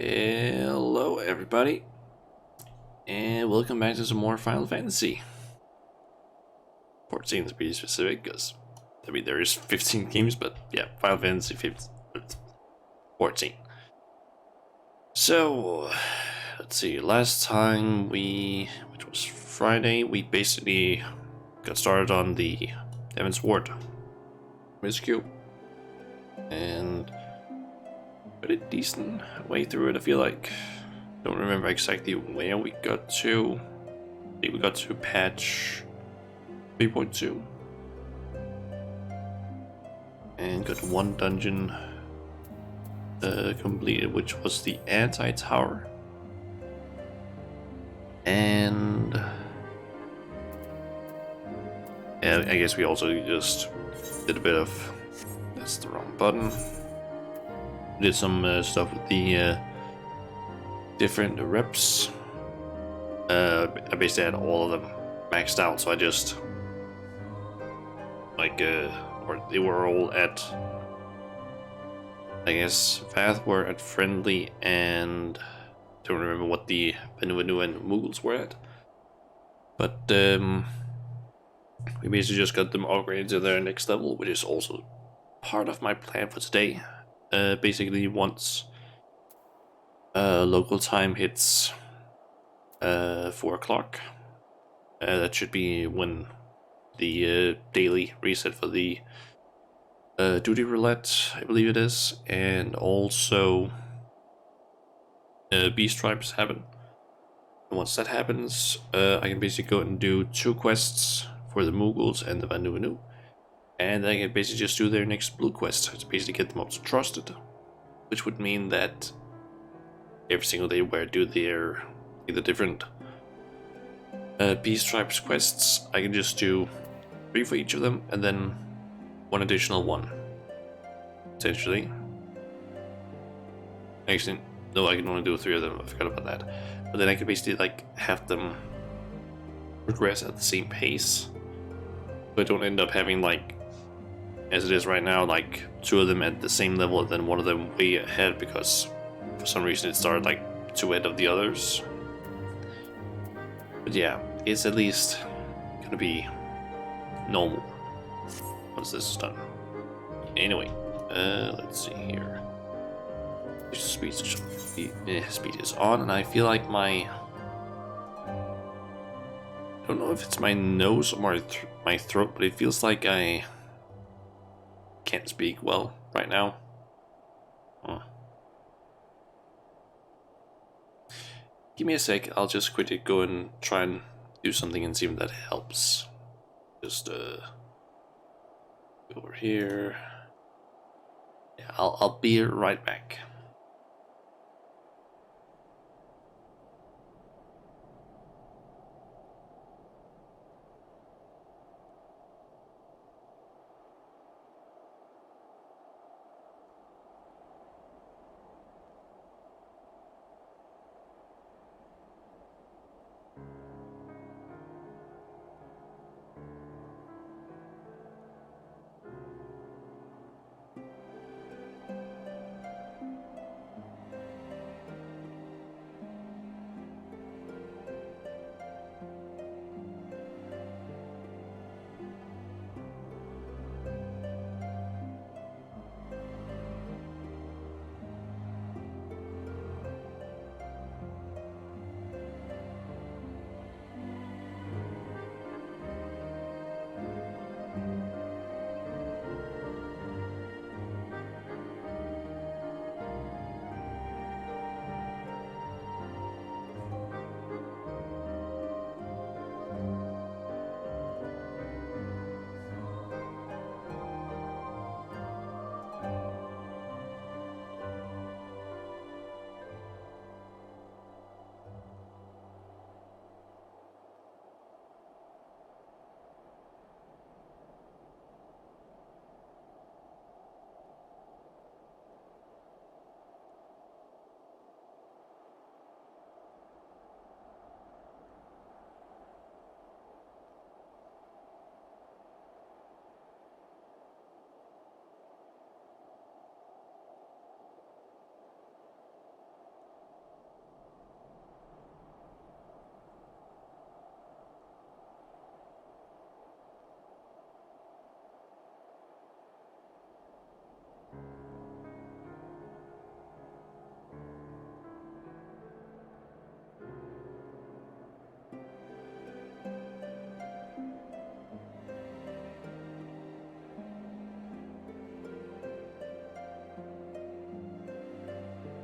Hello everybody, and welcome back to some more Final Fantasy. 14 to be specific, because there is 15 games, but yeah, Final Fantasy 14. So, let's see, last time which was Friday, we basically got started on the Heaven's Ward Rescue, and pretty decent way through it, I feel like. Don't remember exactly where we got to. I think we got to patch 3.2 and got one dungeon completed, which was the anti-tower. And I guess we also just did a bit of, that's the wrong button, did some stuff with the different reps. I basically had all of them maxed out, so I just or they were all at, I guess Vath were at friendly, and don't remember what the Vanu and Mughals were at, but we basically just got them upgraded to their next level, which is also part of my plan for today. Basically, once local time hits 4 o'clock, that should be when the daily reset for the duty roulette, I believe it is, and also beast tribes happen. And once that happens, I can basically go and do 2 quests for the Mughals and the Vanu, and I can basically just do their next blue quest to basically get them up to trusted, which would mean that every single day where I do their either different beast tribes quests, I can just do 3 for each of them, and then 1 additional one, essentially. Actually, no, I can only do 3 of them, I forgot about that. But then I can basically like have them progress at the same pace, so I don't end up having, like, as it is right now, like 2 of them at the same level and then 1 of them way ahead, because for some reason it started like 2 ahead of the others. But yeah, it's at least gonna be normal once this is done. Anyway, let's see here. Speed is on, and I feel like I don't know if it's my nose or my throat, but it feels like I can't speak well right now. Give me a sec, I'll just quickly go and try and do something and see if that helps. Just over here. Yeah, I'll be right back.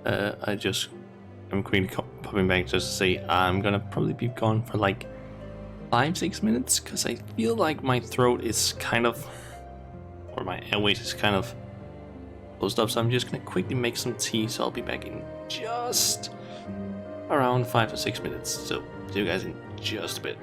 I'm quickly popping back just to say I'm gonna probably be gone for like 5-6 minutes because I feel like my throat is kind of, or my airways is kind of closed up. So I'm just gonna quickly make some tea. So I'll be back in just around 5 or 6 minutes. So see you guys in just a bit.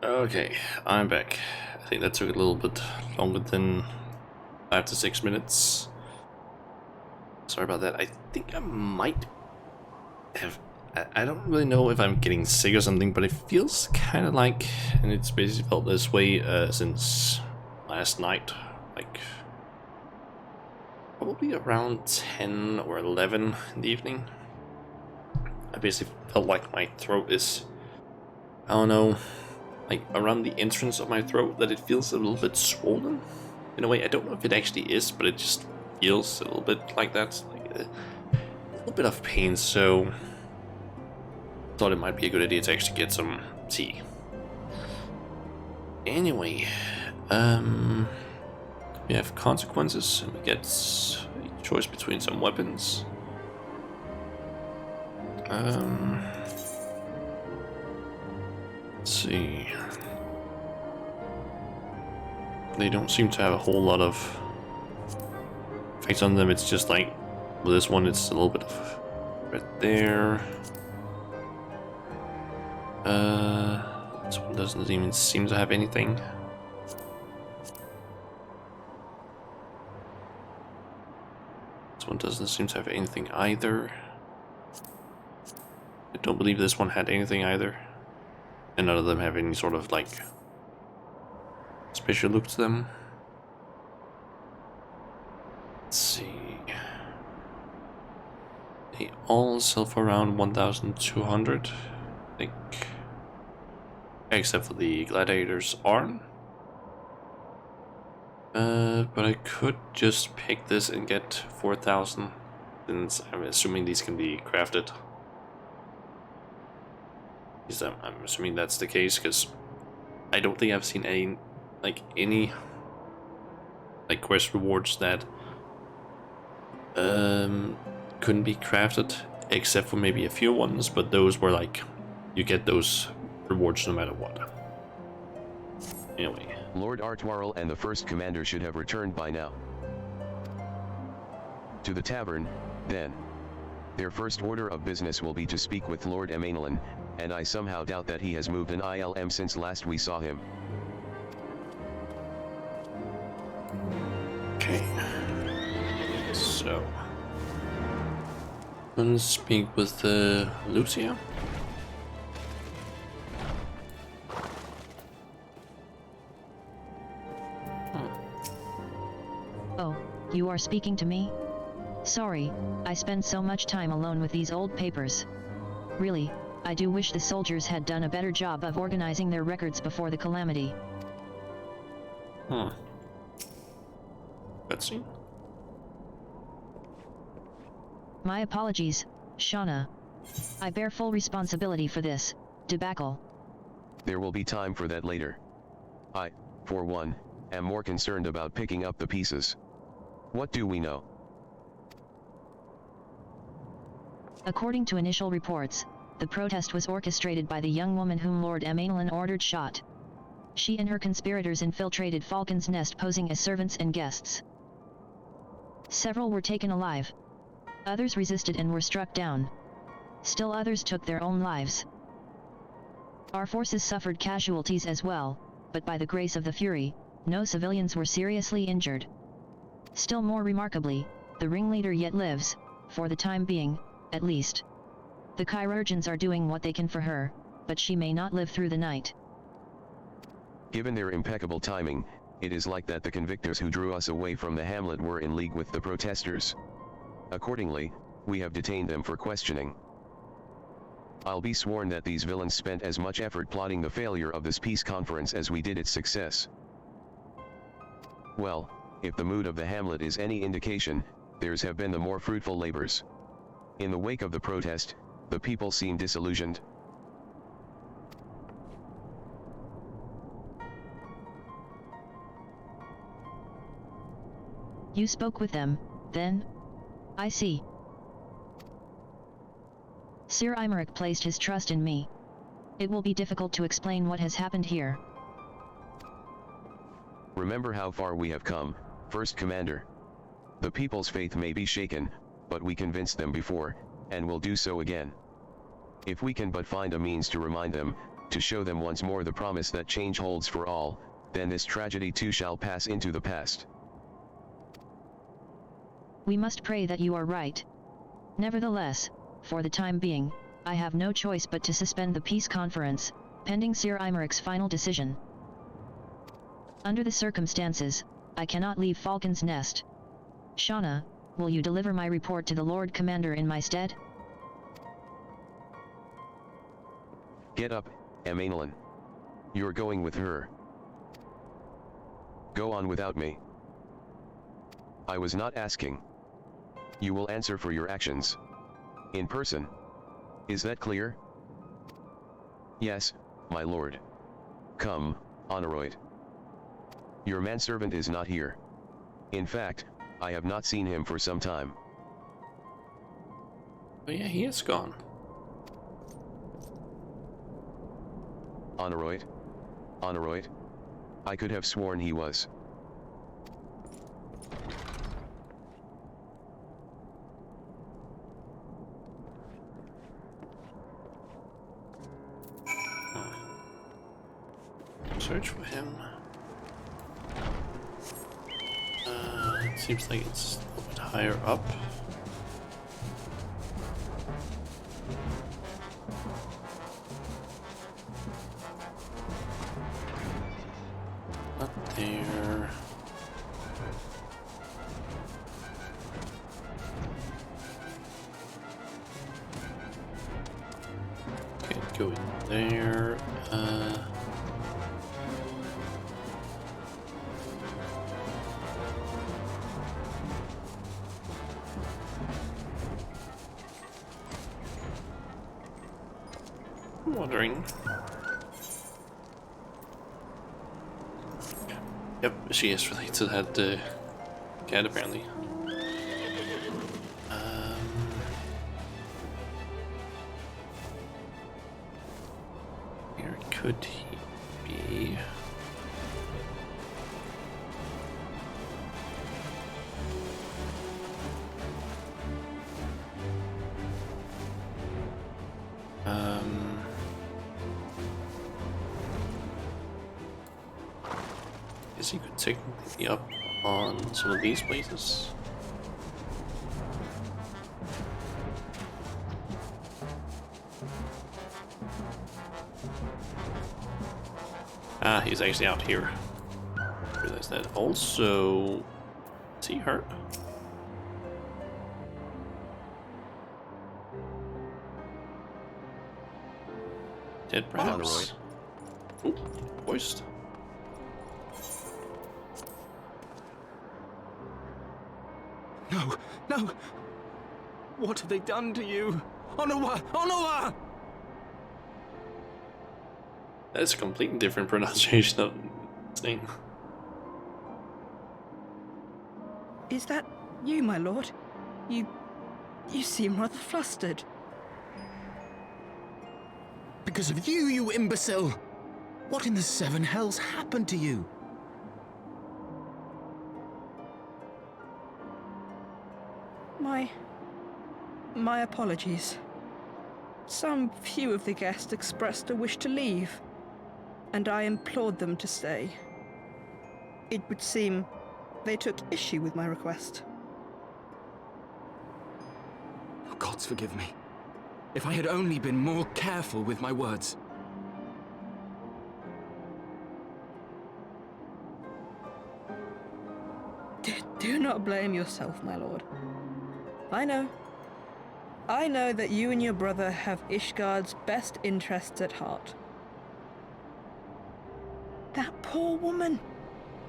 Okay, I'm back. I think that took a little bit longer than 5 to 6 minutes. Sorry about that. I think I might have... I don't really know if I'm getting sick or something, but it feels kind of like... And it's basically felt this way since last night. Like... Probably around 10 or 11 in the evening. I basically felt like my throat is... I don't know... Like around the entrance of my throat, that it feels a little bit swollen. In a way, I don't know if it actually is, but it just feels a little bit like that. Like a little bit of pain, so... Thought it might be a good idea to actually get some tea. Anyway, we have consequences, and we get a choice between some weapons. Let's see. They don't seem to have a whole lot of effects on them. It's just like with this one, it's a little bit of right there. This one doesn't even seem to have anything. This one doesn't seem to have anything either. I don't believe this one had anything either. And none of them have any sort of like special look to them. Let's see. They all sell for around 1,200, I think. Except for the gladiator's arm. But I could just pick this and get 4,000, since I'm assuming these can be crafted. I'm assuming that's the case, because I don't think I've seen any quest rewards that couldn't be crafted, except for maybe a few ones, but those were like, you get those rewards no matter what. Anyway. Lord Artwarl and the first commander should have returned by now. To the tavern, then. Their first order of business will be to speak with Lord Emanuelin, and I somehow doubt that he has moved an ILM since last we saw him. Okay. So. Let's speak with Lucia. Oh, you are speaking to me? Sorry, I spend so much time alone with these old papers. Really, I do wish the soldiers had done a better job of organizing their records before the calamity. Let's see. My apologies, Shauna. I bear full responsibility for this debacle. There will be time for that later. I, for one, am more concerned about picking up the pieces. What do we know? According to initial reports, the protest was orchestrated by the young woman whom Lord Emanuelin ordered shot. She and her conspirators infiltrated Falcon's Nest posing as servants and guests. Several were taken alive. Others resisted and were struck down. Still others took their own lives. Our forces suffered casualties as well, but by the grace of the Fury, no civilians were seriously injured. Still more remarkably, the ringleader yet lives, for the time being, at least. The chirurgeons are doing what they can for her, but she may not live through the night. Given their impeccable timing, it is like that the convictors who drew us away from the hamlet were in league with the protesters. Accordingly, we have detained them for questioning. I'll be sworn that these villains spent as much effort plotting the failure of this peace conference as we did its success. Well, if the mood of the hamlet is any indication, theirs have been the more fruitful labors. In the wake of the protest, the people seem disillusioned. You spoke with them, then? I see. Sir Imeric placed his trust in me. It will be difficult to explain what has happened here. Remember how far we have come, First Commander. The people's faith may be shaken, but we convinced them before, and will do so again. If we can but find a means to remind them, to show them once more the promise that change holds for all, then this tragedy too shall pass into the past. We must pray that you are right. Nevertheless, for the time being, I have no choice but to suspend the peace conference, pending Sir Imeric's final decision. Under the circumstances, I cannot leave Falcon's Nest. Shauna, will you deliver my report to the Lord Commander in my stead? Get up, Amaelin. You're going with her. Go on without me. I was not asking. You will answer for your actions. In person. Is that clear? Yes, my lord. Come, Honoroid. Your manservant is not here. In fact, I have not seen him for some time. Oh yeah, he is gone. Honoroid? Honoroid? I could have sworn he was. Search for him. It seems like it's a little bit higher up. Not there. Can't go in there. I'm wondering. Yep, she is related to that cat apparently. Where could he be? Guess he could take me up on some of these places. Ah, he's actually out here. Realize that. Also, is he hurt? Dead, perhaps. Ooh, voiced. No, no! What have they done to you? Onowa! Onowa! That's a completely different pronunciation of his name. Is that you, my lord? You seem rather flustered. Because of you, you imbecile! What in the seven hells happened to you? My apologies. Some few of the guests expressed a wish to leave, and I implored them to stay. It would seem they took issue with my request. Oh, gods forgive me. If I had only been more careful with my words. Do not blame yourself, my lord. I know that you and your brother have Ishgard's best interests at heart. That poor woman.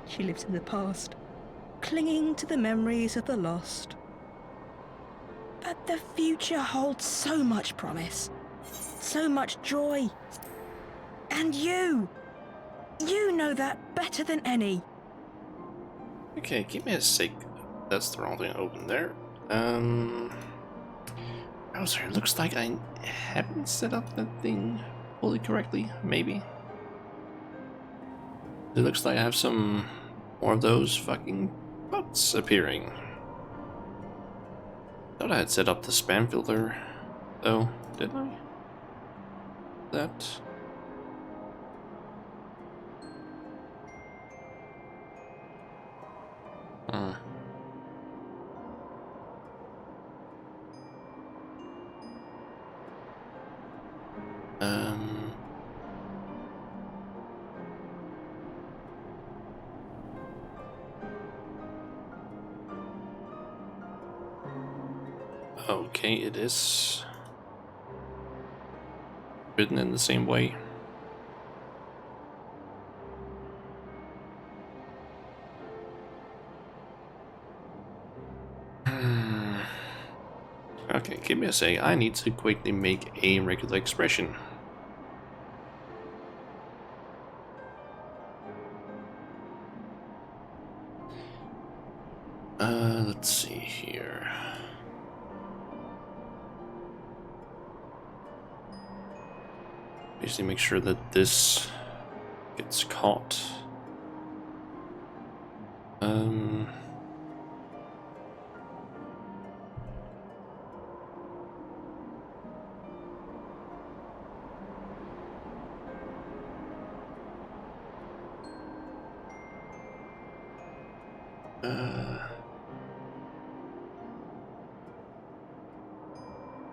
She lives in the past, clinging to the memories of the lost. But the future holds so much promise, so much joy. And you know that better than any. Okay, give me a sec. That's the wrong thing open there. Browser, it looks like I haven't set up that thing fully correctly, maybe. It looks like I have some more of those fucking bots appearing. Thought I had set up the spam filter, though, didn't I? That. Um. Okay, it is written in the same way. Okay, give me a sec. I need to quickly make a regular expression. Let's see here. Basically make sure that this gets caught.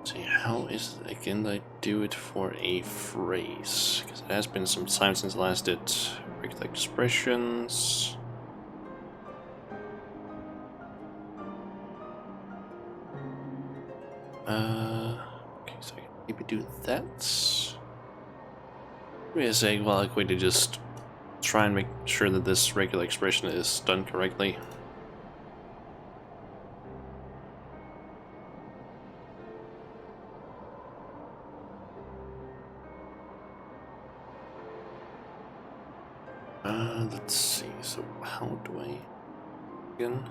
See, how is it again I do it for a phrase? Because it has been some time since I last did regular expressions. Okay, so I can maybe do that. Maybe I say, well, I quickly just try and make sure that this regular expression is done correctly. Let's see, so how do I begin?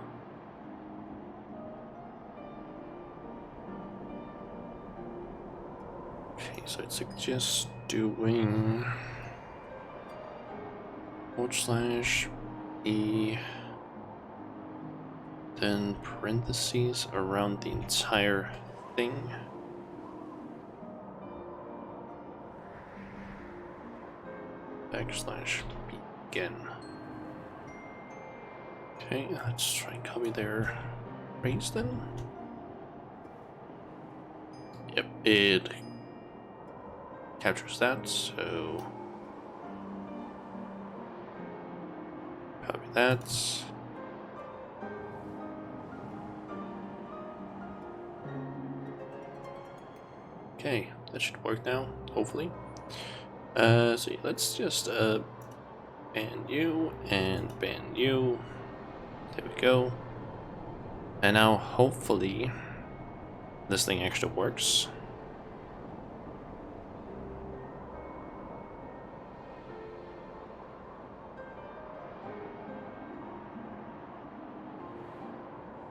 Okay, so it suggests doing /e, then parentheses around the entire thing. /begin. Okay, let's try and copy their phrase then. Yep, it captures that, so copy that. Okay, that should work now, hopefully. So let's just ban you and ban you. There we go. And now hopefully this thing actually works.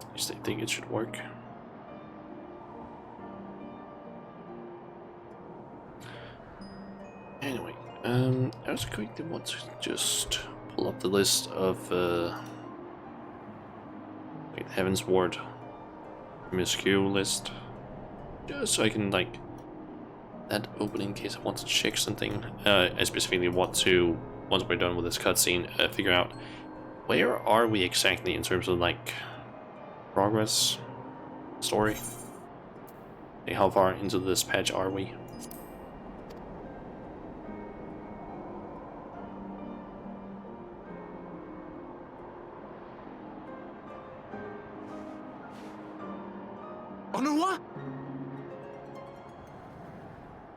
At least I think it should work. Anyway, I was going to want to just pull up the list of Heaven's Ward MSQ list, just so I can like that open in case I want to check something. I specifically want to, once we're done with this cutscene, figure out where are we exactly in terms of like progress, story. Like, how far into this patch are we?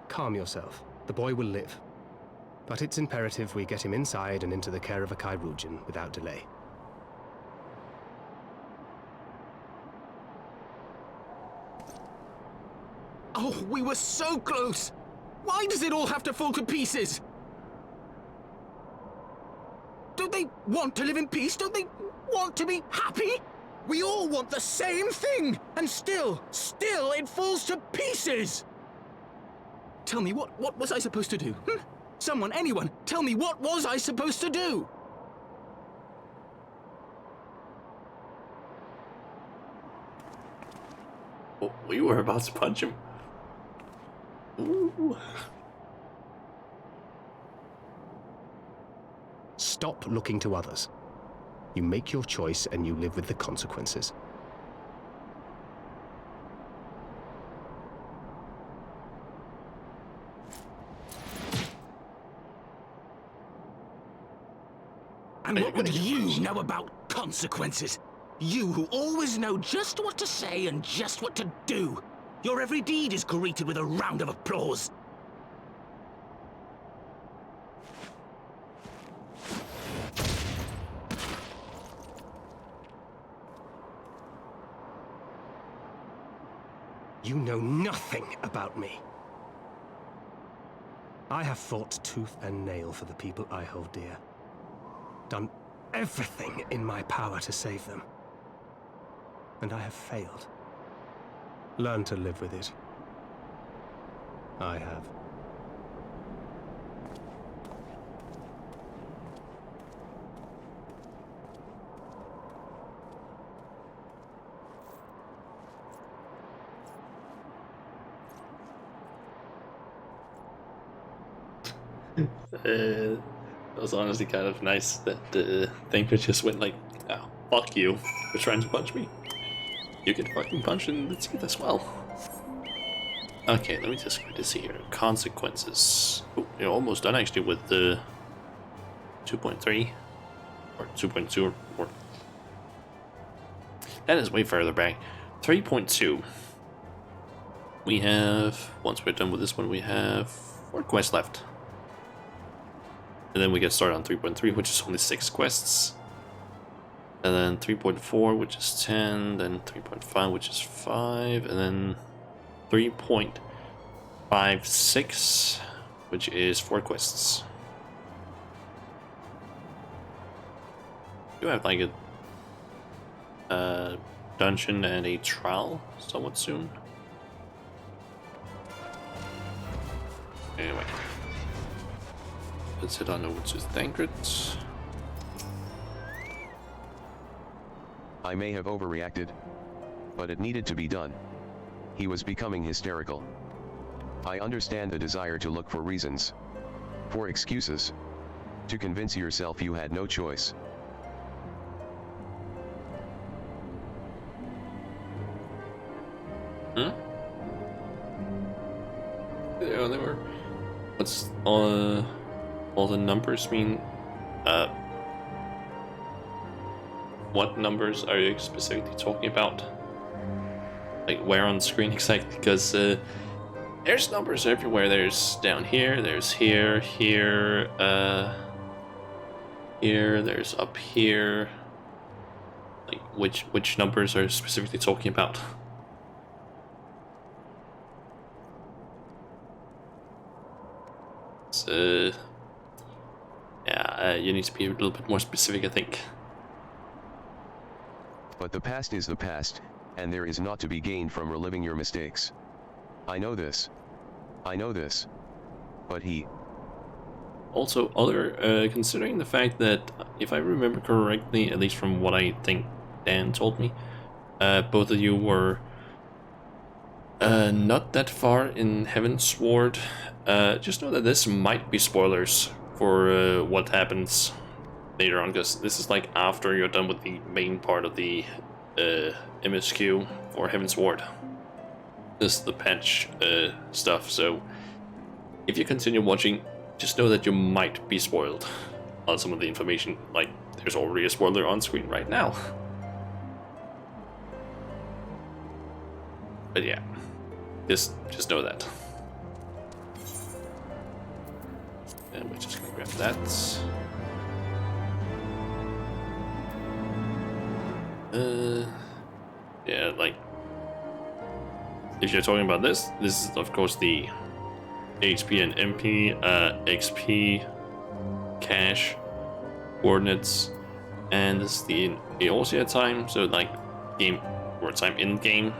Calm yourself. The boy will live. But it's imperative we get him inside and into the care of a Chirurgeon without delay. Oh, we were so close! Why does it all have to fall to pieces? Don't they want to live in peace? Don't they want to be happy? We all want the same thing! And still it falls to pieces! Tell me, what was I supposed to do? Someone, anyone, tell me, what was I supposed to do? Oh, we were about to punch him. Ooh. Stop looking to others. You make your choice and you live with the consequences. And what would you know about consequences? You who always know just what to say and just what to do. Your every deed is greeted with a round of applause. You know nothing about me. I have fought tooth and nail for the people I hold dear. Done everything in my power to save them. And I have failed. Learn to live with it. I have. That was honestly kind of nice that Thinker just went like, oh, fuck you. You're trying to punch me. You get fucking punched in the teeth as well. Okay, let me just quickly see here. Consequences. Oh, you're almost done actually with the 2.3 or 2.2 or that is way further back. 3.2. We have, once we're done with this one, we have 4 quests left. And then we get started on 3.3, which is only 6 quests. And then 3.4, which is 10. Then 3.5, which is 5. And then 3.56, which is 4 quests. Do have like a dungeon and a trial somewhat soon. Anyway. Let's head on over to Thancred. I may have overreacted, but it needed to be done. He was becoming hysterical. I understand the desire to look for reasons, for excuses, to convince yourself you had no choice. Yeah, they were. What's all the numbers mean? What numbers are you specifically talking about? Like where on the screen exactly? Because there's numbers everywhere. There's down here, there's here, here, there's up here. Like which numbers are you specifically talking about? So yeah, you need to be a little bit more specific, I think. But the past is the past, and there is naught to be gained from reliving your mistakes. I know this. I know this. But he... Also, considering the fact that, if I remember correctly, at least from what I think Dan told me, both of you were not that far in Heavensward. Just know that this might be spoilers for what happens later on, because this is like after you're done with the main part of the MSQ for Heavensward. This is the patch stuff, so if you continue watching, just know that you might be spoiled on some of the information. Like, there's already a spoiler on screen right now. But yeah, just know that. And we're just gonna grab that. Yeah, like, if you're talking about this is of course the HP and MP, XP, cash, coordinates, and this is the Eorzea time, so like game or time in game,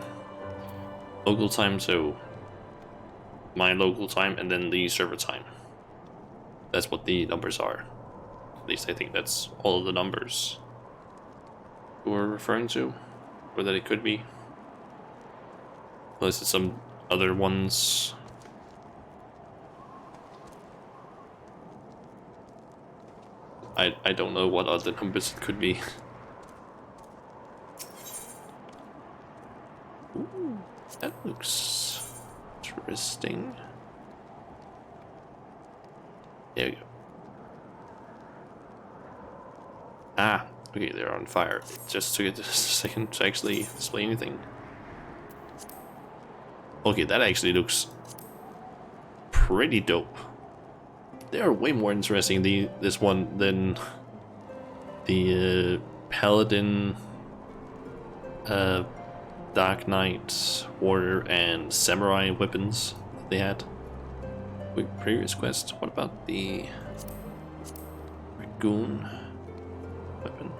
local time, so my local time, and then the server time. That's what the numbers are. At least I think that's all of the numbers we're referring to, or that it could be. Unless it's some other ones. I don't know what other numbers it could be. Ooh, that looks interesting. There we go. Ah, okay, they're on fire. Just took it a second to actually display anything. Okay, that actually looks pretty dope. They are way more interesting, this one, than the Paladin, Dark Knight, Warrior, and Samurai weapons that they had. Wait, previous quest, what about the Dragoon weapon?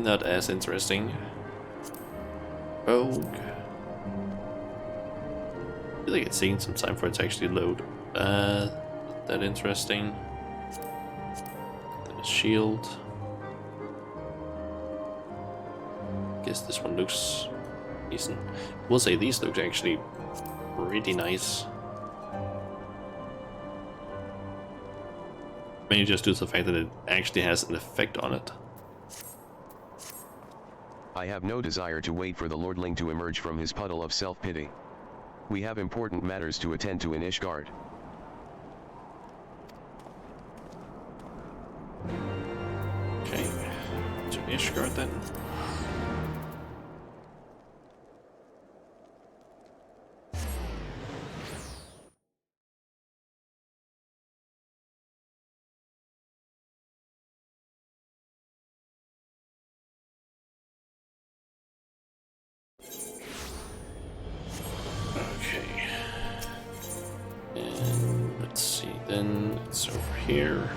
Not as interesting. Rogue. I feel like it's taking some time for it to actually load. Not that interesting. The shield. Guess this one looks decent. We'll say these look actually pretty nice. Maybe just due to the fact that it actually has an effect on it. I have no desire to wait for the Lordling to emerge from his puddle of self-pity. We have important matters to attend to in Ishgard. Okay, to Ishgard then. Okay. And let's see, then it's over here.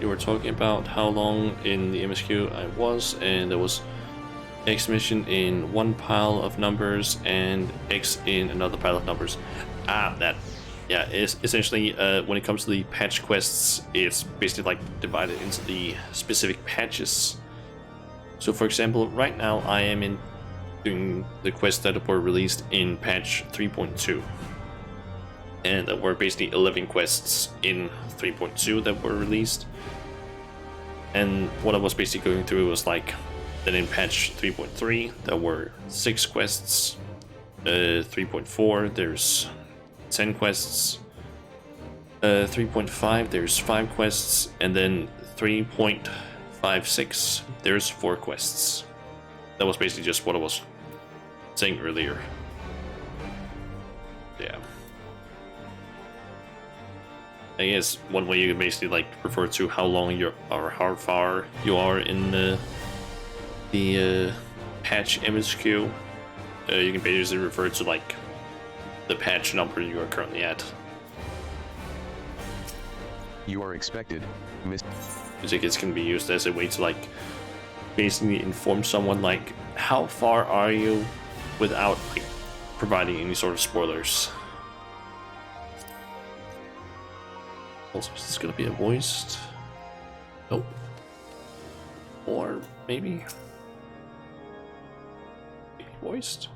You were talking about how long in the MSQ I was, and there was X mission in one pile of numbers and X in another pile of numbers. Ah, that. Yeah, it's essentially when it comes to the patch quests, it's basically like divided into the specific patches. So for example, right now I am doing the quests that were released in patch 3.2. And there were basically 11 quests in 3.2 that were released. And what I was basically going through was like, then in patch 3.3 there were 6 quests, 3.4 there's 10 quests, 3.5 there's 5 quests, and then 3.56 there's 4 quests. That was basically just what I was saying earlier. Yeah. I guess one way you can basically like refer to how long you're or how far you are in the patch MSQ. You can basically refer to like the patch number you are currently at. You are expected, Miss. It can be used as a way to like basically inform someone like how far are you without like providing any sort of spoilers. Also, is this gonna be a voiced? Nope. Or maybe voiced?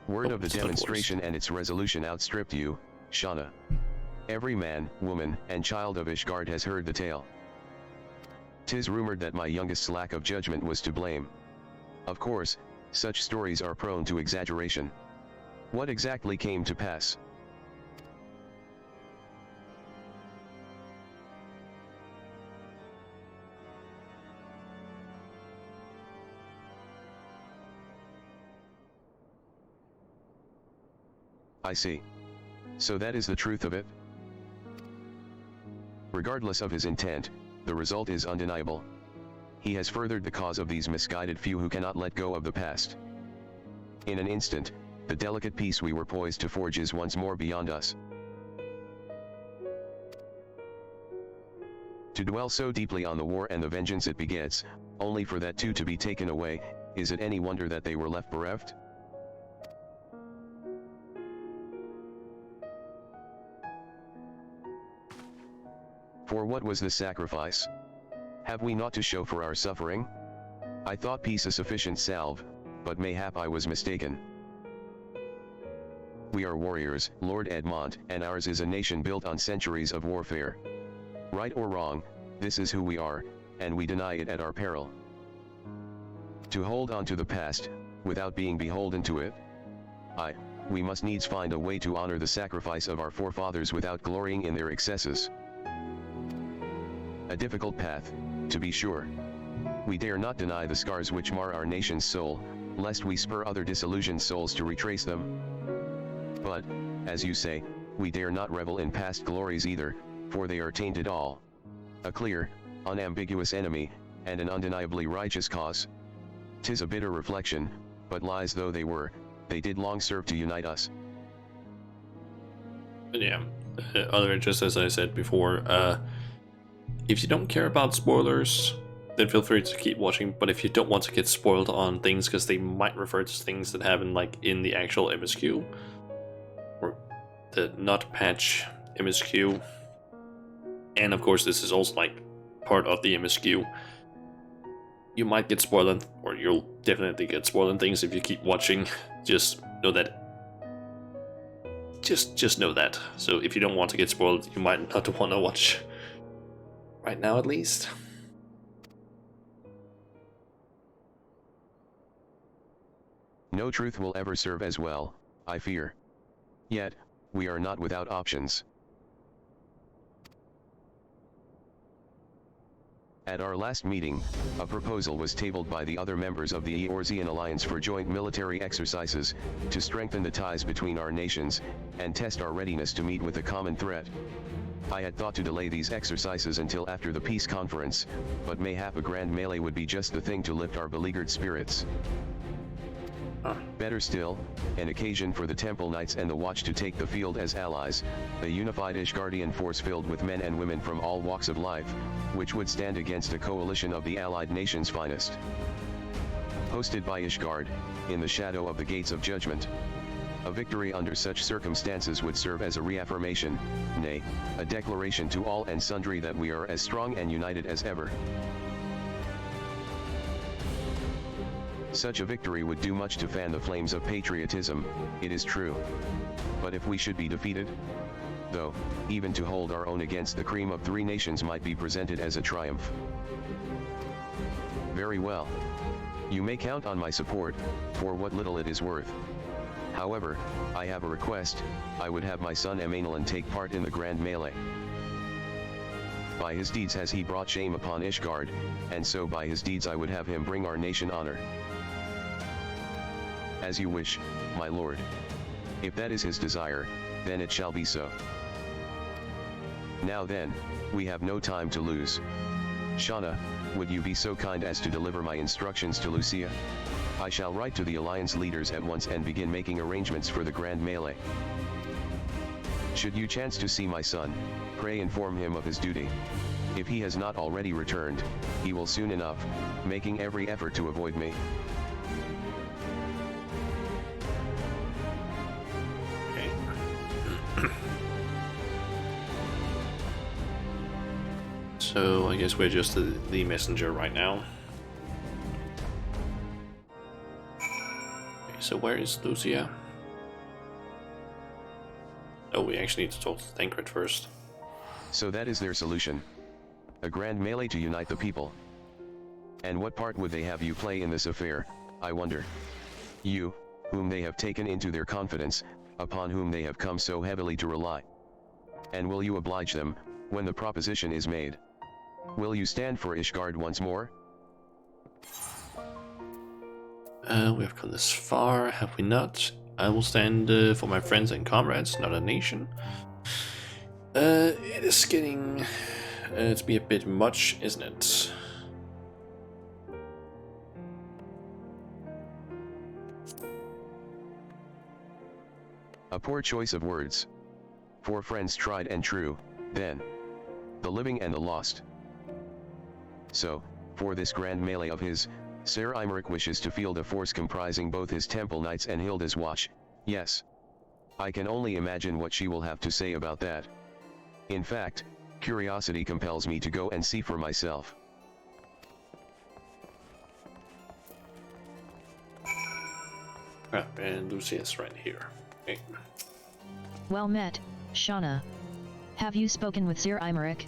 Word Oh, of the it's not demonstration and its resolution outstripped you, Shauna. Every man, woman, and child of Ishgard has heard the tale. 'Tis rumored that my youngest's lack of judgment was to blame. Of course, such stories are prone to exaggeration. What exactly came to pass? I see. So that is the truth of it? Regardless of his intent, the result is undeniable. He has furthered the cause of these misguided few who cannot let go of the past. In an instant, the delicate peace we were poised to forge is once more beyond us. To dwell so deeply on the war and the vengeance it begets, only for that too to be taken away, is it any wonder that they were left bereft? For what was this sacrifice? Have we naught to show for our suffering? I thought peace a sufficient salve, but mayhap I was mistaken. We are warriors, Lord Edmond, and ours is a nation built on centuries of warfare. Right or wrong, this is who we are, and we deny it at our peril. To hold on to the past, without being beholden to it? We must needs find a way to honor the sacrifice of our forefathers without glorying in their excesses. A difficult path, to be sure. We dare not deny the scars which mar our nation's soul, lest we spur other disillusioned souls to retrace them. But, as you say, we dare not revel in past glories either, for they are tainted all. A clear, unambiguous enemy, and an undeniably righteous cause. 'Tis a bitter reflection, but lies though they were, they did long serve to unite us. But yeah, just as I said before, if you don't care about spoilers, then feel free to keep watching. But if you don't want to get spoiled on things, because they might refer to things that happen like in the actual MSQ, or the not patch MSQ, and of course this is also like part of the MSQ, you might get spoiled, or you'll definitely get spoiled on things if you keep watching. Just know that. Just know that. So if you don't want to get spoiled, you might not want to watch right now, at least. No truth will ever serve as well, I fear. Yet, we are not without options. At our last meeting, a proposal was tabled by the other members of the Eorzean Alliance for joint military exercises, to strengthen the ties between our nations, and test our readiness to meet with a common threat. I had thought to delay these exercises until after the peace conference, but mayhap a grand melee would be just the thing to lift our beleaguered spirits. Better still, an occasion for the Temple Knights and the Watch to take the field as allies, a unified Ishgardian force filled with men and women from all walks of life, which would stand against a coalition of the allied nations' finest. Hosted by Ishgard, in the shadow of the Gates of Judgment. A victory under such circumstances would serve as a reaffirmation, nay, a declaration to all and sundry that we are as strong and united as ever. Such a victory would do much to fan the flames of patriotism, it is true. But if we should be defeated? Though, even to hold our own against the cream of three nations might be presented as a triumph. Very well. You may count on my support, for what little it is worth. However, I have a request. I would have my son Emanuel take part in the grand melee. By his deeds has he brought shame upon Ishgard, and so by his deeds I would have him bring our nation honor. As you wish, my lord. If that is his desire, then it shall be so. Now then, we have no time to lose. Shauna, would you be so kind as to deliver my instructions to Lucia? I shall write to the Alliance leaders at once and begin making arrangements for the grand melee. Should you chance to see my son, pray inform him of his duty. If he has not already returned, he will soon enough, making every effort to avoid me. So I guess we're just the messenger right now. Okay, so where is Lucia? Oh, we actually need to talk to Thancred first. So that is their solution. A grand melee to unite the people. And what part would they have you play in this affair, I wonder? You, whom they have taken into their confidence, upon whom they have come so heavily to rely. And will you oblige them, when the proposition is made? Will you stand for Ishgard once more? We have come this far, have we not? I will stand for my friends and comrades, not a nation. It is getting to be a bit much, isn't it? A poor choice of words. For friends tried and true, then. The living and the lost. So, for this grand melee of his, Sir Imeric wishes to field a force comprising both his Temple Knights and Hilda's Watch, yes. I can only imagine what she will have to say about that. In fact, curiosity compels me to go and see for myself. Crap, and Lucius right here. Okay. Well met, Shauna. Have you spoken with Sir Imeric?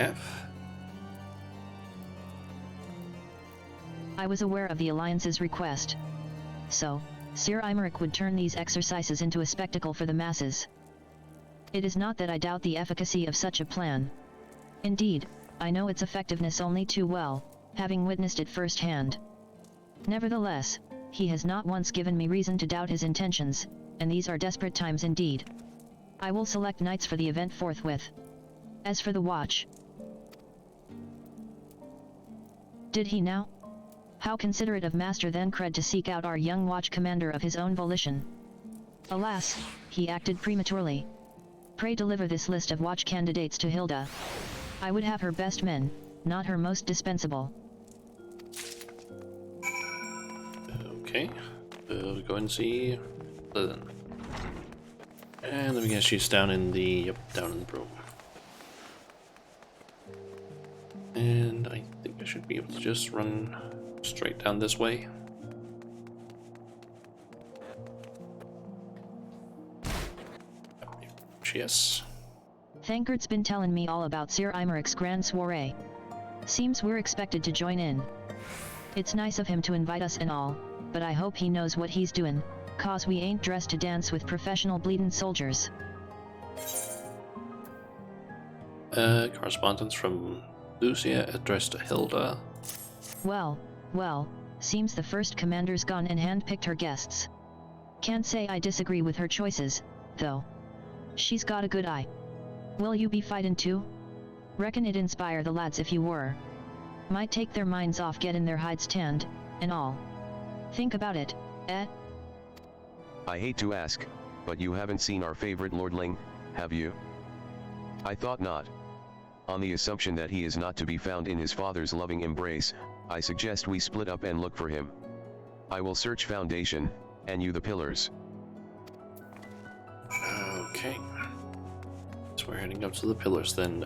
F. I was aware of the Alliance's request. So, Sir Imeric would turn these exercises into a spectacle for the masses. It is not that I doubt the efficacy of such a plan. Indeed, I know its effectiveness only too well, having witnessed it firsthand. Nevertheless, he has not once given me reason to doubt his intentions, and these are desperate times indeed. I will select knights for the event forthwith. As for the watch... Did he now? How considerate of Master Thencred to seek out our young watch commander of his own volition. Alas, he acted prematurely. Pray deliver this list of watch candidates to Hilda. I would have her best men, not her most dispensable. Okay. We'll go and see Lillian. And let me guess, she's down in the room. And I think I should be able to just run straight down this way. Yes. Thancred's been telling me all about Sir Imeric's grand soiree. Seems we're expected to join in. It's nice of him to invite us and all, but I hope he knows what he's doing, cause we ain't dressed to dance with professional bleedin' soldiers. Correspondence from Lucia addressed to Hilda. Well, seems the first commander's gone and handpicked her guests. Can't say I disagree with her choices, though. She's got a good eye. Will you be fightin' too? Reckon it'd inspire the lads if you were. Might take their minds off getting their hides tanned, and all. Think about it, eh? I hate to ask, but you haven't seen our favorite lordling, have you? I thought not. On the assumption that he is not to be found in his father's loving embrace, I suggest we split up and look for him. I will search Foundation, and you the pillars. Okay. So we're heading up to the pillars then.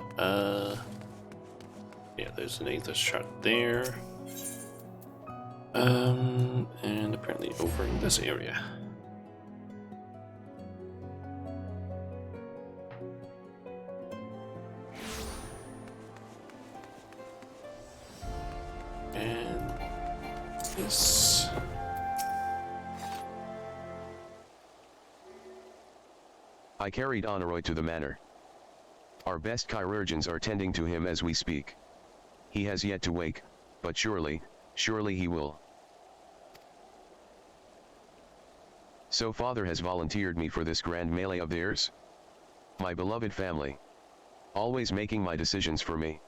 Yeah, there's an Aethys shot there. And apparently over in this area. And this. I carried Honoroy to the manor. Our best chirurgeons are tending to him as we speak. He has yet to wake, but surely he will. So father has volunteered me for this grand melee of theirs? My beloved family. Always making my decisions for me.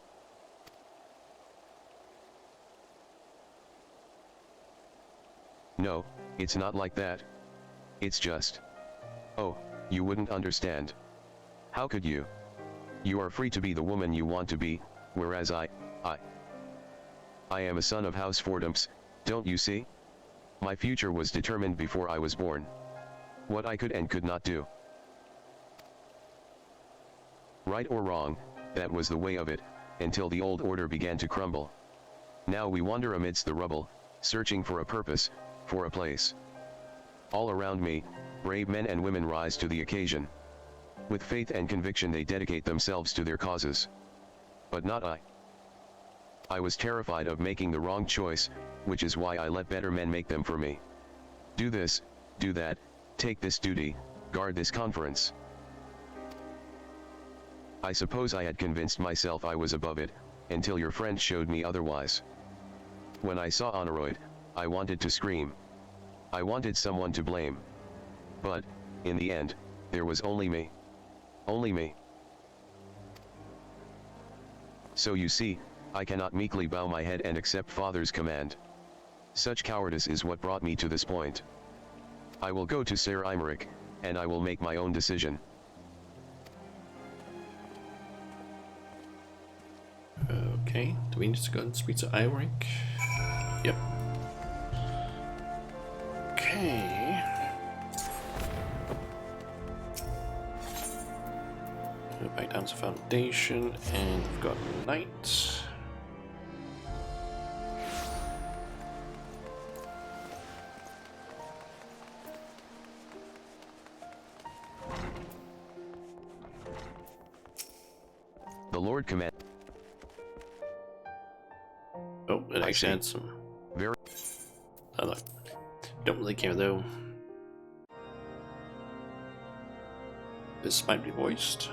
No, it's not like that. It's just... Oh, you wouldn't understand. How could you? You are free to be the woman you want to be, whereas I am a son of House Fordumps, don't you see? My future was determined before I was born. What I could and could not do. Right or wrong, that was the way of it, until the old order began to crumble. Now we wander amidst the rubble, searching for a purpose, for a place. All around me, brave men and women rise to the occasion. With faith and conviction they dedicate themselves to their causes. But not I. I was terrified of making the wrong choice, which is why I let better men make them for me. Do this, do that, take this duty, guard this conference. I suppose I had convinced myself I was above it, until your friend showed me otherwise. When I saw Honoroyd, I wanted to scream. I wanted someone to blame. But, in the end, there was only me. Only me. So you see, I cannot meekly bow my head and accept father's command. Such cowardice is what brought me to this point. I will go to Sir Imeric, and I will make my own decision. Okay, do we need to go and speak to Imeric? Yep. Okay. Go back down to Foundation, and we've got Knight. Lord Command. Oh, it I actually see. had some. Very. I like. Don't really care though. This might be voiced.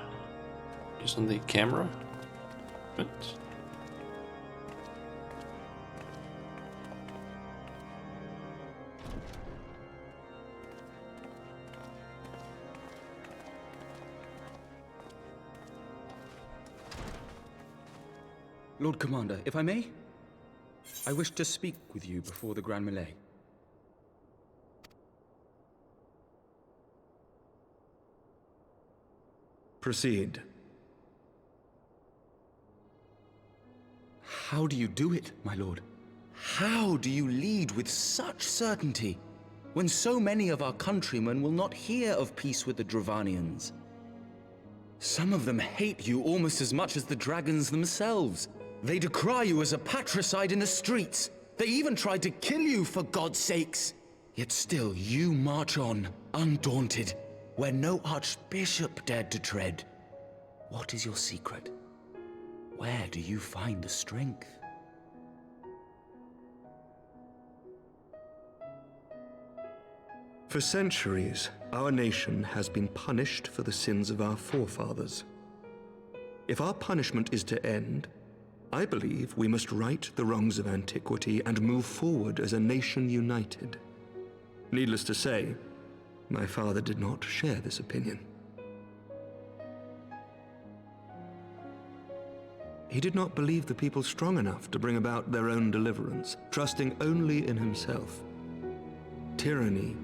Just on the camera. But Lord Commander, if I may, I wish to speak with you before the Grand Melee. Proceed. How do you do it, my lord? How do you lead with such certainty, when so many of our countrymen will not hear of peace with the Dravanians? Some of them hate you almost as much as the dragons themselves. They decry you as a patricide in the streets. They even tried to kill you, for God's sakes. Yet still you march on, undaunted, where no archbishop dared to tread. What is your secret? Where do you find the strength? For centuries, our nation has been punished for the sins of our forefathers. If our punishment is to end, I believe we must right the wrongs of antiquity and move forward as a nation united. Needless to say, my father did not share this opinion. He did not believe the people strong enough to bring about their own deliverance, trusting only in himself. Tyranny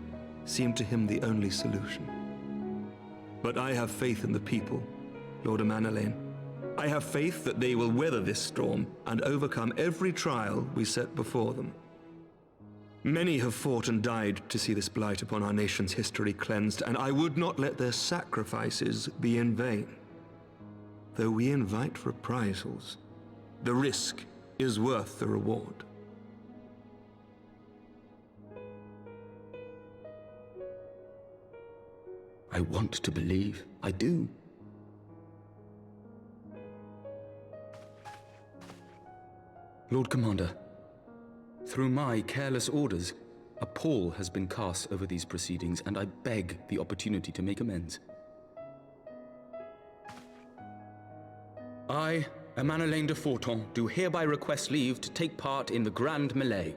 seemed to him the only solution. But I have faith in the people, Lord Amanalain. I have faith that they will weather this storm and overcome every trial we set before them. Many have fought and died to see this blight upon our nation's history cleansed, and I would not let their sacrifices be in vain. Though we invite reprisals, the risk is worth the reward. I want to believe. I do. Lord Commander, through my careless orders, a pall has been cast over these proceedings, and I beg the opportunity to make amends. I, Amanalain de Forton, do hereby request leave to take part in the Grand Melee.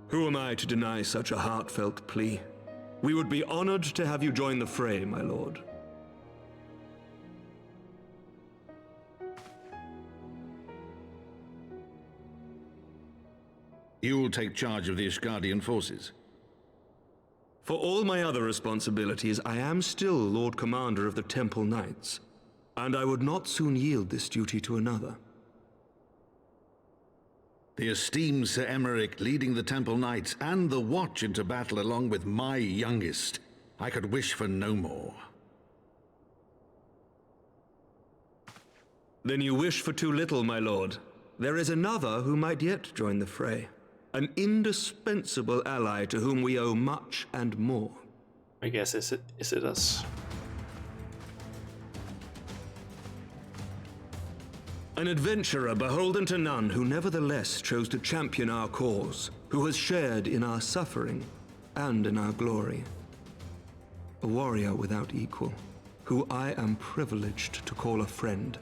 Who am I to deny such a heartfelt plea? We would be honored to have you join the fray, my lord. You'll take charge of the Ishgardian forces. For all my other responsibilities, I am still Lord Commander of the Temple Knights, and I would not soon yield this duty to another. The esteemed Sir Emeric leading the Temple Knights and the Watch into battle along with my youngest. I could wish for no more. Then you wish for too little, my lord. There is another who might yet join the fray. An indispensable ally to whom we owe much and more. I guess is it us? An adventurer beholden to none who nevertheless chose to champion our cause, who has shared in our suffering and in our glory. A warrior without equal, who I am privileged to call a friend.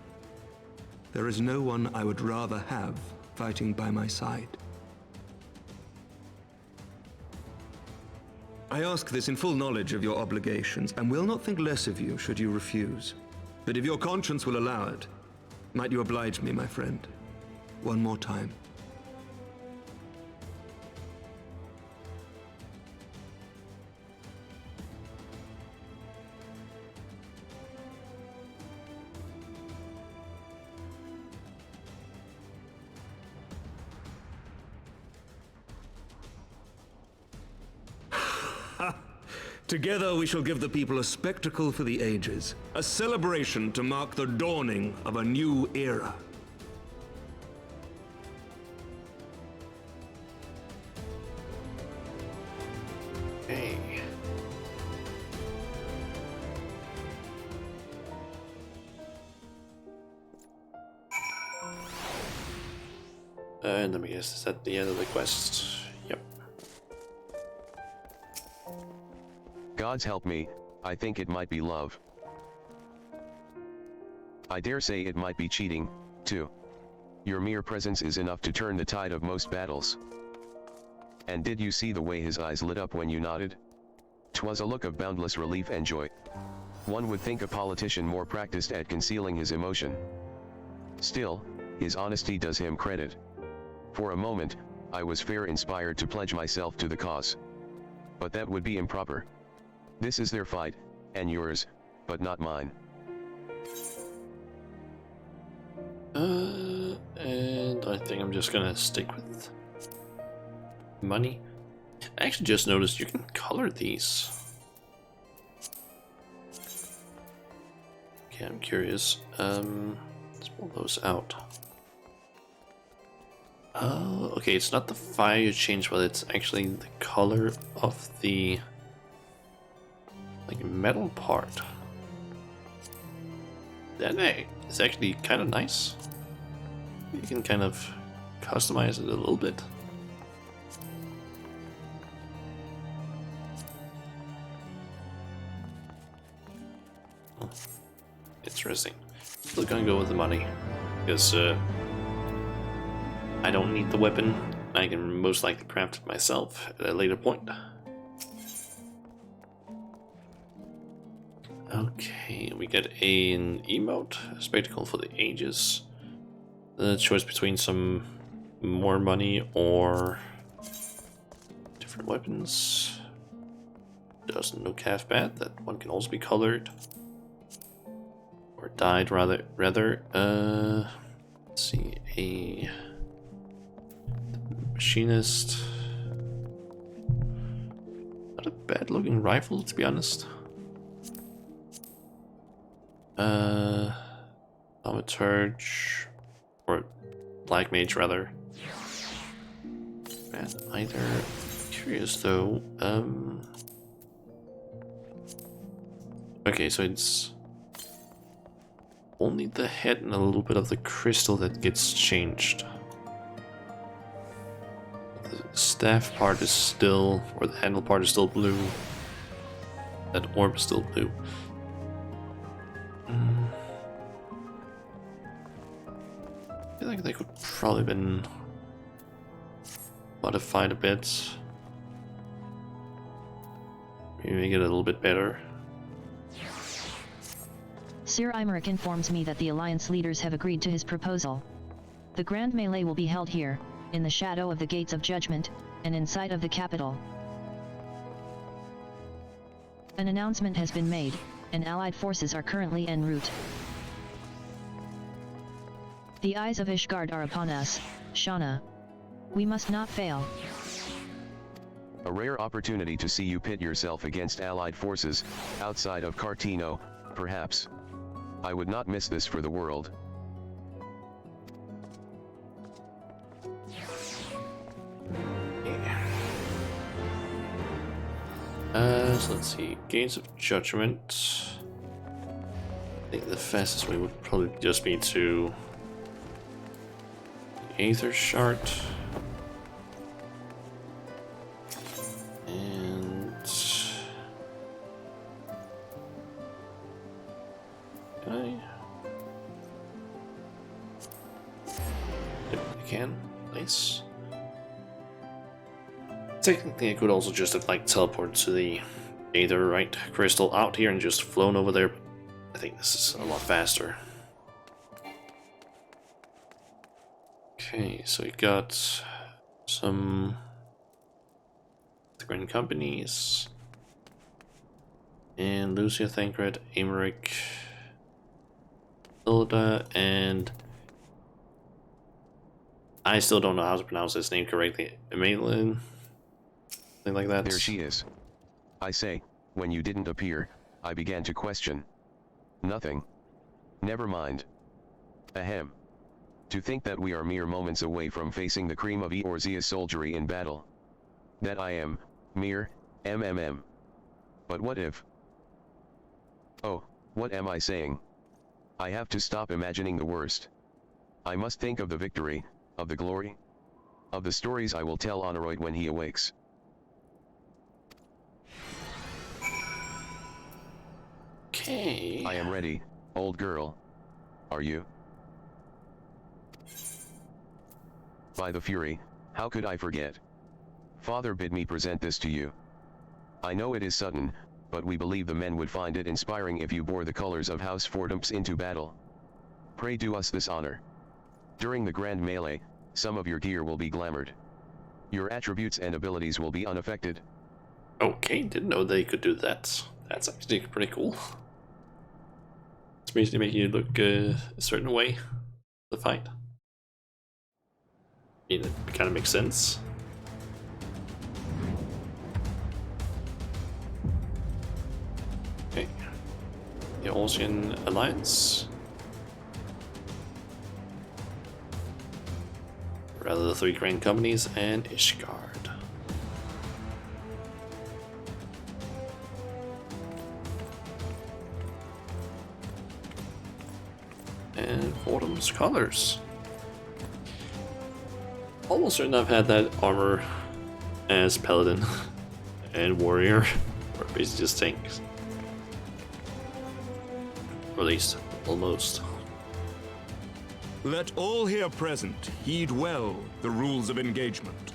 There is no one I would rather have fighting by my side. I ask this in full knowledge of your obligations, and will not think less of you should you refuse. But if your conscience will allow it, might you oblige me, my friend, one more time? Together we shall give the people a spectacle for the ages, a celebration to mark the dawning of a new era. Okay. And let me guess, is that the end of the quest? Yep. Gods help me, I think it might be love. I dare say it might be cheating, too. Your mere presence is enough to turn the tide of most battles. And did you see the way his eyes lit up when you nodded? 'Twas a look of boundless relief and joy. One would think a politician more practiced at concealing his emotion. Still, his honesty does him credit. For a moment, I was fair inspired to pledge myself to the cause. But that would be improper. This is their fight, and yours, but not mine. And I think I'm just gonna stick with money. I actually just noticed you can color these. Okay, I'm curious. Let's pull those out. Oh, okay, it's not the fire you change, but it's actually the color of the like metal part. That is actually kind of nice. You can kind of customize it a little bit. Interesting. Still gonna go with the money because I don't need the weapon. I can most likely craft it myself at a later point. Okay, we get an emote, a spectacle for the ages. The choice between some more money or different weapons. Doesn't look half bad. That one can also be colored or dyed, rather. Let's see, a machinist. Not a bad looking rifle, to be honest. Thaumaturge, or Black Mage rather. Bad either. Curious though. Okay, so it's only the head and a little bit of the crystal that gets changed. The staff part is still, or the handle part is still blue. That orb is still blue. I feel like they could probably been modified a bit. Maybe make it a little bit better. Sir Imeric informs me that the Alliance leaders have agreed to his proposal. The Grand Melee will be held here, in the shadow of the Gates of Judgment, and in sight of the capital. An announcement has been made, and Allied forces are currently en route. The eyes of Ishgard are upon us, Shauna. We must not fail. A rare opportunity to see you pit yourself against Allied forces, outside of Cartino, perhaps. I would not miss this for the world. So let's see, Gates of Judgment. I think the fastest way would probably just be to Aether Shard. And can Yep, I can. Nice. Technically, I could also just have like teleported to the Aetherite crystal out here and just flown over there. I think this is a lot faster. Okay, so we got some Grand companies and Lucia, Thancred, Emeric, Hilda, and I still don't know how to pronounce his name correctly. Emelian, something like that. There she is. I say, when you didn't appear, I began to question. Nothing. Never mind. Ahem. To think that we are mere moments away from facing the cream of Eorzea's soldiery in battle. That I am, mere, MMM. But what if? Oh, what am I saying? I have to stop imagining the worst. I must think of the victory, of the glory, of the stories I will tell Honoroyd when he awakes. Okay. I am ready, old girl. Are you? By the Fury, how could I forget? Father bid me present this to you. I know it is sudden, but we believe the men would find it inspiring if you bore the colors of House Fordumps into battle. Pray do us this honor. During the grand melee, some of your gear will be glamored. Your attributes and abilities will be unaffected. Okay, didn't know they could do that. That's actually pretty cool. It's basically making you look a certain way. The fight. I mean, it kind of makes sense. Okay. The Ocean Alliance. Rather, the three grand companies and Ishgard. And Fordham's colors. Almost certain I've had that armor as Paladin and Warrior, or basically just tanks. Or at least, almost. Let all here present heed well the rules of engagement.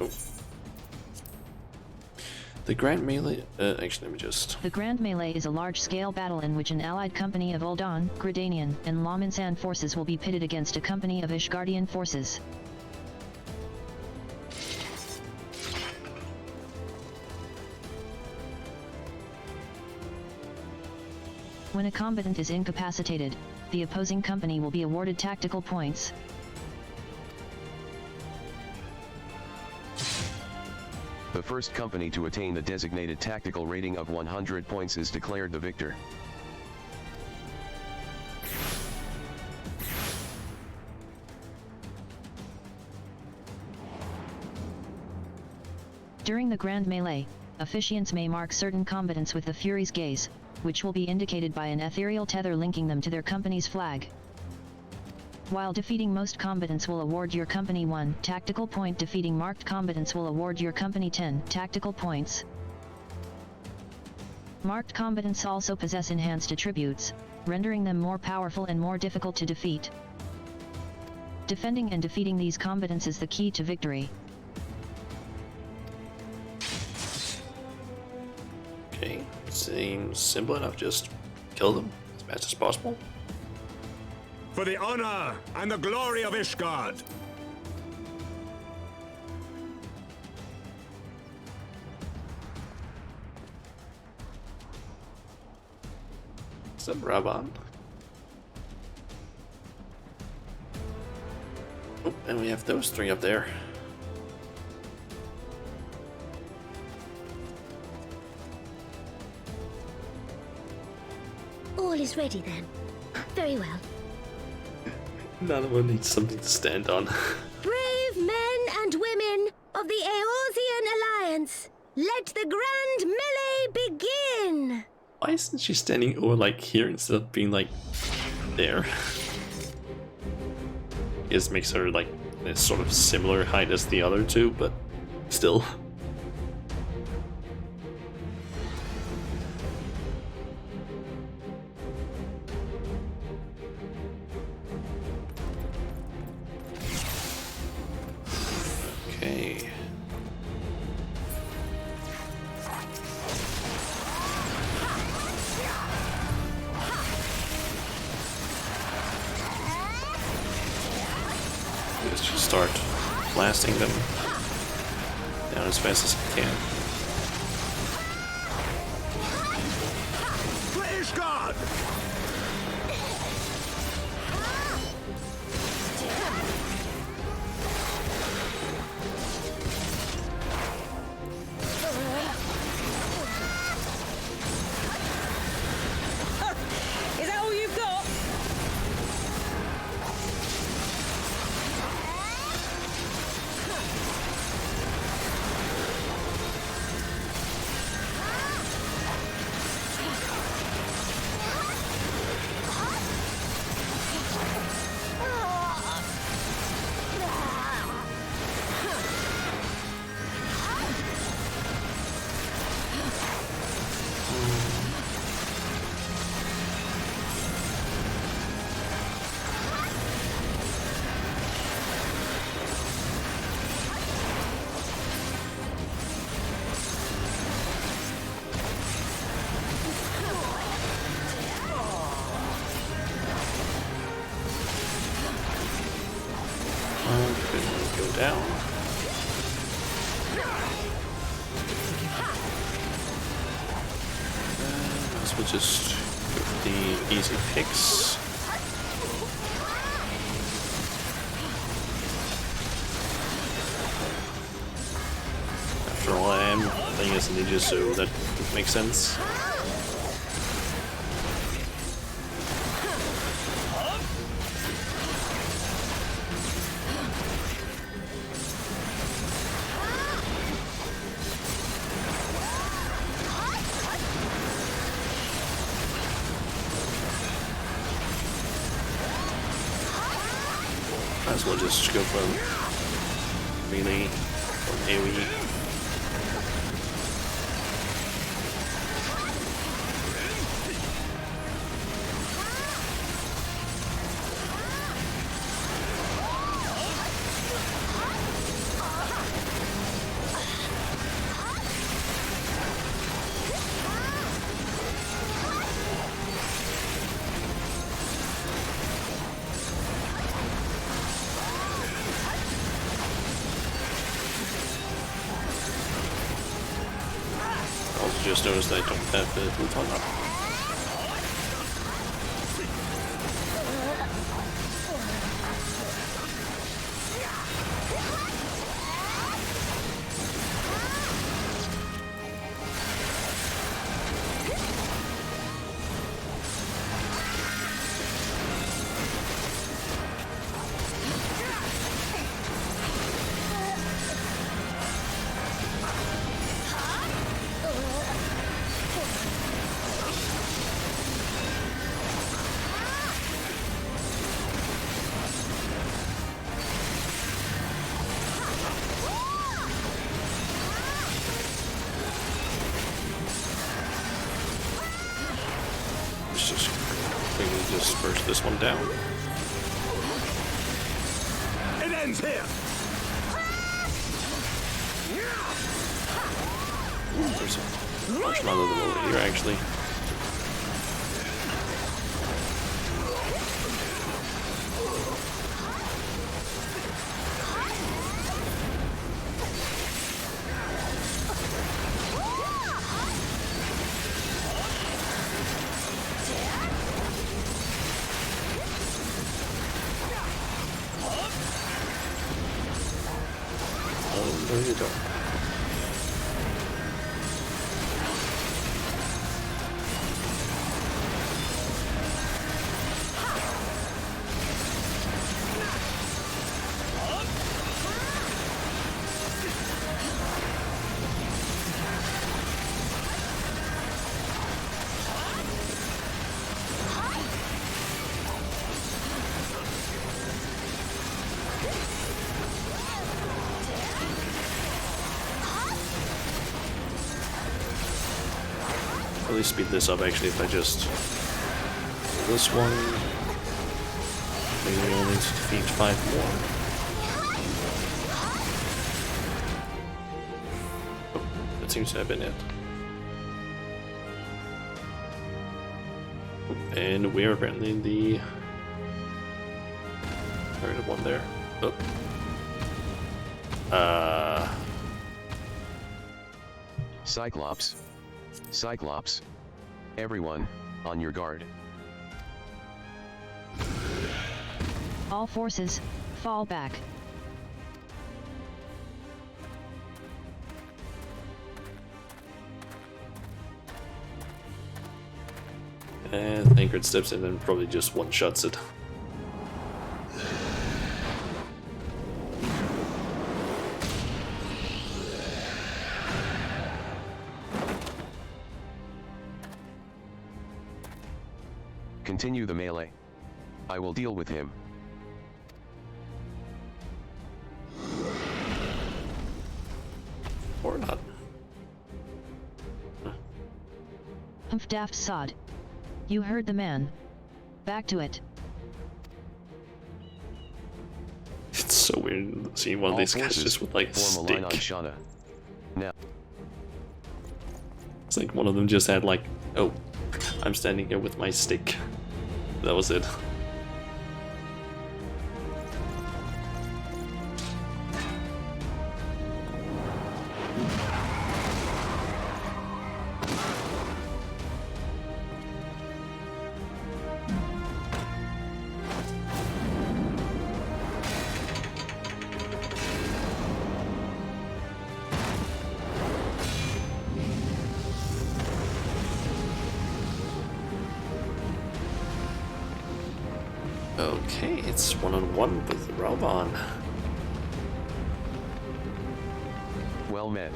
Oh. The Grand Melee, actually let me just... The Grand Melee is a large-scale battle in which an allied company of Uldan, Gridanian, and Lawmansan forces will be pitted against a company of Ishgardian forces. When a combatant is incapacitated, the opposing company will be awarded tactical points. The first company to attain the designated tactical rating of 100 points is declared the victor. During the Grand Melee, officiants may mark certain combatants with the Fury's gaze, which will be indicated by an ethereal tether linking them to their company's flag. While defeating most combatants will award your company 1 tactical point, defeating marked combatants will award your company 10 tactical points. Marked combatants also possess enhanced attributes, rendering them more powerful and more difficult to defeat. Defending and defeating these combatants is the key to victory. Okay, seems simple enough, just kill them as fast as possible. For the honor and the glory of Ishgard! What's up, Raban? Oh, and we have those three up there. All is ready then. Very well. None of them needs something to stand on. Brave men and women of the Eorzean Alliance, let the grand melee begin! Why isn't she standing over like here instead of being like there? It makes her like a sort of similar height as the other two, but still. Okay. Let's just start blasting them down as fast as I can. For Ishgard! Is that all you've got? down. So we'll just go for the easy picks. After all, I am playing as a ninja, so that makes sense. Might as well just go from melee or AoE. Just noticed I don't have the Pluton up. Just burst this one down. It ends here. There's a bunch of them over here, actually. There you go. Really speed this up actually if I just do this one. Maybe we only need to defeat 5 more. Oh, that seems to have been it. And we are apparently in the third one there. Oh. Cyclops. Cyclops. Everyone, on your guard. All forces, fall back. And Thancred steps in and probably just one-shots it. Continue the melee. I will deal with him. Or not. Humph daft sod. You heard the man. Back to it. It's so weird seeing one of these guys just with like a form a line on stick. Shauna. Now. It's like one of them just had like, oh, I'm standing here with my stick. That was it. Okay, it's one-on-one with Raban. Well met.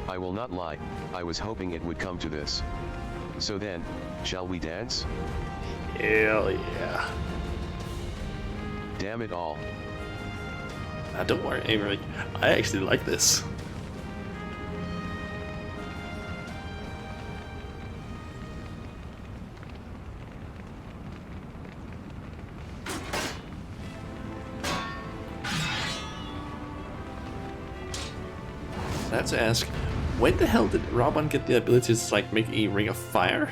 I will not lie, I was hoping it would come to this. So then, shall we dance? Hell yeah. Damn it all. Don't worry, Emmerich. I actually like this. I have to ask, when the hell did Raban get the ability to like make a ring of fire?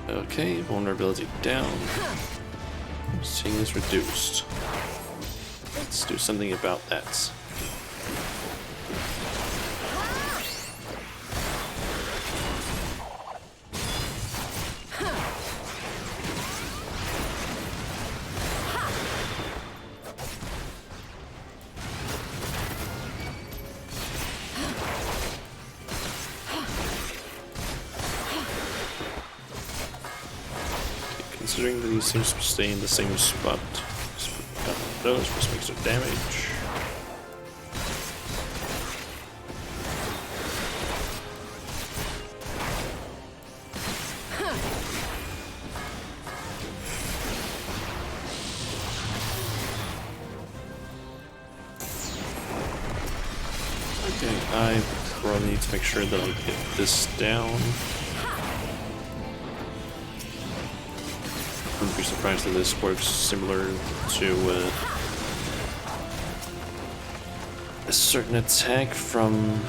Okay, vulnerability down. Seeing is reduced. Let's do something about that. Considering that he seems to stay in the same spot. Just put down those, which makes their damage. Okay, I probably need to make sure that I get this down. Wouldn't be surprised that this works similar to a certain attack from...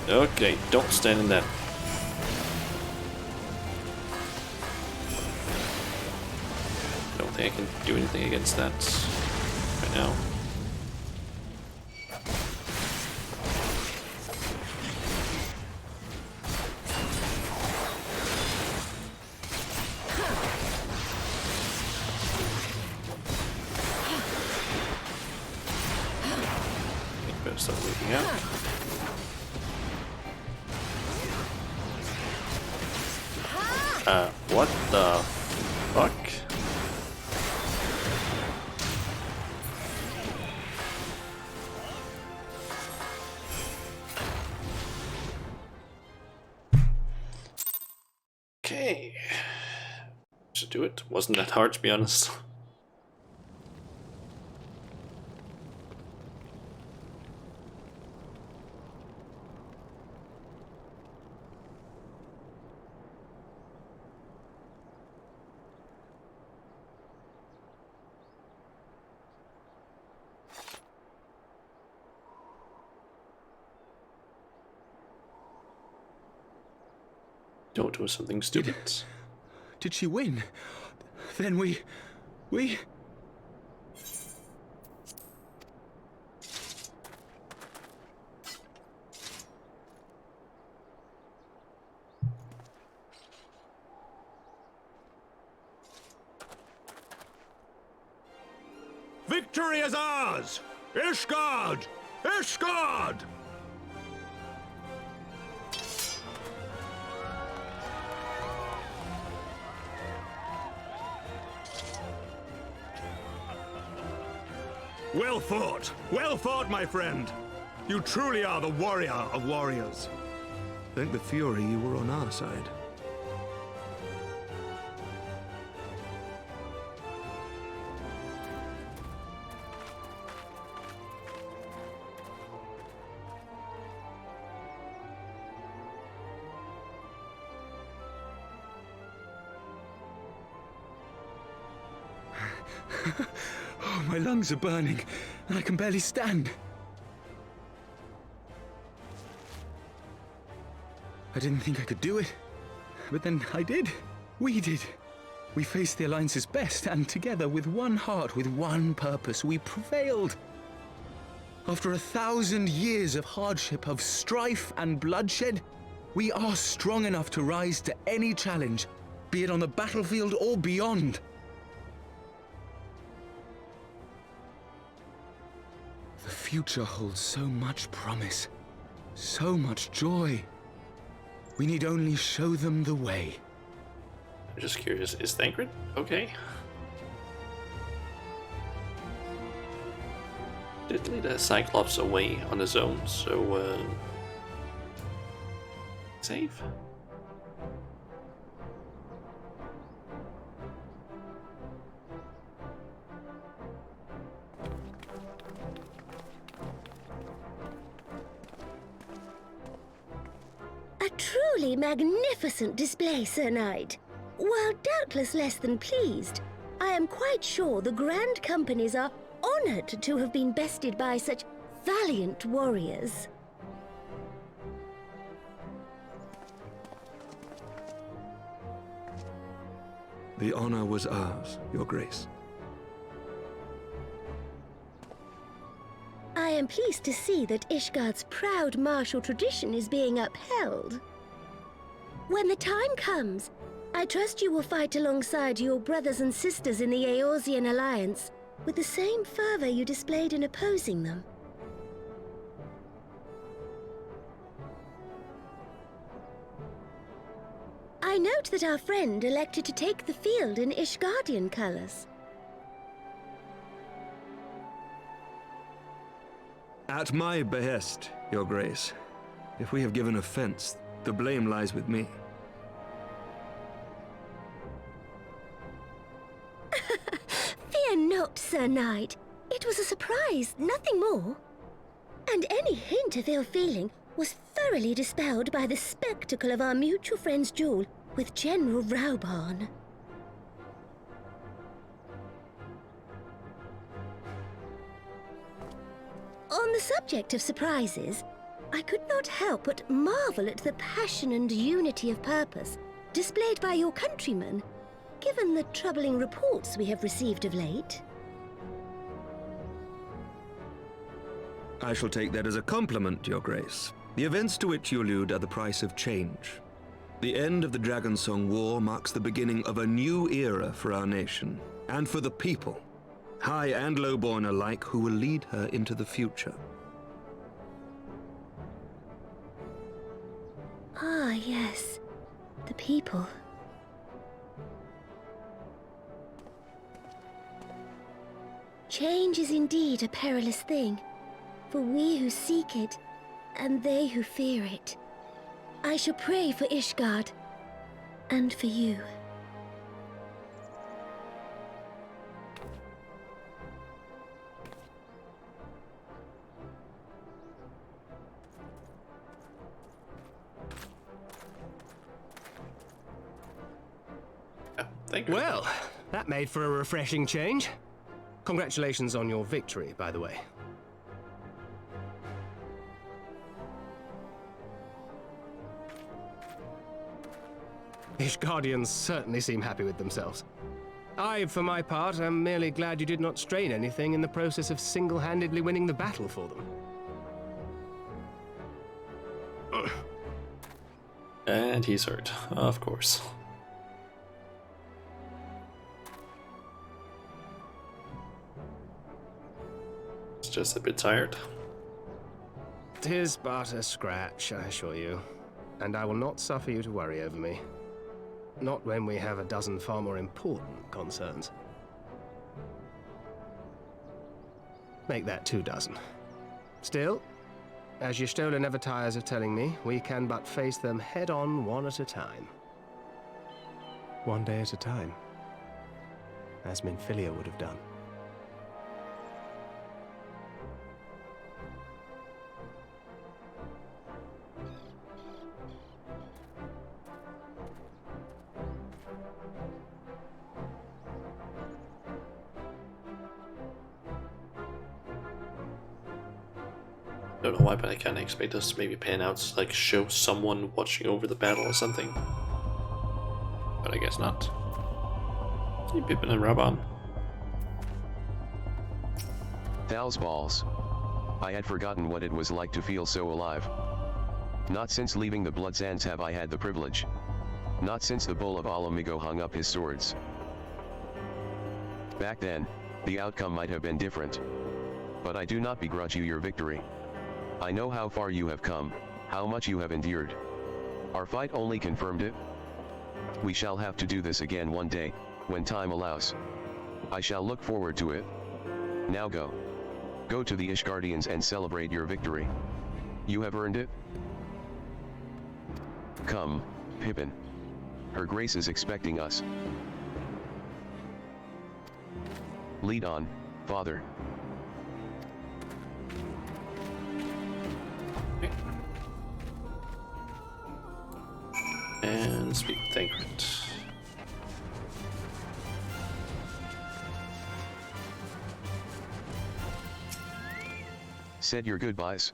Okay, don't stand in that. I don't think I can do anything against that right now. Start moving out. What the fuck? Okay. Should do it. Wasn't that hard, to be honest. Don't do something stupid. Did she win? Then we... Victory is ours! Ishgard! Ishgard! Well fought, my friend! You truly are the warrior of warriors. Thank the Fury you were on our side. Oh, my lungs are burning, and I can barely stand. I didn't think I could do it, but then I did. We did. We faced the Alliance's best, and together, with one heart, with one purpose, we prevailed. After 1,000 years of hardship, of strife and bloodshed, we are strong enough to rise to any challenge, be it on the battlefield or beyond. The future holds so much promise. So much joy. We need only show them the way. I'm just curious, is Thancred okay? Did lead a Cyclops away on his own, so safe? A truly magnificent display, Sir Knight. While doubtless less than pleased, I am quite sure the Grand Companies are honored to have been bested by such valiant warriors. The honor was ours, Your Grace. I am pleased to see that Ishgard's proud martial tradition is being upheld. When the time comes, I trust you will fight alongside your brothers and sisters in the Eorzean Alliance with the same fervor you displayed in opposing them. I note that our friend elected to take the field in Ishgardian colors. At my behest, Your Grace. If we have given offense, the blame lies with me. Fear not, Sir Knight. It was a surprise, nothing more. And any hint of ill feeling was thoroughly dispelled by the spectacle of our mutual friend's duel with General Raubarn. On the subject of surprises, I could not help but marvel at the passion and unity of purpose displayed by your countrymen, given the troubling reports we have received of late. I shall take that as a compliment, Your Grace. The events to which you allude are the price of change. The end of the Dragonsong War marks the beginning of a new era for our nation, and for the people, high and lowborn alike, who will lead her into the future. Ah, yes. The people. Change is indeed a perilous thing, for we who seek it, and they who fear it. I shall pray for Ishgard, and for you. Thank you. Well, that made for a refreshing change. Congratulations on your victory, by the way. Ishgardians certainly seem happy with themselves. I, for my part, am merely glad you did not strain anything in the process of single-handedly winning the battle for them. And he's hurt, of course. It's just a bit tired. 'Tis but a scratch, I assure you, and I will not suffer you to worry over me. Not when we have a dozen far more important concerns. Make that 2 dozen. Still, as Y'shtola never tires of telling me, we can but face them head-on, one at a time. One day at a time, as Minfilia would have done. I don't know why, but I kind of expect us to maybe pan out to like show someone watching over the battle or something. But I guess not. Hey, Pippin and Raban. Thal's balls. I had forgotten what it was like to feel so alive. Not since leaving the Bloodsands have I had the privilege. Not since the bull of Alamigo hung up his swords. Back then, the outcome might have been different. But I do not begrudge you your victory. I know how far you have come, how much you have endured. Our fight only confirmed it. We shall have to do this again one day, when time allows. I shall look forward to it. Now go. Go to the Ishgardians and celebrate your victory. You have earned it. Come, Pippin. Her Grace is expecting us. Lead on, Father. Okay. And speak with Thancred. Said your goodbyes.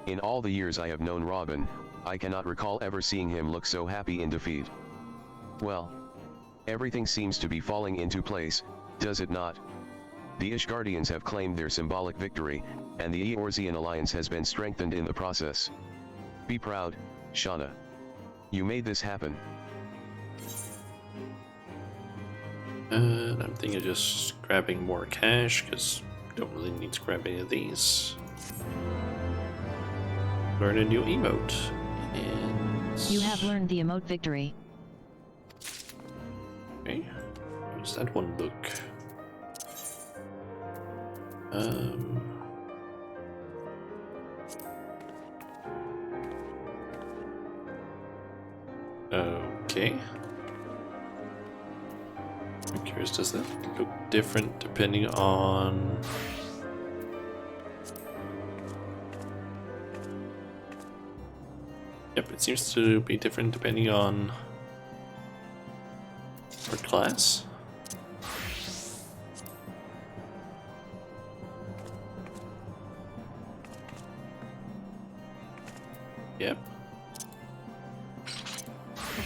In all the years I have known Robin, I cannot recall ever seeing him look so happy in defeat. Well, everything seems to be falling into place, does it not? The Ishgardians have claimed their symbolic victory, and the Eorzean alliance has been strengthened in the process. Be proud, Shauna. You made this happen. I'm thinking of just grabbing more cash, because don't really need to grab any of these. Learn a new emote. And You have learned the emote victory. okay. How does that one look? Okay. I'm curious, does that look different depending on... Yep, it seems to be different depending on our class. Yep.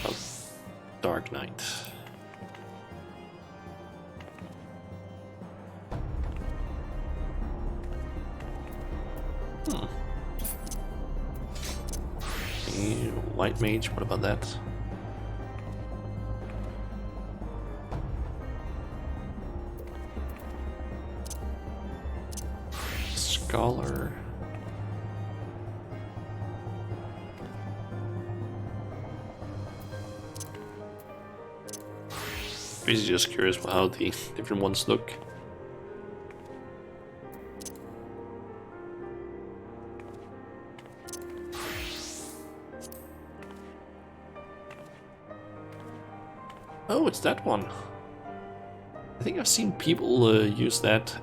Oh, Dark Knight. White Mage, what about that? Scholar. Basically just curious how the different ones look. Oh, it's that one. I think I've seen people use that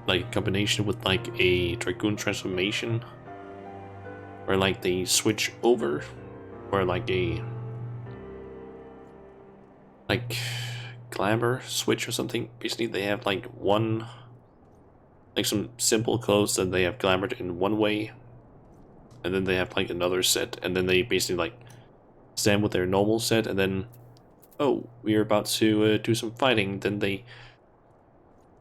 like in combination with like a Dragoon transformation, or like they switch over, or like a glamour switch or something. Basically, they have like one, like some simple clothes that they have glamored in one way, and then they have like another set, and then they basically like stand with their normal set, and then oh, we're about to do some fighting. Then they,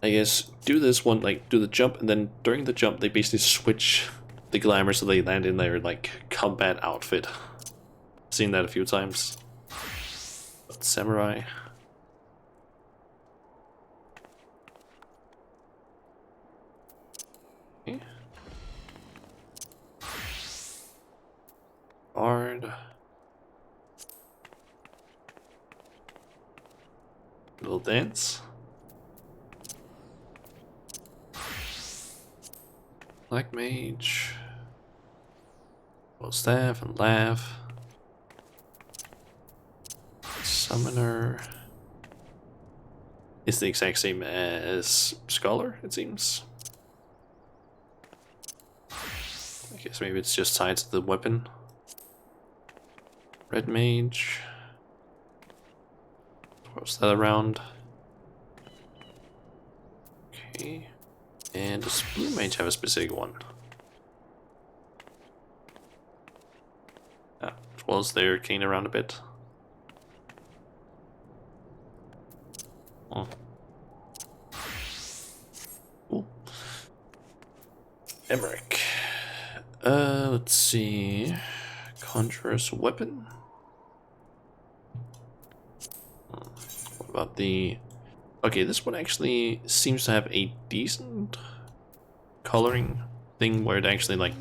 I guess, do this one, like do the jump, and then during the jump they basically switch the glamour so they land in their like combat outfit. Seen that a few times. But samurai. Okay. Bard. Little dance. Black Mage. Well, staff and laugh. Summoner. It's the exact same as Scholar, it seems. I guess maybe it's just tied to the weapon. Red Mage. Throws that around. Okay. And does Blue Mage have a specific one? Ah, as well as they're kicking around a bit. Oh. Cool. Emmerich. Let's see. Conjurer's Weapon. What about the... Okay, this one actually seems to have a decent coloring thing where it actually like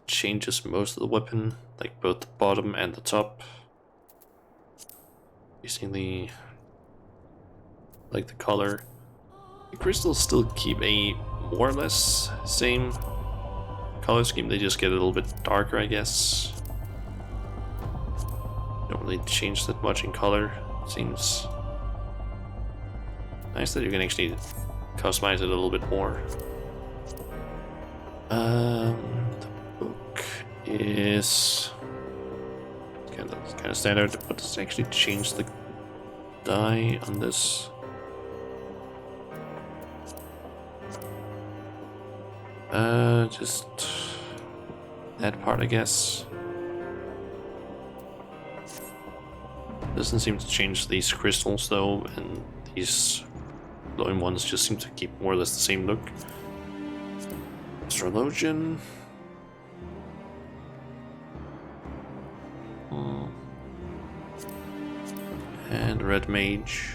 changes most of the weapon, like both the bottom and the top. Basically, like the color. The crystals still keep a more or less same color scheme, they just get a little bit darker, I guess. Don't really change that much in color. Seems nice that you can actually customize it a little bit more. The book is kind of standard, but let's actually change the die on this. Just that part, I guess. Doesn't seem to change these crystals though, and these glowing ones just seem to keep more or less the same look. Astrologian. And Red Mage.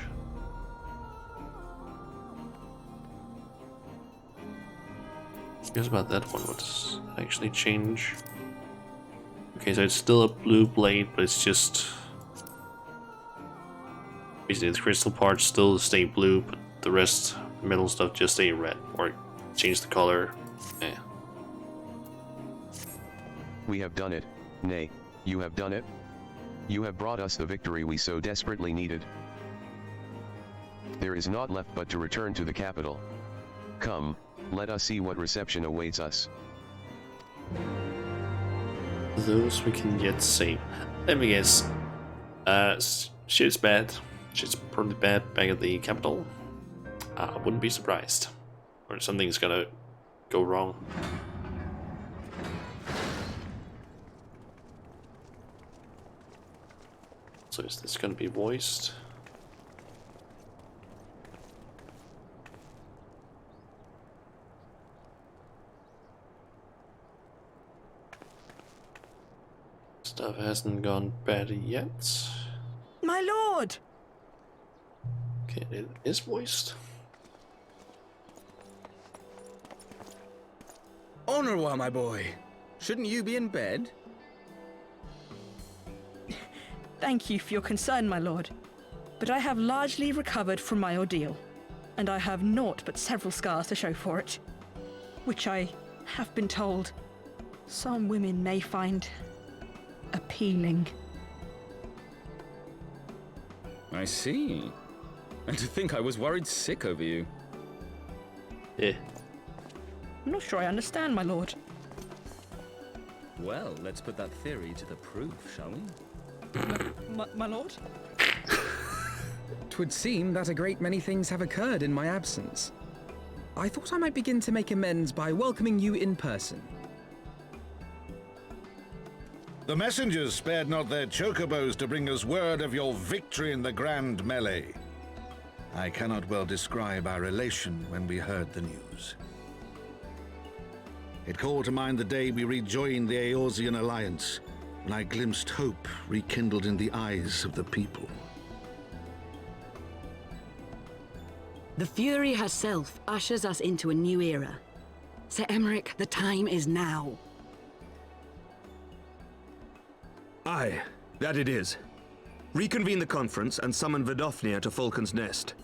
Guess about that one, what does it actually change? Okay, so it's still a blue blade, but it's just basically the crystal parts still stay blue, but the rest, the metal stuff, just stay red, or change the color. Yeah. We have done it, nay, you have done it. You have brought us the victory we so desperately needed. There is naught left but to return to the capital. Come, let us see what reception awaits us. Those we can get safe. Let me guess. Shit's bad. Shit's probably bad back at the capital. I wouldn't be surprised. Or something's gonna go wrong. So is this gonna be voiced? Stuff hasn't gone bad yet. My lord! Okay, it is voiced. Honorwa, my boy. Shouldn't you be in bed? Thank you for your concern, my lord. But I have largely recovered from my ordeal, and I have naught but several scars to show for it, which I have been told some women may find appealing. I see. And to think I was worried sick over you. Yeah. I'm not sure I understand, my lord. Well, let's put that theory to the proof, shall we? My lord? 'Twould seem that a great many things have occurred in my absence. I thought I might begin to make amends by welcoming you in person. The messengers spared not their chocobos to bring us word of your victory in the grand melee. I cannot well describe our elation when we heard the news. It called to mind the day we rejoined the Eorzean alliance, when I glimpsed hope rekindled in the eyes of the people. The Fury herself ushers us into a new era. Sir Emmerich, the time is now. Aye, that it is. Reconvene the conference and summon Vidofnir to Falcon's Nest.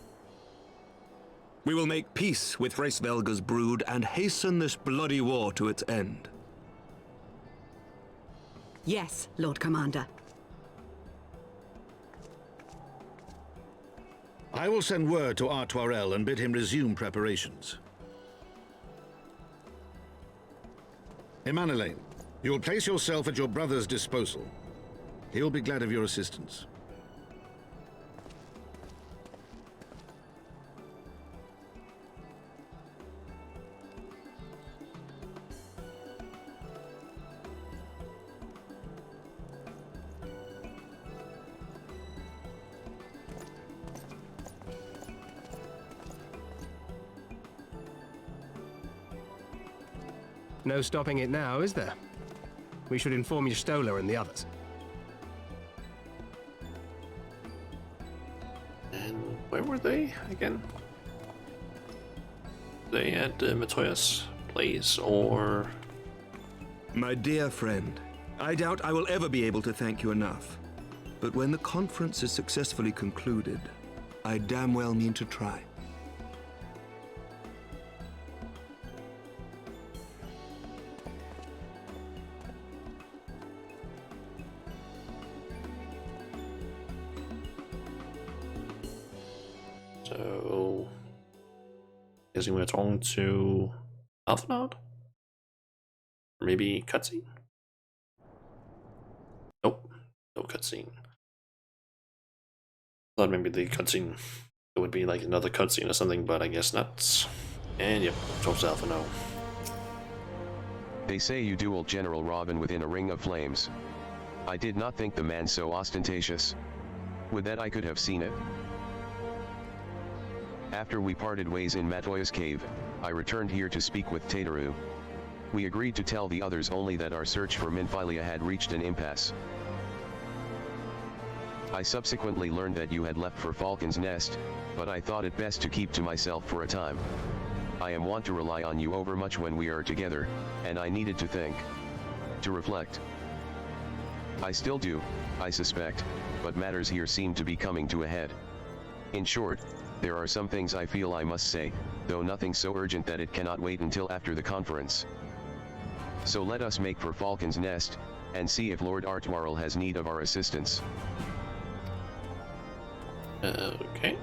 We will make peace with Hraesvelga's brood and hasten this bloody war to its end. Yes, Lord Commander. I will send word to Artoirel and bid him resume preparations. Emanelaine, you will place yourself at your brother's disposal. He will be glad of your assistance. No stopping it now, is there? We should inform Y'shtola and the others. And where were they again? They at Matoya's place, or My dear friend, I doubt I will ever be able to thank you enough. But when the conference is successfully concluded, I damn well mean to try. So, guessing we're talking to Alphanod? Or maybe cutscene? Nope, no cutscene. Thought maybe the cutscene, it would be like another cutscene or something, but I guess not. And yep, talks to Alphano. They say you dueled General Robin within a ring of flames. I did not think the man so ostentatious. Would that I could have seen it? After we parted ways in Matoya's cave, I returned here to speak with Tateru. We agreed to tell the others only that our search for Minfilia had reached an impasse. I subsequently learned that you had left for Falcon's Nest, but I thought it best to keep to myself for a time. I am wont to rely on you overmuch when we are together, and I needed to think. To reflect. I still do, I suspect, but matters here seem to be coming to a head. In short, there are some things I feel I must say, though nothing so urgent that it cannot wait until after the conference. So let us make for Falcon's Nest, and see if Lord Artwarl has need of our assistance. Okay.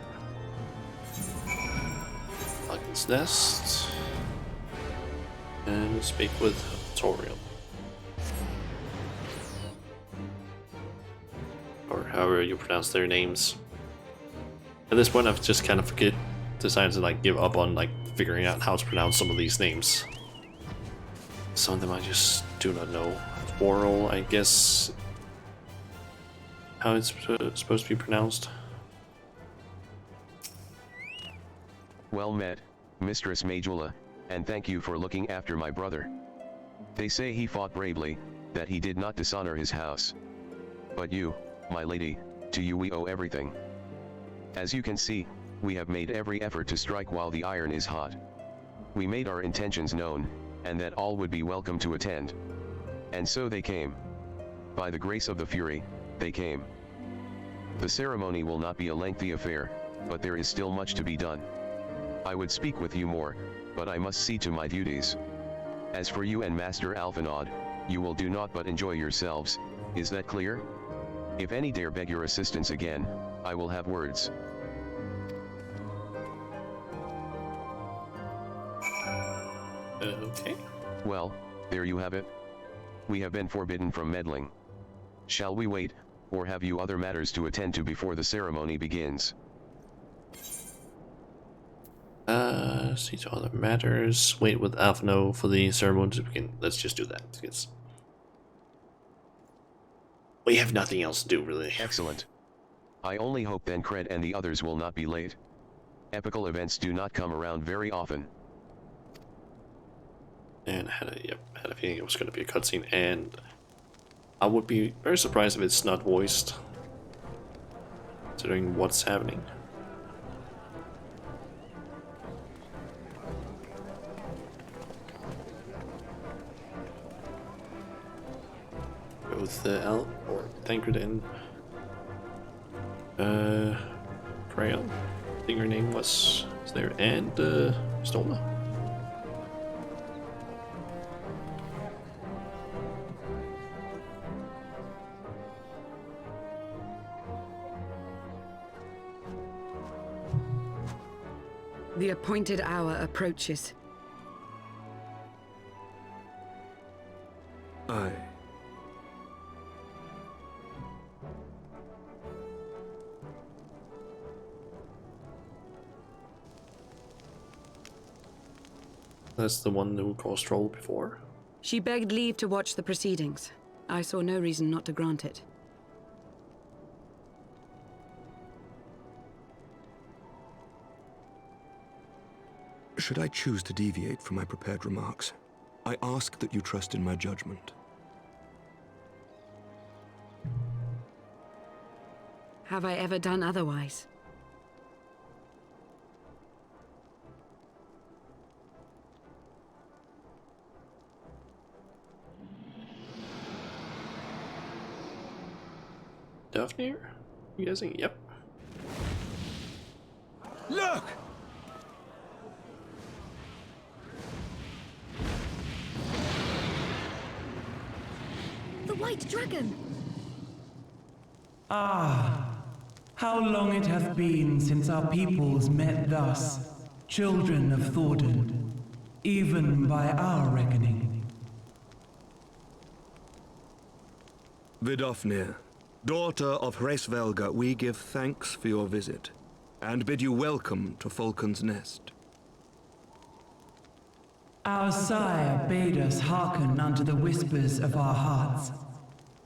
Falcon's Nest. And speak with Toriel. Or however you pronounce their names. At this point I've just kind of decided to like give up on like figuring out how to pronounce some of these names. Some of them I just do not know. Oral, I guess, how it's supposed to be pronounced. Well met, Mistress Majula, and thank you for looking after my brother. They say he fought bravely, that he did not dishonor his house. But you, my lady, to you we owe everything. As you can see, we have made every effort to strike while the iron is hot. We made our intentions known, and that all would be welcome to attend. And so they came. By the grace of the Fury, they came. The ceremony will not be a lengthy affair, but there is still much to be done. I would speak with you more, but I must see to my duties. As for you and Master Alphanod, you will do naught but enjoy yourselves, is that clear? If any dare beg your assistance again, I will have words. Okay. Well, there you have it. We have been forbidden from meddling. Shall we wait, or have you other matters to attend to before the ceremony begins? See to other matters. Wait with Alphano for the ceremony to begin. Let's just do that. Because we have nothing else to do, really. Excellent. I only hope then Cred and the others will not be late. Epical events do not come around very often. And I had a feeling it was going to be a cutscene, and I would be very surprised if it's not voiced, considering what's happening. Both El or Thancred and Trail, I think her name was there, and Stola. The appointed hour approaches. Aye. That's the one who caused trouble before. She begged leave to watch the proceedings. I saw no reason not to grant it. Should I choose to deviate from my prepared remarks, I ask that you trust in my judgment. Have I ever done otherwise? Dufnir? You guessing? Yep. Look! The White Dragon! Ah, how long it hath been since our peoples met thus, children of Thordan, even by our reckoning. Vidofnir, daughter of Hraesvelga, we give thanks for your visit, and bid you welcome to Falcon's Nest. Our sire bade us hearken unto the whispers of our hearts.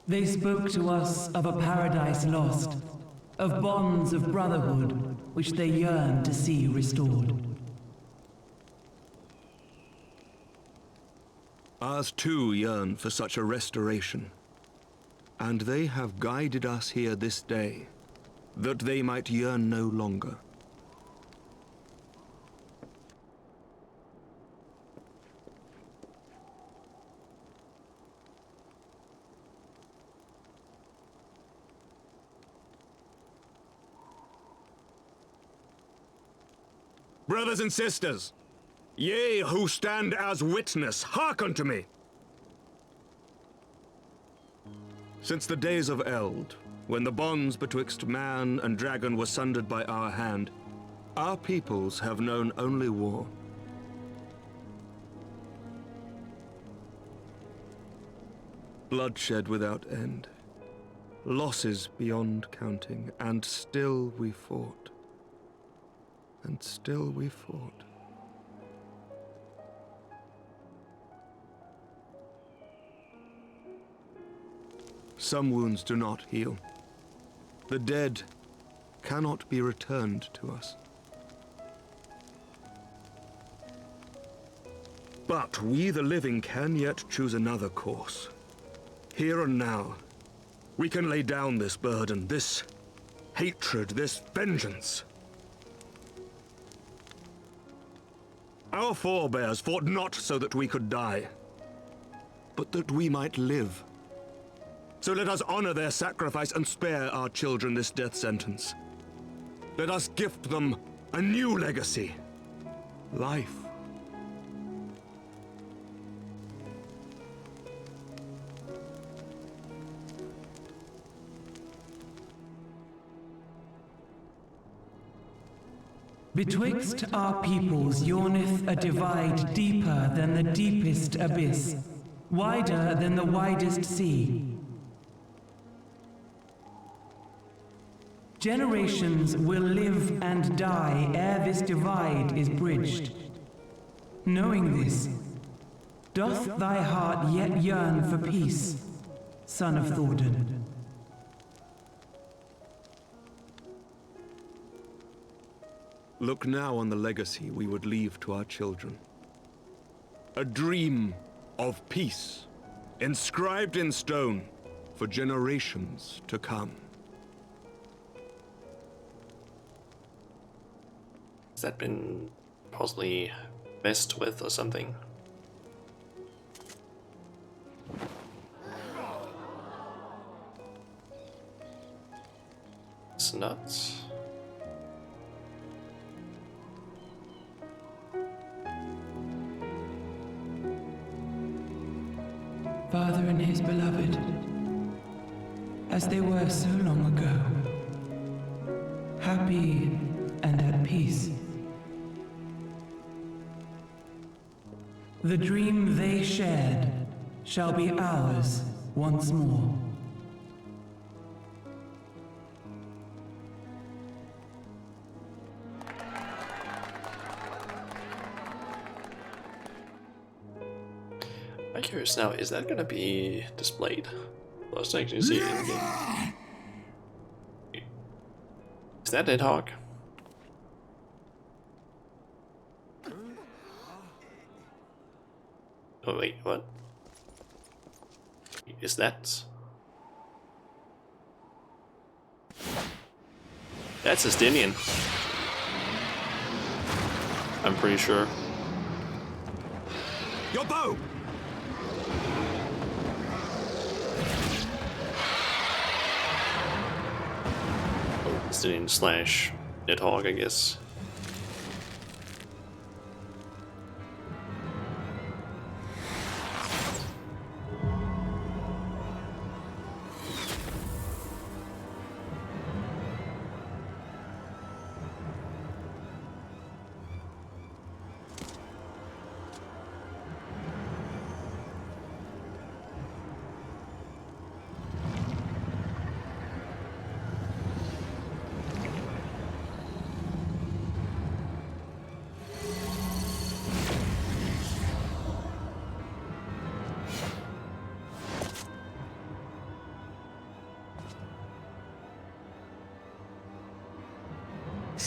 They spoke to us of a paradise lost, of bonds of brotherhood which they yearned to see restored. Ours too yearn for such a restoration, and they have guided us here this day, that they might yearn no longer. Brothers and sisters, ye who stand as witness, hearken to me! Since the days of Eld, when the bonds betwixt man and dragon were sundered by our hand, our peoples have known only war. Bloodshed without end, losses beyond counting, and still we fought. And still we fought. Some wounds do not heal. The dead cannot be returned to us. But we the living can yet choose another course. Here and now, we can lay down this burden, this hatred, this vengeance. Our forebears fought not so that we could die, but that we might live. So let us honor their sacrifice and spare our children this death sentence. Let us gift them a new legacy. Life. Betwixt our peoples yawneth a divide deeper than the deepest abyss, wider than the widest sea. Generations will live and die ere this divide is bridged. Knowing this, doth thy heart yet yearn for peace, son of Thordan? Look now on the legacy we would leave to our children. A dream of peace, inscribed in stone for generations to come. Has that been possibly messed with or something? It's nuts. Father and his beloved, as they were so long ago, happy and at peace. The dream they shared shall be ours once more. I'm curious now, is that gonna be displayed? Let's actually see it in the game. Is that Ed Hawk? Oh wait, what? Is that? That's Estinian. I'm pretty sure. Your bow! Destiny slash Nidhogg, I guess.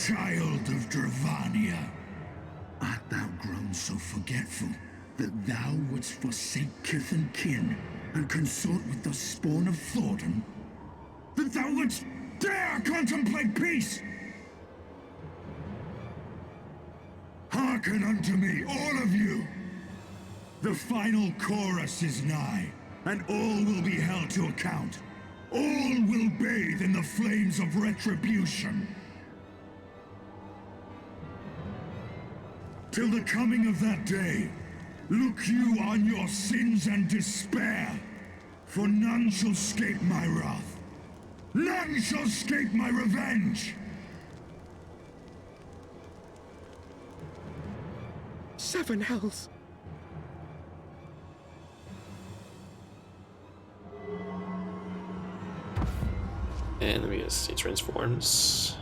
Child of Dravania, art thou grown so forgetful that thou wouldst forsake kith and kin and consort with the spawn of Thornton? That thou wouldst dare contemplate peace? Hearken unto me, all of you! The final chorus is nigh, and all will be held to account. All will bathe in the flames of retribution. Till the coming of that day, look you on your sins and despair, for none shall escape my wrath. None shall escape my revenge! 7 hells. And we guess he transforms.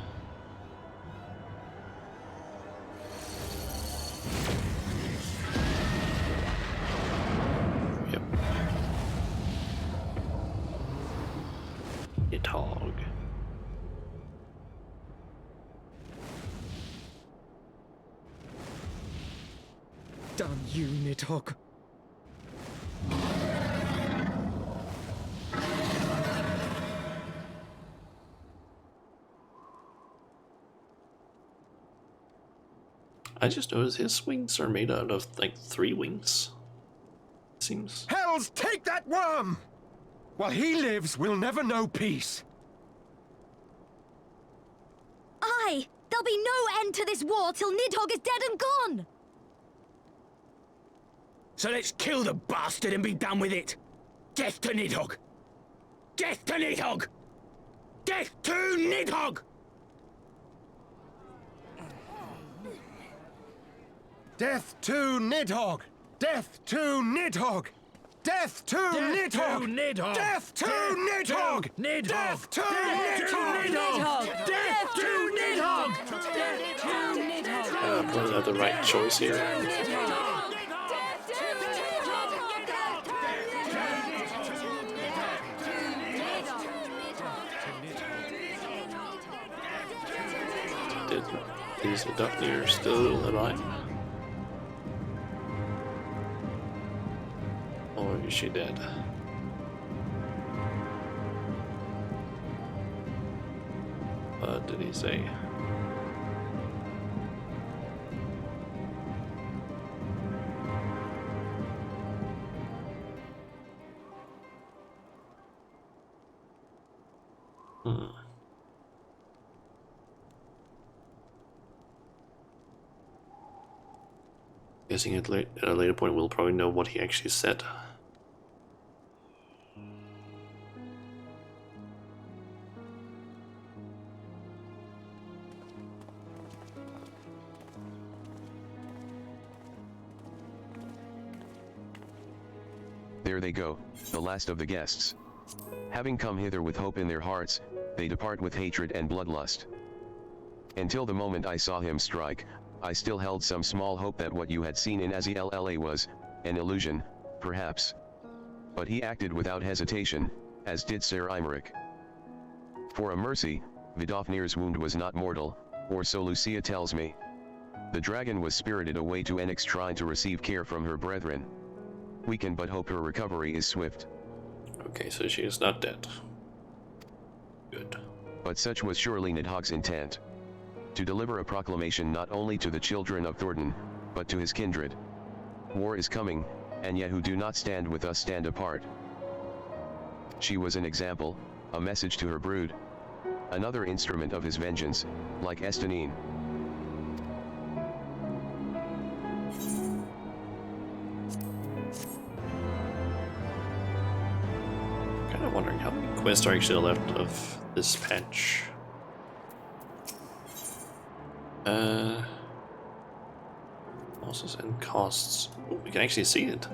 Yep. Nidhogg. Damn you, Nidhogg. I just noticed his wings are made out of like 3 wings. Seems. Hells, take that worm! While he lives, we'll never know peace. Aye! There'll be no end to this war till Nidhogg is dead and gone! So let's kill the bastard and be done with it. Death to Nidhogg! Death to Nidhogg! Death to Nidhogg! Death to Nidhogg! Death to Nidhogg! Death to Nidhogg! Death to Nidhogg! Death to Nidhogg! Death to Nidhogg! Probably not the right choice here. Is the Duckdeer still alive? Or is she dead? What did he say? Guessing at a later point we'll probably know what he actually said. There they go, the last of the guests. Having come hither with hope in their hearts, they depart with hatred and bloodlust. Until the moment I saw him strike, I still held some small hope that what you had seen in Azilla was an illusion, perhaps. But he acted without hesitation, as did Sir Imeric. For a mercy, Vidofnir's wound was not mortal, or so Lucia tells me. The dragon was spirited away to Enix shrine to receive care from her brethren. We can but hope her recovery is swift. Okay, so she is not dead. Good. But such was surely Nidhogg's intent. To deliver a proclamation not only to the children of Thornton, but to his kindred. War is coming, and yet who do not stand with us stand apart. She was an example, a message to her brood. Another instrument of his vengeance, like Estanine. Kind of wondering how many quests are actually left of this patch. Losses and costs. Oh, we can actually see it.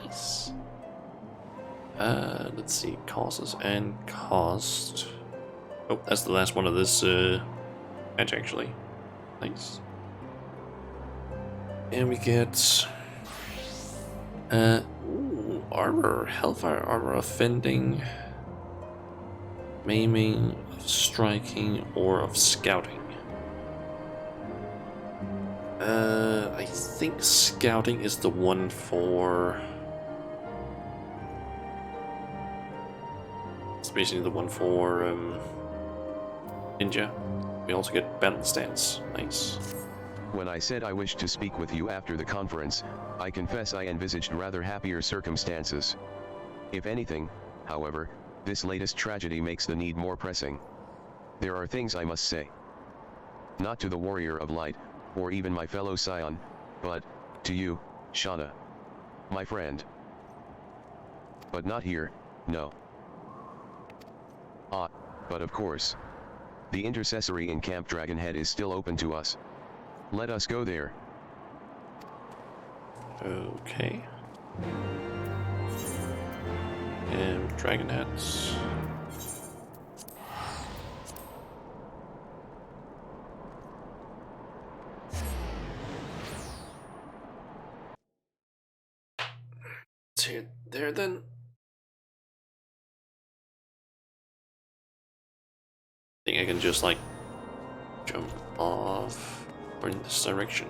Nice. Let's see, causes and cost. Oh, that's the last one of this patch actually. Nice. And we get ooh, armor, hellfire armor, offending, maiming, of striking, or of scouting. I think scouting is the one for. It's basically the one for ninja. We also get battle stance. Nice. When I said I wished to speak with you after the conference, I confess I envisaged rather happier circumstances. If anything, however, this latest tragedy makes the need more pressing. There are things I must say. Not to the warrior of light, or even my fellow scion, but to you, Shauna. My friend. But not here, no. Ah, but of course. The intercessory in Camp Dragonhead is still open to us. Let us go there. Okay. And Dragonheads. Let's hit there then. I think I can just like jump off or in this direction.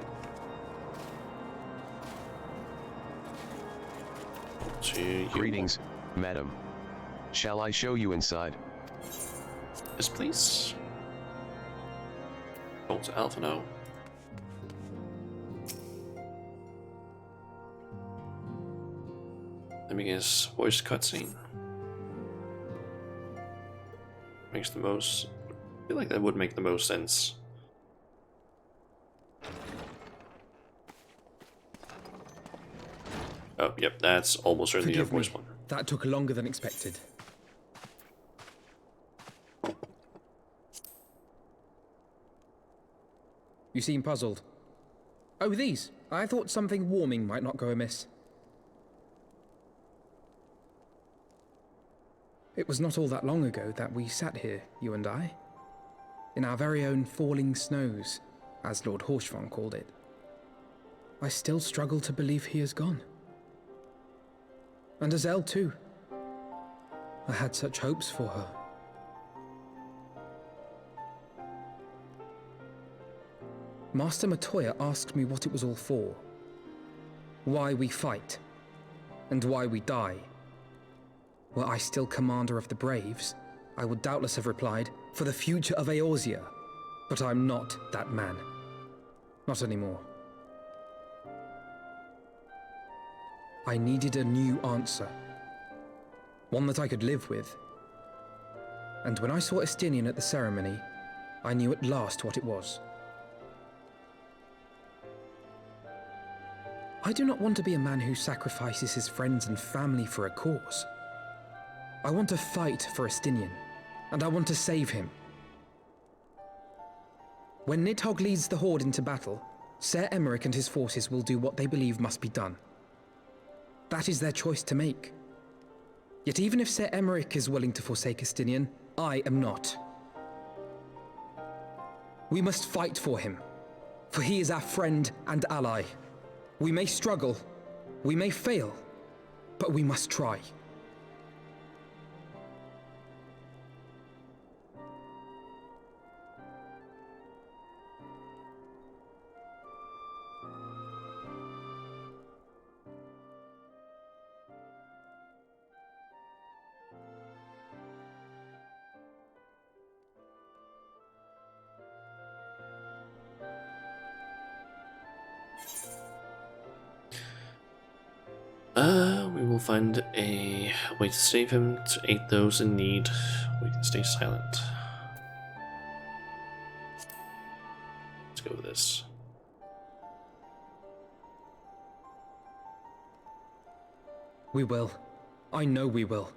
Greetings, madam. Shall I show you inside? Yes, please. Go to Alphino. Let me guess, voice cutscene. Makes the most. I feel like that would make the most sense. Oh, yep, that's almost certainly a voice one. That took longer than expected. You seem puzzled. Oh, these. I thought something warming might not go amiss. It was not all that long ago that we sat here, you and I. In our very own falling snows, as Lord Horshvon called it. I still struggle to believe he is gone. And Azelle too. I had such hopes for her. Master Matoya asked me what it was all for. Why we fight. And why we die. Were I still commander of the Braves, I would doubtless have replied, for the future of Eorzea. But I'm not that man. Not anymore. I needed a new answer. One that I could live with. And when I saw Estinian at the ceremony, I knew at last what it was. I do not want to be a man who sacrifices his friends and family for a cause. I want to fight for Estinian, and I want to save him. When Nidhogg leads the Horde into battle, Ser Emmerich and his forces will do what they believe must be done. That is their choice to make. Yet even if Ser Emmerich is willing to forsake Estinian, I am not. We must fight for him, for he is our friend and ally. We may struggle, we may fail, but we must try. We will find a way to save him, to aid those in need. We can stay silent. with this. We will. I know we will.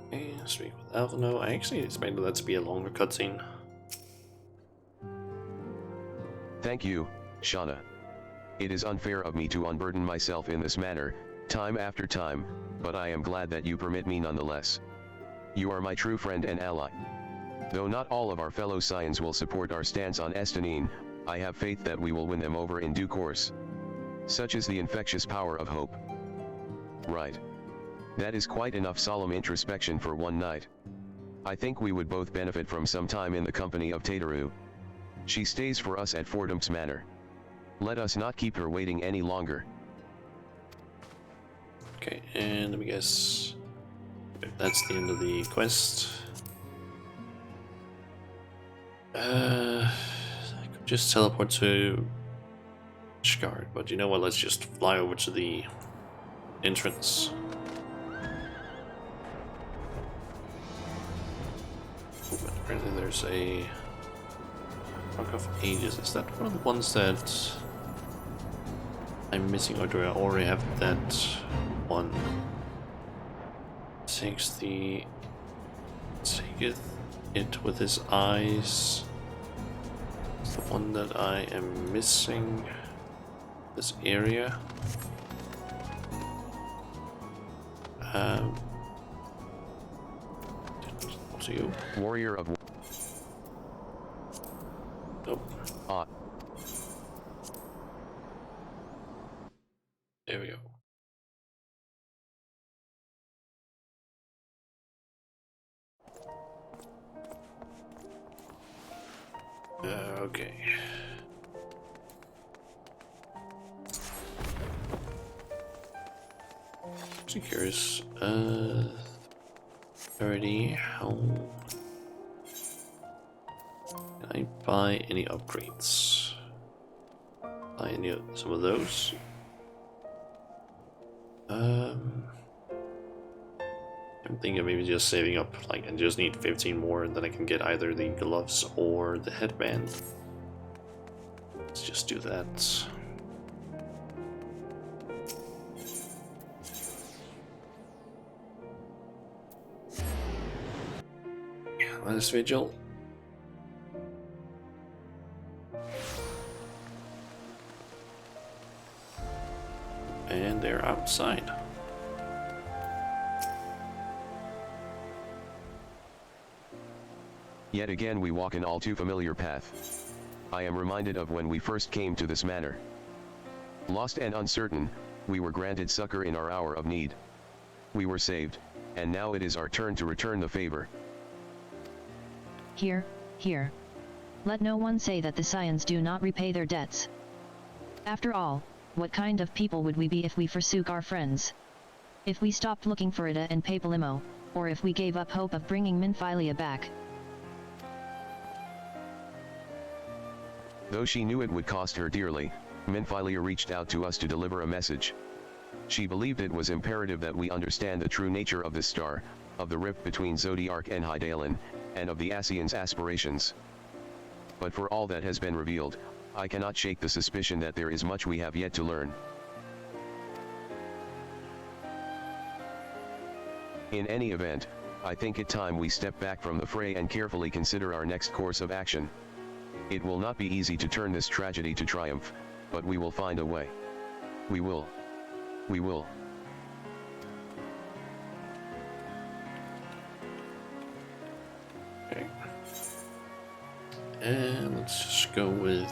Okay, speak with Alvino. I actually expected that to be a longer cutscene. Thank you, Shauna. It is unfair of me to unburden myself in this manner, time after time, but I am glad that you permit me nonetheless. You are my true friend and ally. Though not all of our fellow Scions will support our stance on Estinine, I have faith that we will win them over in due course. Such is the infectious power of hope. Right. That is quite enough solemn introspection for one night. I think we would both benefit from some time in the company of Tateru. She stays for us at Fordham's Manor. Let us not keep her waiting any longer. Okay, and let me guess. If that's the end of the quest. I could just teleport to Ishgard, but you know what? Let's just fly over to the entrance. But apparently there's a Rock of Ages. Is that one of the ones that I'm missing, or do I already have that one? Taketh it with his eyes. It's the one that I am missing. This area. Also you. Warrior of... Oh. There we go. Okay. Just curious. 30. How can I buy any upgrades? Buy any some of those? I'm thinking maybe just saving up. Like, I just need 15 more, and then I can get either the gloves or the headband. Let's just do that. Last vigil. And they're outside. Yet again we walk an all too familiar path. I am reminded of when we first came to this manor. Lost and uncertain, we were granted succor in our hour of need. We were saved, and now it is our turn to return the favor. Here. Let no one say that the Scions do not repay their debts. After all, what kind of people would we be if we forsook our friends? If we stopped looking for Ida and Papalymo, or if we gave up hope of bringing Minfilia back? Though she knew it would cost her dearly, Minfilia reached out to us to deliver a message. She believed it was imperative that we understand the true nature of this star, of the rift between Zodiark and Hydaelyn, and of the Ascians' aspirations. But for all that has been revealed, I cannot shake the suspicion that there is much we have yet to learn. In any event, I think it time we step back from the fray and carefully consider our next course of action. It will not be easy to turn this tragedy to triumph, but we will find a way. We will. We will. Okay. And let's just go with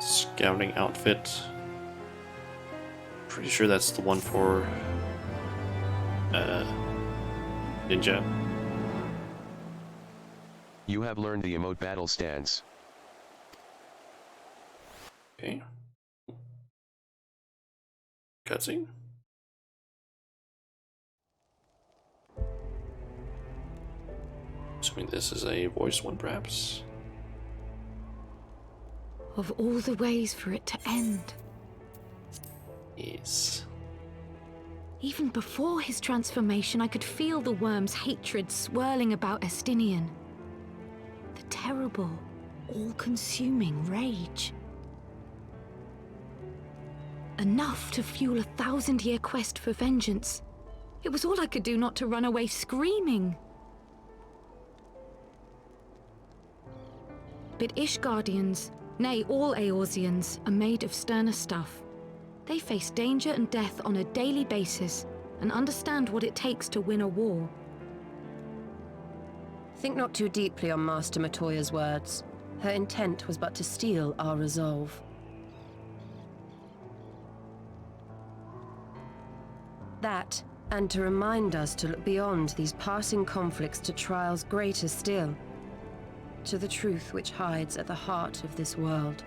scouting outfit. Pretty sure that's the one for ninja. You have learned the emote battle stance. Okay. Cutscene. Assuming this is a voice one, perhaps. Of all the ways for it to end, Yes. Even before his transformation, I could feel the worm's hatred swirling about Estinian. The terrible, all-consuming rage. Enough to fuel a 1,000-year quest for vengeance. It was all I could do not to run away screaming. But Ishgardians, nay, all Eorzeans, are made of sterner stuff. They face danger and death on a daily basis and understand what it takes to win a war. Think not too deeply on Master Matoya's words. Her intent was but to steal our resolve. That, and to remind us to look beyond these passing conflicts to trials greater still, to the truth which hides at the heart of this world.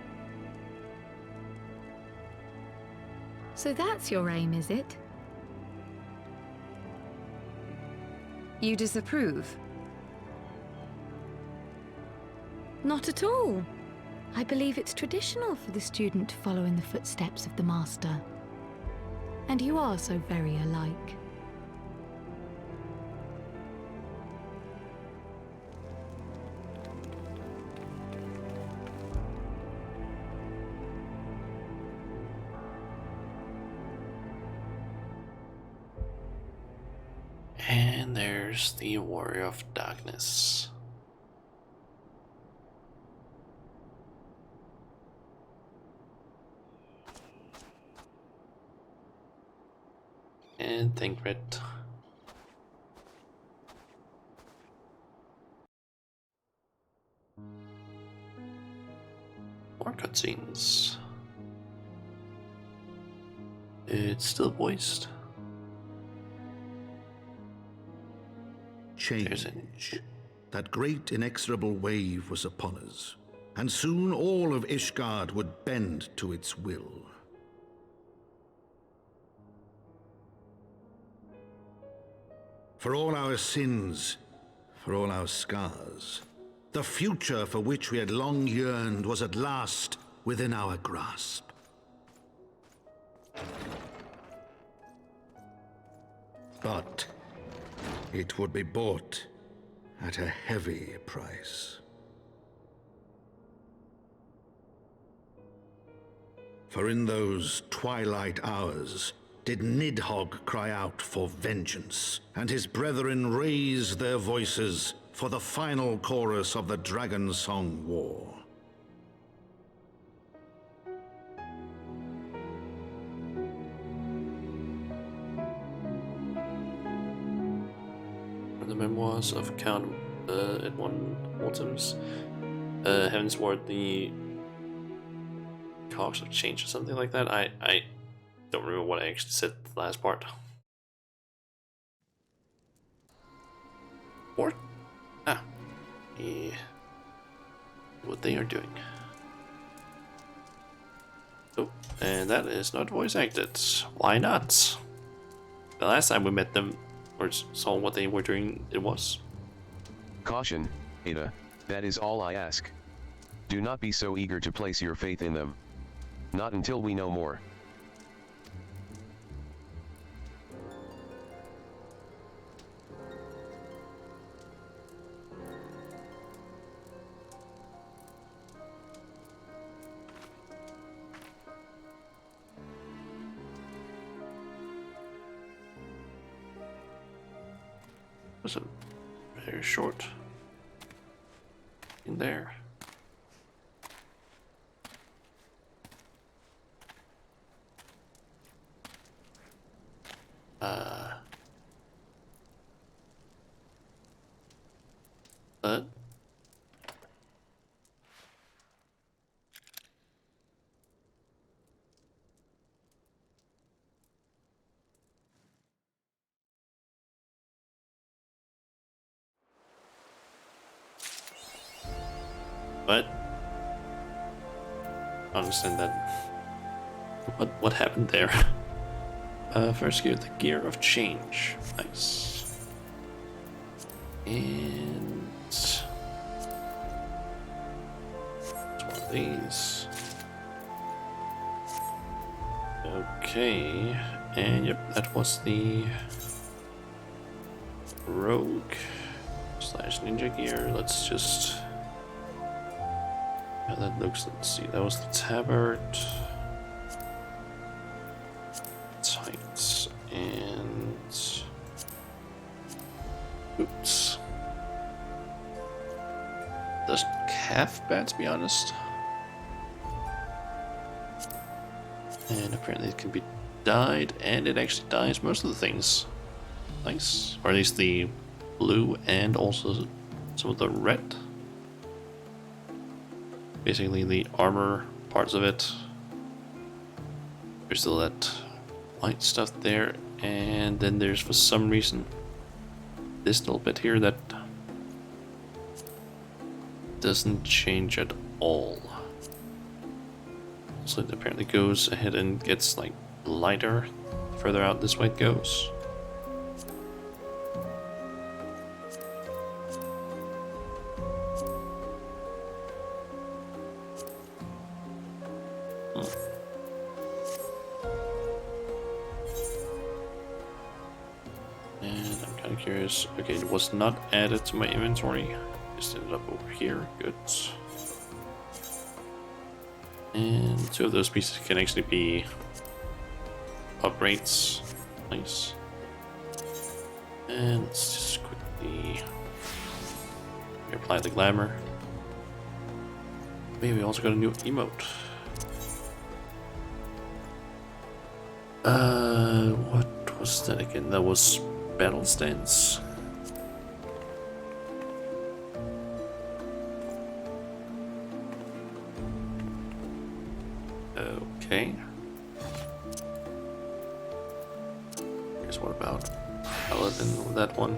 So that's your aim, is it? You disapprove? Not at all. I believe it's traditional for the student to follow in the footsteps of the master. And you are so very alike. And there's the Warrior of Darkness. And Thancred. More cutscenes. It's still voiced. Change. That great inexorable wave was upon us, and soon all of Ishgard would bend to its will. For all our sins, for all our scars, the future for which we had long yearned was at last within our grasp. But it would be bought at a heavy price. For in those twilight hours did Nidhogg cry out for vengeance, and his brethren raise their voices for the final chorus of the Dragon Song War. The memoirs of Count Edmund Mortims, Heavensward, the Cogs of Change or something like that. I don't remember what I actually said the last part. Or yeah, what they are doing. Oh, and that is not voice acted. Why not? The last time we met them or saw what they were doing, it was. Caution, Ada, that is all I ask. Do not be so eager to place your faith in them. Not until we know more. Was a very short in there. But I understand that. What happened there? First gear, the Gear of Change. Nice. And it's one of these. Okay, and yep, that was the rogue slash ninja gear. Let's just how that looks. Let's see. That was the tabard, tights, and boots. Doesn't have bad, to be honest. And apparently it can be dyed, and it actually dyes most of the things. Nice. Or at least the blue and also some of the red. Basically the armor parts of it. There's still that white stuff there, and then there's for some reason this little bit here that doesn't change at all. So it apparently goes ahead and gets like lighter the further out this way it goes. And I'm kind of curious. Okay, it was not added to my inventory. Just ended up over here. Good. And two of those pieces can actually be upgrades. Nice. And let's just quickly apply the glamour. Maybe we also got a new emote. What was that again? That was battle stance. Okay. Here's what about Paladin with that one?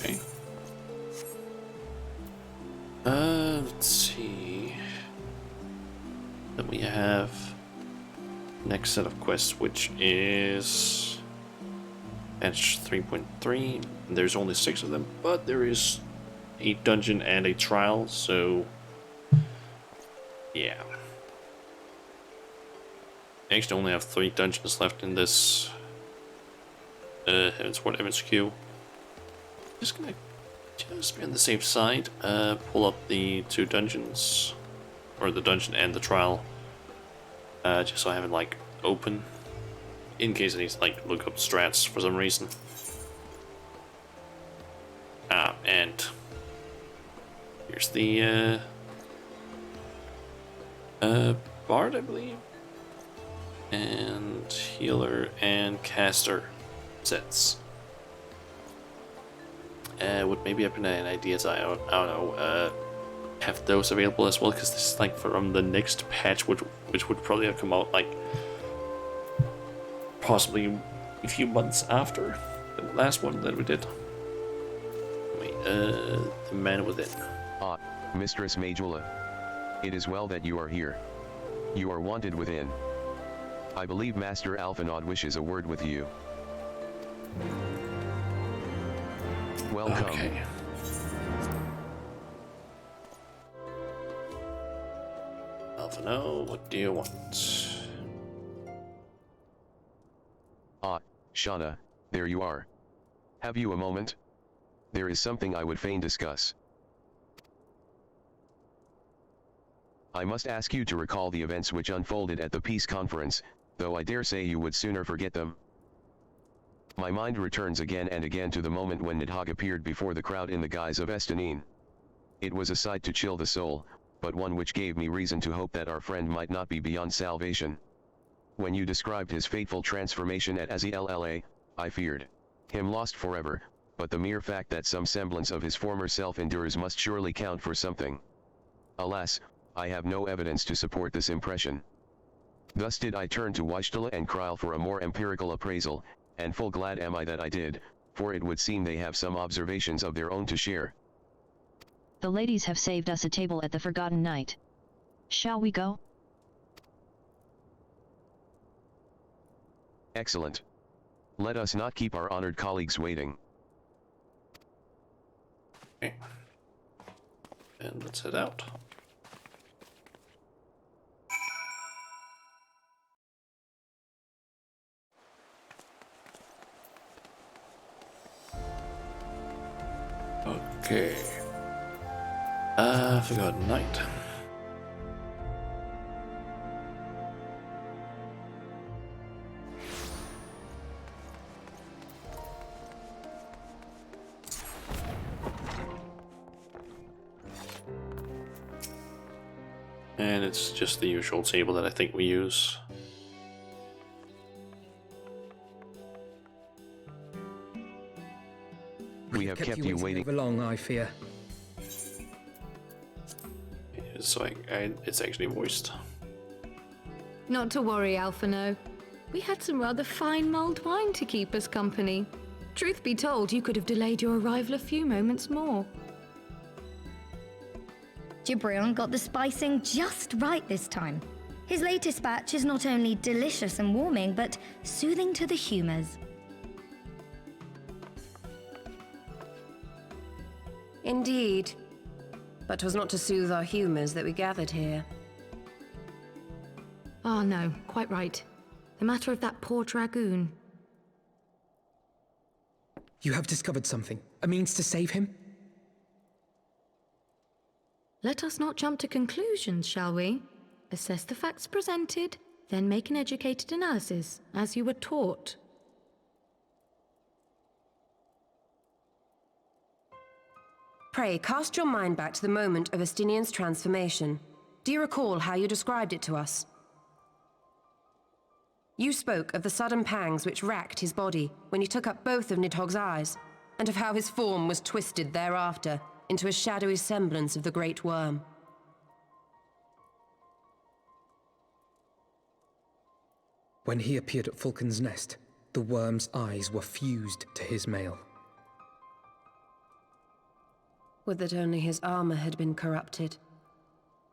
Okay. Let's see. Then we have next set of quests, which is patch 3.3. There's only 6 of them, but there is a dungeon and a trial, so yeah. I actually only have 3 dungeons left in this Heaven's Ward MHQ. Just gonna be on the safe side, pull up the 2 dungeons, or the dungeon and the trial. Just so I have it like open in case I need to like look up strats for some reason. And here's the bard, I believe, and healer and caster sets. Would maybe have been an idea to I don't know, have those available as well, because this is like from the next patch, which would probably have come out like possibly a few months after the last one that we did. Wait, the man within. Ah, Mistress Majula. It is well that you are here. You are wanted within. I believe Master Alphanod wishes a word with you. Welcome. Okay. Alphano, what do you want? Ah, Shauna, there you are. Have you a moment? There is something I would fain discuss. I must ask you to recall the events which unfolded at the peace conference, though I dare say you would sooner forget them. My mind returns again and again to the moment when Nidhogg appeared before the crowd in the guise of Estinine. It was a sight to chill the soul, but one which gave me reason to hope that our friend might not be beyond salvation. When you described his fateful transformation at Azilla, I feared him lost forever, but the mere fact that some semblance of his former self endures must surely count for something. Alas, I have no evidence to support this impression. Thus did I turn to Wishtala and Kryl for a more empirical appraisal, and full glad am I that I did, for it would seem they have some observations of their own to share. The ladies have saved us a table at the Forgotten Night. Shall we go? Excellent. Let us not keep our honored colleagues waiting. Okay. And let's head out. Okay. I forgot night. And it's just the usual table that I think we use. We have kept you waiting over long, I fear. It's like, it's actually voiced. Not to worry, Alphino. We had some rather fine mulled wine to keep us company. Truth be told, you could have delayed your arrival a few moments more. Gibrion got the spicing just right this time. His latest batch is not only delicious and warming, but soothing to the humors. Indeed. But 'twas not to soothe our humours that we gathered here. Ah, no, quite right. The matter of that poor dragoon. You have discovered something. A means to save him? Let us not jump to conclusions, shall we? Assess the facts presented, then make an educated analysis, as you were taught. Pray, cast your mind back to the moment of Estinian's transformation. Do you recall how you described it to us? You spoke of the sudden pangs which racked his body when he took up both of Nidhogg's eyes, and of how his form was twisted thereafter into a shadowy semblance of the Great Worm. When he appeared at Falcon's Nest, the worm's eyes were fused to his mail. Would that only his armor had been corrupted.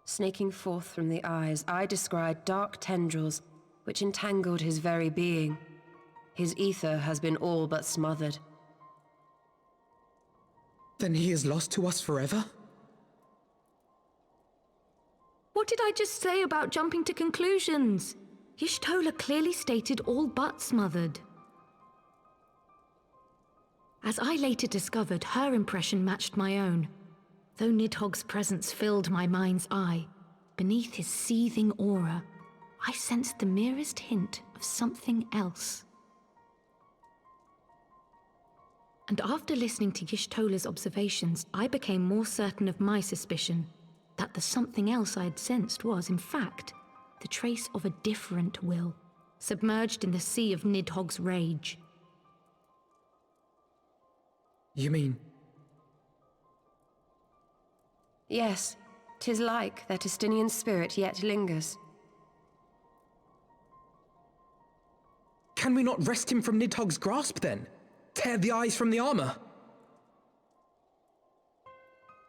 Snaking forth from the eyes, I descried dark tendrils which entangled his very being. His ether has been all but smothered. Then he is lost to us forever? What did I just say about jumping to conclusions? Y'shtola clearly stated all but smothered. As I later discovered, her impression matched my own. Though Nidhogg's presence filled my mind's eye, beneath his seething aura, I sensed the merest hint of something else. And after listening to Y'shtola's observations, I became more certain of my suspicion that the something else I had sensed was, in fact, the trace of a different will, submerged in the sea of Nidhogg's rage. You mean? Yes, 'tis like that Estinian spirit yet lingers. Can we not wrest him from Nidhogg's grasp then? Tear the eyes from the armor?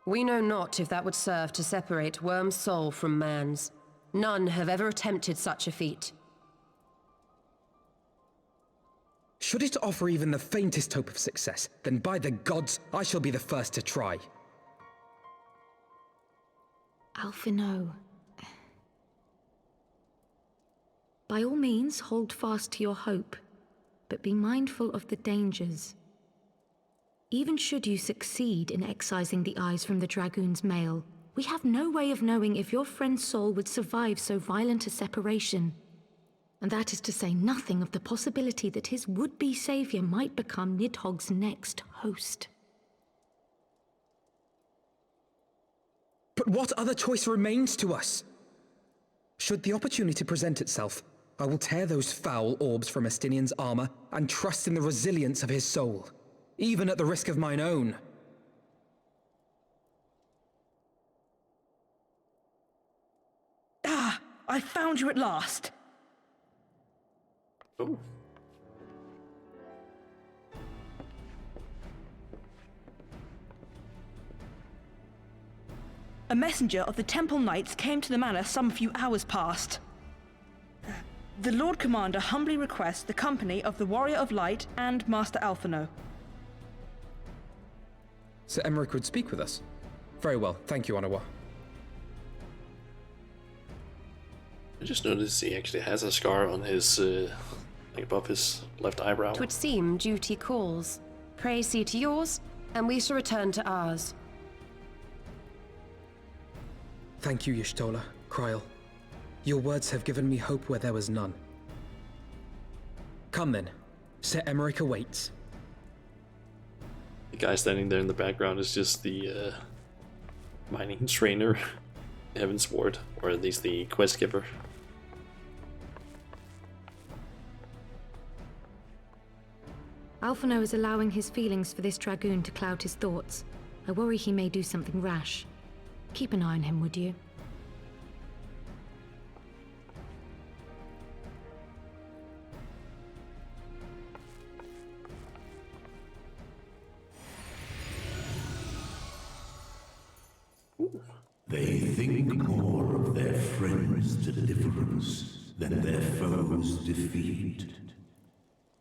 We know not if that would serve to separate Worm's soul from man's. None have ever attempted such a feat. Should it offer even the faintest hope of success, then by the gods, I shall be the first to try. Alphino. By all means, hold fast to your hope, but be mindful of the dangers. Even should you succeed in excising the eyes from the dragoon's mail, we have no way of knowing if your friend's soul would survive so violent a separation. And that is to say nothing of the possibility that his would-be savior might become Nidhogg's next host. But what other choice remains to us? Should the opportunity present itself, I will tear those foul orbs from Estinian's armor and trust in the resilience of his soul, even at the risk of mine own. Ah, I found you at last. Oh. A messenger of the Temple Knights came to the manor some few hours past. The Lord Commander humbly requests the company of the Warrior of Light and Master Alphino. Sir Emmerich would speak with us. Very well, thank you, Onawa. I just noticed he actually has a scar on his, like above his left eyebrow. 'Twould seem duty calls. Pray see to yours, and we shall return to ours. Thank you, Y'shtola, Kryl. Your words have given me hope where there was none. Come then. Sir Emmerich awaits. The guy standing there in the background is just the mining trainer, Heaven's Ward, or at least the quest giver. Alphino is allowing his feelings for this dragoon to cloud his thoughts. I worry he may do something rash. Keep an eye on him, would you? They think more of their friends' deliverance than their foes' defeat.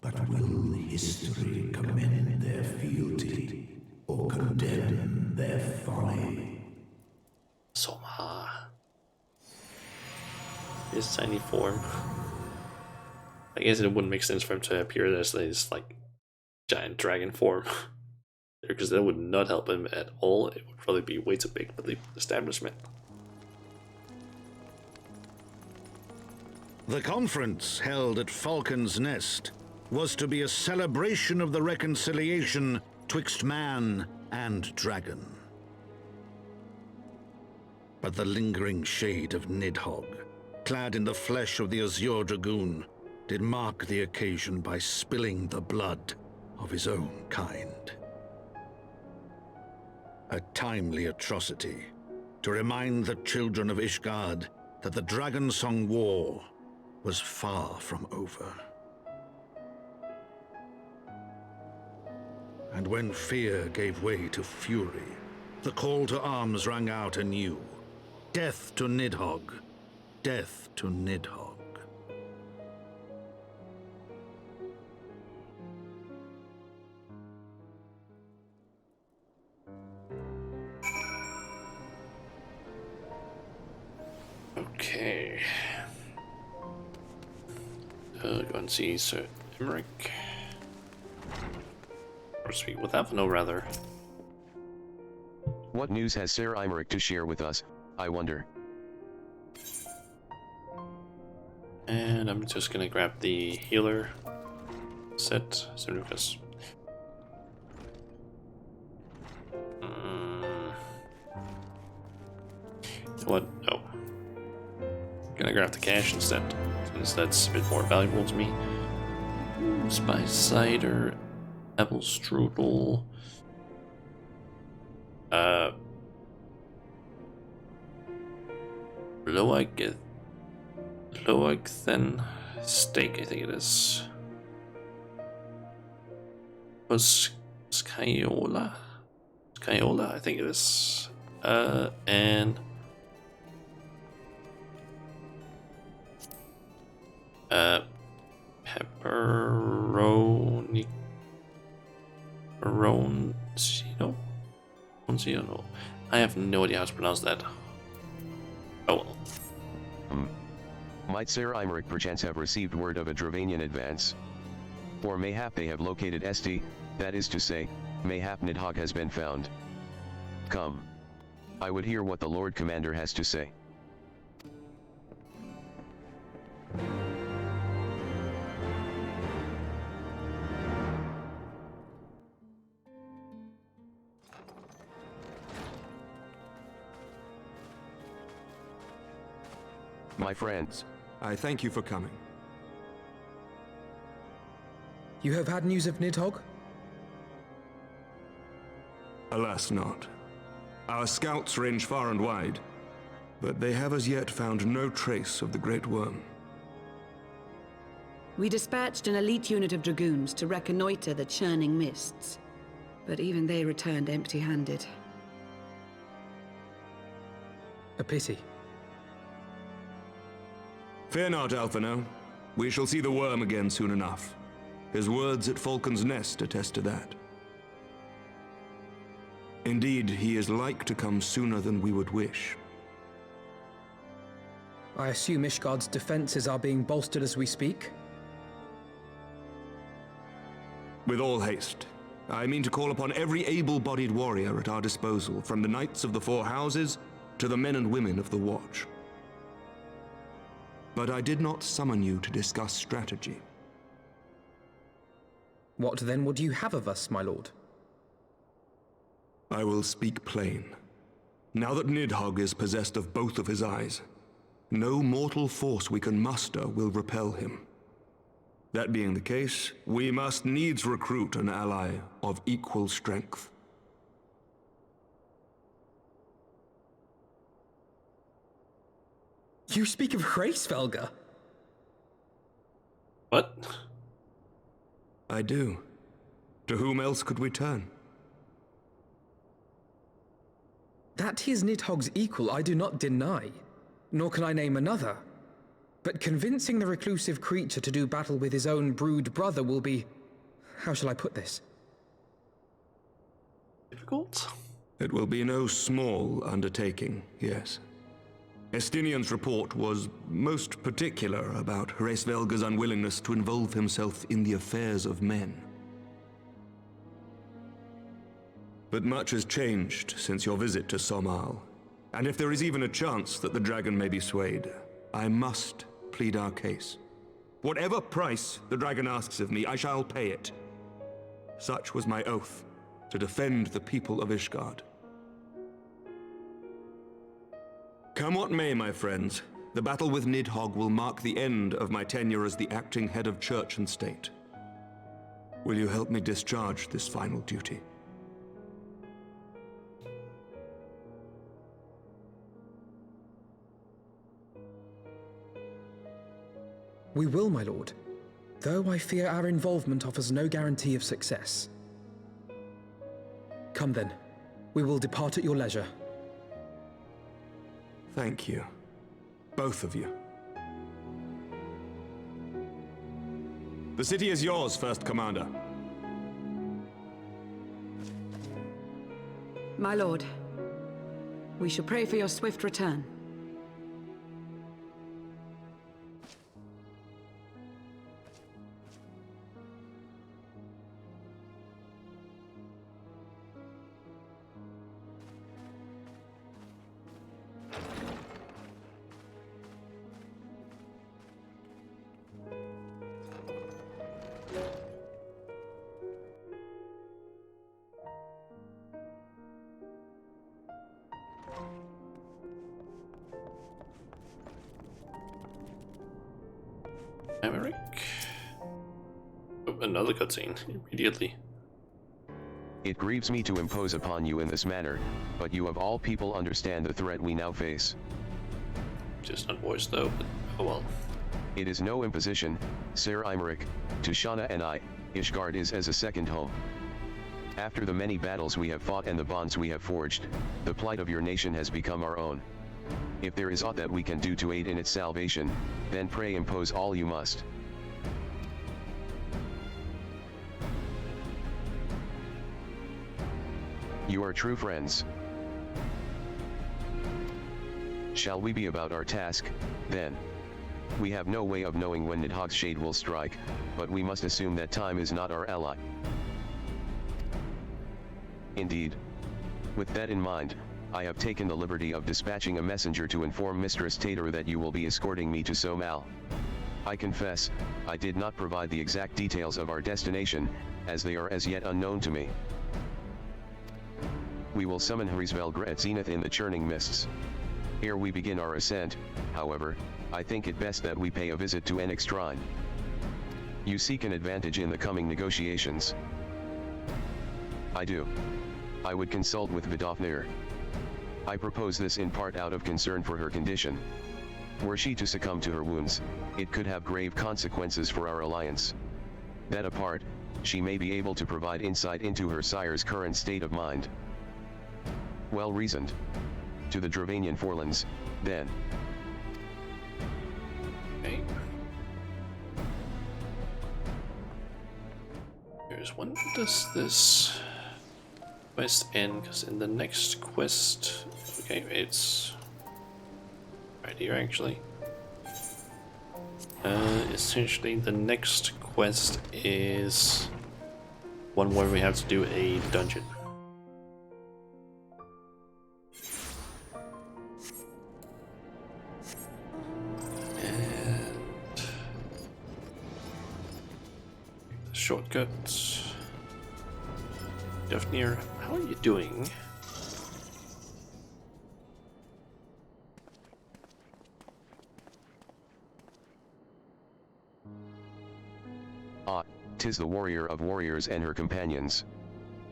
But will history commend their fealty or condemn their folly? Soma. His tiny form. I guess it wouldn't make sense for him to appear as this like giant dragon form. Because that would not help him at all. It would probably be way too big for the establishment. The conference held at Falcon's Nest was to be a celebration of the reconciliation twixt man and dragon. But the lingering shade of Nidhogg, clad in the flesh of the Azure Dragoon, did mark the occasion by spilling the blood of his own kind. A timely atrocity to remind the children of Ishgard that the Dragonsong War was far from over. And when fear gave way to fury, the call to arms rang out anew. Death to Nidhogg! Death to Nidhogg! Okay. Go and see Sir Emmerich. Or speak with Alphino, rather. What news has Sir Emmerich to share with us, I wonder? And I'm just gonna grab the healer set, Lucas. What? Oh. Gonna grab the cash instead, since that's a bit more valuable to me. Spice cider, apple strudel. Loagthen steak, I think it is. Skyola, I think it is. And pepperoni, Roncino. I have no idea how to pronounce that. Oh well. Might Sir Emmerich perchance have received word of a Dravanian advance? Or mayhap they have located Esti, that is to say, mayhap Nidhogg has been found. Come. I would hear what the Lord Commander has to say. My friends, I thank you for coming. You have had news of Nidhogg? Alas not. Our scouts range far and wide, but they have as yet found no trace of the Great Worm. We dispatched an elite unit of dragoons to reconnoiter the churning mists, but even they returned empty-handed. A pity. Fear not, Alphino. We shall see the worm again soon enough. His words at Falcon's Nest attest to that. Indeed, he is like to come sooner than we would wish. I assume Ishgard's defenses are being bolstered as we speak? With all haste. I mean to call upon every able-bodied warrior at our disposal, from the Knights of the Four Houses to the men and women of the Watch. But I did not summon you to discuss strategy. What then would you have of us, my lord? I will speak plain. Now that Nidhogg is possessed of both of his eyes, no mortal force we can muster will repel him. That being the case, we must needs recruit an ally of equal strength. You speak of Hraesvelgr? What? I do. To whom else could we turn? That he is Nidhogg's equal I do not deny, nor can I name another. But convincing the reclusive creature to do battle with his own brood brother will be... how shall I put this? Difficult? It will be no small undertaking, yes. Estinian's report was most particular about Hraesvelgr's unwillingness to involve himself in the affairs of men. But much has changed since your visit to Somal, and if there is even a chance that the dragon may be swayed, I must plead our case. Whatever price the dragon asks of me, I shall pay it. Such was my oath, to defend the people of Ishgard. Come what may, my friends, the battle with Nidhogg will mark the end of my tenure as the acting head of church and state. Will you help me discharge this final duty? We will, my lord, though I fear our involvement offers no guarantee of success. Come then, we will depart at your leisure. Thank you. Both of you. The city is yours, First Commander. My lord, we shall pray for your swift return. Emmerich? Oh, another cutscene, immediately. It grieves me to impose upon you in this manner, but you of all people understand the threat we now face. Just not voiced though, but oh well. It is no imposition, Sir Imeric, to Shauna and I. Ishgard is as a second home. After the many battles we have fought and the bonds we have forged, the plight of your nation has become our own. If there is aught that we can do to aid in its salvation, then pray impose all you must. You are true friends. Shall we be about our task, then? We have no way of knowing when Nidhogg's shade will strike, but we must assume that time is not our ally. Indeed. With that in mind, I have taken the liberty of dispatching a messenger to inform Mistress Tater that you will be escorting me to Somal. I confess, I did not provide the exact details of our destination, as they are as yet unknown to me. We will summon Hraesvelgr at zenith in the churning mists. Ere we begin our ascent, however, I think it best that we pay a visit to Enix Shrine. You seek an advantage in the coming negotiations. I do. I would consult with Vidofnir. I propose this in part out of concern for her condition. Were she to succumb to her wounds, it could have grave consequences for our alliance. That apart, she may be able to provide insight into her sire's current state of mind. Well reasoned. To the Dravanian Forlands, then. Okay. curious, when does this quest end? Because in the next quest, okay, it's right here actually. Essentially, the next quest is one where we have to do a dungeon. And shortcuts. Daphne, how are you doing? Ah, 'tis the warrior of warriors and her companions.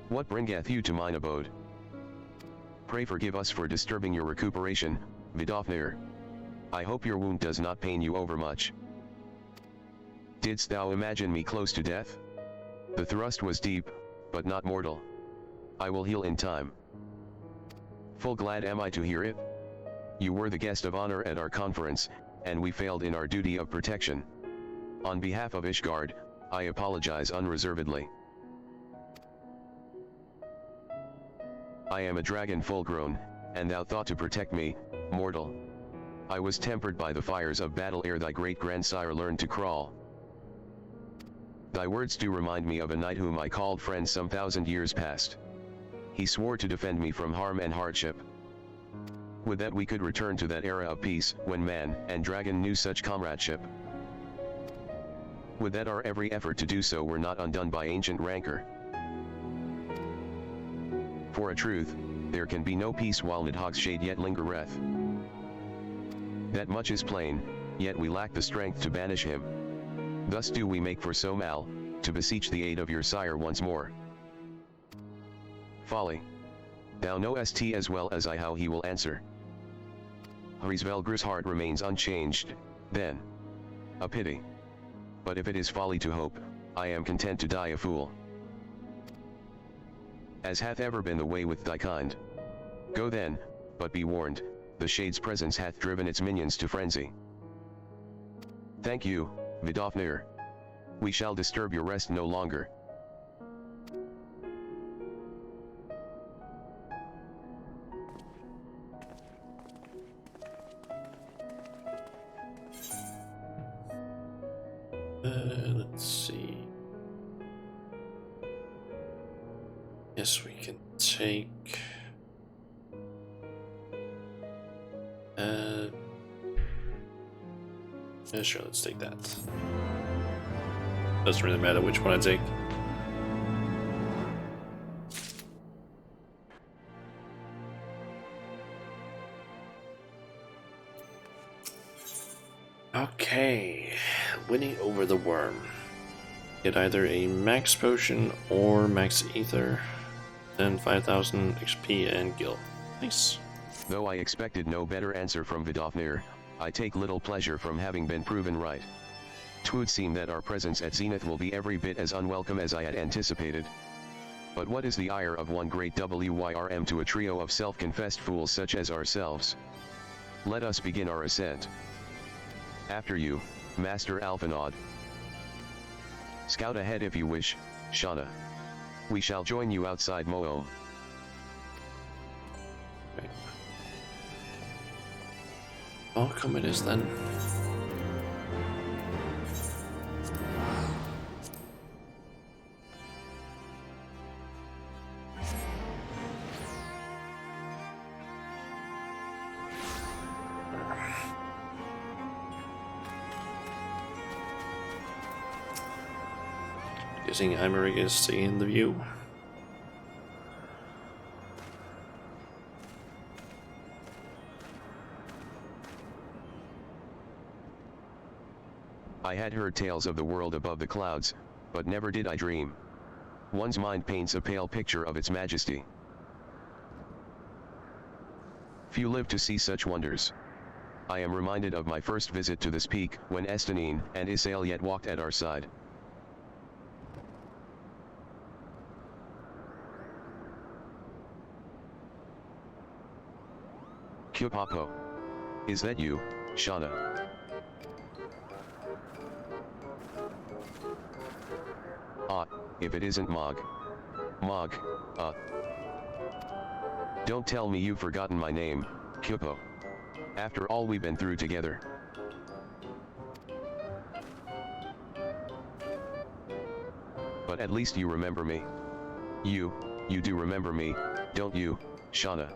What bringeth you to mine abode? Pray forgive us for disturbing your recuperation, Vidofnir. I hope your wound does not pain you overmuch. Didst thou imagine me close to death? The thrust was deep, but not mortal. I will heal in time. Full glad am I to hear it. You were the guest of honor at our conference, and we failed in our duty of protection. On behalf of Ishgard, I apologize unreservedly. I am a dragon full grown, and thou thought to protect me, mortal. I was tempered by the fires of battle ere thy great-grandsire learned to crawl. Thy words do remind me of a knight whom I called friend some 1,000 years past. He swore to defend me from harm and hardship. Would that we could return to that era of peace, when man and dragon knew such comradeship. Would that our every effort to do so were not undone by ancient rancor. For a truth, there can be no peace while Nidhogg's shade yet lingereth. That much is plain, yet we lack the strength to banish him. Thus do we make for so mal, to beseech the aid of your sire once more. Folly. Thou knowest as well as I how he will answer. Hrisvelgr's heart remains unchanged, then. A pity. But if it is folly to hope, I am content to die a fool. As hath ever been the way with thy kind. Go then, but be warned, the shade's presence hath driven its minions to frenzy. Thank you, Vidofnir. We shall disturb your rest no longer. Let's see. Yes, we can take... yeah, sure, let's take that. Doesn't really matter which one I take. Okay, winning over the worm. Get either a max potion or max ether, then 5,000 XP and gil. Nice. Though I expected no better answer from Vidofnir, I take little pleasure from having been proven right. 'Twould seem that our presence at Zenith will be every bit as unwelcome as I had anticipated. But what is the ire of one great WYRM to a trio of self-confessed fools such as ourselves? Let us begin our ascent. After you, Master Alphinaud. Scout ahead if you wish, Shauna. We shall join you outside Mo'o. Okay. I'll come it is then. Guessing Imeric is taking the view. I had heard tales of the world above the clouds, but never did I dream. One's mind paints a pale picture of its majesty. Few live to see such wonders. I am reminded of my first visit to this peak, when Estanine and Isael yet walked at our side. Kupapo. Is that you, Shauna? if it isn't Mog. Mog, Don't tell me you've forgotten my name, Kyupo. After all we've been through together. But at least you remember me. You do remember me, don't you, Shauna?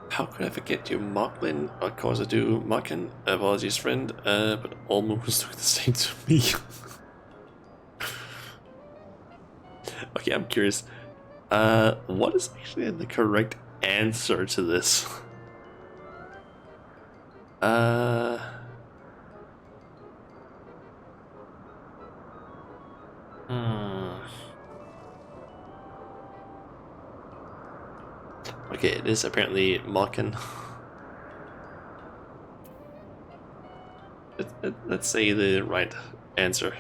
How could I forget you, Moglin? Of course I do, Moglin. Apologies, friend, but all moves look the same to me. Okay, I'm curious. What is actually the correct answer to this? Okay, it is apparently Malkin. Let's say the right answer.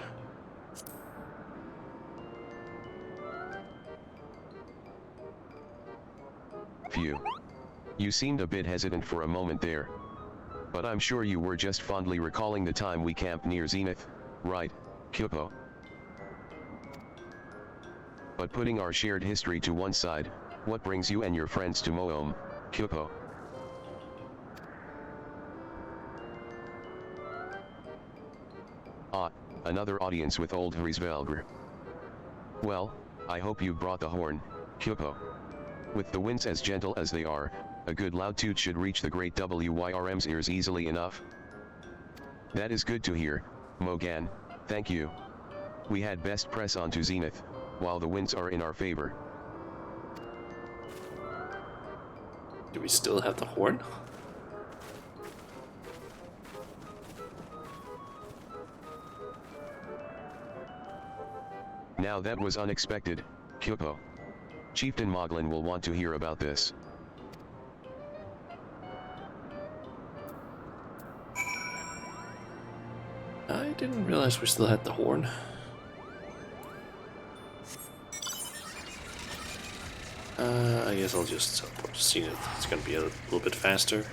Phew. You seemed a bit hesitant for a moment there. But I'm sure you were just fondly recalling the time we camped near Zenith, right, Kyupo? But putting our shared history to one side, what brings you and your friends to Moom, Kyupo? Another audience with old Hrisvelgr. Well, I hope you brought the horn, Kyupo. With the winds as gentle as they are, a good loud toot should reach the great WYRM's ears easily enough. That is good to hear, Mogan, thank you. We had best press on to Zenith, while the winds are in our favor. Do we still have the horn? Now that was unexpected, Kyupo. Chieftain Moglin will want to hear about this. I didn't realize we still had the horn. I guess I'll just teleport to Zenith. It's gonna be a little bit faster.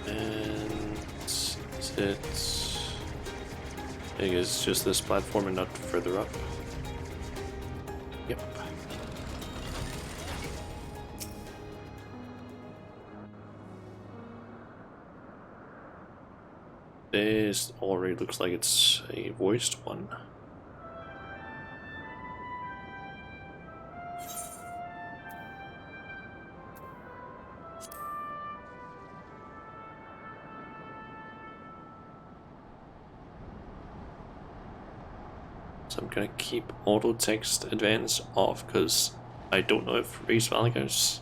And is it? I guess it's just this platform and not further up. Yep. This already looks like it's a voiced one. So I'm gonna keep auto text advance off because I don't know if Hrisvelgr's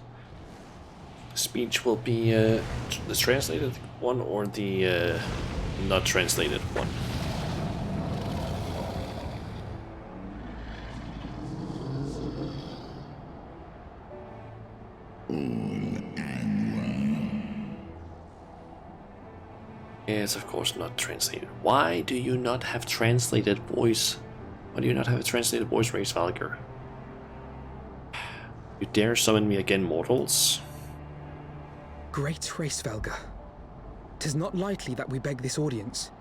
speech will be the translated one or the not translated one. It's of course not translated. Why do you not have translated voice? Why do you not have a translated voice, Hrisvelgr? You dare summon me again, mortals? Great Hrisvelgr, 'tis not lightly that we beg this audience.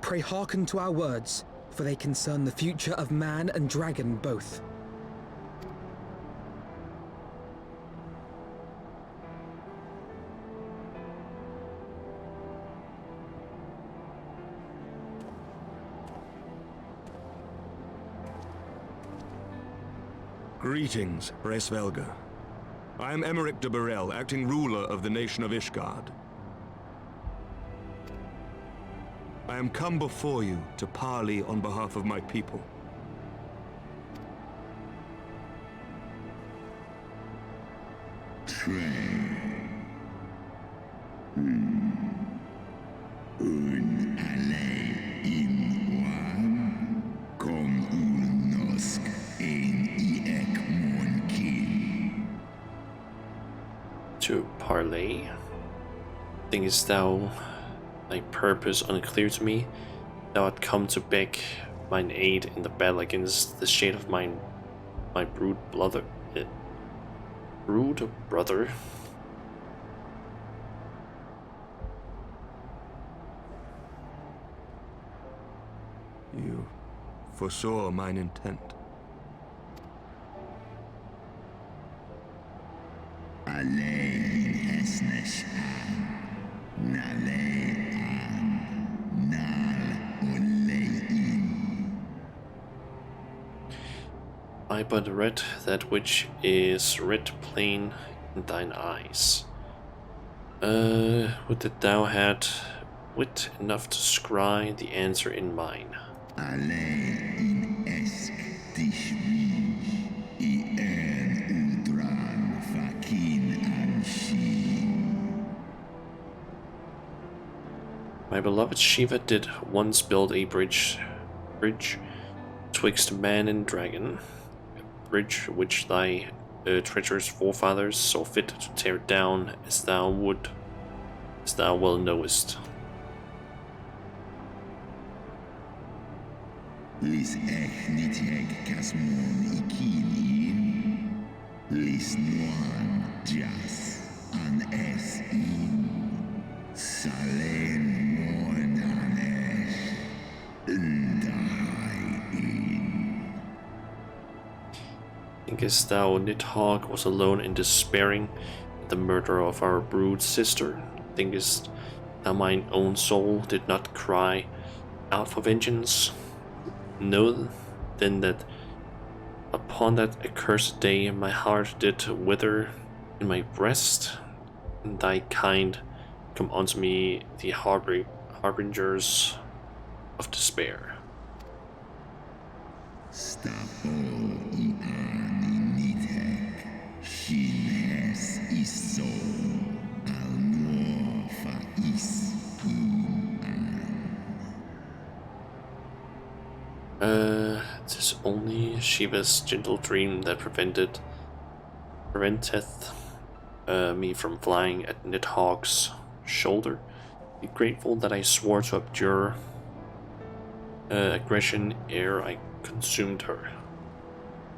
Pray hearken to our words, for they concern the future of man and dragon both. Greetings, Hrisvelgr. I am Emeric de Burrell, acting ruler of the nation of Ishgard. I am come before you to parley on behalf of my people. To parley. Thinkest thou thy purpose unclear to me? Thou art come to beg mine aid in the battle against the shade of mine my brood brother. You foresaw mine intent. Alleen hesnes nale nal olein. I but read that which is writ plain in thine eyes. Would that thou had wit enough to scry the answer in mine. Alleen esk dishmi I ultran fakin anshin. My beloved Shiva did once build a bridge twixt man and dragon, a bridge which thy treacherous forefathers saw fit to tear down, as thou well knowest. Lis ech niteg kasmon ikin. Lis nuan jas an es in. Salen mon hanesh. Undahai in. Thinkest thou Nidhogg was alone in despairing at the murder of our brood sister? Thinkest thou mine own soul did not cry out for vengeance? Know then that upon that accursed day my heart did wither in my breast, and thy kind come unto me the harbingers of despair. Stapo ian nithek. Shin hes iso. Al nuo fa is in an. Tis only Shiva's gentle dream that preventeth me from flying at Nidhogg's shoulder. Be grateful that I swore to abjure aggression ere I consumed her.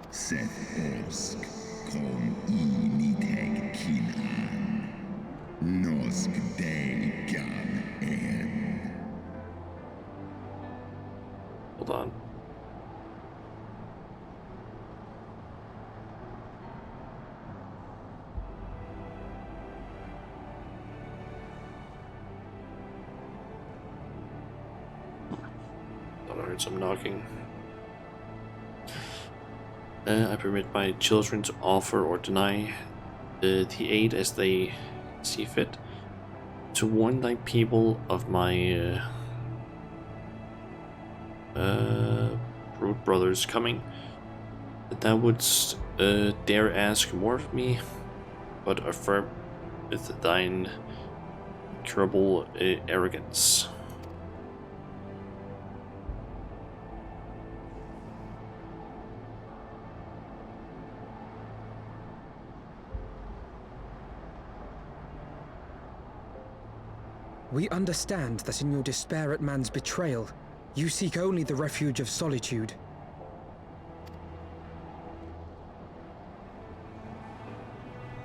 Seth osk kom I nithek kin an. Nosk de gan en. Hold on. Thought I heard some knocking. I permit my children to offer or deny the aid as they see fit, to warn thy people of my brood brothers coming, that thou wouldst dare ask more of me, but affirm with thine incurable arrogance. We understand that in your despair at man's betrayal, you seek only the refuge of solitude.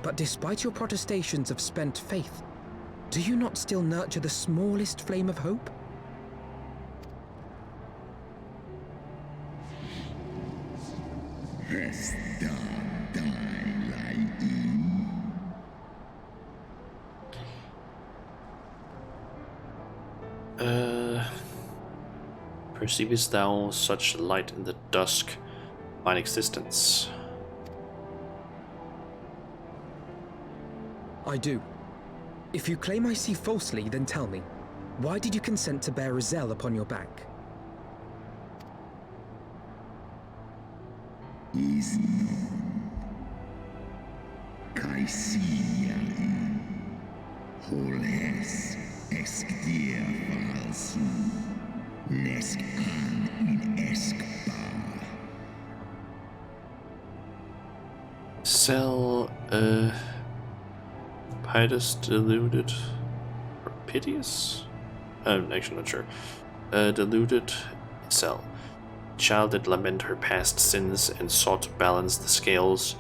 But despite your protestations of spent faith, do you not still nurture the smallest flame of hope? Hes da dai lai in. Perceivest thou such light in the dusk of mine existence? I do. If you claim I see falsely, then tell me, why did you consent to bear Rizel upon your back? Is non. Kaisia in. Hol hes esk dir falsu. Nesk an in esk bar. Cell, Pitus deluded, or piteous? I'm actually not sure. Deluded cell. child did lament her past sins and sought to balance the scales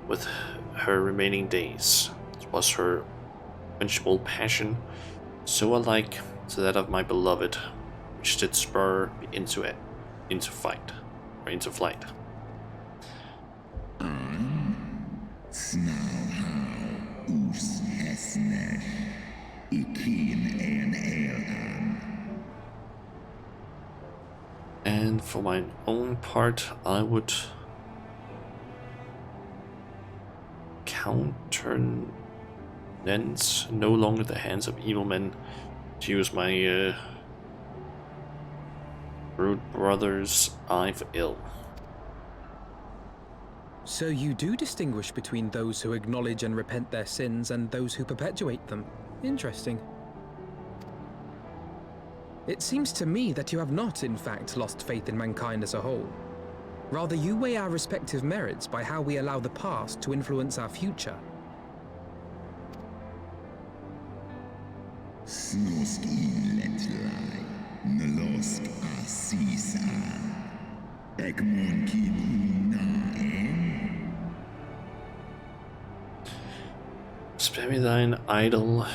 with her remaining days. It was her quenchable passion, so alike to that of my beloved, which did spur me into flight. And for my own part, I would countenance no longer the hands of evil men, to use my rude brother's eye for ill. So you do distinguish between those who acknowledge and repent their sins and those who perpetuate them. Interesting. It seems to me that you have not, in fact, lost faith in mankind as a whole. Rather, you weigh our respective merits by how we allow the past to influence our future. Spare me thine idol,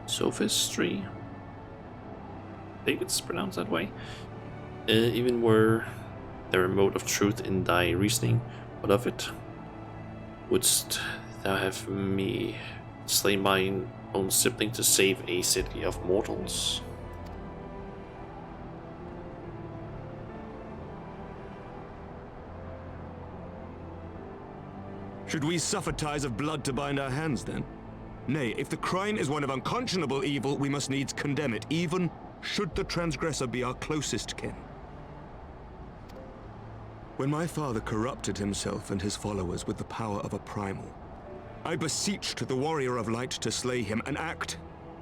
sophistry? I think it's pronounced that way. Even were there a mote of truth in thy reasoning, what of it? Wouldst thou have me slay mine own sibling to save a city of mortals? Should we suffer ties of blood to bind our hands, then? Nay, if the crime is one of unconscionable evil, we must needs condemn it, even should the transgressor be our closest kin. When my father corrupted himself and his followers with the power of a primal, I beseeched the warrior of light to slay him, an act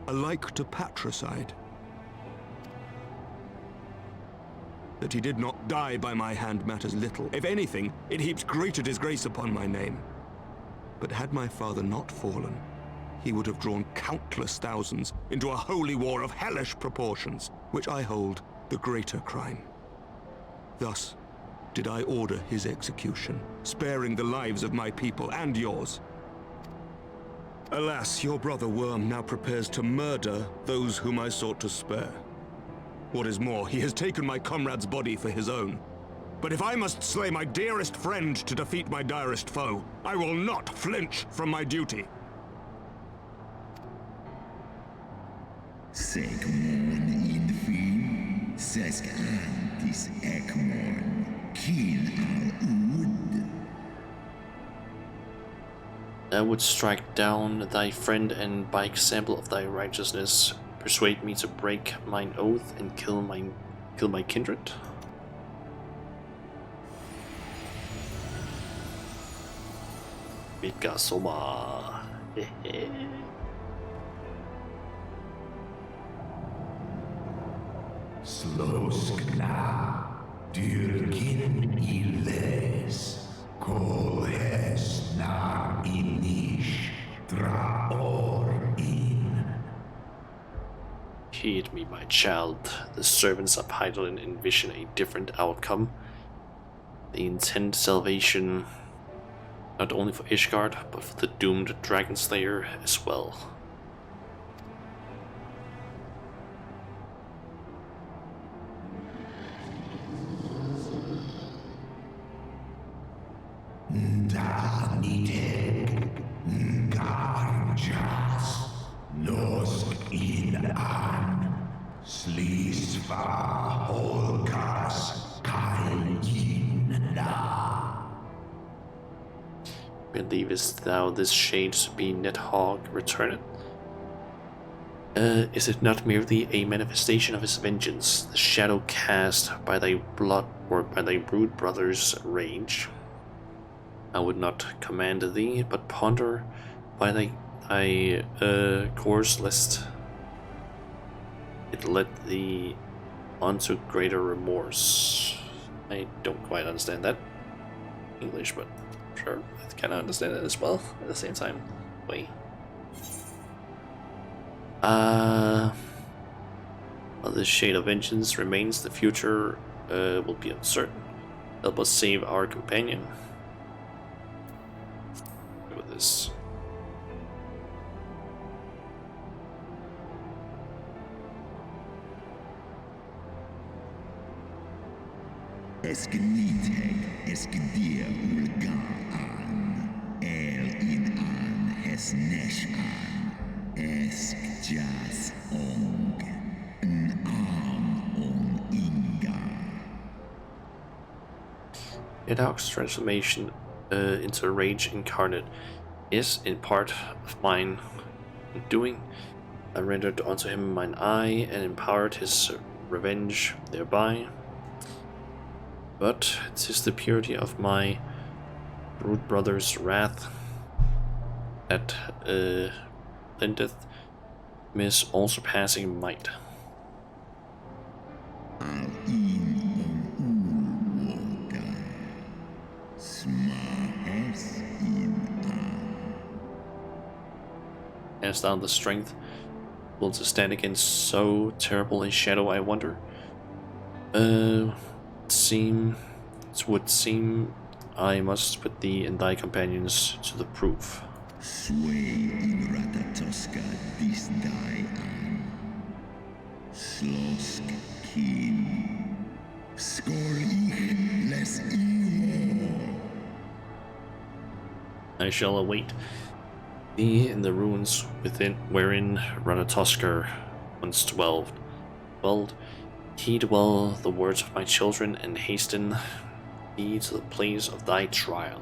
alike to patricide. That he did not die by my hand matters little. If anything, it heaps greater disgrace upon my name. But had my father not fallen, he would have drawn countless thousands into a holy war of hellish proportions, which I hold the greater crime. Thus did I order his execution, sparing the lives of my people and yours. Alas, your brother Worm now prepares to murder those whom I sought to spare. What is more, he has taken my comrade's body for his own. But if I must slay my dearest friend to defeat my direst foe, I will not flinch from my duty. I would strike down thy friend, and by example of thy righteousness, persuade me to break mine oath and kill my kindred. Mikasoma. Sloskna, dyrkin illes, kolhes na inish, draor in. Heed me, my child. The servants of Hydaelyn envision a different outcome. They intend salvation not only for Ishgard, but for the doomed Dragon Slayer as well. Daniteg, Garjas, Nosk in an, Slisva Holkas, Kain na. Believest thou this shade to be Nidhogg returned? Is it not merely a manifestation of his vengeance, the shadow cast by thy blood or by thy brood brother's rage? I would not command thee, but ponder by thy course, lest it led thee onto greater remorse. I don't quite understand that English, but sure, I kind of understand it as well at the same time. Wait. While this shade of vengeance remains, the future will be uncertain. Help us save our companion. With this. Esgniteg, esgdir ulgaan, in an, nesnesh an, jas ong, on inga. Nidhogg's transformation into rage incarnate is in part of mine doing. I rendered unto him mine eye and empowered his revenge thereby. But 'tis the purity of my brood brother's wrath that lendeth miss all surpassing might. Hast thou the strength will to stand against so terrible a shadow, I wonder? It would seem I must put thee and thy companions to the proof. Sway in Ratatoska dis die an. Slosk kin. Skor ich les iwo. I shall await thee in the ruins within wherein Ratatoskr once dwelled. Heed well the words of my children and hasten thee to the place of thy trial.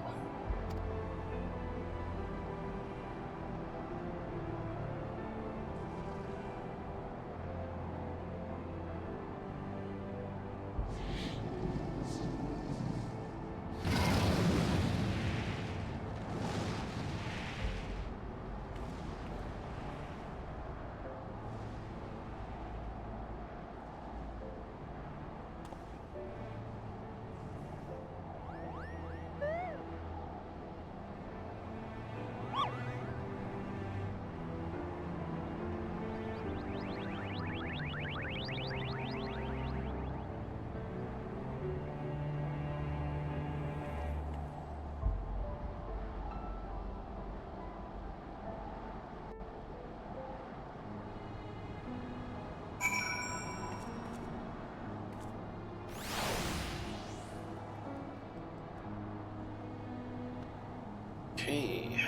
Okay,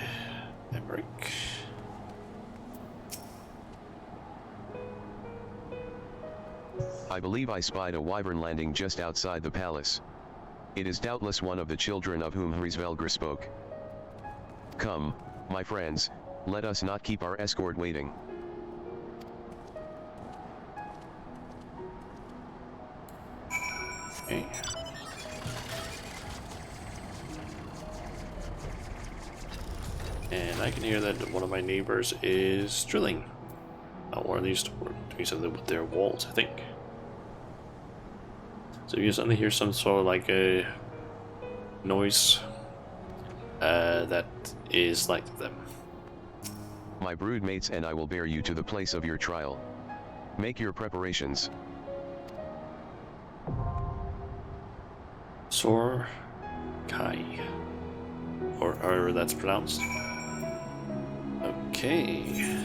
Emmerich. I believe I spied a wyvern landing just outside the palace. It is doubtless one of the children of whom Hrisvelgr spoke. Come, my friends, let us not keep our escort waiting. Okay. And I can hear that one of my neighbors is drilling. Or at least doing something with their walls, I think. So if you suddenly hear some sort of like a noise, that is like them. My broodmates and I will bear you to the place of your trial. Make your preparations. Sor Kai. Or however that's pronounced. Okay.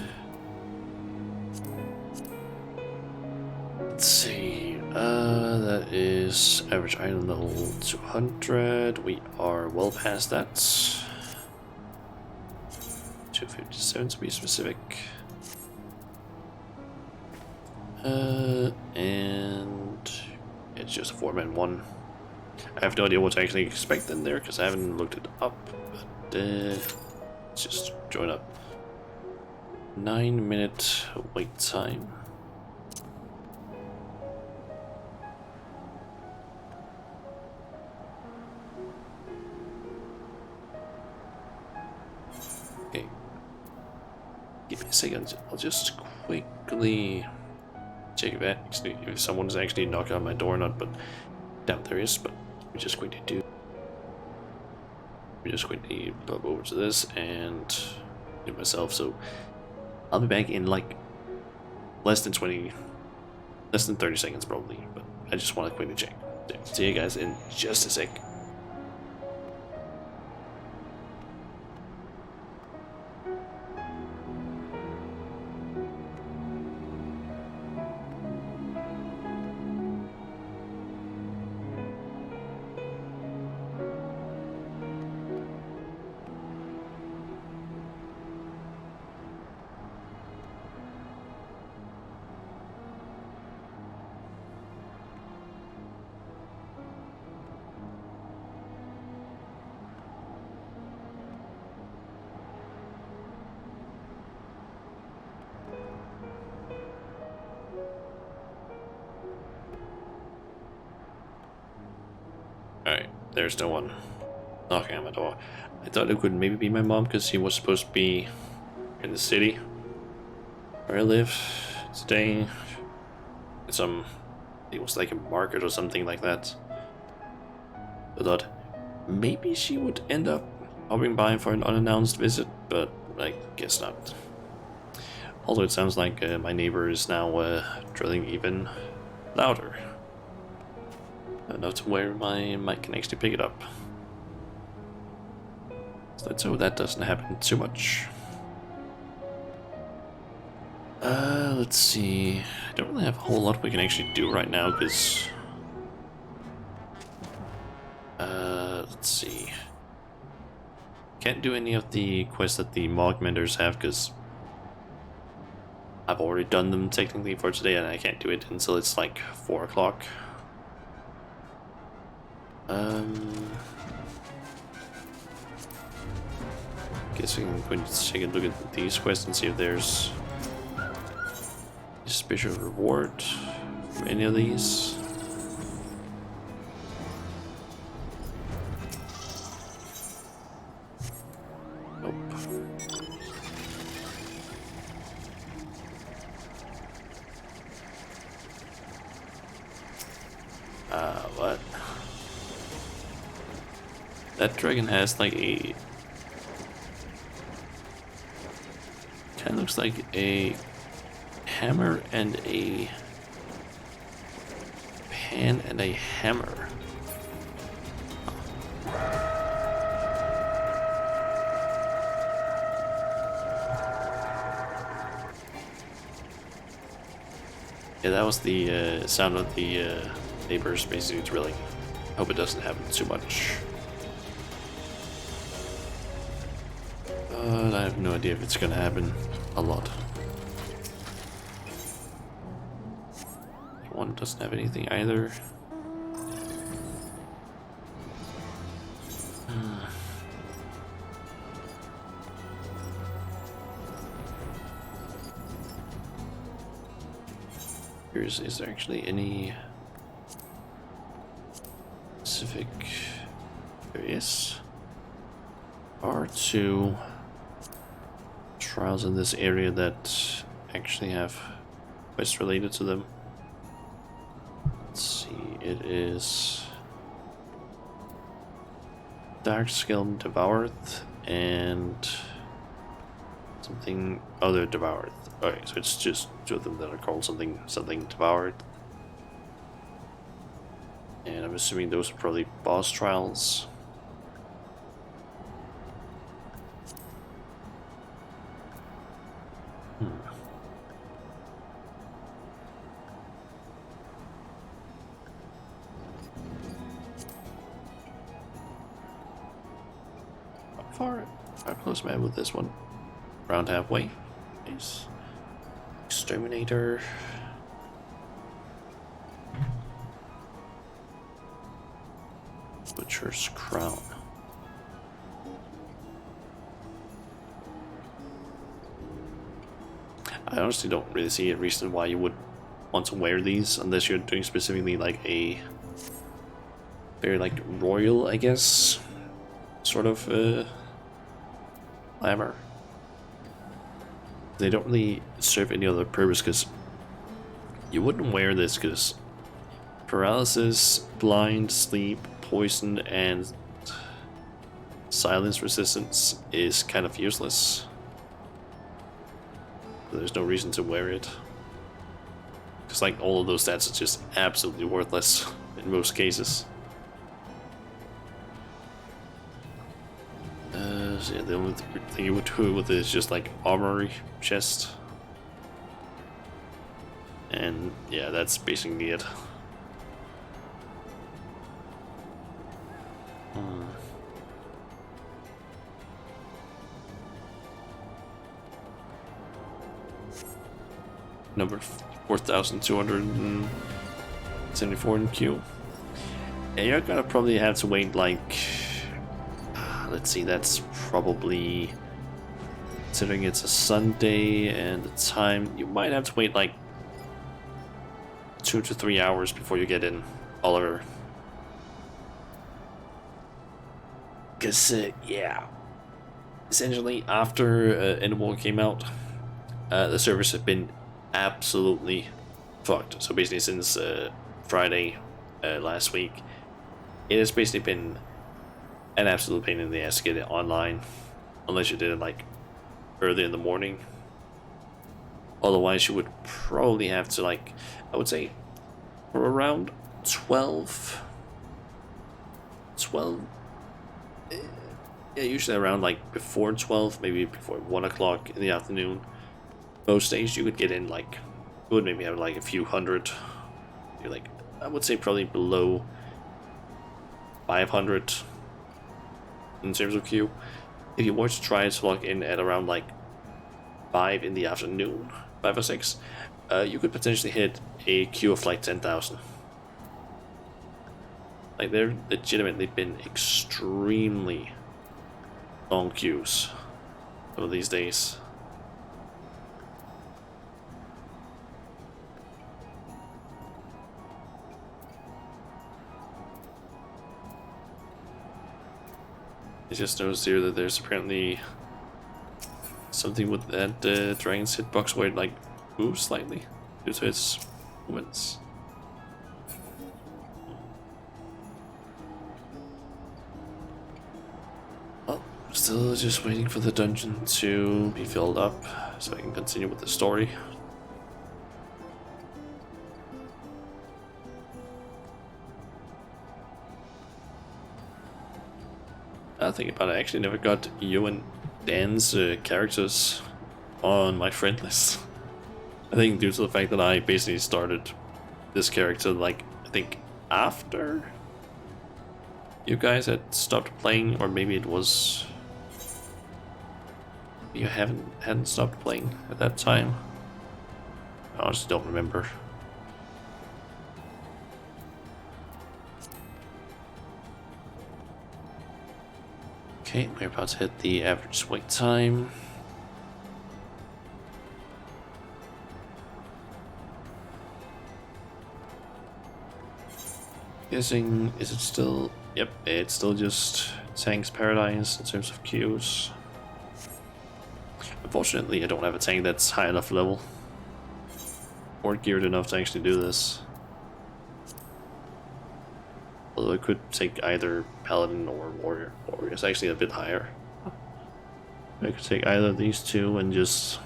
Let's see. That is average item level 200. We are well past that. 257 to be specific. And it's just a 4-man one. I have no idea what to actually expect in there because I haven't looked it up. But let's just join up. 9-minute wait time. Okay. Give me a second. I'll just quickly check if someone's actually knocking on my door or not, but doubt there is. But we just quickly do. We just quickly pop over to this and do myself. So I'll be back in like less than 20 less than 30 seconds probably, but I just want to quickly check. See you guys in just a sec. Alright, there's no one knocking on my door. I thought it could maybe be my mom because she was supposed to be in the city where I live today. It was like a market or something like that. I thought maybe she would end up hopping by for an unannounced visit, but I guess not. Also, it sounds like my neighbor is now drilling even louder. Enough to where my mic can actually pick it up. So let's hope that doesn't happen too much. Let's see. I don't really have a whole lot we can actually do right now because let's see. Can't do any of the quests that the Mogmenders have because I've already done them technically for today, and I can't do it until it's like 4 o'clock. Guessing I'm going to take a look at these quests and see if there's a special reward from any of these. Nope. What? That dragon has like a... kind of looks like a hammer and a pan and a hammer. Yeah, that was the sound of the neighbors basically drilling. Hope it doesn't happen too much. But I have no idea if it's gonna happen a lot. One doesn't have anything either. Is there actually any specific? There is. R2 trials in this area that actually have quests related to them. Let's see, it is Darkskiln Devoured and something other Devoured. Okay, so it's just two of them that are called something Devoured. And I'm assuming those are probably boss trials. How close am I with this one? Around halfway. Nice. Exterminator. Butcher's Crown. I honestly don't really see a reason why you would want to wear these unless you're doing specifically like a very like royal, I guess, sort of glamour. They don't really serve any other purpose because you wouldn't wear this because paralysis, blind, sleep, poison, and silence resistance is kind of useless. So there's no reason to wear it. because like all of those stats are just absolutely worthless in most cases. So yeah, the only thing you would do with it is just like armory chest, and yeah, that's basically it. Number 4,274 in queue. And you're gonna probably have to wait like, let's see, that's probably, considering it's a Sunday and the time, you might have to wait like 2 to 3 hours before you get in, Oliver. Because, yeah, essentially after Endwall came out, the servers have been absolutely fucked. So basically since Friday last week, it has basically been an absolute pain in the ass to get it online, unless you did it like early in the morning. Otherwise you would probably have to, like, I would say for around 12, yeah, usually around like before 12, maybe before 1 o'clock in the afternoon. Most days you could get in like, you would maybe have like a few hundred. You're like, I would say probably below 500 in terms of queue. If you were to try to log in at around like 5 in the afternoon, 5 or 6, you could potentially hit a queue of like 10,000. Like, they've legitimately been extremely long queues over these days. I just noticed here that there's apparently something with that dragon's hitbox where it like moves slightly due to its movements. Oh, still just waiting for the dungeon to be filled up so I can continue with the story. I think about it, I actually never got you and Dan's characters on my friend list. I think due to the fact that I basically started this character, like, I think after you guys had stopped playing, or maybe it was you hadn't stopped playing at that time. I honestly don't remember. Okay, we're about to hit the average wait time. Guessing, is it still? Yep, it's still just Tank's Paradise in terms of queues. Unfortunately, I don't have a tank that's high enough level or geared enough to actually do this. Although I could take either Paladin or Warrior. Warrior's actually a bit higher. I could take either of these two and just...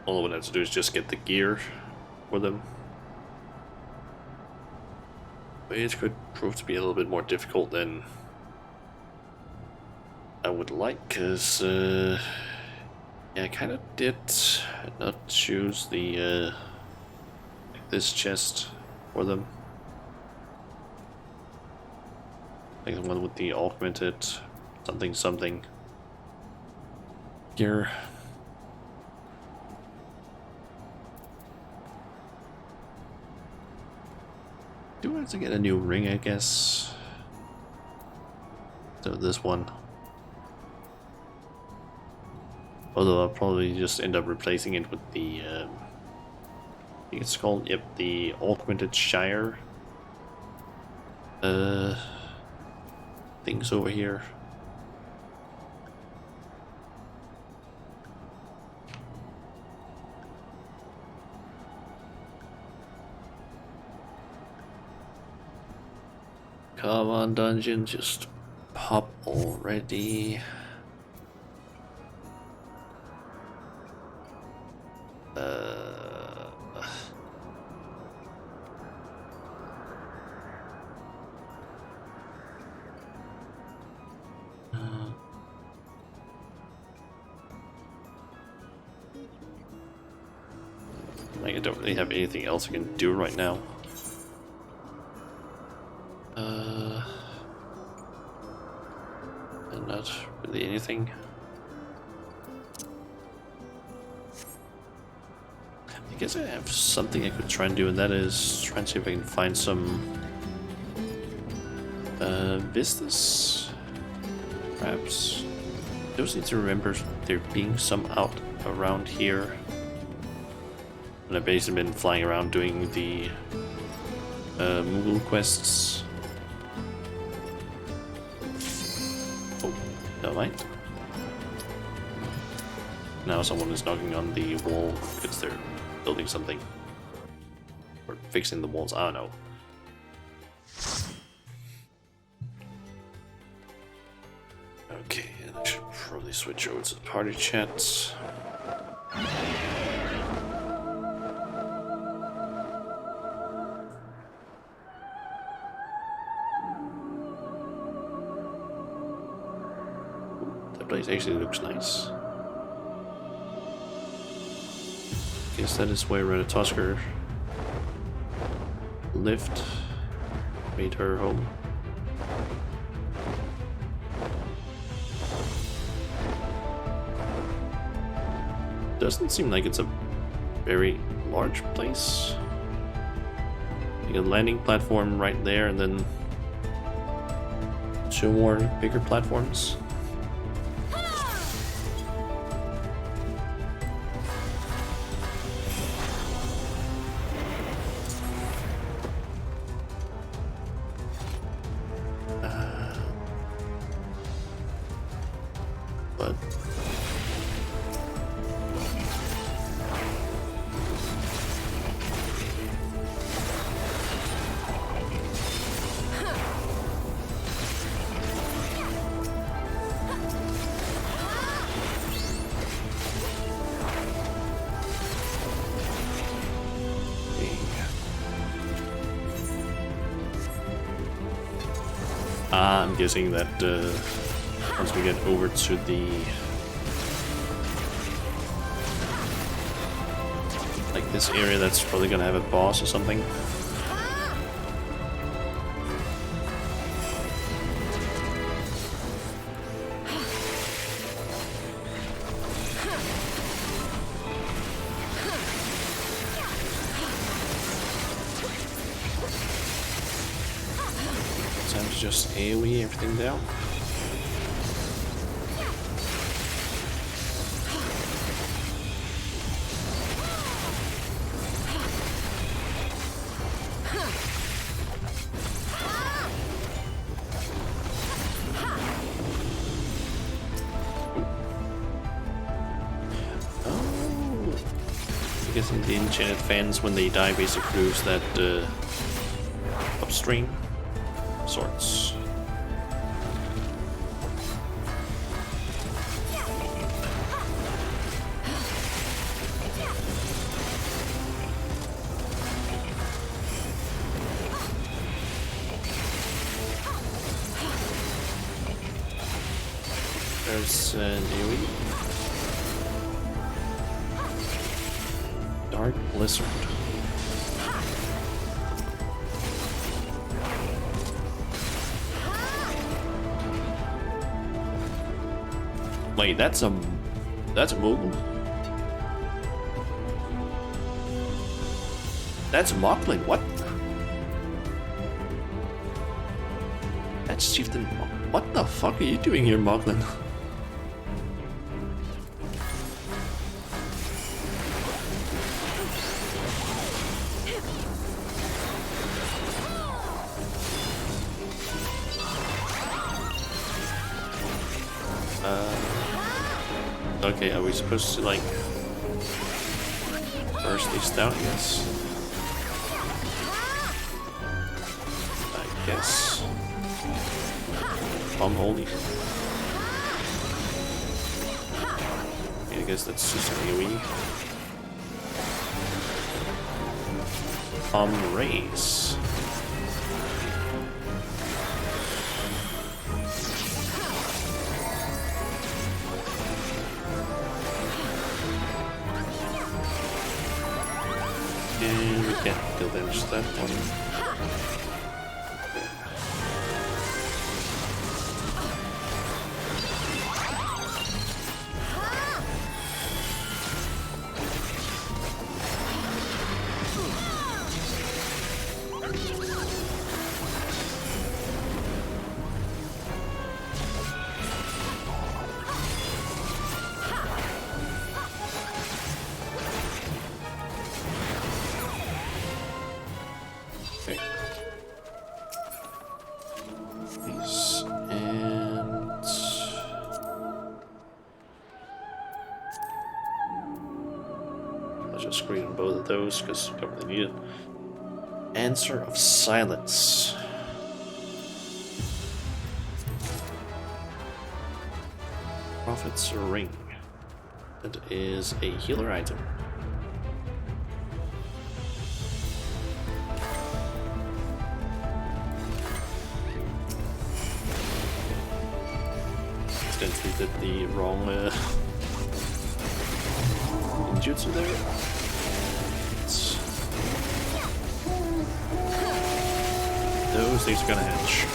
all I would have to do is just get the gear for them. But it could prove to be a little bit more difficult than I would like, because yeah, I kind of did not choose the this chest for them. Like the one with the augmented something gear. Do I have to get a new ring, I guess? So this one. Although I'll probably just end up replacing it with the I think it's called, yep, the augmented Shire things over here. Come on, dungeon, just pop already. Like, I don't really have anything else I can do right now. And not really anything. I guess I have something I could try and do, and that is try and see if I can find some vistas, perhaps. I just need to remember there being some out around here. And I've basically been flying around doing the Moogle quests. Oh, never mind. Now someone is knocking on the wall because they're building something. Or fixing the walls, I don't know. Okay, and I should probably switch over to the party chats. That place actually looks nice. Guess that is where Ratatoskr lived, made her home. Doesn't seem like it's a very large place. Like a landing platform right there, and then 2 more bigger platforms. But I'm guessing that once we get over to the like this area, that's probably gonna have a boss or something. Time to just AoE everything down. I guess in the enchanted fans, when they die, basically lose that upstream sorts. There's an AoE. Dark Blizzard. Wait, that's a Moogle? That's Mocklin, what? That's Chieftain. What the fuck are you doing here, Mocklin? Okay, are we supposed to like burst these down? Yes. I guess. Palm holy. Yeah, I guess that's just an AoE. Palm raise. And we can't deal damage to that one. Okay. These and I'll just screen on both of those because I don't really need it. Answer of Silence. Prophet's Ring. That is a healer item. Accidentally did the wrong ninjutsu there. Those things are gonna hatch.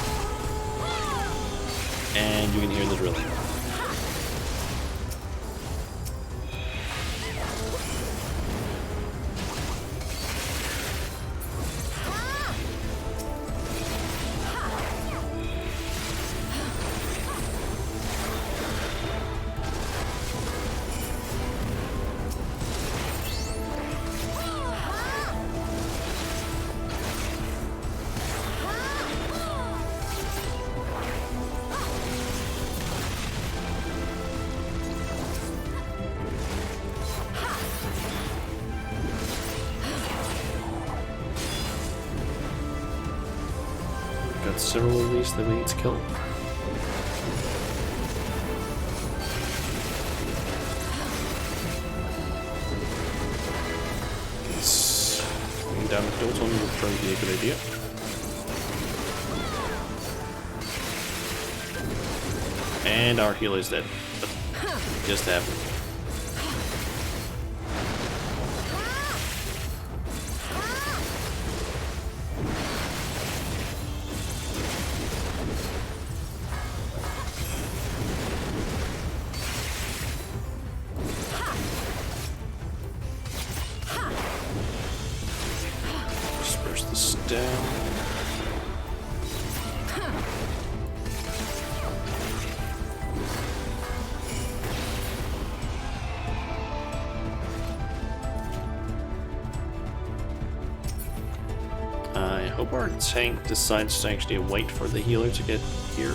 And you can hear the drilling. Got several of these that we need to kill. Yes. Bringing down the Doton would probably be a good idea. And our healer is dead. Just happened. Disperse this down. I hope our tank decides to actually wait for the healer to get here.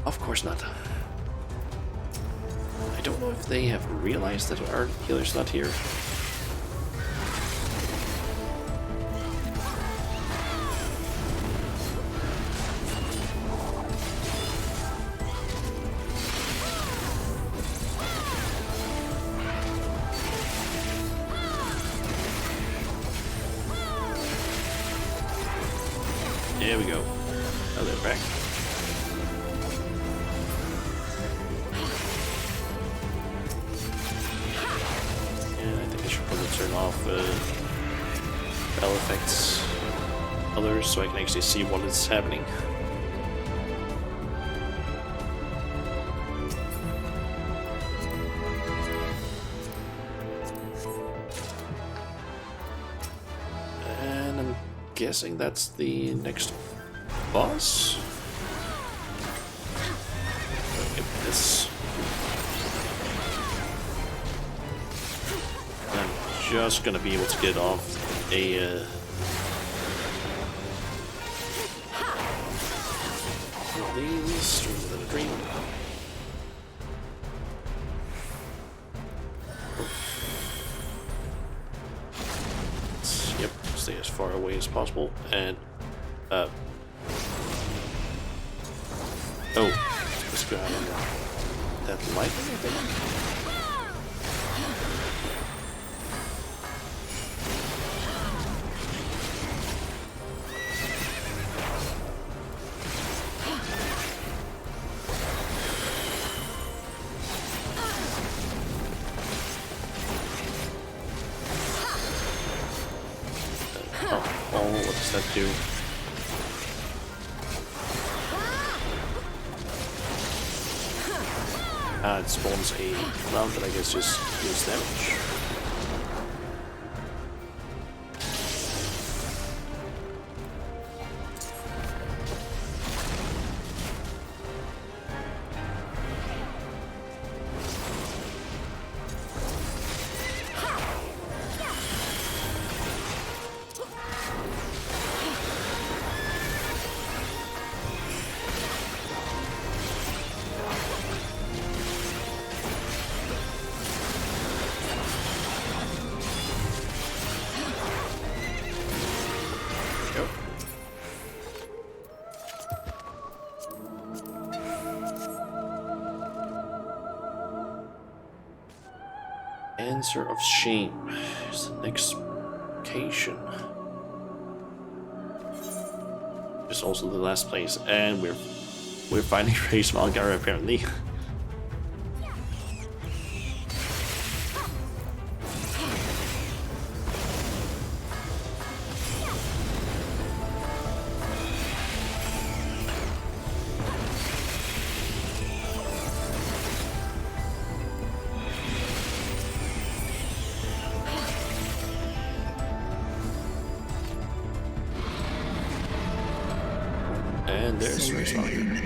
Of course not. I don't know if they have realized that our healer's not here. There we go. Now they're back. And I think I should probably turn off battle effects others so I can actually see what is happening. And I'm guessing that's the next boss. Yep, this. I'm just gonna be able to get off a one of these. Dream within a dream. Yep, stay as far away as possible, and oh, let's go out on that light, I think. Oh, what does that do? It spawns a cloud that I guess just deals damage. Answer of Shame is the next location. It's also the last place, and we're finding Ray's Malgar apparently. And there's Ray's Malgar.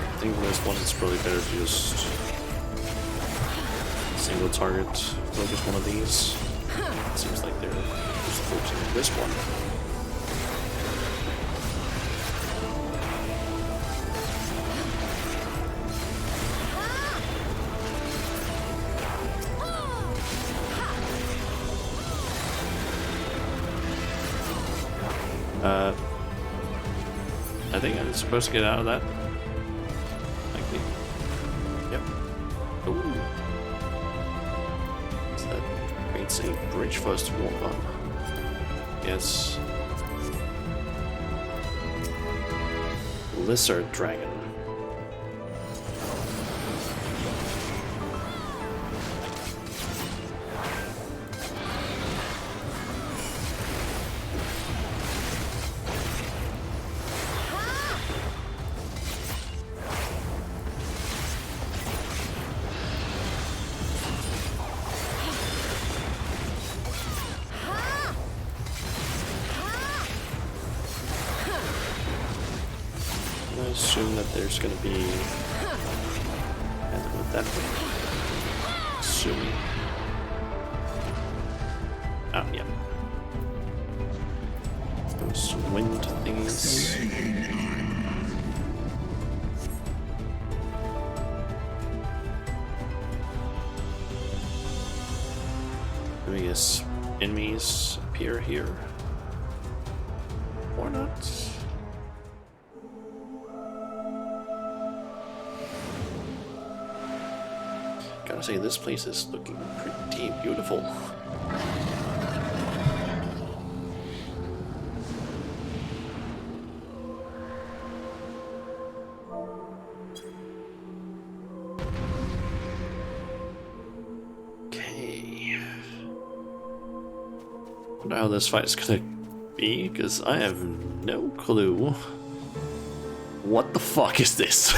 I think for this one it's probably better to just single target focus one of these. It seems like they're just focusing on this one. I think I'm supposed to get out of that. Likely. Yep. Ooh. So that creates a bridge for us to walk on. Yes. Lizard Dragon. I assume that there's gonna be and with that way. Assuming. Ah, yeah. Those wind thingies. I guess enemies appear here. Or not. Gotta say, this place is looking pretty beautiful. Okay. Wonder how this fight is gonna be, because I have no clue. What the fuck is this?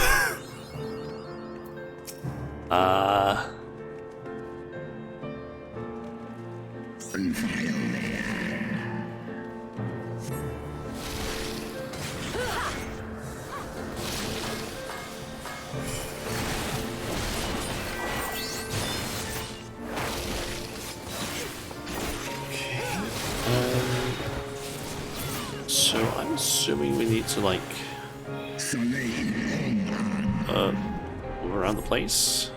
So I'm assuming we need to like move around the place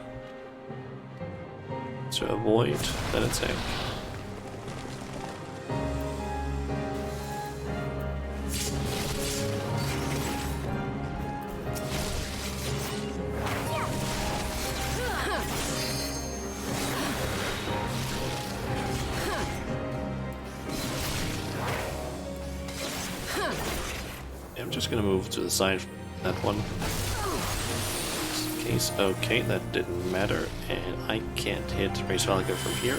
to avoid that attack. I'm just gonna move to the side that one. Case, okay, that didn't matter, and I can't hit Race Valkyr from here.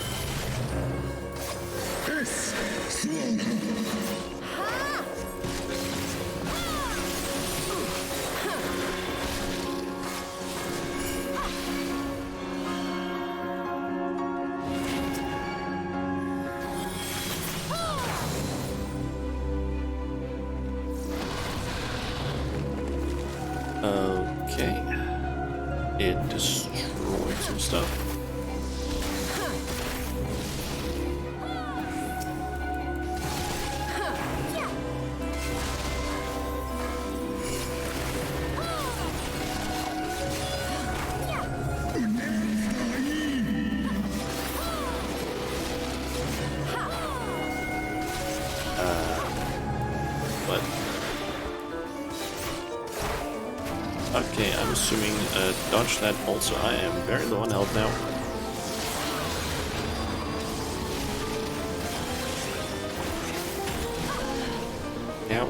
Okay. It destroyed some stuff. What? Okay, I'm assuming dodge that also. I am very low on health now. Ow.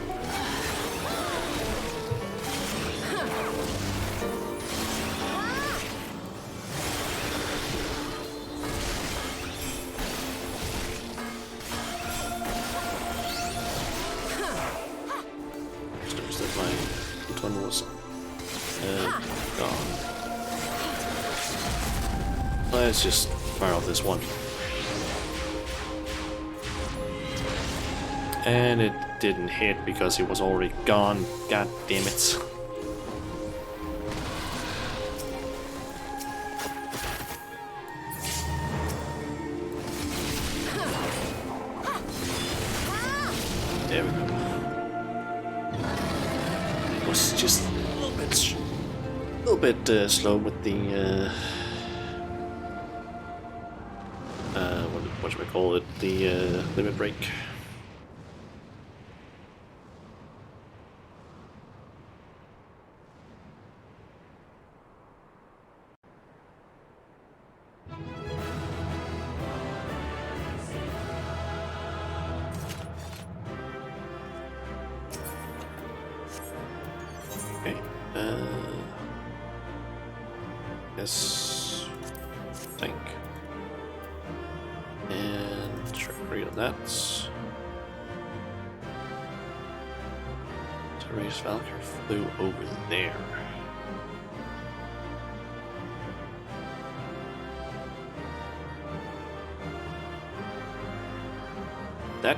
Just that my button was gone. Let's just fire off this one. And it didn't hit because it was already gone. God damn it. There we go. It was just a little bit slow with the what should we call it? The limit break. Okay. Yes. Think. And trickery on that. Race Valkyr flew over there. That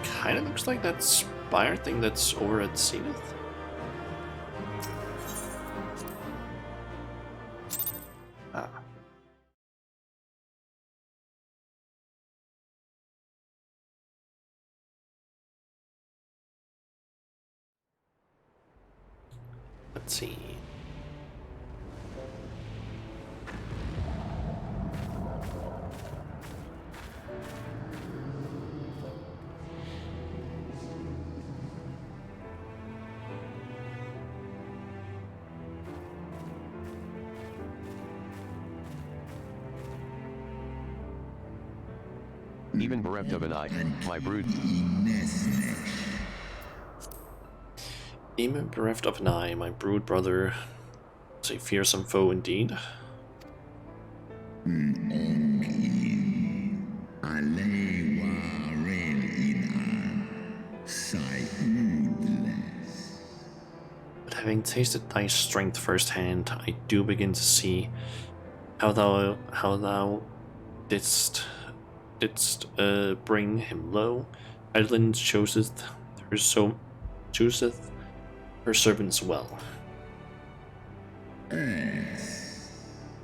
kind of looks like that spire thing that's over at Zenith. Ah. Let's see. Even bereft of an eye, my brood. Even bereft of an eye, my brood brother is a fearsome foe indeed. But having tasted thy strength firsthand, I do begin to see how thou didst bring him low. Idland chooseth her servants well.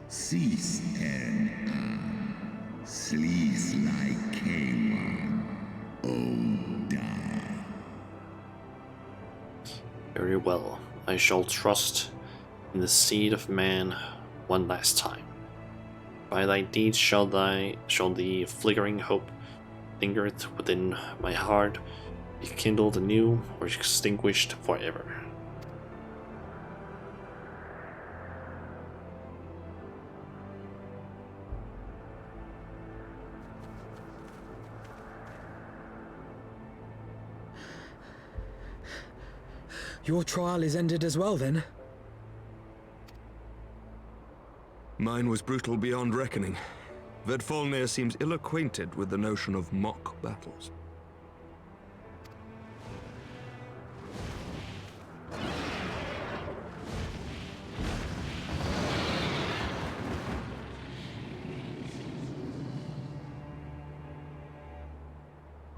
Cease sleeps like K1. Very well. I shall trust in the seed of man one last time. By thy deeds shall the flickering hope lingereth within my heart be kindled anew or extinguished forever. Your trial is ended as well, then? Mine was brutal beyond reckoning. Vedfolnir seems ill-acquainted with the notion of mock battles.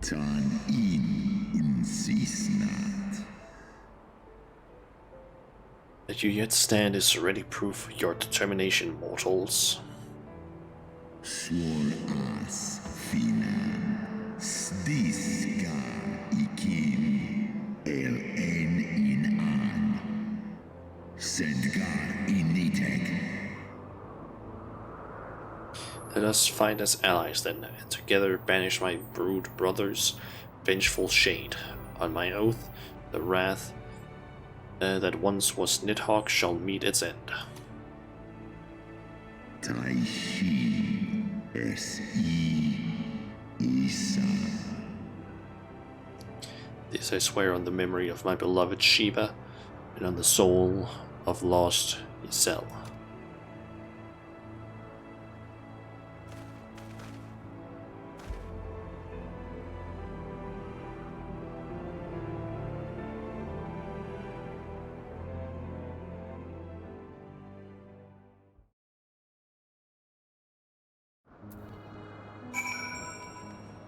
Tan in uncisnat. That you yet stand is already proof of your determination, mortals. Swor as finan stiska ikim el en in an sedgar initek. Let us fight as allies then, and together banish my brood brothers' vengeful shade. On my oath, the wrath that once was Nidhogg shall meet its end. Taishi S.E. Isa. This I swear on the memory of my beloved Sheba, and on the soul of lost Ysel.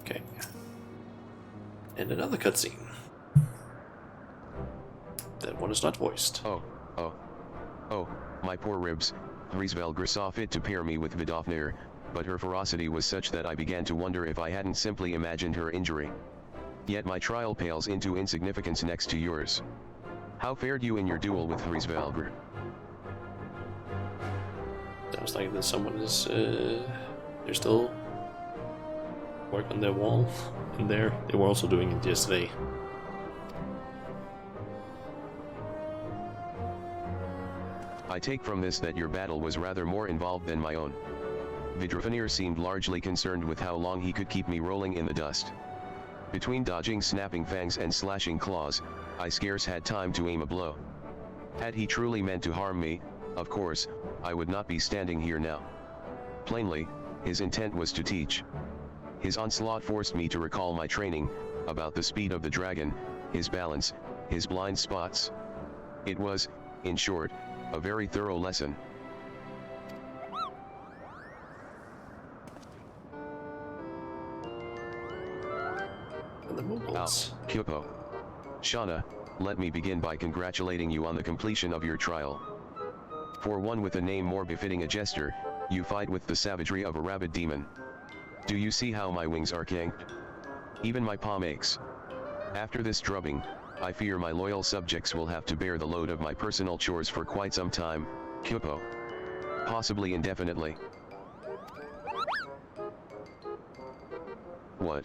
Okay. And another cutscene. That one is not voiced. Oh, my poor ribs. Hrisvelgr saw fit to pair me with Vidofnir, but her ferocity was such that I began to wonder if I hadn't simply imagined her injury. Yet my trial pales into insignificance next to yours. How fared you in your duel with Hrisvelgr? Sounds like that someone is, they're still work on their wall in there. They were also doing it yesterday. I take from this that your battle was rather more involved than my own. Vidofnir seemed largely concerned with how long he could keep me rolling in the dust. Between dodging snapping fangs and slashing claws, I scarce had time to aim a blow. Had he truly meant to harm me, of course, I would not be standing here now. Plainly, his intent was to teach. His onslaught forced me to recall my training, about the speed of the dragon, his balance, his blind spots. It was, in short, a very thorough lesson. And the Mongols. Kyopo. Shauna, let me begin by congratulating you on the completion of your trial. For one with a name more befitting a jester, you fight with the savagery of a rabid demon. Do you see how my wings are kinked? Even my palm aches. After this drubbing, I fear my loyal subjects will have to bear the load of my personal chores for quite some time, Kyopo. Possibly indefinitely. What?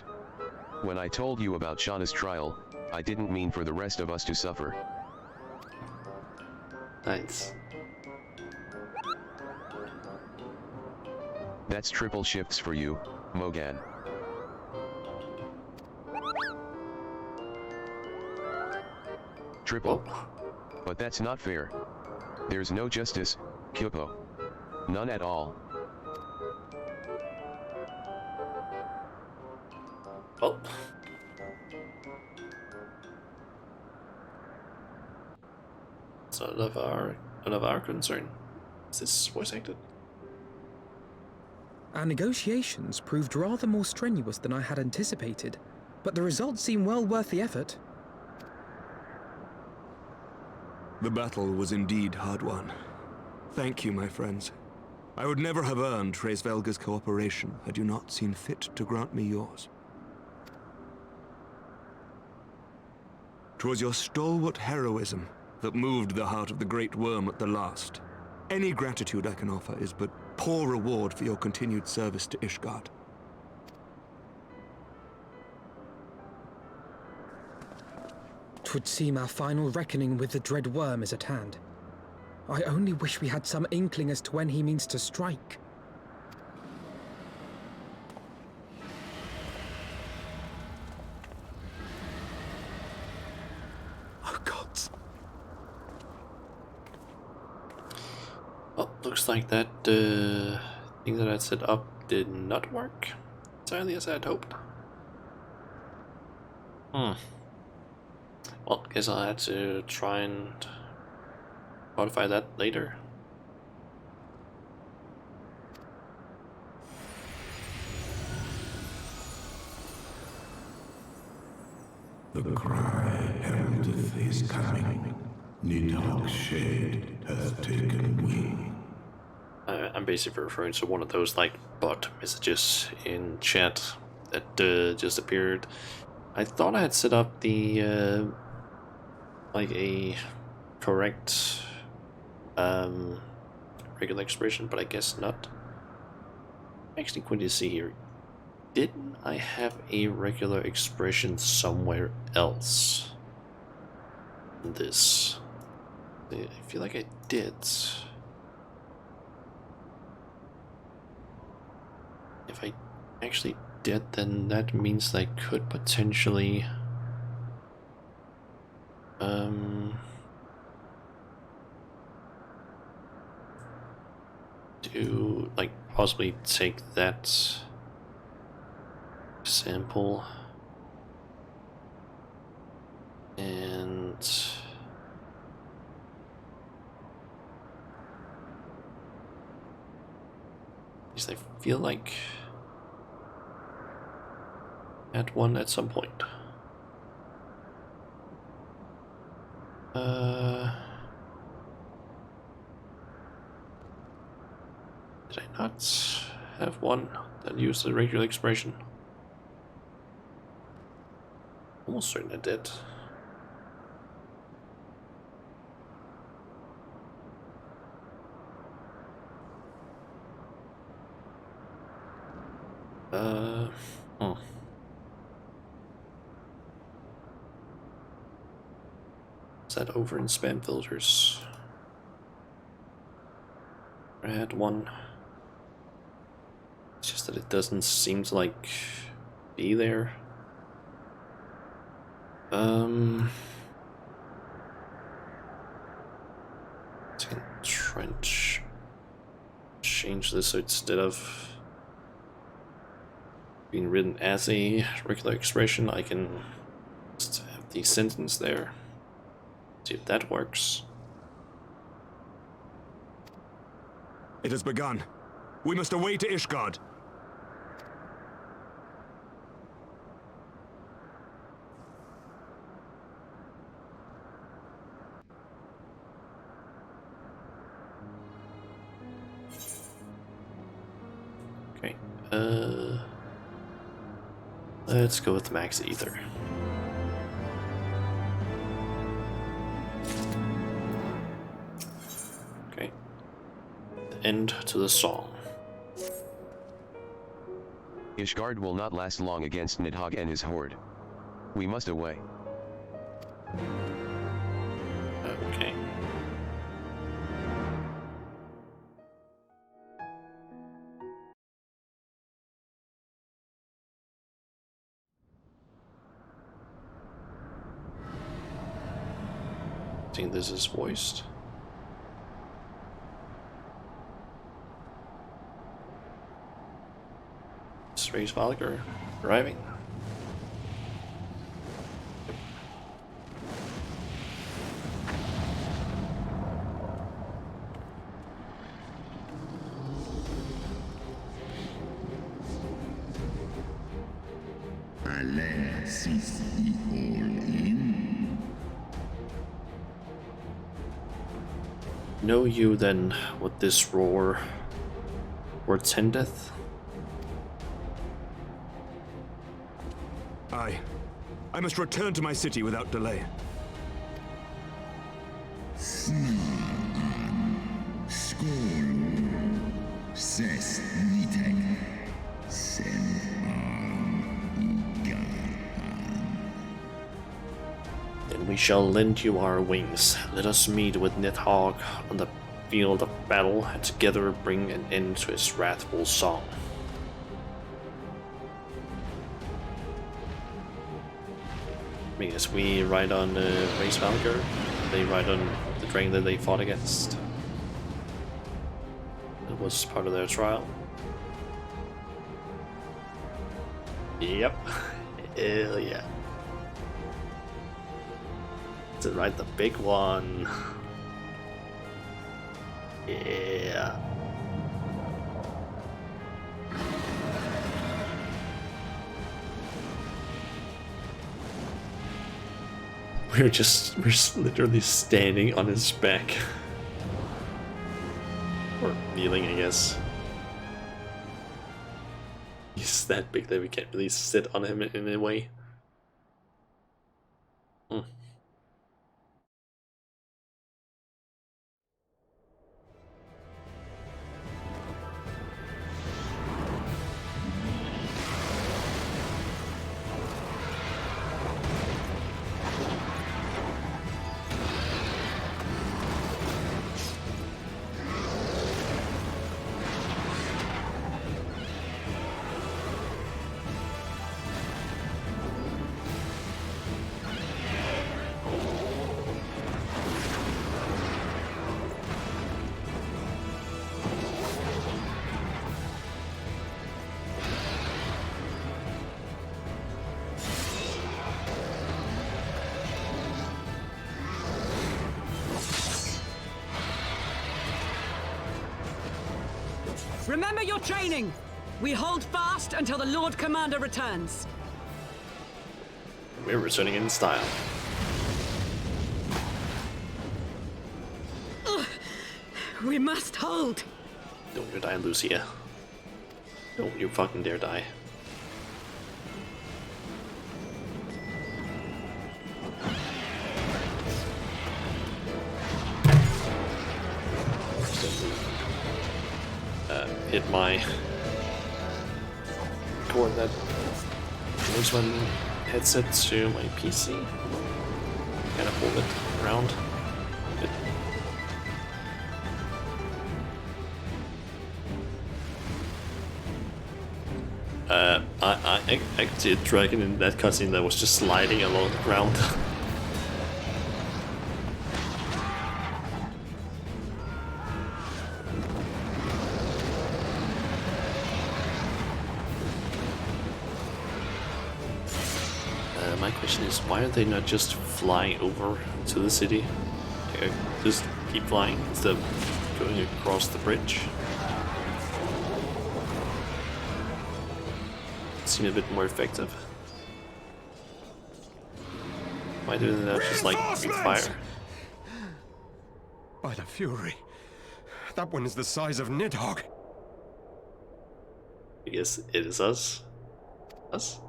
When I told you about Shauna's trial, I didn't mean for the rest of us to suffer. Nice. That's triple shifts for you, Mogan. Triple? But that's not fair. There's no justice, Kyopo. None at all. Oh. It's none of our concern. Is this voice acted? Our negotiations proved rather more strenuous than I had anticipated, but the results seem well worth the effort. The battle was indeed hard won. Thank you, my friends. I would never have earned Hrisvelgr's cooperation had you not seen fit to grant me yours. 'Twas your stalwart heroism that moved the heart of the Great Worm at the last. Any gratitude I can offer is but poor reward for your continued service to Ishgard. 'Twould seem our final reckoning with the dread worm is at hand. I only wish we had some inkling as to when he means to strike. Oh gods, looks like that thing that I set up did not work entirely as I had hoped. Well, guess I'll have to try and modify that later. The cry heraldeth his coming. Nidhogg's shade hath taken wing. I'm basically referring to one of those like bot messages in chat that just appeared. I thought I had set up the like a correct regular expression, but I guess not. Actually, going to see here. Didn't I have a regular expression somewhere else in this? I feel like I did. If I actually did, then that means that I could potentially do, like, possibly take that sample and at least I feel like I had one at some point. Did I not have one that used the regular expression? Almost certain I did. Is that over in spam filters? I had one. It's just that it doesn't seem to like be there. I can try and change this so instead of being written as a regular expression, I can just have the sentence there. See if that works. It has begun. We must away to Ishgard. Okay. Let's go with max ether. Okay. The end to the song. Ishgard will not last long against Nidhogg and his horde. We must away. Okay. I think this is voiced. Race Valkyr arriving. Alas, is he all in? Know you then what this roar portendeth? Aye. I must return to my city without delay. Ses Nitek, Sen Then we shall lend you our wings. Let us meet with Nidhogg on the field of battle, and together bring an end to his wrathful song. I mean, as we ride on Race Valkyr, they ride on the dragon that they fought against. was part of their trial. Yep. Hell yeah. That's it, right? The big one. Yeah. We're just literally standing on his back. Or kneeling, I guess. He's that big that we can't really sit on him in any way. Remember your training! We hold fast until the Lord Commander returns. We're returning in style. Ugh. We must hold. Don't you die, Lucia. Don't you fucking dare die. Hit my cord that moves my headset to my PC. Kind of hold it around. Good. I could see a dragon in that cutscene that was just sliding along the ground. My question is, why are they not just flying over to the city? Just keep flying instead of going across the bridge? Seem a bit more effective. Why do they not just like fire? By the Fury, that one is the size of Nidhogg. I guess it is us. Us?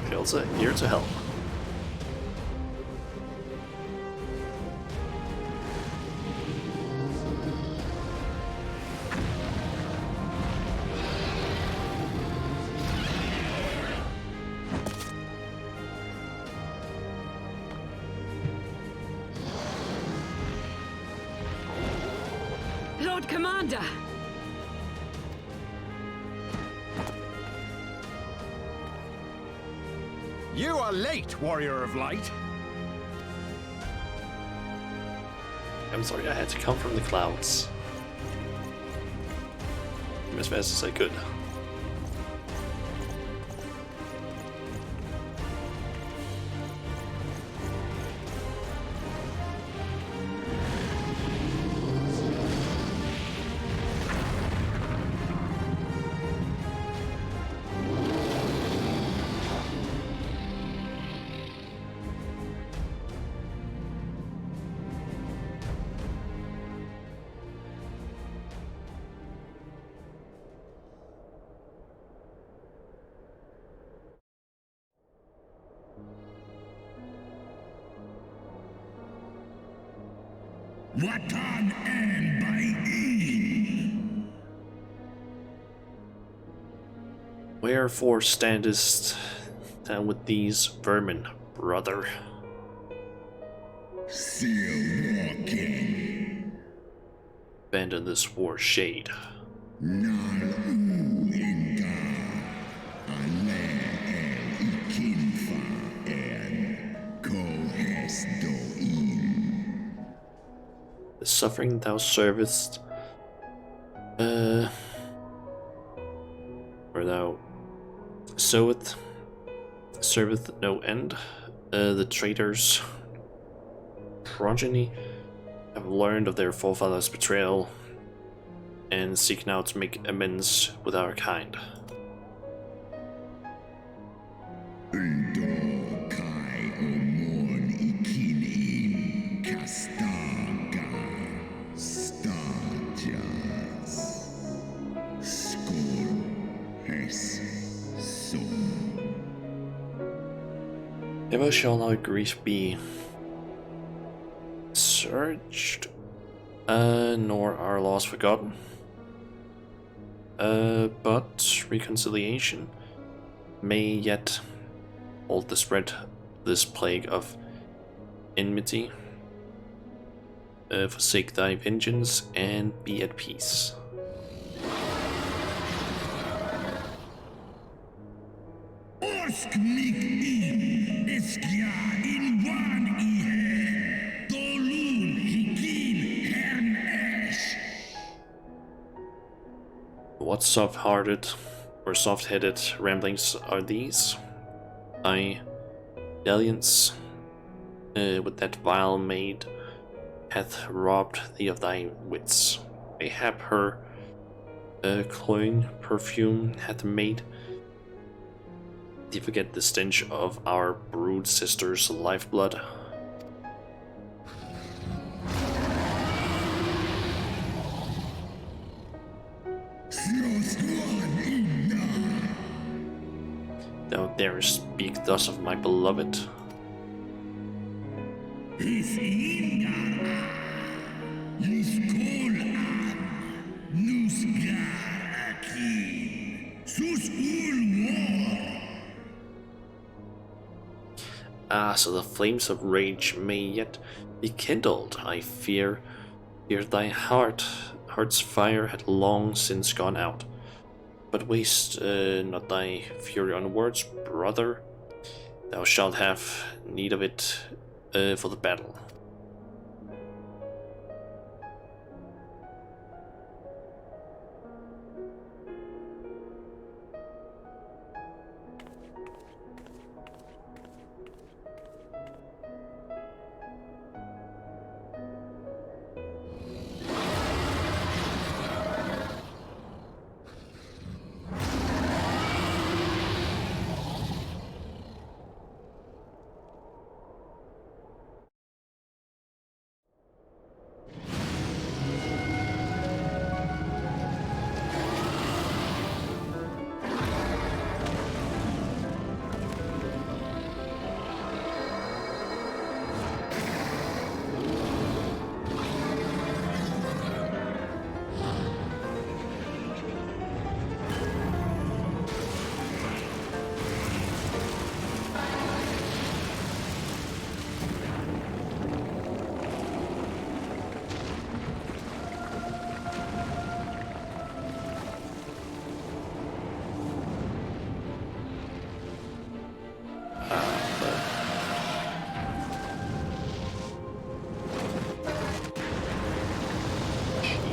We're also here to help. Lord Commander! You are late, Warrior of Light. I'm sorry, I had to come from the clouds. I'm as fast as I could. Watan and Bain. Wherefore standest thou with these vermin, brother? Still walking. Abandon this war shade. Nal Inga. Ale el Ikinfa and Kohes Doin. The suffering thou servest, or thou serveth no end. The traitors' progeny have learned of their forefathers' betrayal and seek now to make amends with our kind. Never shall our grief be searched, nor our loss forgotten. But reconciliation may yet halt the spread this plague of enmity. Forsake thy vengeance and be at peace. What soft-hearted or soft-headed ramblings are these? Thy dalliance with that vile maid hath robbed thee of thy wits. Mayhap her cloying perfume hath made thee forget the stench of our brood sister's lifeblood. Thou darest speak thus of my beloved. Ah, so the flames of rage may yet be kindled. I fear thy heart's fire had long since gone out. But waste not thy fury on words, brother. Thou shalt have need of it for the battle.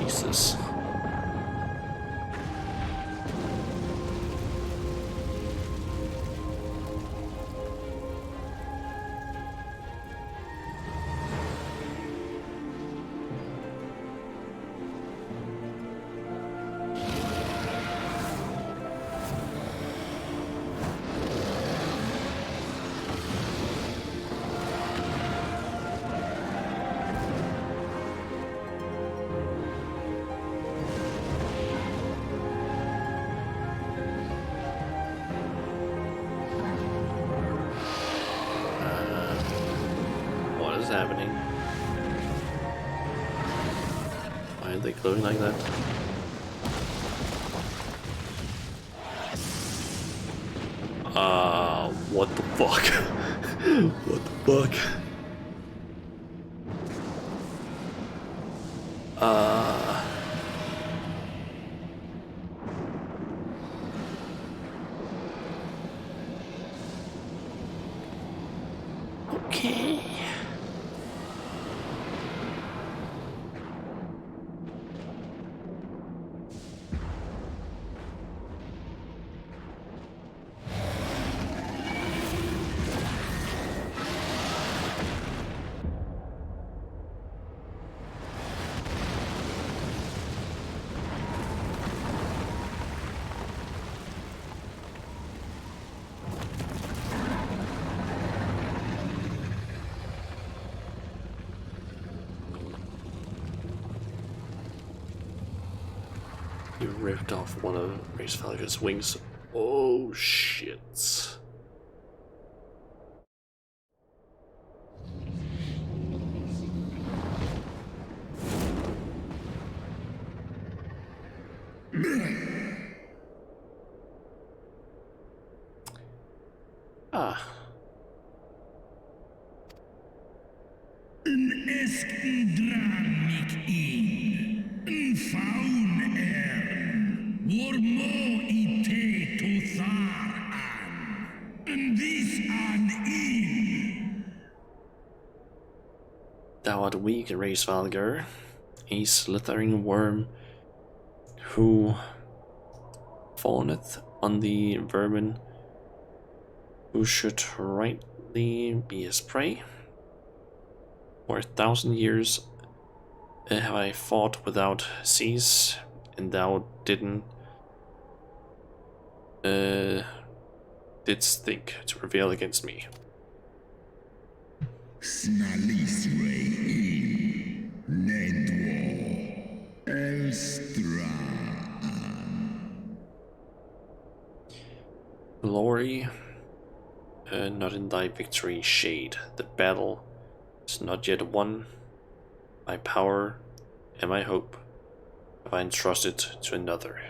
Jesus. What is happening? Why are they glowing like that? What the fuck? What the fuck? Okay. ripped off one of Race Falcon's wings. Oh shit. Ah. Thou art weak, Race Valgar, a slithering worm who fawneth on the vermin who should rightly be his prey. For 1,000 years have I fought without cease, and thou didst think to prevail against me. Glory, not in thy victory shade. The battle is not yet won. My power and my hope have I entrusted to another.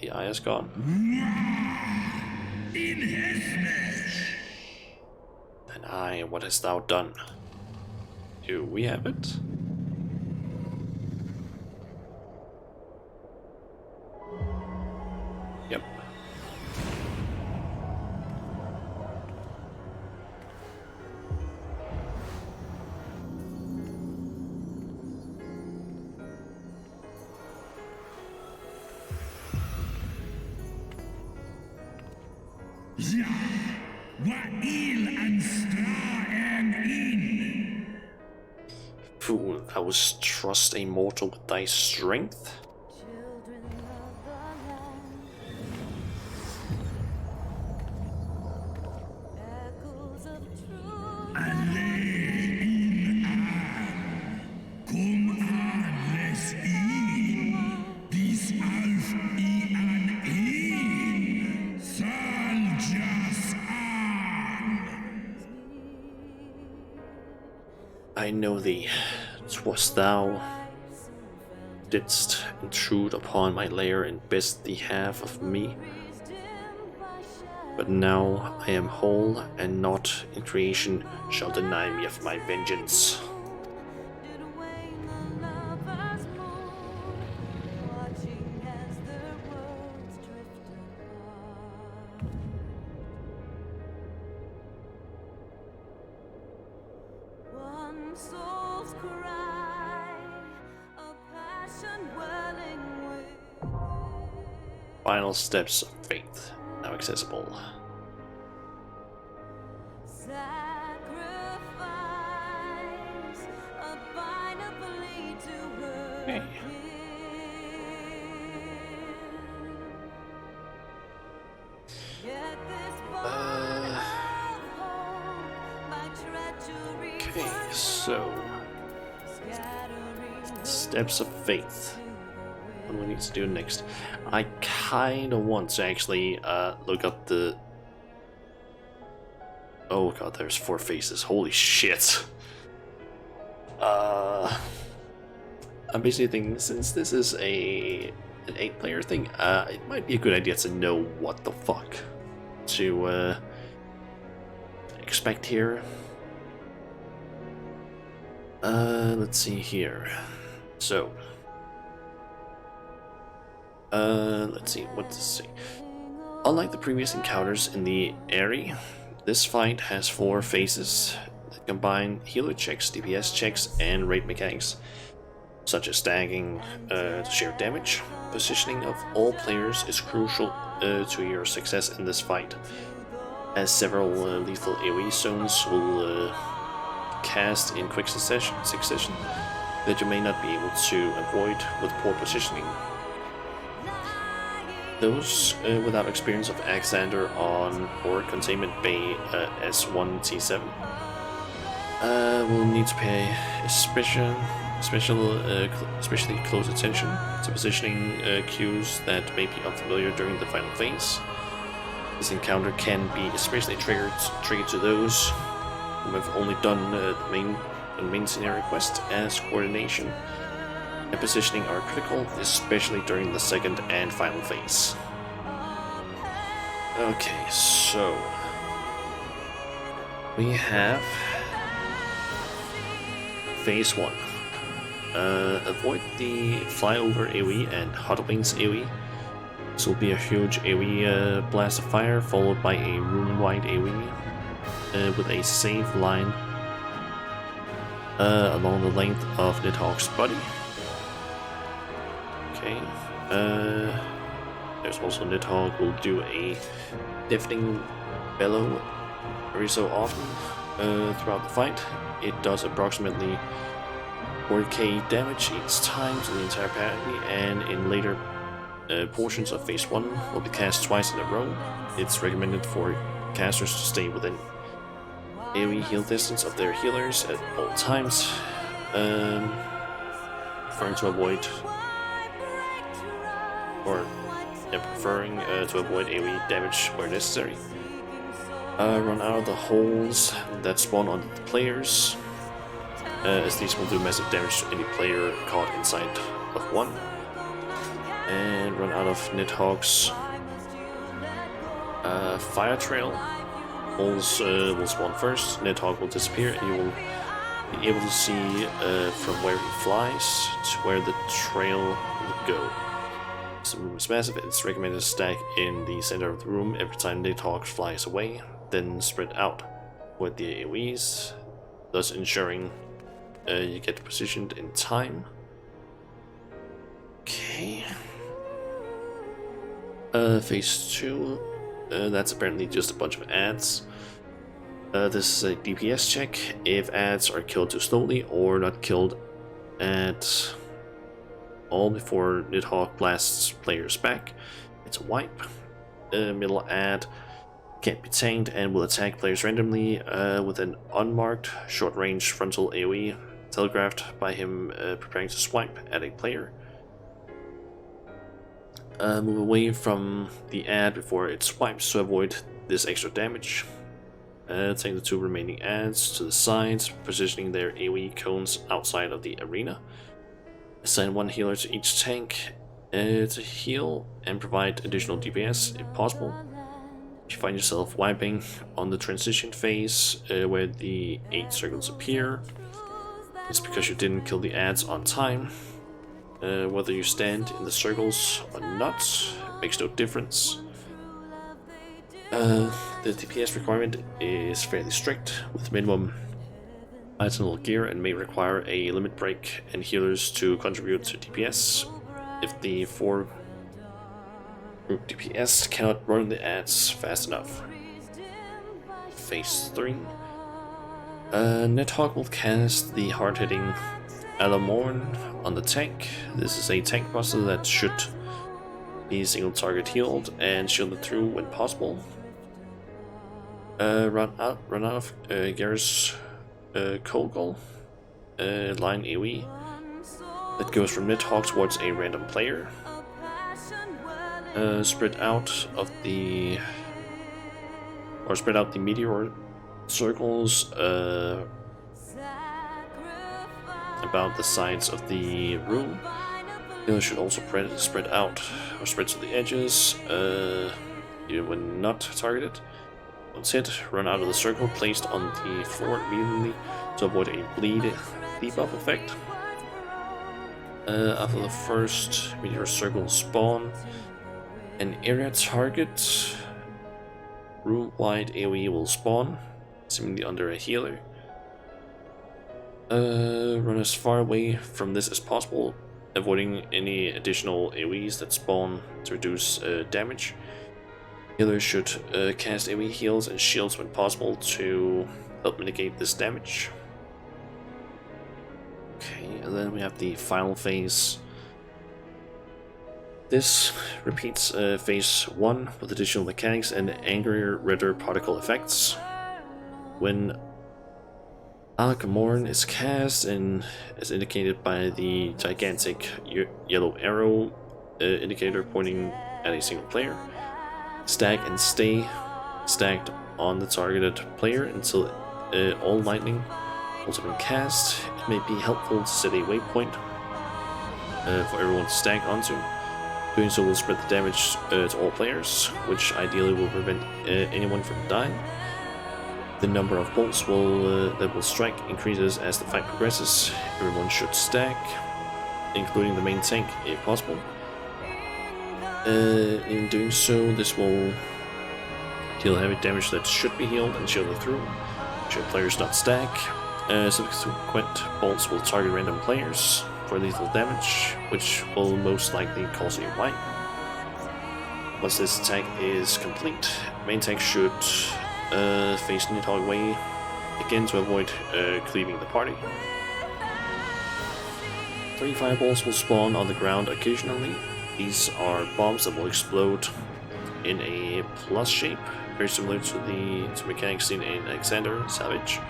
The eye is gone. Then what hast thou done? Do we have it? Yep. Fool, thou wouldst trust a mortal with thy strength? I know thee. 'Twas thou didst intrude upon my lair and best thee half of me. But now I am whole, and naught in creation shall deny me of my vengeance. Final steps of faith, now accessible. Okay. Okay, so steps of faith. What do we need to do next? I kind of want to actually look up the... Oh god, there's 4 faces. Holy shit. I'm basically thinking, since this is an 8-player thing, it might be a good idea to know what the fuck to expect here. Let's see here. So... let's see, what to say. Unlike the previous encounters in the area, this fight has 4 phases that combine healer checks, DPS checks, and raid mechanics, such as stacking to share damage. Positioning of all players is crucial to your success in this fight, as several lethal AoE zones will cast in quick succession that you may not be able to avoid with poor positioning. Those without experience of Alexander on or Containment Bay S1 T7 We'll need to pay especially close attention to positioning cues that may be unfamiliar during the final phase. This encounter can be especially triggered to those who have only done the main scenario quest, as coordination and positioning are critical, especially during the second and final phase. Okay, so we have Phase 1. Avoid the flyover AoE and hot wings AoE. This will be a huge AoE blast of fire, followed by a room-wide AoE with a safe line along the length of Nidhogg's body. Okay. There's also Nidhogg will do a deafening bellow every so often throughout the fight. It does approximately 40k damage each time to the entire party, and in later portions of Phase 1 will be cast twice in a row. It's recommended for casters to stay within AoE heal distance of their healers at all times, preferring to avoid AoE damage where necessary. Run out of the holes that spawn on the players, as these will do massive damage to any player caught inside of one. And run out of Nidhogg's fire trail. Holes will spawn first, Nidhogg will disappear, and you will be able to see from where he flies to where the trail will go. This room is massive. It's recommended to stack in the center of the room every time Nidhogg flies away, then spread out with the AoEs, thus ensuring you get positioned in time. Okay. Phase 2. That's apparently just a bunch of ads. This is a DPS check. If ads are killed too slowly or not killed at all before Nidhogg blasts players back, it's a wipe. Middle ad can't be tanked and will attack players randomly with an unmarked short-range frontal AoE telegraphed by him preparing to swipe at a player. Move away from the ad before it swipes to avoid this extra damage. Take the two remaining ads to the sides, positioning their AoE cones outside of the arena. Assign one healer to each tank to heal and provide additional DPS if possible. If you find yourself wiping on the transition phase where the 8 circles appear, it's because you didn't kill the ads on time. Whether you stand in the circles or not makes no difference. The DPS requirement is fairly strict, with minimum itemable gear, and may require a limit break and healers to contribute to DPS if the 4 group DPS cannot run the ads fast enough. Phase 3. Nidhogg will cast the hard-hitting Alamorn on the tank. This is a tank buster that should be single target healed and shielded through when possible. Run out of Garrus Kogel line AoE that goes from Nidhogg towards a random player. Spread out the meteor circles about the sides of the room. It should also spread out or spread to the edges even when not targeted. Once hit, run out of the circle placed on the floor immediately to avoid a bleed debuff effect. After the first meteor circle spawn, an area target room-wide AoE will spawn, seemingly under a healer. Run as far away from this as possible, avoiding any additional AoEs that spawn to reduce damage. Healers should cast AoE heals and shields when possible to help mitigate this damage. Okay, and then we have the final phase. This repeats phase 1 with additional mechanics and angrier redder particle effects. When Alcamorn is cast and is indicated by the gigantic yellow arrow indicator pointing at a single player. Stack and stay stacked on the targeted player until all lightning bolts have been cast. It may be helpful to set a waypoint for everyone to stack onto. Doing so will spread the damage to all players, which ideally will prevent anyone from dying. The number of bolts that will strike increases as the fight progresses. Everyone should stack, including the main tank if possible. In doing so, this will deal heavy damage that should be healed and shielded through. Should players not stack, subsequent bolts will target random players for lethal damage, which will most likely cause a wipe. Once this attack is complete, main tank should face Nidhogg way again to avoid cleaving the party. 3 fireballs will spawn on the ground occasionally. These are bombs that will explode in a plus shape, very similar to the mechanics seen in XIV Savage.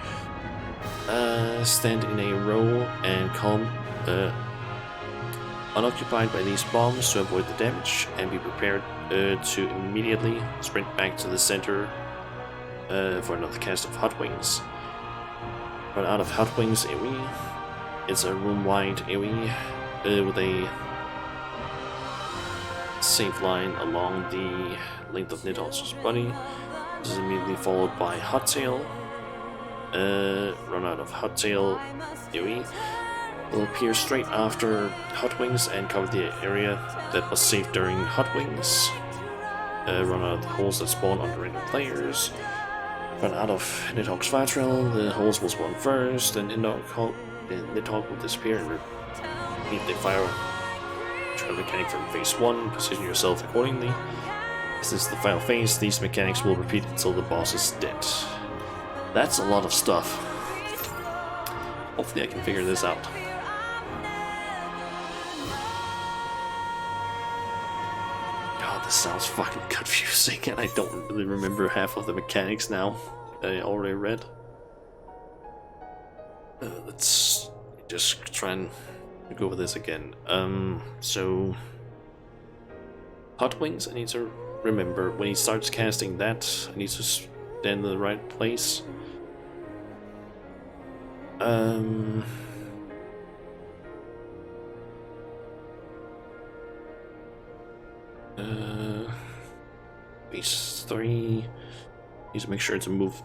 Stand in a row and column unoccupied by these bombs to avoid the damage, and be prepared to immediately sprint back to the center for another cast of Hot Wings. Run out of Hot Wings AoE. It's a room-wide AoE with a safe line along the length of Nidhogg's body. This is immediately followed by Hot Tail. Run out of Hot Tail AoE. Will appear straight after Hot Wings and cover the area that was safe during Hot Wings. Run out of the holes that spawn on random players. Run out of Nidhogg's Vatril, the holes will spawn first, and Nidhogg will disappear and repeat the fire mechanic from phase 1. Position yourself accordingly. This is the final phase. These mechanics will repeat until the boss is dead. That's a lot of stuff. Hopefully I can figure this out. God, this sounds fucking confusing, and I don't really remember half of the mechanics now that I already read. Let's just try and go over this again. So Hot Wings, I need to remember when he starts casting that, I need to stand in the right place. Phase 3. Need to make sure to move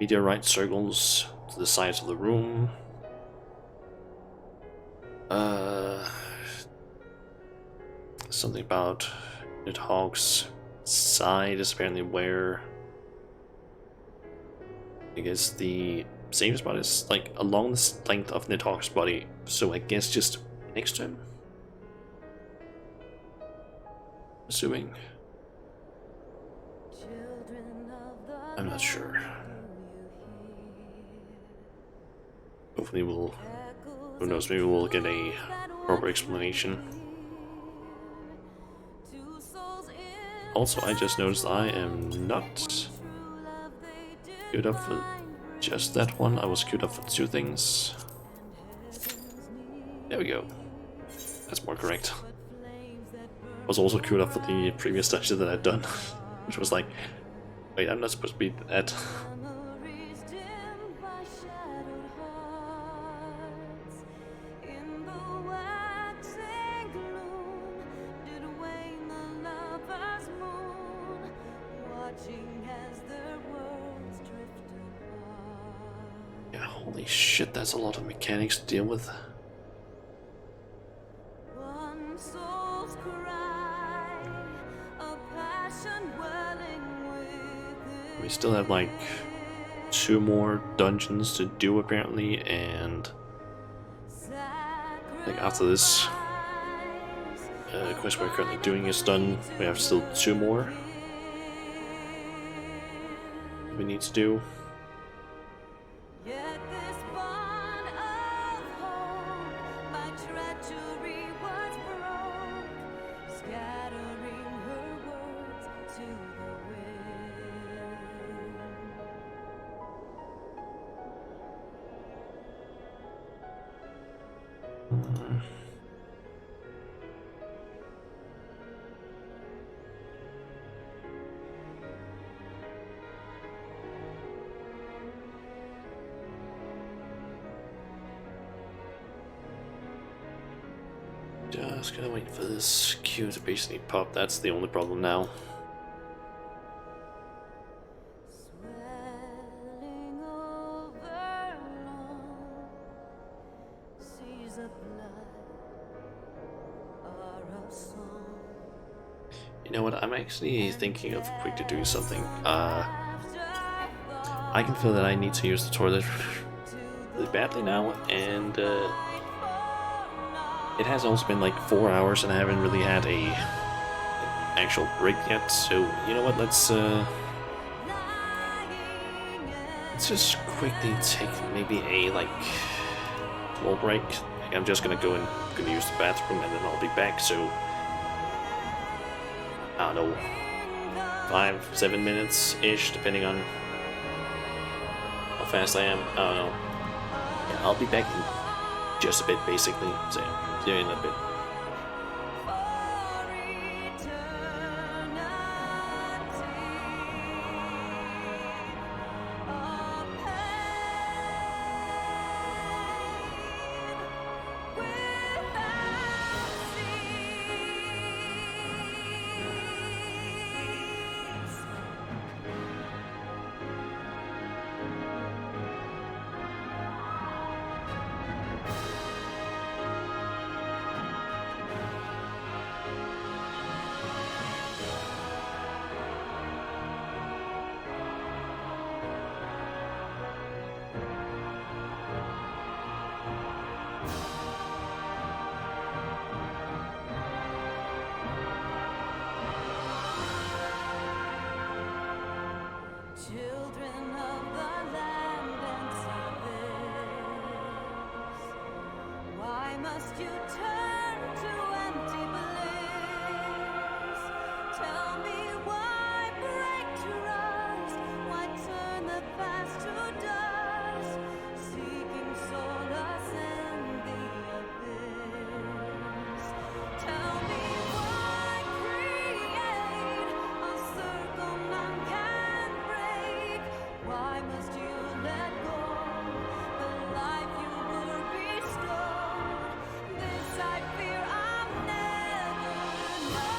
meteorite circles to the sides of the room. Something about Nidhogg's side is apparently where I guess the same spot is like along the length of Nidhogg's body, so I guess just next to him. Assuming. I'm not sure. Hopefully we'll, who knows, maybe we'll get a proper explanation. Also, I just noticed I am not queued up for just that one. I was queued up for 2 things. There we go. That's more correct. I was also queued up for the previous dungeon that I'd done, which was like, wait, I'm not supposed to be at. Yeah, holy shit, that's a lot of mechanics to deal with. We still have like 2 more dungeons to do apparently, and like after this quest we're currently doing is done, we have still 2 more we need to do. Just gonna wait for this queue to basically pop. That's the only problem now. You know what, I'm actually thinking of quickly doing something. I can feel that I need to use the toilet really badly now, and it has also been like 4 hours and I haven't really had an actual break yet, so you know what, let's just quickly take maybe a like small break. Like, I'm just gonna gonna use the bathroom and then I'll be back, so I don't know, 5-7 minutes-ish, depending on how fast I am. I don't know. Yeah, I'll be back in just a bit, basically. So, see you in a bit. Children of the land and seas, why must you turn to empty bliss? Tell me why break trust, why turn the past to dust, seeking solace in the abyss. Tell me why create a circle none can break. Why must you let go the life you were bestowed? This I fear I'll never know.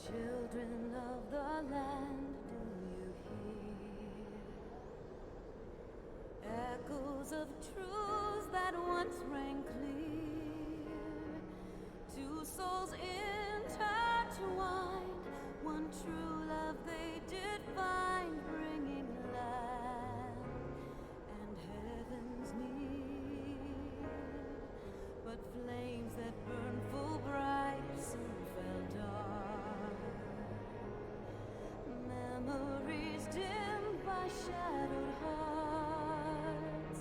Children of the land, do you hear echoes of truths that once rang clear? Two souls intertwined, one true love they did find, bringing land and heavens near. But flames that burn full bright soon fell dark. Memories dimmed by shadowed hearts.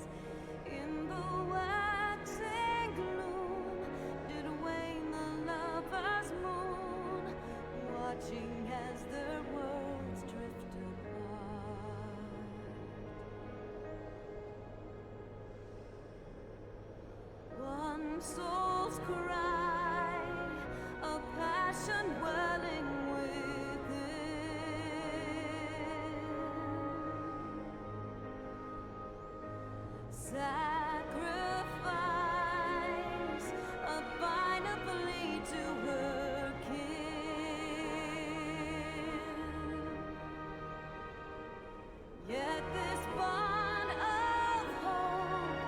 In the waxing gloom did wane the lover's moon, watching as their words drift apart. One soul's cry, a passion welling within. Sacrifice, a bind of plea to her kin. Yet this bond of hope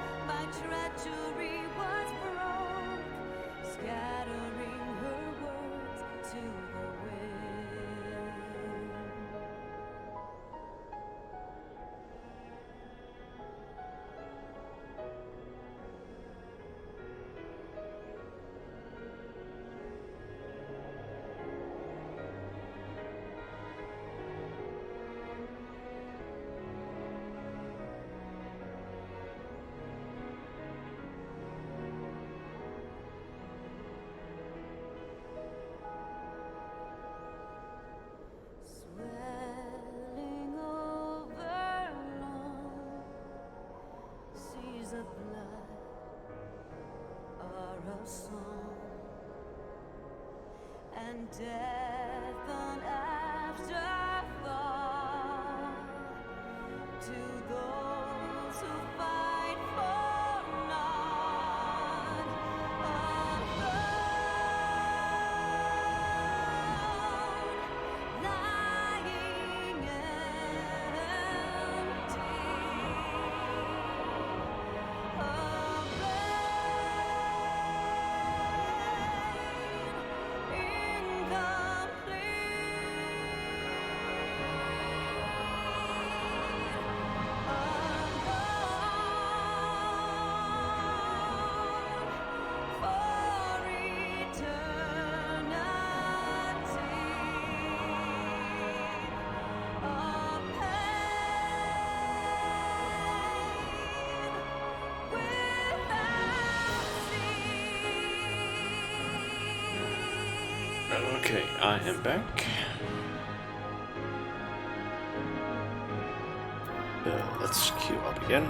death an afterthought to those who fight for naught. Alone, lying Okay, I am back. Let's queue up again.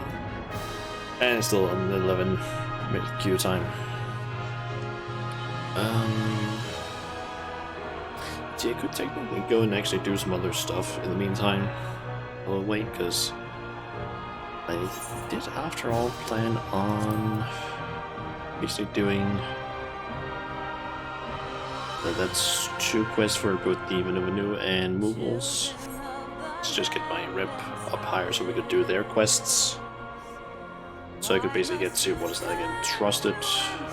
And still on the 11-minute queue time. Yeah, I could technically go and actually do some other stuff in the meantime. I'll wait, because I did, after all, plan on basically doing... that's 2 quests for both the Vanu and Moogles. Let's just get my rep up higher so we could do their quests. So I could basically get to, what is that again, Trusted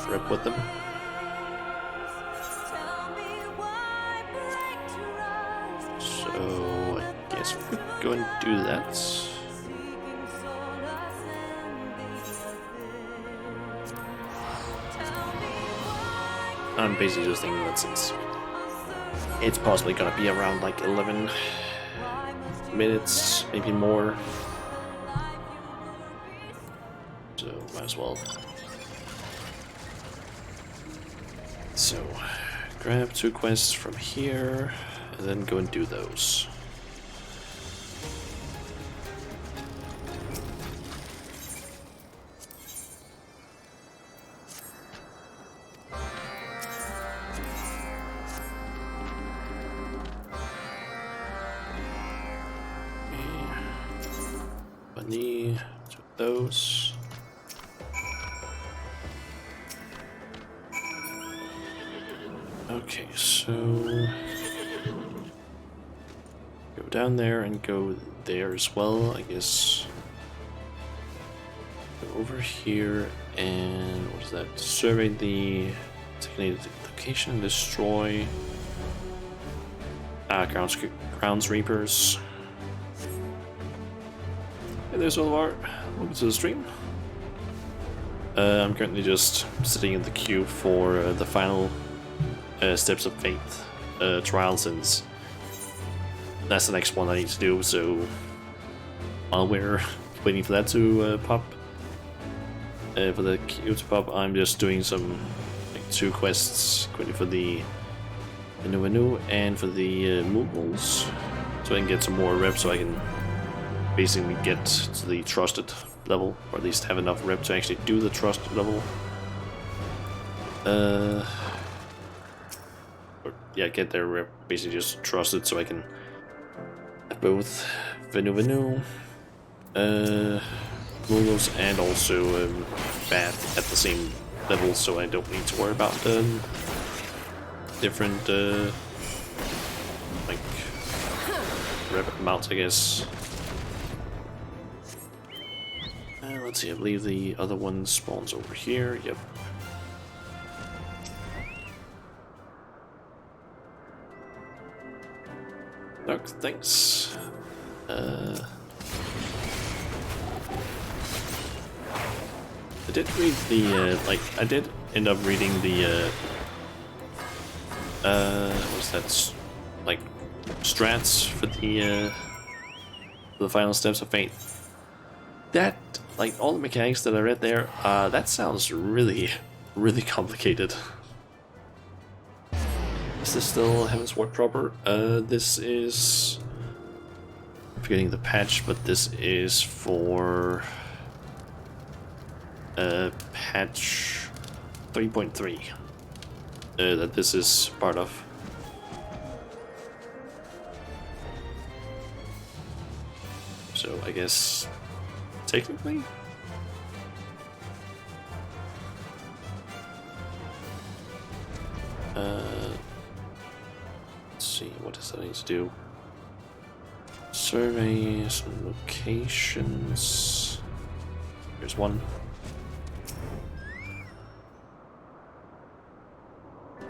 rep with them. So I guess we could go and do that. I'm basically just thinking that since it's possibly gonna be around like 11 minutes, maybe more, so might as well. So grab 2 quests from here and then go and do those. Bunny, do those. Okay, so go down there and go there as well, I guess. Go over here and what is that? Survey the designated location and destroy Grounds Reapers. Hey there, Solvar. Welcome to the stream. I'm currently just sitting in the queue for the final Steps of Faith trial, since that's the next one I need to do, so while we're waiting for that to pop, for the queue to pop, I'm just doing some like 2 quests quickly for the Vanu and for the Moogles, so I can get some more reps, so I can basically get to the Trusted level, or at least have enough rep to actually do the Trusted level. Or, yeah, get their rep basically just Trusted, so I can have both Vanu, Moogles, and also Bat at the same level, so I don't need to worry about different like rep amounts, I guess. Let's see, I believe the other one spawns over here. Yep. Look, thanks. I did read the, like, I did end up reading the, what's that, like, strats for the final Steps of Fate. That, like, all the mechanics that I read there, that sounds really, really complicated. Is this still Heaven's Ward proper? This is... I'm forgetting the patch, but this is for... patch 3.3. That this is part of. I guess technically. Let's see, what does that need to do? Survey some locations. Here's one.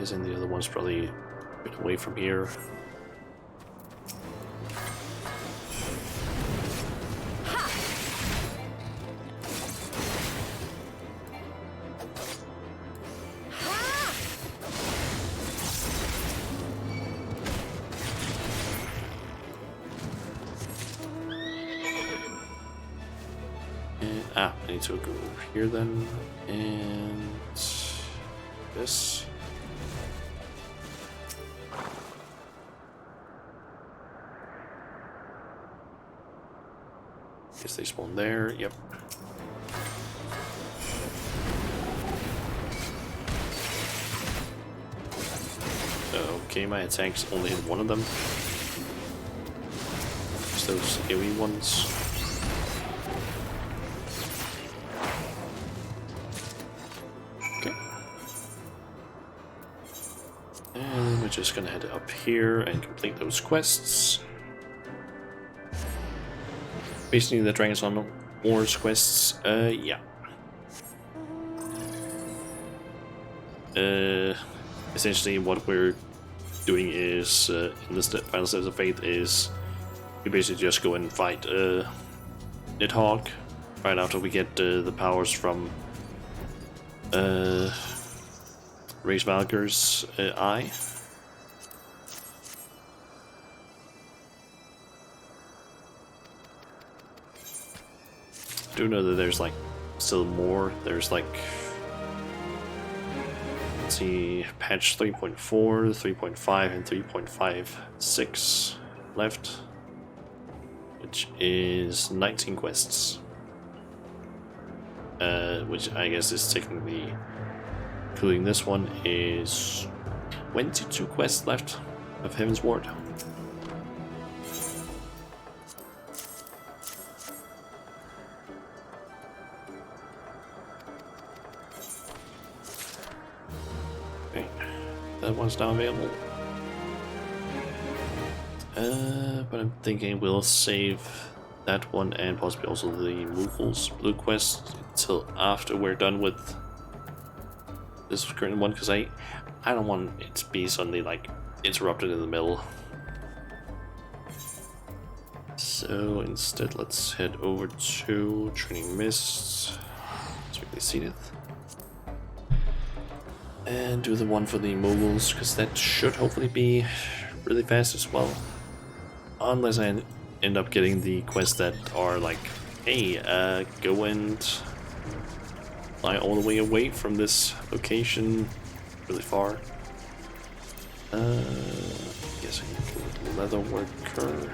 Isn't the other one's probably a bit away from here? I need to go over here then, and this. Guess they spawn there, yep. Okay, my attacks only hit one of them. It's those AoE ones. Just gonna head up here and complete those quests. Basically the Dragons on Wars quests, yeah. Essentially what we're doing is, in the final steps of Faith, is we basically just go and fight Nidhogg right after we get the powers from Race Valgyr's eye. I do know that there's like still more. There's like, let's see, patch 3.4, 3.5, and 3.56 left, which is 19 quests. Which I guess is technically, including this one, is 22 quests left of Heaven's Ward. That one's not available. But I'm thinking we'll save that one and possibly also the Moogle's blue quest until after we're done with this current one, because I don't want it to be suddenly like interrupted in the middle. So instead, let's head over to Training Mists. Let's quickly see it. And do the one for the moguls, because that should hopefully be really fast as well. Unless I end up getting the quests that are like, hey, go and fly all the way away from this location really far. Guess I can do leather worker.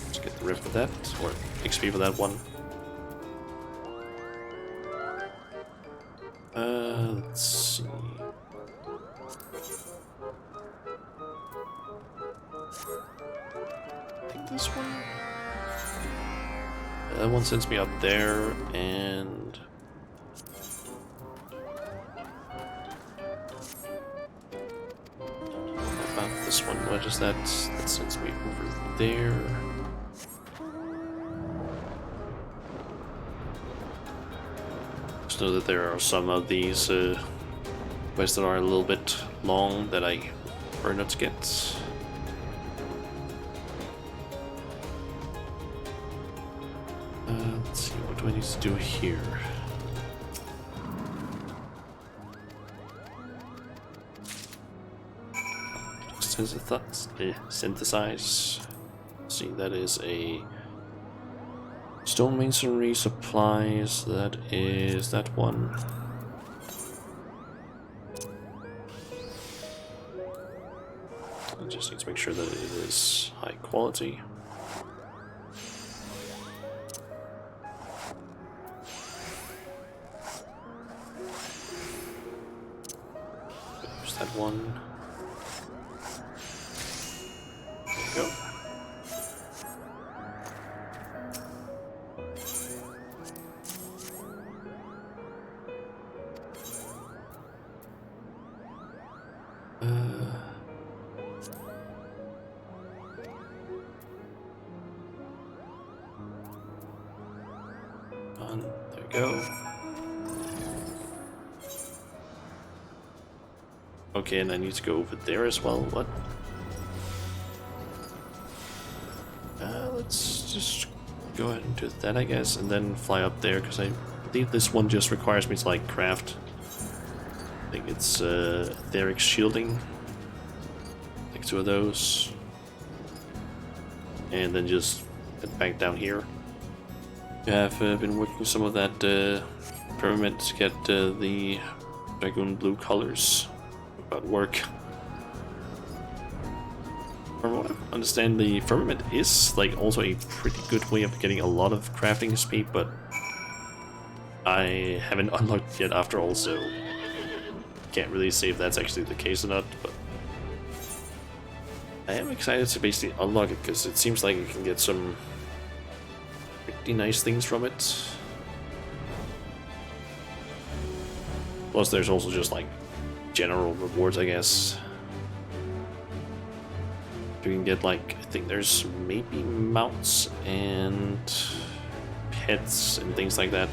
Let's get the rip for that, or XP for that one. Let's see. I think this one. That one sends me up there, and about this one. What is that? That sends me over there. Just know that there are some of these quests that are a little bit long that I prefer not to get. Let's see, what do I need to do here? Synthesize. Let's see, that is a stone masonry supplies. That is that one. I just need to make sure that it is high quality. There's that one. There we go. go. Okay, and I need to go over there as well. What? Let's just go ahead and do that, I guess, and then fly up there, because I believe this one just requires me to, like, craft. I think it's etheric shielding. Like 2 of those. And then just head back down here. I've been working some of that pyramid to get the dragoon blue colors. About work. From what I understand, the firmament is like also a pretty good way of getting a lot of crafting speed, but I haven't unlocked it yet after all, so can't really say if that's actually the case or not. But I am excited to basically unlock it, because it seems like you can get some pretty nice things from it. Plus there's also just like general rewards, I guess. You can get, like, I think there's maybe mounts and pets and things like that,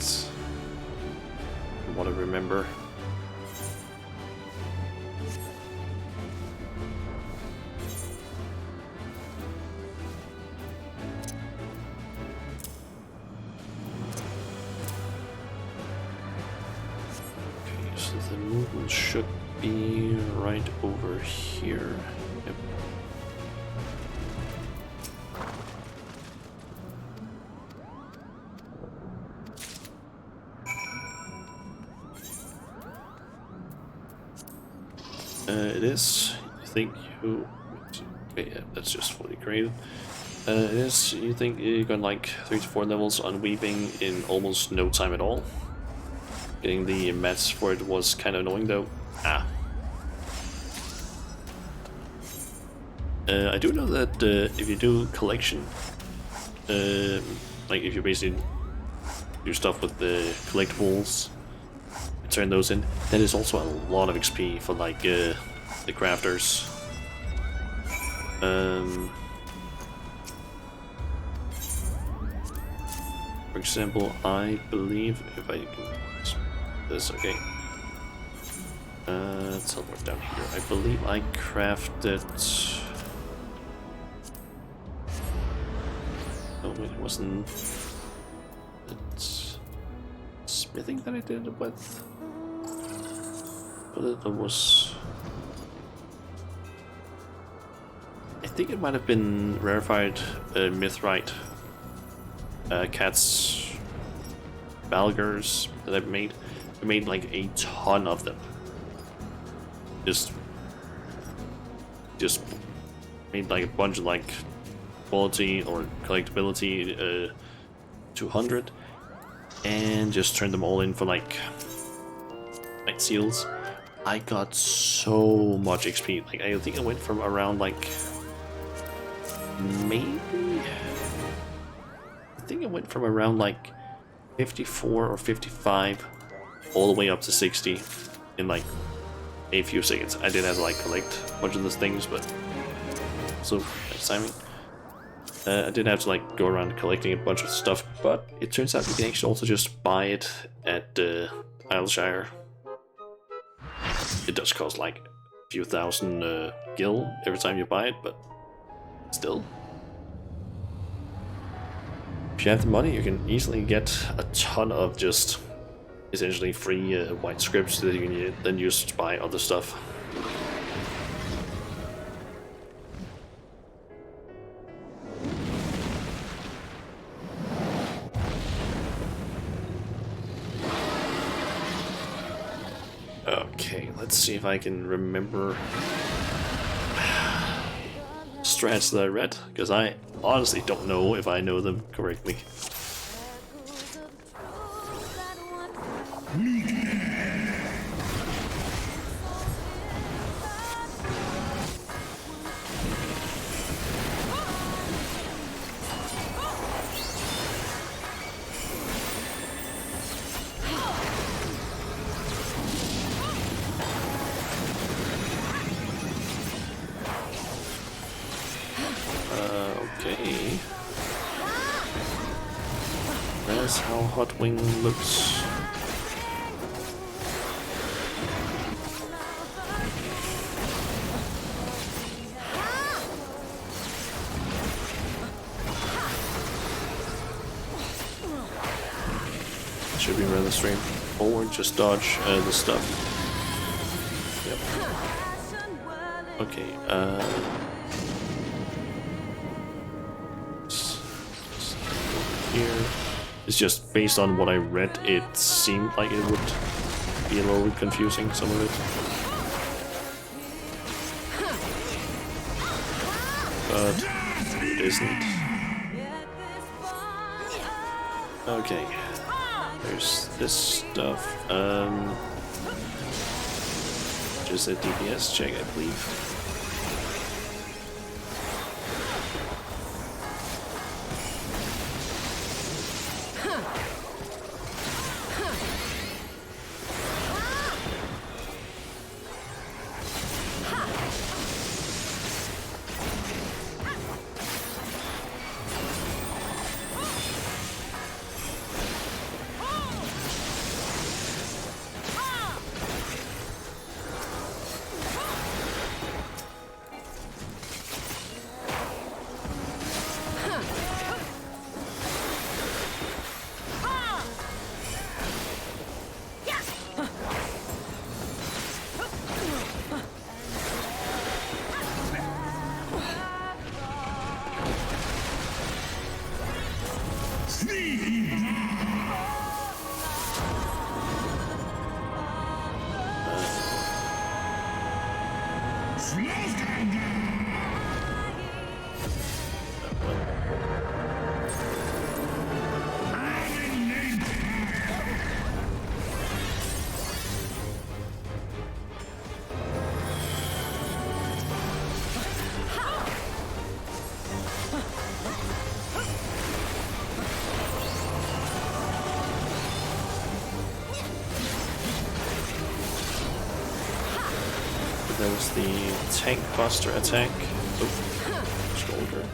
from what I remember. Okay, so the movement should be right over here. Yep. It is. You think you... Okay, yeah, that's just fully created. It is. You think you got like 3 to 4 levels on weaving in almost no time at all. Getting the mats for it was kind of annoying though. Ah. I do know that if you do collection, like if you basically do stuff with the collectibles, turn those in, that is also a lot of XP for like the crafters. For example, I believe if I can this, okay. It's somewhere down here. I believe I crafted. Oh wait, it wasn't. It's smithing that I did it with. But it was. I think it might have been rarefied mithrite cats balgers that I've made. I made like a ton of them. Just made like a bunch of like quality or collectability 200, and just turned them all in for like seals. I got so much XP. Like I think I went from around like I went from around like 54 or 55 all the way up to 60 in like a few seconds. I did have to like collect a bunch of those things, but also nice timing. I did have to like go around collecting a bunch of stuff, but it turns out you can actually also just buy it at Isleshire. It does cost like a few thousand gil every time you buy it, but still. If you have the money, you can easily get a ton of just essentially free white scripts that you can then use to buy other stuff. Okay, let's see if I can remember strats that I read, because I honestly don't know if I know them correctly. Okay. is how Hot Wing looks. Should be rather straightforward, just dodge the stuff. Yep. Okay, here. It's just based on what I read, it seemed like it would be a little bit confusing, some of it. But it isn't. Okay. There's this stuff. Just a DPS check, I believe. There was the tank buster attack. Oh, shoulder.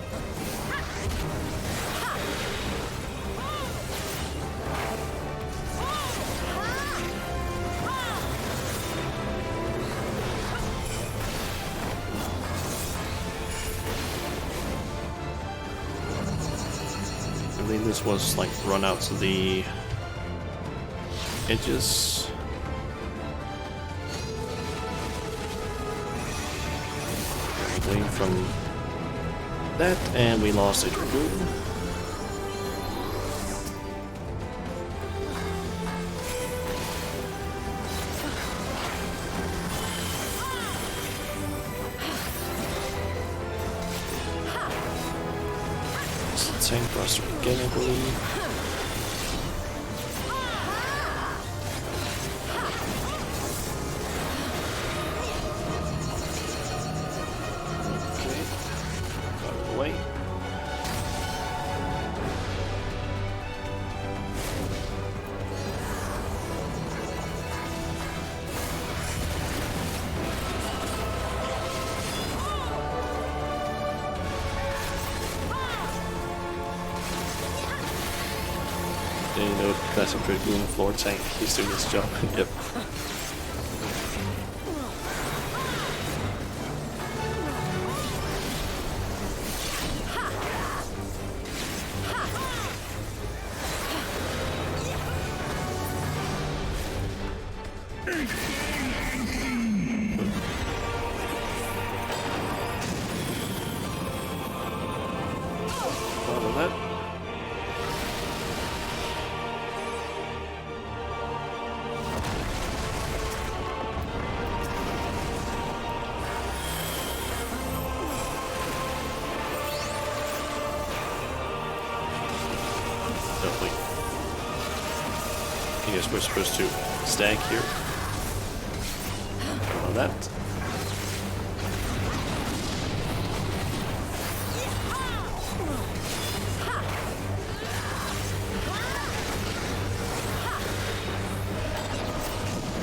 I believe this was like run out to the edges. From that, and we lost a Dragoon. It's a tank buster again, I believe. You know, classic Dragoon floor tank, he's doing his job. Yep. Follow that. I guess we're supposed to stack here. On that.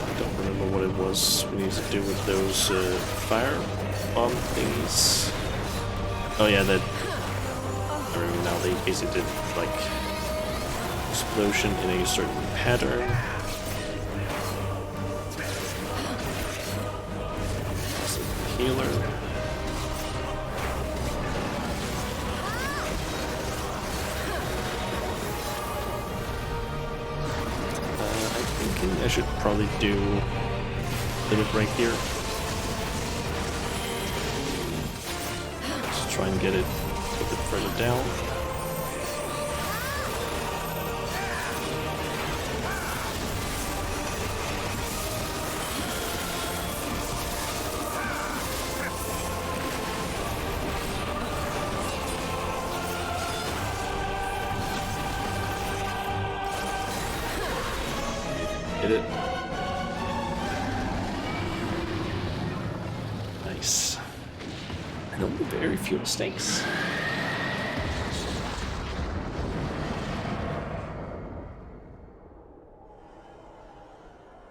I don't remember what it was we needed to do with those fire bomb thingies. Oh yeah, that. I remember now. They basically did like explosion in a certain pattern. Healer. I'm thinking I should probably do a limit break here. Just try and get it a bit further down. Hit it. Nice. And only very few mistakes.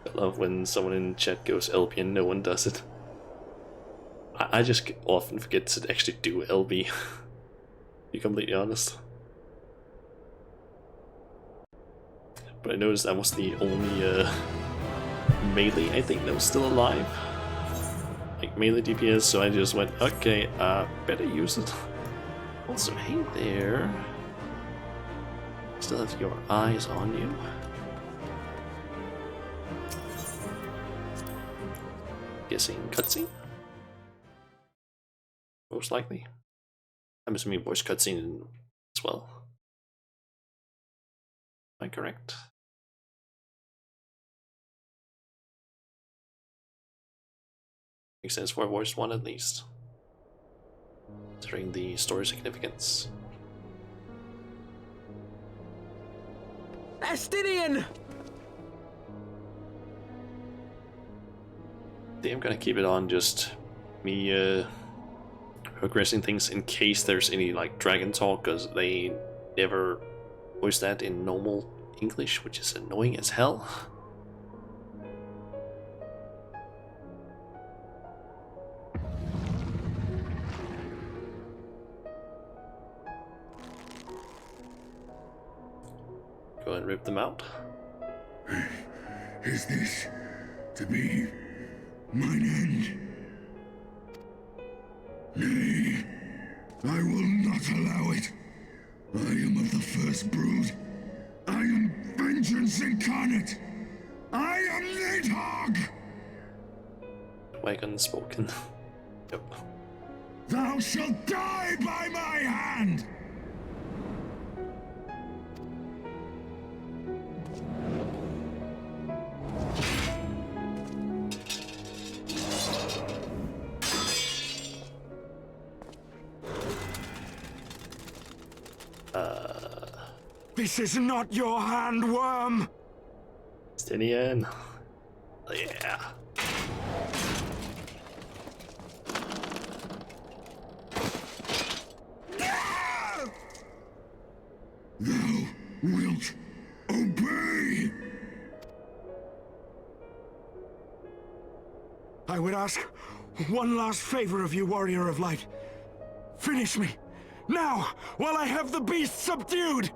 I love when someone in chat goes LB and no one does it. I just often forget to actually do LB. To be completely honest. But I noticed that was the only melee I think that was still alive. Like melee DPS, so I just went, okay, better use it. Also, hey there. Still have your eyes on you. Guessing cutscene? Most likely. I'm assuming voice cutscene as well. Am I correct? Makes sense for a voiced one at least. Considering the story significance. Estinian! I think I'm gonna keep it on just me progressing things in case there's any like dragon talk, because they never voice that in normal English, which is annoying as hell. Go and rip them out. Is this to be mine end? Nay, I will not allow it. I am of the first brood. I am vengeance incarnate. I am Nidhogg! Wagon spoken. Yep. Thou shalt die by my hand! This is not your hand, worm! Estinian. Yeah. Thou wilt obey! I would ask one last favor of you, Warrior of Light. Finish me, now, while I have the beast subdued!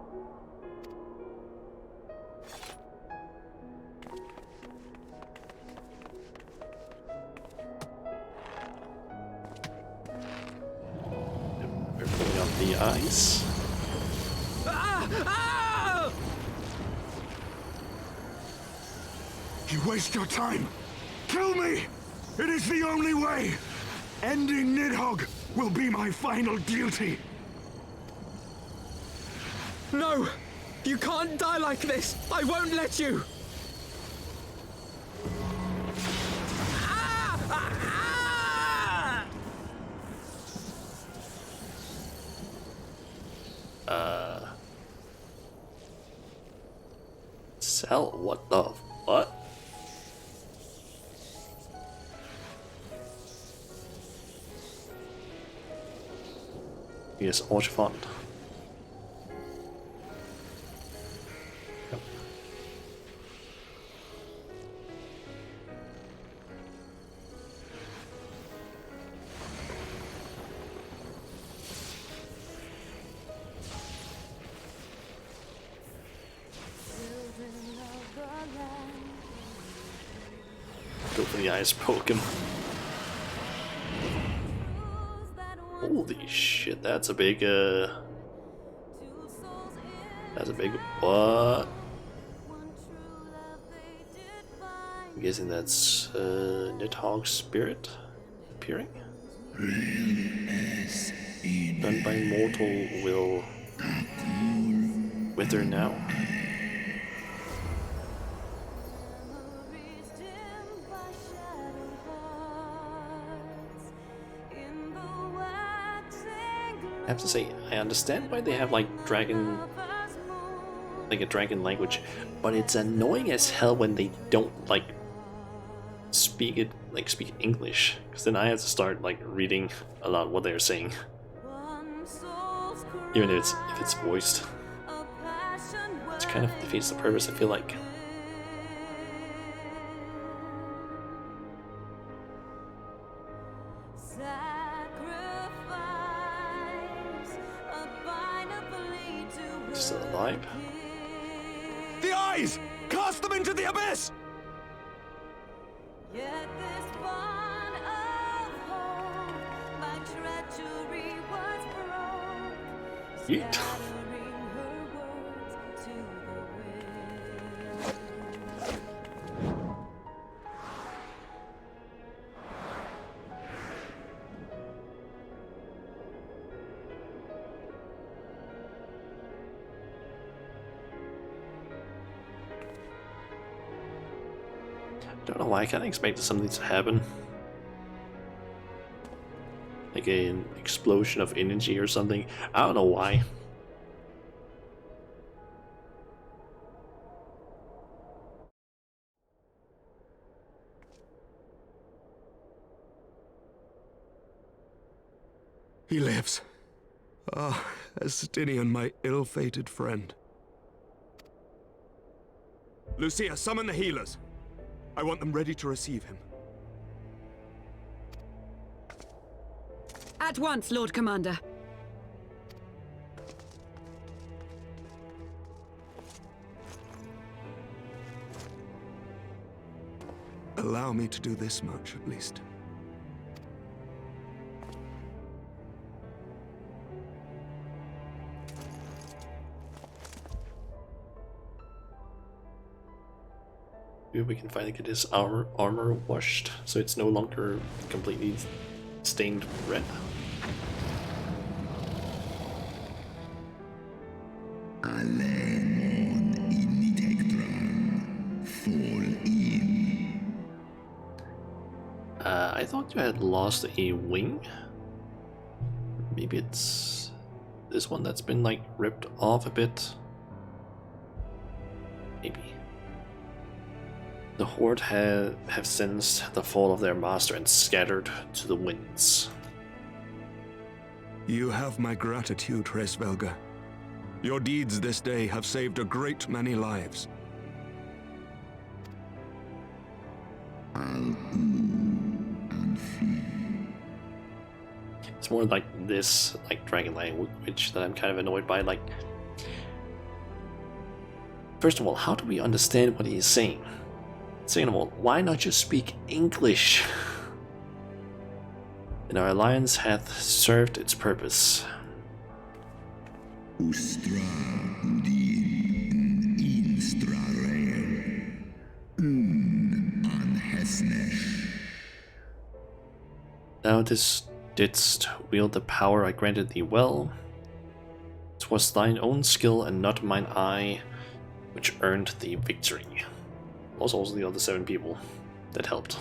We're pulling up the ice. You waste your time. Kill me! It is the only way! Ending Nidhogg will be my final duty! No! You can't die like this! I won't let you! Cell? What the what? Yes, Orchfond. Yep. Go for the eyes, poke him. Holy shit, that's a big, that's a big, what? I'm guessing that's, Nidhogg's spirit appearing? Done by mortal will wither now. I have to say, I understand why they have like dragon, like a dragon language, but it's annoying as hell when they don't like speak it, like speak English, because then I have to start like reading a lot what they're saying, even if it's voiced. It kind of defeats the purpose, I feel like. Still alive? The eyes! Cast them into the abyss! Yeet. Don't know why I kind of expected something to happen. Like an explosion of energy or something. I don't know why. He lives. Ah, Estinian, my ill-fated friend. Lucia, summon the healers. I want them ready to receive him. At once, Lord Commander. Allow me to do this much, at least. Maybe we can finally get his armor washed, so it's no longer completely stained red. I thought you had lost a wing. Maybe it's this one that's been like ripped off a bit. Maybe. The Horde have sensed the fall of their master and scattered to the winds. You have my gratitude, Hraesvelga. Your deeds this day have saved a great many lives. It's more like this, like dragon language that I'm kind of annoyed by. Like, first of all, how do we understand what he's saying? Second of all, why not just speak English? And our alliance hath served its purpose. Thou didst wield the power I granted thee well. 'Twas thine own skill and not mine eye which earned thee victory. Also the other 7 people that helped.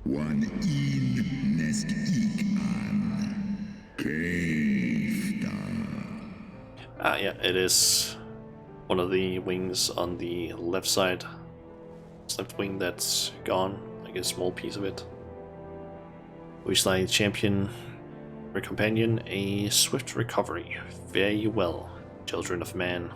One in nest an Ah, yeah, it is one of the wings on the left side. Left wing that's gone, like a small piece of it. Wish thy champion or companion a swift recovery. Fare you well, children of man.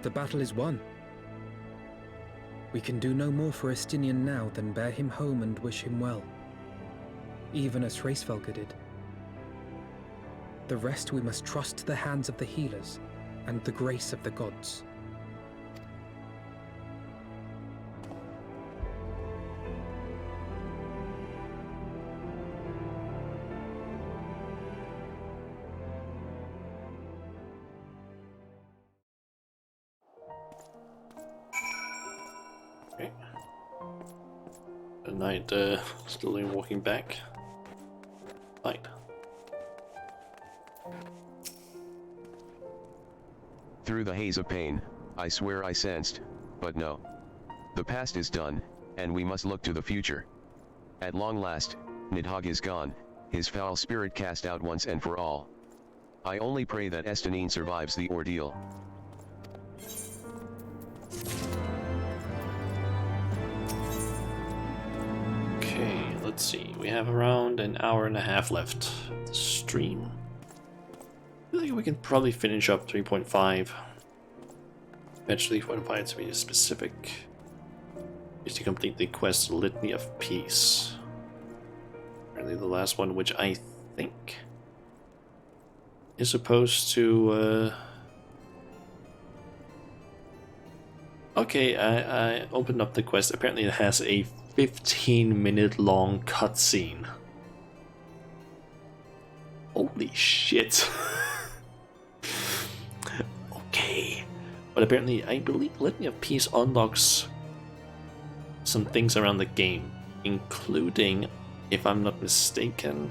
The battle is won. We can do no more for Estinian now than bear him home and wish him well, even as Hraesvelgr did. The rest we must trust to the hands of the healers and the grace of the gods. Okay. The knight slowly walking back. Fine. Through the haze of pain, I swear I sensed, but no. The past is done, and we must look to the future. At long last, Nidhogg is gone, his foul spirit cast out once and for all. I only pray that Estenine survives the ordeal. Okay, let's see. We have around an hour and a half left of the stream. I think we can probably finish up 3.5. Eventually 3.5 to be specific. Is to complete the quest Litany of Peace. Apparently the last one, which I think is supposed to okay, I opened up the quest. Apparently it has a 15-minute long cutscene. Holy shit. Okay. But apparently I believe Litany of Peace unlocks some things around the game, including, if I'm not mistaken,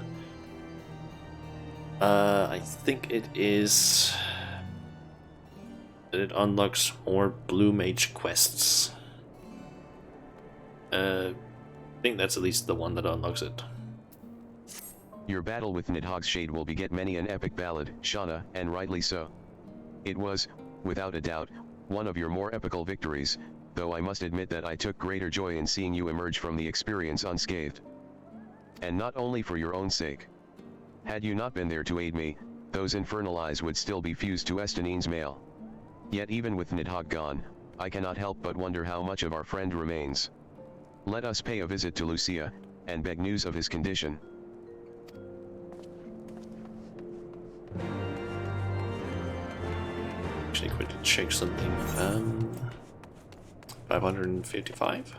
I think it is that it unlocks more Blue Mage quests. I think that's at least the one that unlocks it. Your battle with Nidhogg's Shade will beget many an epic ballad, Shauna, and rightly so. It was, without a doubt, one of your more epical victories, though I must admit that I took greater joy in seeing you emerge from the experience unscathed. And not only for your own sake. Had you not been there to aid me, those infernal eyes would still be fused to Estinine's mail. Yet even with Nidhogg gone, I cannot help but wonder how much of our friend remains. Let us pay a visit to Lucia, and beg news of his condition. Actually, quickly check something. 555.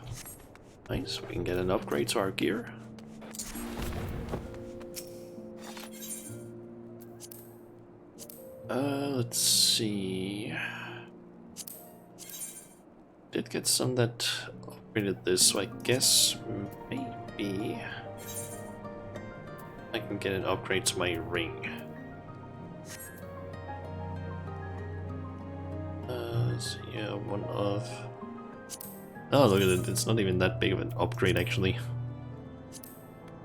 Nice, we can get an upgrade to our gear. Let's see. Did get some that upgraded this, so I guess maybe I can get an upgrade to my ring. So yeah, one of... Oh, look at it, it's not even that big of an upgrade actually.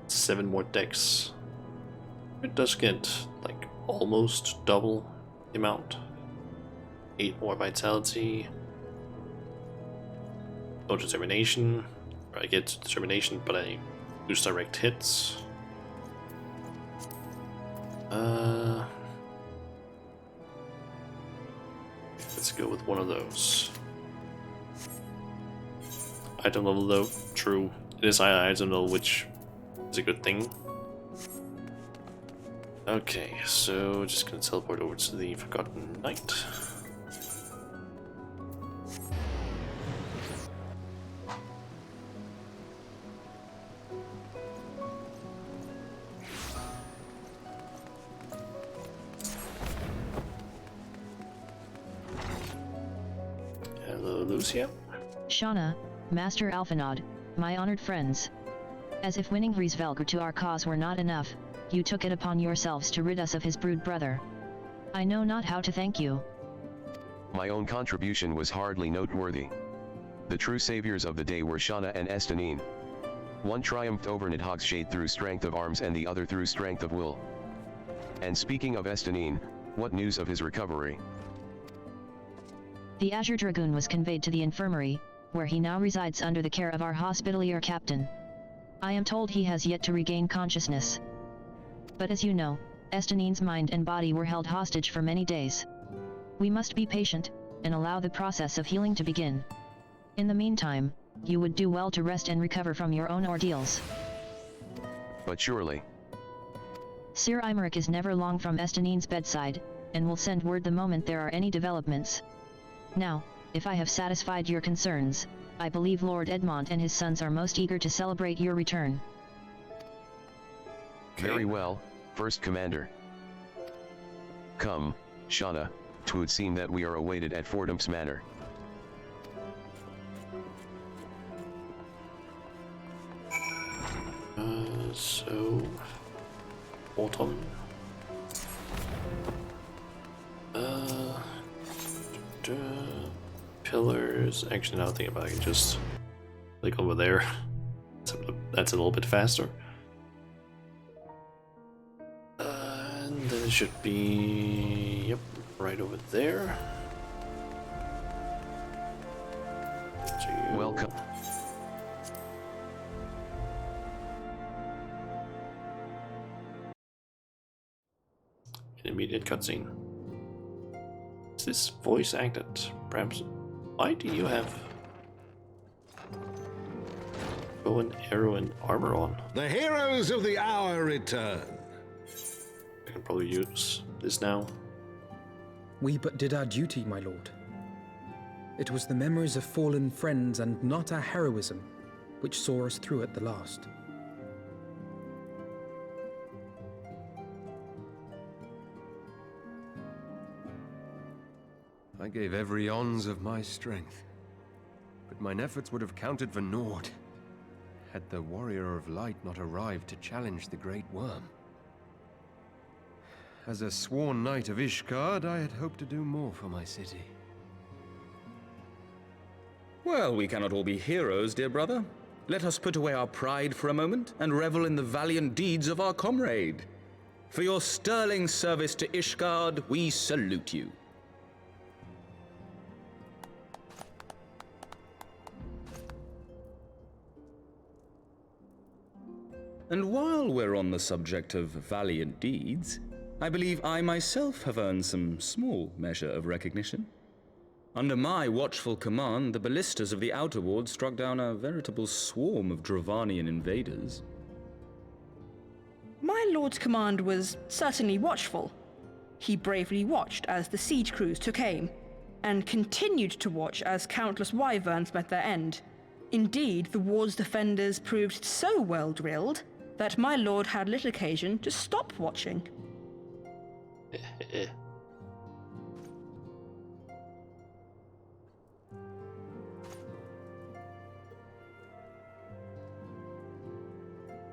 7 more decks. It does get like almost double the amount. 8 more vitality. No determination. I get determination, but I lose direct hits. Let's go with one of those. Item level though, true. It is high item level, which is a good thing. Okay, so just gonna teleport over to the Forgotten Knight. Hello, Lucia. Shauna, Master Alphanod, my honored friends. As if winning Hraesvelgr to our cause were not enough, you took it upon yourselves to rid us of his brood brother. I know not how to thank you. My own contribution was hardly noteworthy. The true saviors of the day were Shauna and Estenine. One triumphed over Nidhogg's Shade through strength of arms and the other through strength of will. And speaking of Estenine, what news of his recovery? The Azure Dragoon was conveyed to the infirmary, where he now resides under the care of our hospitalier captain. I am told he has yet to regain consciousness. But as you know, Estinine's mind and body were held hostage for many days. We must be patient, and allow the process of healing to begin. In the meantime, you would do well to rest and recover from your own ordeals. But surely. Sir Imeric is never long from Estanine's bedside, and will send word the moment there are any developments. Now, if I have satisfied your concerns, I believe Lord Edmond and his sons are most eager to celebrate your return. Very well, First Commander. Come, Shauna, 'twould seem that we are awaited at Fordham's Manor. So... Autumn. Pillars. Actually, now I think about it, I can just click over there. That's a little bit faster. And then it should be... Yep, right over there. Welcome. An immediate cutscene. Is this voice acted? Perhaps. Why do you have bow and arrow and armor on? The heroes of the hour return. I can probably use this now. We but did our duty, my lord. It was the memories of fallen friends and not our heroism which saw us through at the last. I gave every ounce of my strength, but mine efforts would have counted for naught had the Warrior of Light not arrived to challenge the Great Worm. As a sworn knight of Ishgard, I had hoped to do more for my city. Well, we cannot all be heroes, dear brother. Let us put away our pride for a moment and revel in the valiant deeds of our comrade. For your sterling service to Ishgard, we salute you. And while we're on the subject of valiant deeds, I believe I myself have earned some small measure of recognition. Under my watchful command, the ballistas of the Outer Ward struck down a veritable swarm of Dravanian invaders. My lord's command was certainly watchful. He bravely watched as the siege crews took aim, and continued to watch as countless wyverns met their end. Indeed, the ward's defenders proved so well drilled that my lord had little occasion to stop watching.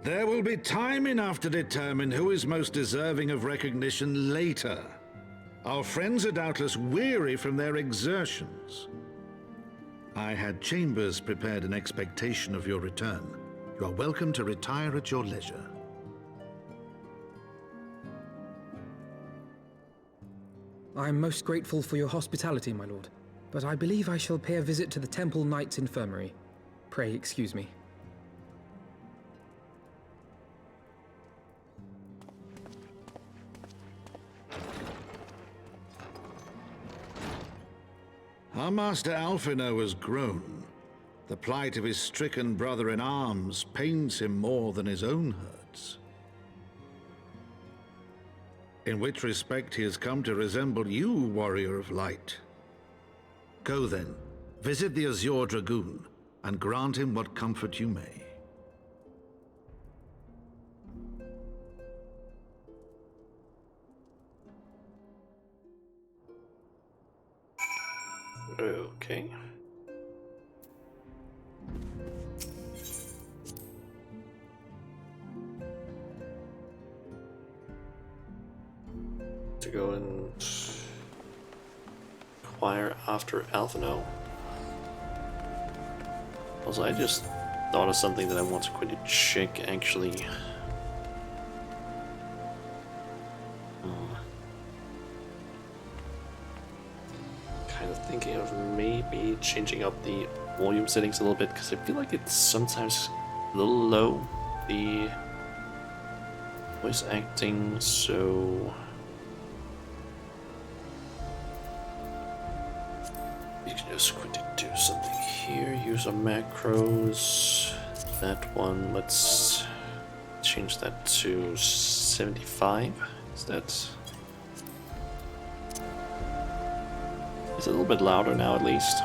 There will be time enough to determine who is most deserving of recognition later. Our friends are doubtless weary from their exertions. I had chambers prepared in expectation of your return. You are welcome to retire at your leisure. I am most grateful for your hospitality, my lord, but I believe I shall pay a visit to the Temple Knight's Infirmary. Pray excuse me. Our master Alphino has grown. The plight of his stricken brother in arms pains him more than his own hurts. In which respect he has come to resemble you, Warrior of Light. Go then, visit the Azure Dragoon, and grant him what comfort you may. Okay. To go and inquire after Alphino. Also, I just thought of something that I want to quickly check, actually. Kind of thinking of maybe changing up the volume settings a little bit, because I feel like it's sometimes a little low, the voice acting, so You can just quickly do something here. Use our macros. That one, let's change that to 75. Is that? It's a little bit louder now, at least.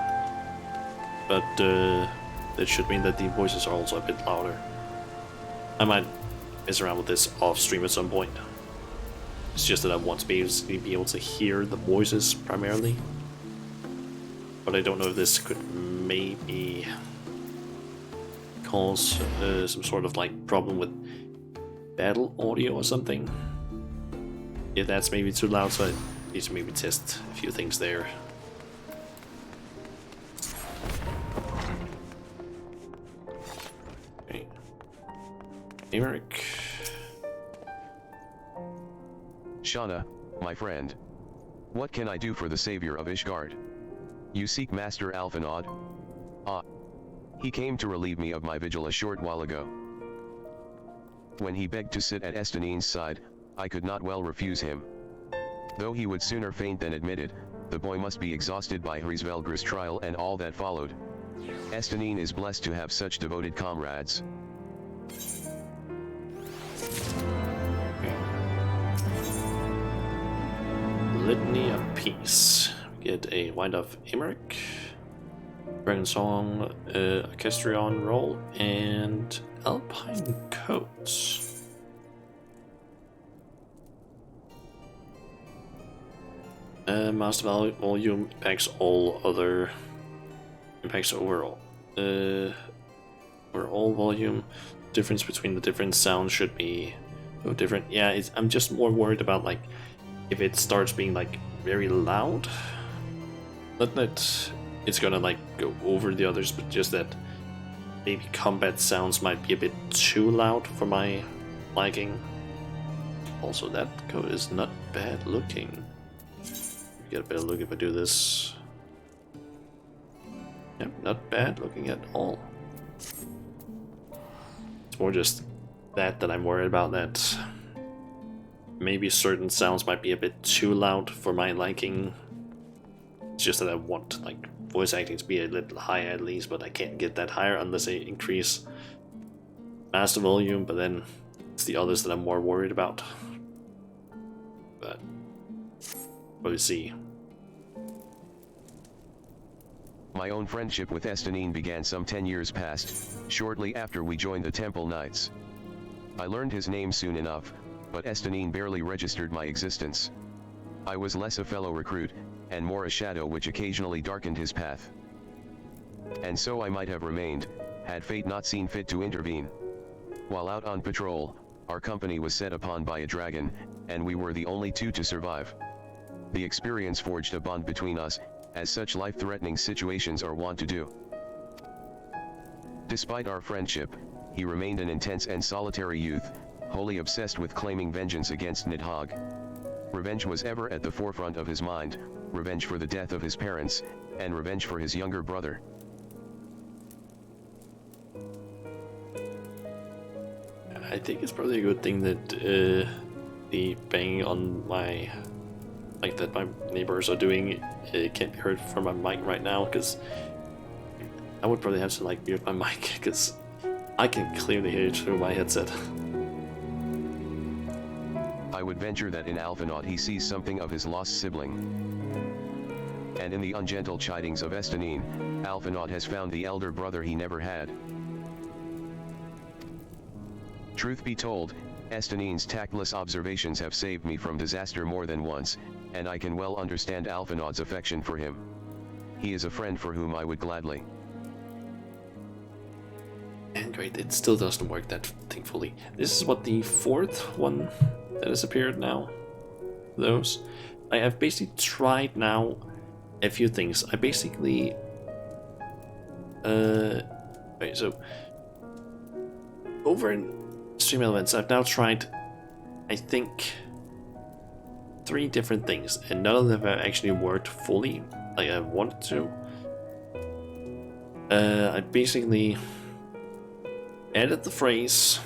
But that should mean that the voices are also a bit louder. I might mess around with this off stream at some point. It's just that I want to be able to hear the voices primarily. But I don't know if this could maybe cause some sort of like problem with battle audio or something. If that's maybe too loud, so I need to maybe test a few things there. Okay. Emeric. Shauna, my friend. What can I do for the savior of Ishgard? You seek Master Alphinaud? Ah. He came to relieve me of my vigil a short while ago. When he begged to sit at Estanine's side, I could not well refuse him. Though he would sooner faint than admit it, the boy must be exhausted by Hrisvelgr's trial and all that followed. Estanine is blessed to have such devoted comrades. Litany of Peace. We get a Wind of Emeric, Dragon Song, Orchestrion Roll, and Alpine Coats. Master Volume impacts all other impacts overall. Overall volume. Difference between the different sounds should be different. Yeah, I'm just more worried about like if it starts being like very loud. Not that it's gonna like go over the others, but just that maybe combat sounds might be a bit too loud for my liking. Also, that coat is not bad looking. Get a better look if I do this. Yep, not bad looking at all. It's more just that I'm worried about, that maybe certain sounds might be a bit too loud for my liking. It's just that I want like voice acting to be a little higher at least, but I can't get that higher unless I increase master volume, but then it's the others that I'm more worried about. But we'll see. My own friendship with Estanine began some 10 years past, shortly after we joined the Temple Knights. I learned his name soon enough, but Estanine barely registered my existence. I was less a fellow recruit, and more a shadow which occasionally darkened his path. And so I might have remained, had fate not seen fit to intervene. While out on patrol, our company was set upon by a dragon, and we were the only two to survive. The experience forged a bond between us, as such life-threatening situations are wont to do. Despite our friendship, he remained an intense and solitary youth, wholly obsessed with claiming vengeance against Nidhogg. Revenge was ever at the forefront of his mind, revenge for the death of his parents, and revenge for his younger brother. I think it's probably a good thing that the banging on my, like that my neighbors are doing, can't be heard from my mic right now, because I would probably have to like mute my mic, because I can clearly hear it through my headset. I would venture that in Alphinaud he sees something of his lost sibling. And in the ungentle chidings of Estanine, Alphinaud has found the elder brother he never had. Truth be told, Estanine's tactless observations have saved me from disaster more than once, and I can well understand Alphinaud's affection for him. He is a friend for whom I would gladly. And great, it still doesn't work that thankfully. This is what, the fourth one that has appeared now? Those. I have basically tried now a few things. I basically... wait, so... Over in Stream Elements, I've now tried, I think, 3 different things, and none of them have actually worked fully like I wanted to. I basically added the phrase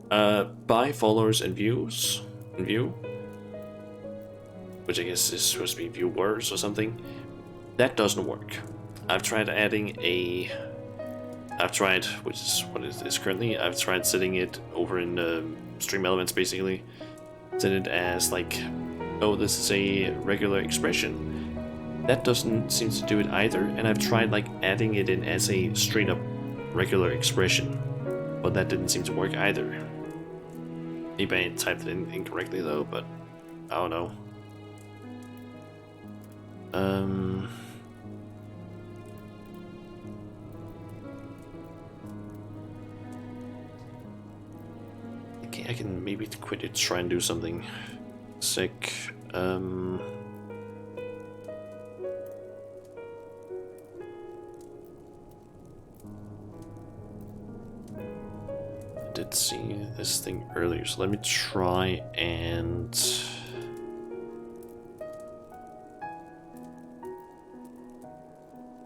by followers and views in view, which I guess is supposed to be viewers or something, That doesn't work. I've tried adding a... which is what it is currently, I've tried setting it over in stream elements basically. Set it as like, oh, this is a regular expression. That doesn't seem to do it either, and I've tried like adding it in as a straight up regular expression, but that didn't seem to work either. Maybe I typed it in incorrectly though, but I don't know. Okay, I can maybe quit it, try and do something sick. I did see this thing earlier, so let me try and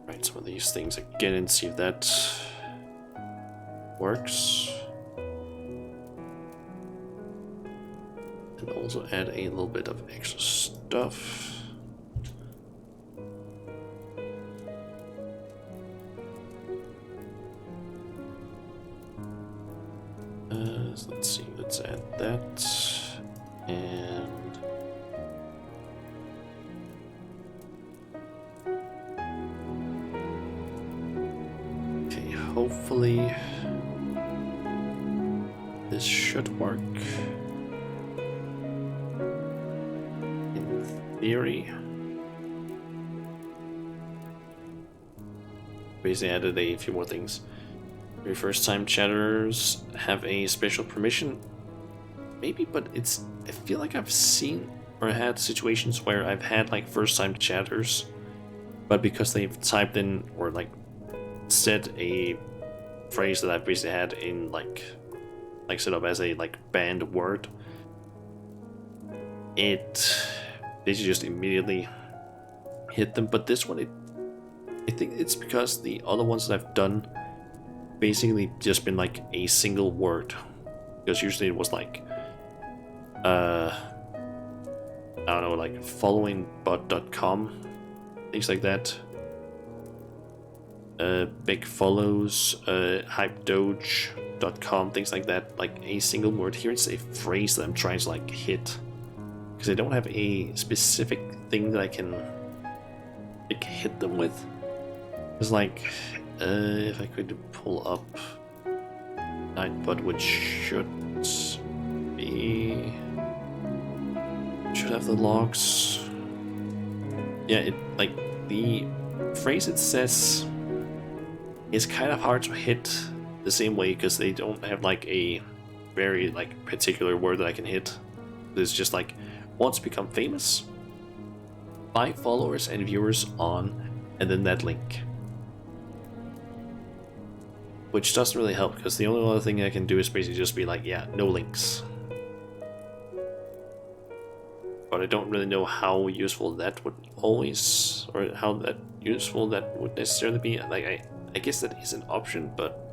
write some of these things again and see if that works. And also add a little bit of extra stuff. So let's see, let's add that. And okay, hopefully this should work. In theory. Basically added a few more things. Your first time chatters have a special permission. Maybe, but it's, I feel like I've seen or had situations where I've had like first time chatters, but because they've typed in or like said a phrase that I've basically had in like set up as a like banned word, it basically just immediately hit them. But this one, I think it's because the other ones that I've done basically just been like a single word, because usually it was like I don't know, like followingbot.com, things like that, big follows, hypedoge.com, things like that, like a single word. Here it's a phrase that I'm trying to like hit, because I don't have a specific thing that I can like hit them with. It's like if I could pull up Nightbot, which should have the logs. Yeah, it like the phrase it says is kind of hard to hit the same way, because they don't have like a very like particular word that I can hit. There's just like, wants to become famous, 5 followers and viewers on, and then that link. Which doesn't really help, because the only other thing I can do is basically just be like, yeah, no links. But I don't really know how useful that would always, or how that useful that would necessarily be. Like, I guess that is an option, but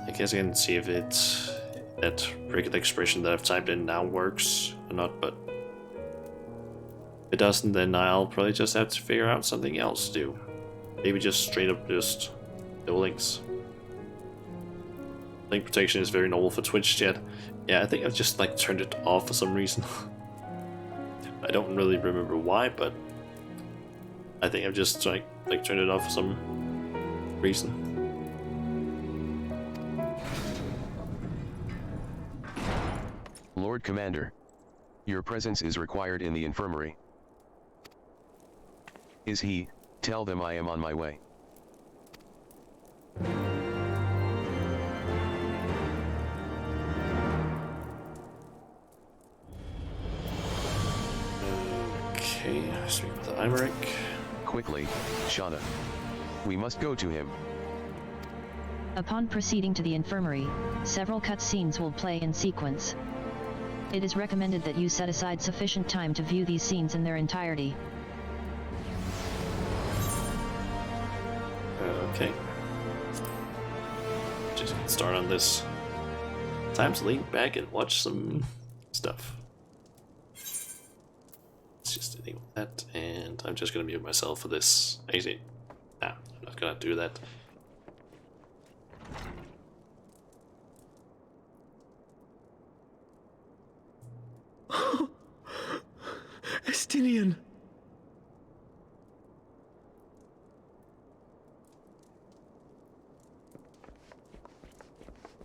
I guess I can see if it's that regular expression that I've typed in now works or not, but if it doesn't, then I'll probably just have to figure out something else to do. Maybe just straight up just no links. Link protection is very normal for Twitch chat. Yeah, I think I've just like turned it off for some reason. I don't really remember why, but I think I've just like turned it off for some reason. Lord Commander, your presence is required in the infirmary. Is he? Tell them I am on my way. Okay, speak with Imeric. Quickly, Shauna. We must go to him. Upon proceeding to the infirmary, several cutscenes will play in sequence. It is recommended that you set aside sufficient time to view these scenes in their entirety. Okay. just start on this. Time to lean back and watch some stuff. Let's just enable that, and I'm just gonna mute myself for this. Actually, nah, I'm not gonna do that. Estinian!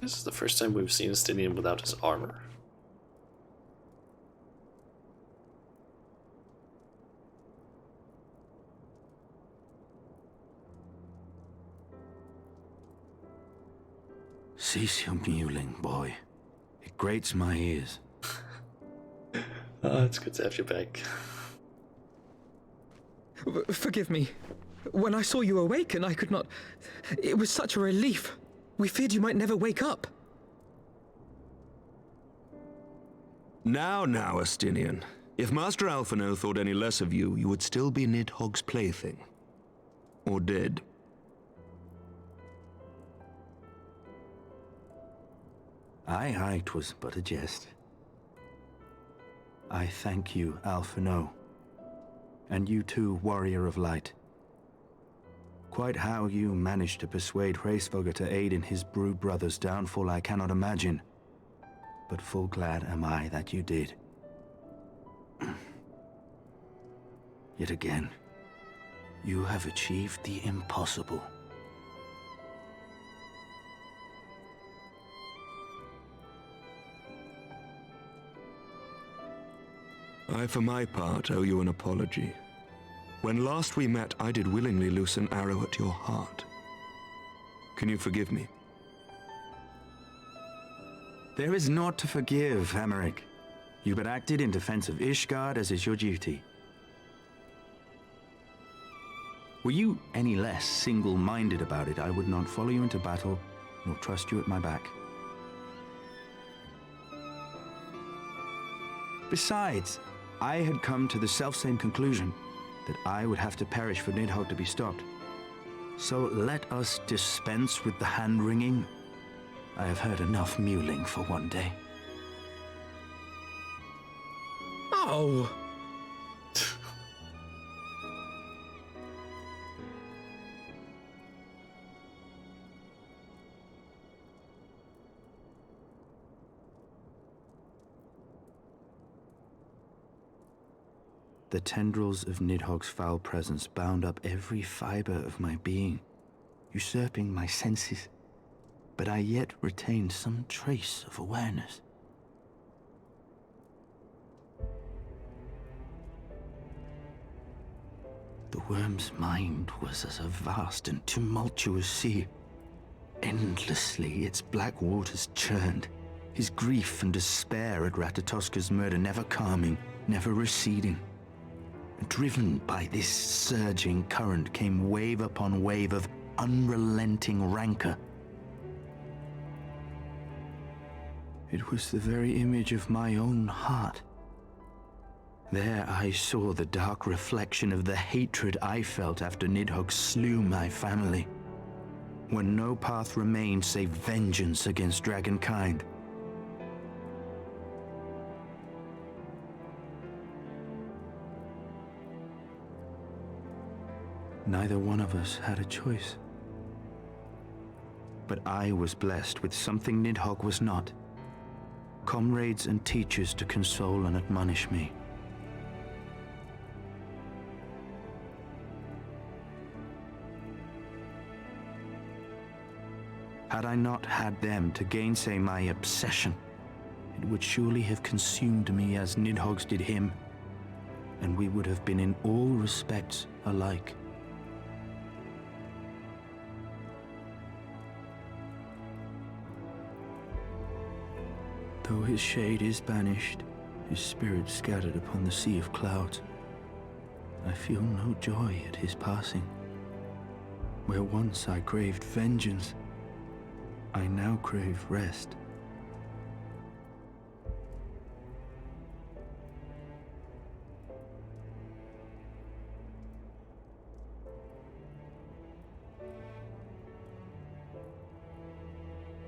This is the first time we've seen Estinian without his armor. Cease your mewling, boy. It grates my ears. Oh, it's good to have you back. Forgive me. When I saw you awaken, I could not... It was such a relief. We feared you might never wake up. Now, Estinian. If Master Alphino thought any less of you, you would still be Nidhogg's plaything. Or dead. Aye, 'twas but a jest. I thank you, Alphino. And you too, Warrior of Light. Quite how you managed to persuade Hraesvogr to aid in his brood brother's downfall I cannot imagine. But full glad am I that you did. Yet again, you have achieved the impossible. I, for my part, owe you an apology. When last we met, I did willingly loose an arrow at your heart. Can you forgive me? There is naught to forgive, Hameric. You but acted in defense of Ishgard as is your duty. Were you any less single-minded about it, I would not follow you into battle, nor trust you at my back. Besides, I had come to the selfsame conclusion, that I would have to perish for Nidhogg to be stopped. So let us dispense with the hand-wringing. I have heard enough mewling for one day. Oh! The tendrils of Nidhogg's foul presence bound up every fiber of my being, usurping my senses, but I yet retained some trace of awareness. The worm's mind was as a vast and tumultuous sea. Endlessly its black waters churned, his grief and despair at Ratatoska's murder never calming, never receding. Driven by this surging current came wave upon wave of unrelenting rancor. It was the very image of my own heart. There I saw the dark reflection of the hatred I felt after Nidhogg slew my family, when no path remained save vengeance against dragonkind. Neither one of us had a choice. But I was blessed with something Nidhogg was not. Comrades and teachers to console and admonish me. Had I not had them to gainsay my obsession, it would surely have consumed me as Nidhogg's did him, and we would have been in all respects alike. Though his shade is banished, his spirit scattered upon the sea of clouds, I feel no joy at his passing. Where once I craved vengeance, I now crave rest.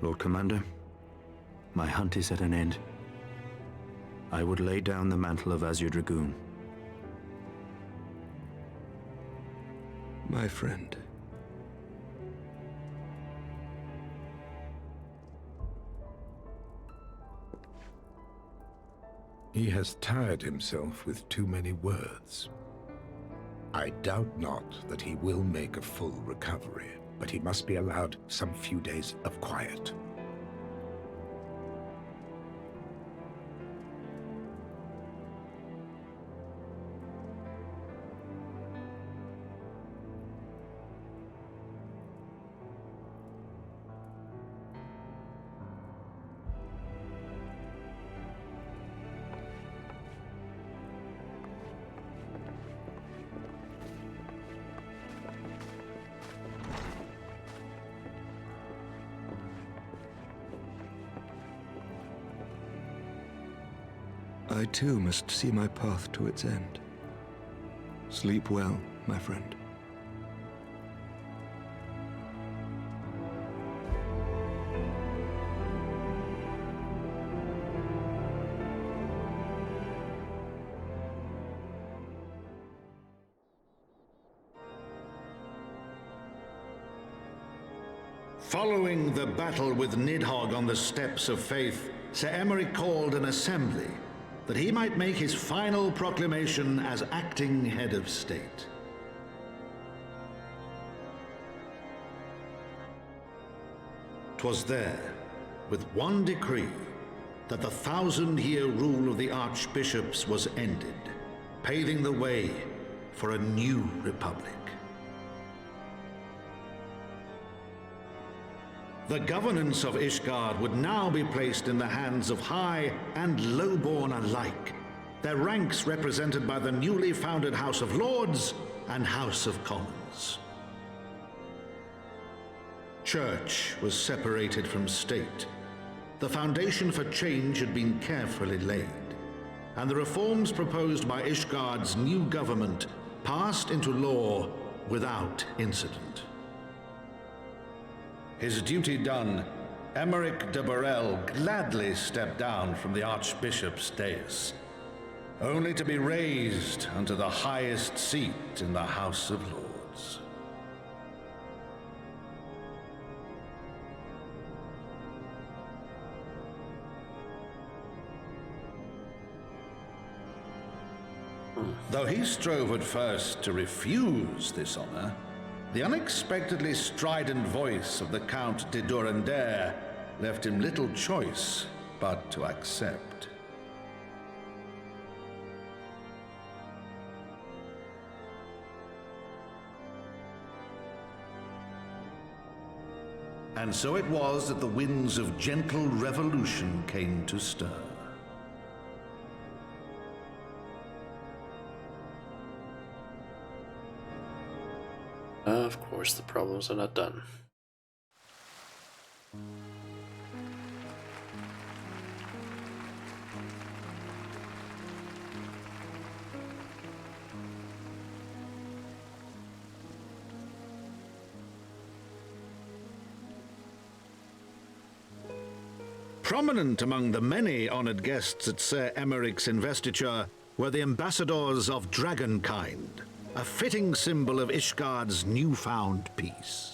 Lord Commander, my hunt is at an end. I would lay down the mantle of Azure Dragoon. My friend. He has tired himself with too many words. I doubt not that he will make a full recovery, but he must be allowed some few days of quiet. I too must see my path to its end. Sleep well, my friend. Following the battle with Nidhogg on the Steps of Faith, Sir Emeric called an assembly that he might make his final proclamation as acting head of state. "'Twas there, with one decree, that the 1,000-year rule of the archbishops was ended, paving the way for a new republic. The governance of Ishgard would now be placed in the hands of high and lowborn alike, their ranks represented by the newly founded House of Lords and House of Commons. Church was separated from state. The foundation for change had been carefully laid, and the reforms proposed by Ishgard's new government passed into law without incident. His duty done, Emeric de Burrell gladly stepped down from the Archbishop's dais, only to be raised unto the highest seat in the House of Lords. Though he strove at first to refuse this honor, the unexpectedly strident voice of the Count de Durandare left him little choice but to accept. And so it was that the winds of gentle revolution came to stir. Of course, the problems are not done. Prominent among the many honored guests at Sir Emeric's investiture were the ambassadors of Dragonkind, a fitting symbol of Ishgard's newfound peace.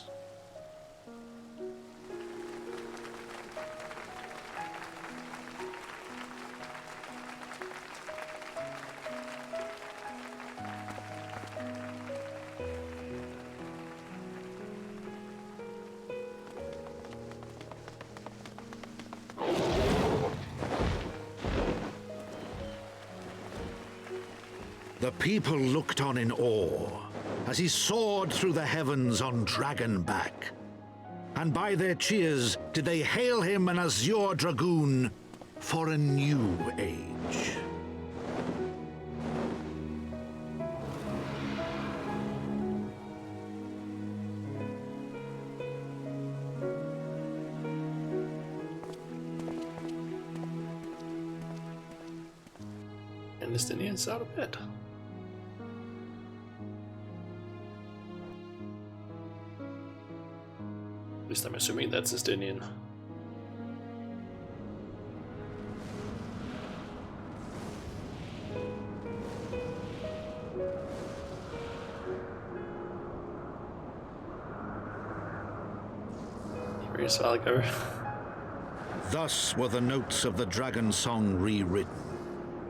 The people looked on in awe as he soared through the heavens on Dragonback. And by their cheers did they hail him an Azure Dragoon for a new age. And Estinian's out of bed. At least I'm assuming that's Estinian. Where's Algar? Thus were the notes of the dragon song rewritten.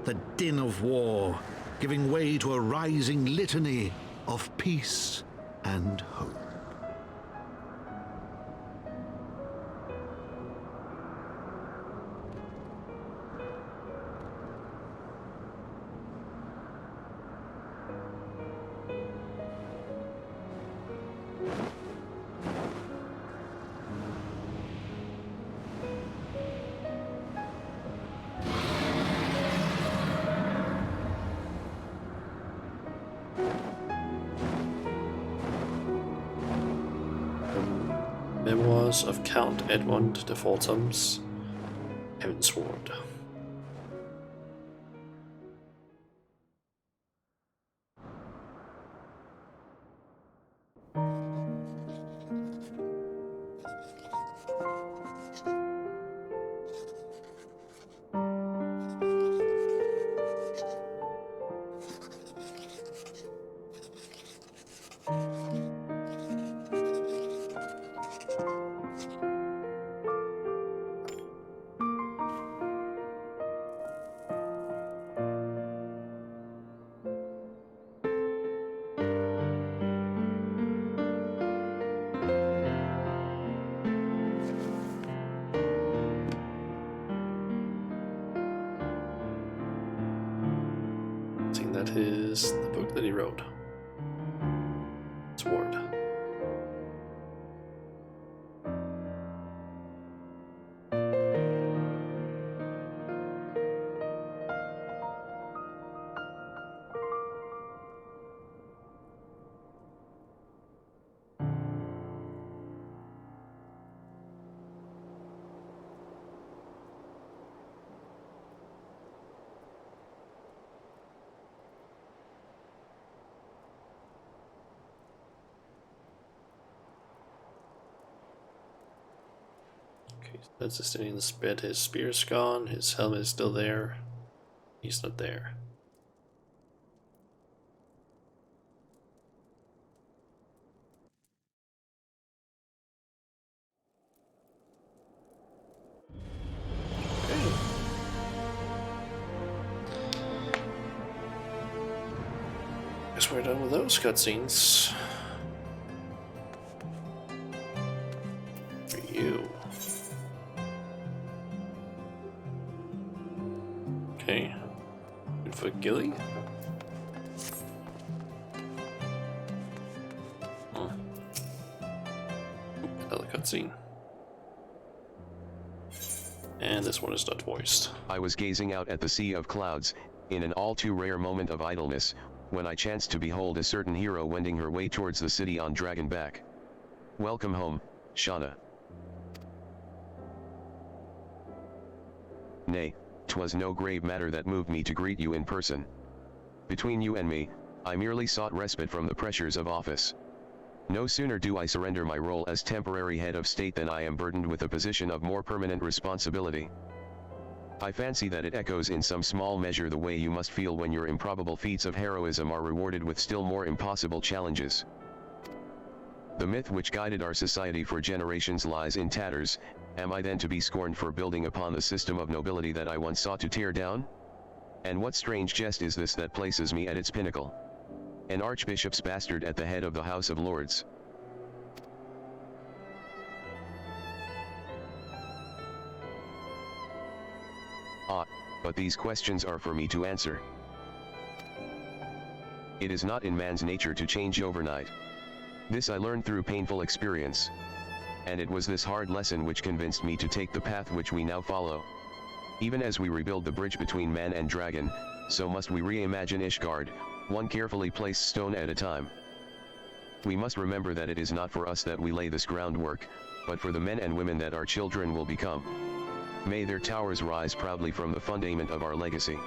The din of war giving way to a rising litany of peace and hope. Memoirs of Count Edmund de Fortem's Heavensward. That is the book that he wrote. Sword. That's just sitting in the bed. His spear's gone, his helmet is still there. He's not there. Okay. Guess we're done with those cutscenes. For you. Okay, good for Gilly. Another cutscene. And this one is not voiced. I was gazing out at the sea of clouds, in an all too rare moment of idleness, when I chanced to behold a certain hero wending her way towards the city on Dragonback. Welcome home, Shauna. Nay, 'twas no grave matter that moved me to greet you in person. Between you and me, I merely sought respite from the pressures of office. No sooner do I surrender my role as temporary head of state than I am burdened with a position of more permanent responsibility. I fancy that it echoes in some small measure the way you must feel when your improbable feats of heroism are rewarded with still more impossible challenges. The myth which guided our society for generations lies in tatters. Am I then to be scorned for building upon the system of nobility that I once sought to tear down? And what strange jest is this that places me at its pinnacle? An archbishop's bastard at the head of the House of Lords. Ah, but these questions are for me to answer. It is not in man's nature to change overnight. This I learned through painful experience. And it was this hard lesson which convinced me to take the path which we now follow. Even as we rebuild the bridge between man and dragon, so must we reimagine Ishgard, one carefully placed stone at a time. We must remember that it is not for us that we lay this groundwork, but for the men and women that our children will become. May their towers rise proudly from the fundament of our legacy.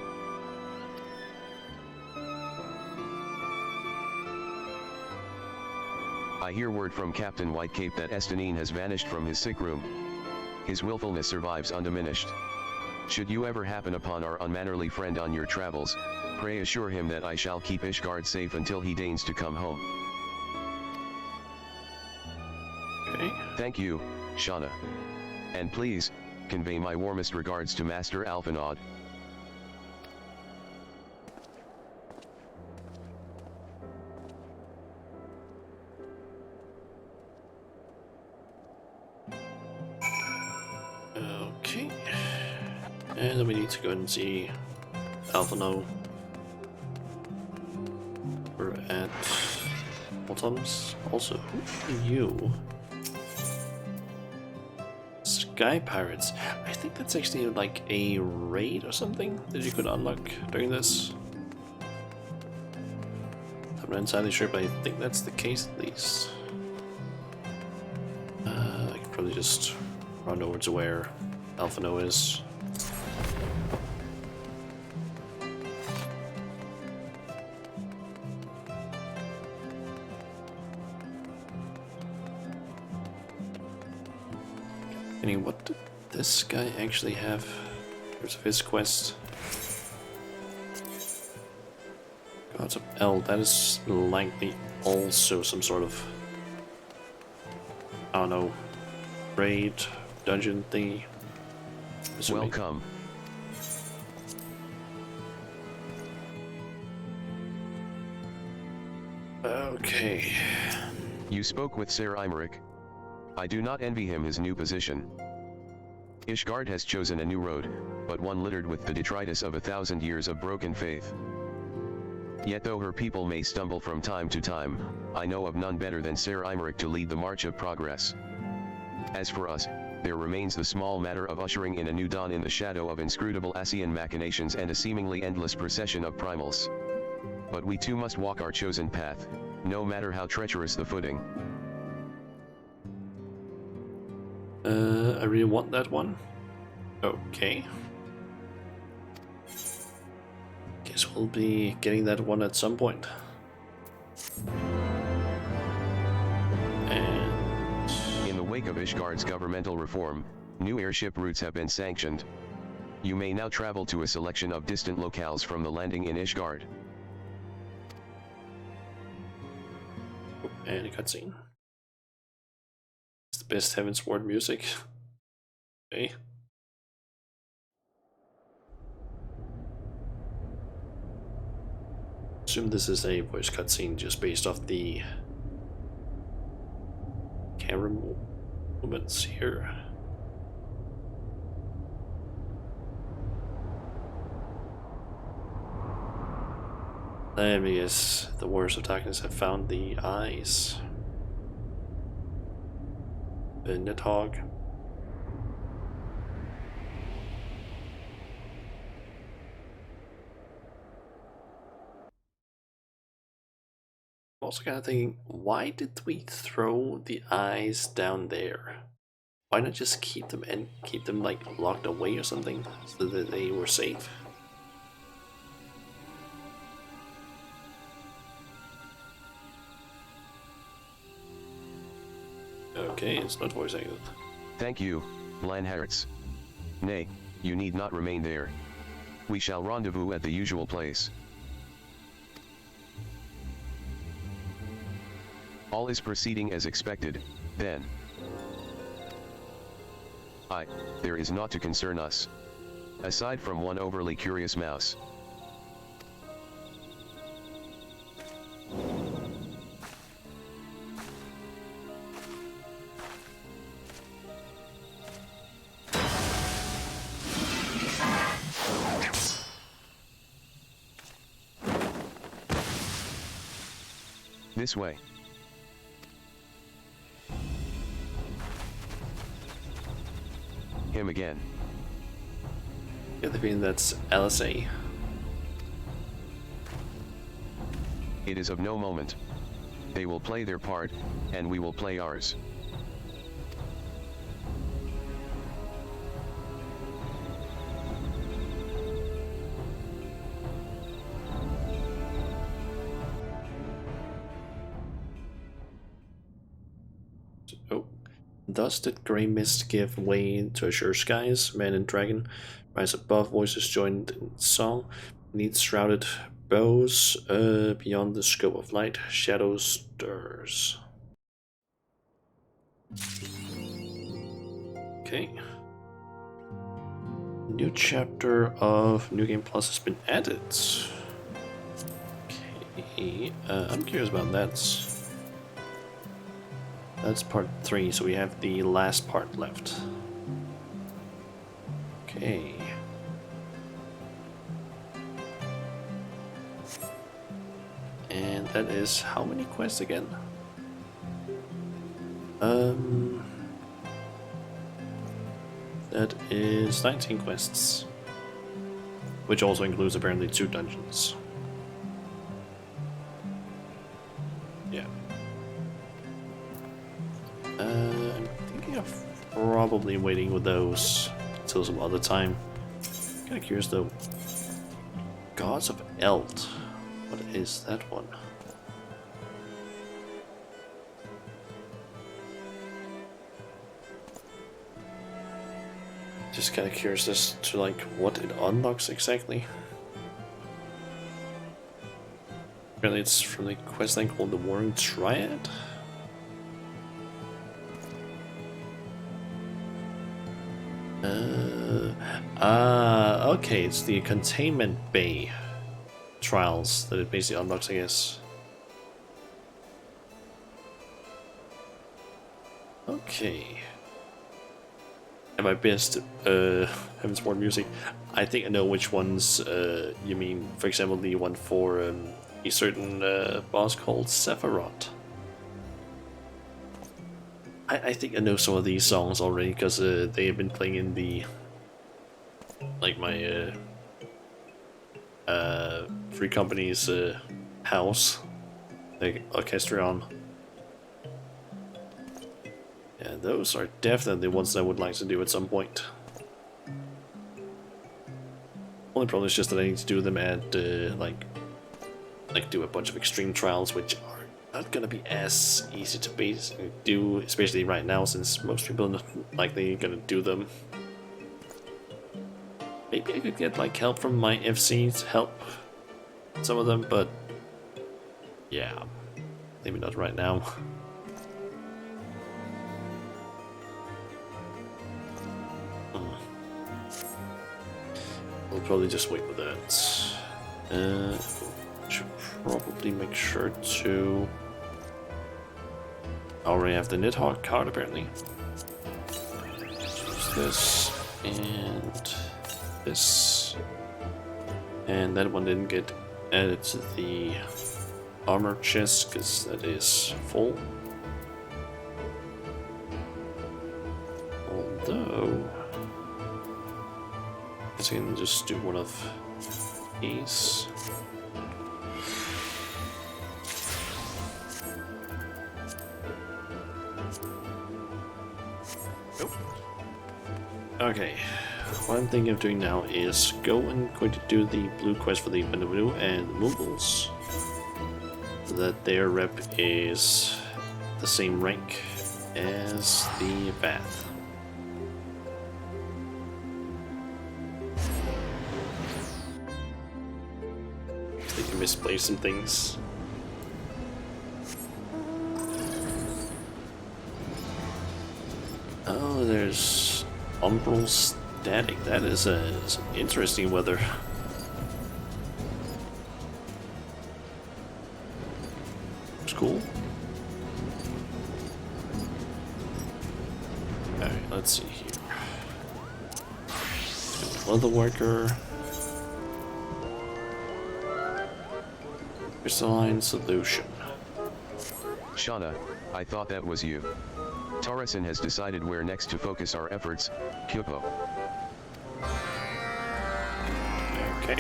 I hear word from Captain Whitecape that Estanine has vanished from his sick room. His willfulness survives undiminished. Should you ever happen upon our unmannerly friend on your travels, pray assure him that I shall keep Ishgard safe until he deigns to come home. Okay. Thank you, Shauna. And please, convey my warmest regards to Master Alphinaud. Okay. And then we need to go and see Alphinaud. We're at Bottoms. Also, who are you? Sky Pirates. I think that's actually like a raid or something that you could unlock during this. I'm not entirely sure, but I think that's the case at least. I could probably just run over to where Alphinaud is. Anyway, what did this guy actually have in terms of his quest? Gods of L, that is likely also some sort of, I don't know, raid, dungeon thingy. Welcome. Okay. You spoke with Ser Imeric. I do not envy him his new position. Ishgard has chosen a new road, but one littered with the detritus of 1,000 years of broken faith. Yet though her people may stumble from time to time, I know of none better than Ser Imeric to lead the march of progress. As for us, there remains the small matter of ushering in a new dawn in the shadow of inscrutable Asian machinations and a seemingly endless procession of primals. But we too must walk our chosen path, no matter how treacherous the footing. I really want that one. Okay. Guess we'll be getting that one at some point. And in the wake of Ishgard's governmental reform, new airship routes have been sanctioned. You may now travel to a selection of distant locales from the landing in Ishgard. And a cutscene. It's the best Heavensward music. Okay. Assume this is a voice cutscene just based off the camera movements here. Because the Warriors of Darkness have found the eyes. The Nidhogg. Also kind of thinking, why did we throw the eyes down there? Why not just keep them and keep them like locked away or something so that they were safe? Okay, it's not voice acted. Thank you, Lanhartz. Nay, you need not remain there. We shall rendezvous at the usual place. All is proceeding as expected, then. There is naught to concern us. Aside from one overly curious mouse. This way. Him again. Get the feeling that's LSA. It is of no moment. They will play their part, and we will play ours. Oh. Thus did grey mist give way to azure skies. Man and dragon rise above, voices joined in song. Beneath shrouded bows, beyond the scope of light, shadows stirs. Okay. New chapter of New Game Plus has been added. Okay, I'm curious about that. That's part 3, so we have the last part left. Okay. And that is how many quests again? That is 19 quests, which also includes apparently 2 dungeons. Yeah. I'm thinking of probably waiting with those until some other time. Kinda curious though. Gods of Eld. What is that one? Just kind of curious as to like what it unlocks exactly. Apparently it's from the questline called the Warring Triad. Okay, it's the Containment Bay trials that it basically unlocks, I guess. Okay. At my best, having some more music, I think I know which ones you mean. For example, the one for a certain boss called Sephiroth. I think I know some of these songs already because they have been playing in the like my free company's house, like Orchestrion. Yeah, those are definitely ones I would like to do at some point. Only problem is just that I need to do them at like do a bunch of extreme trials, which are not gonna be as easy to do, especially right now, since most people are not likely gonna do them. Maybe I could get like help from my FC to help some of them, but yeah, maybe not right now. We'll probably just wait with that. Should probably make sure to. I already have the Nidhogg card apparently. Use this and this, and that one didn't get added to the armor chest because that is full. Although I can just do one of these. Nope. Okay, what I'm thinking of doing now is going to do the blue quest for the Vanunu and the Muggles, so that their rep is the same rank as the Vath. They can misplace some things. Oh, there's Umbral Static. That is some interesting weather. It's cool. Alright, let's see here. Leather worker. Crystalline solution. Shauna, I thought that was you. Torreson has decided where next to focus our efforts, Kyopo. Okay.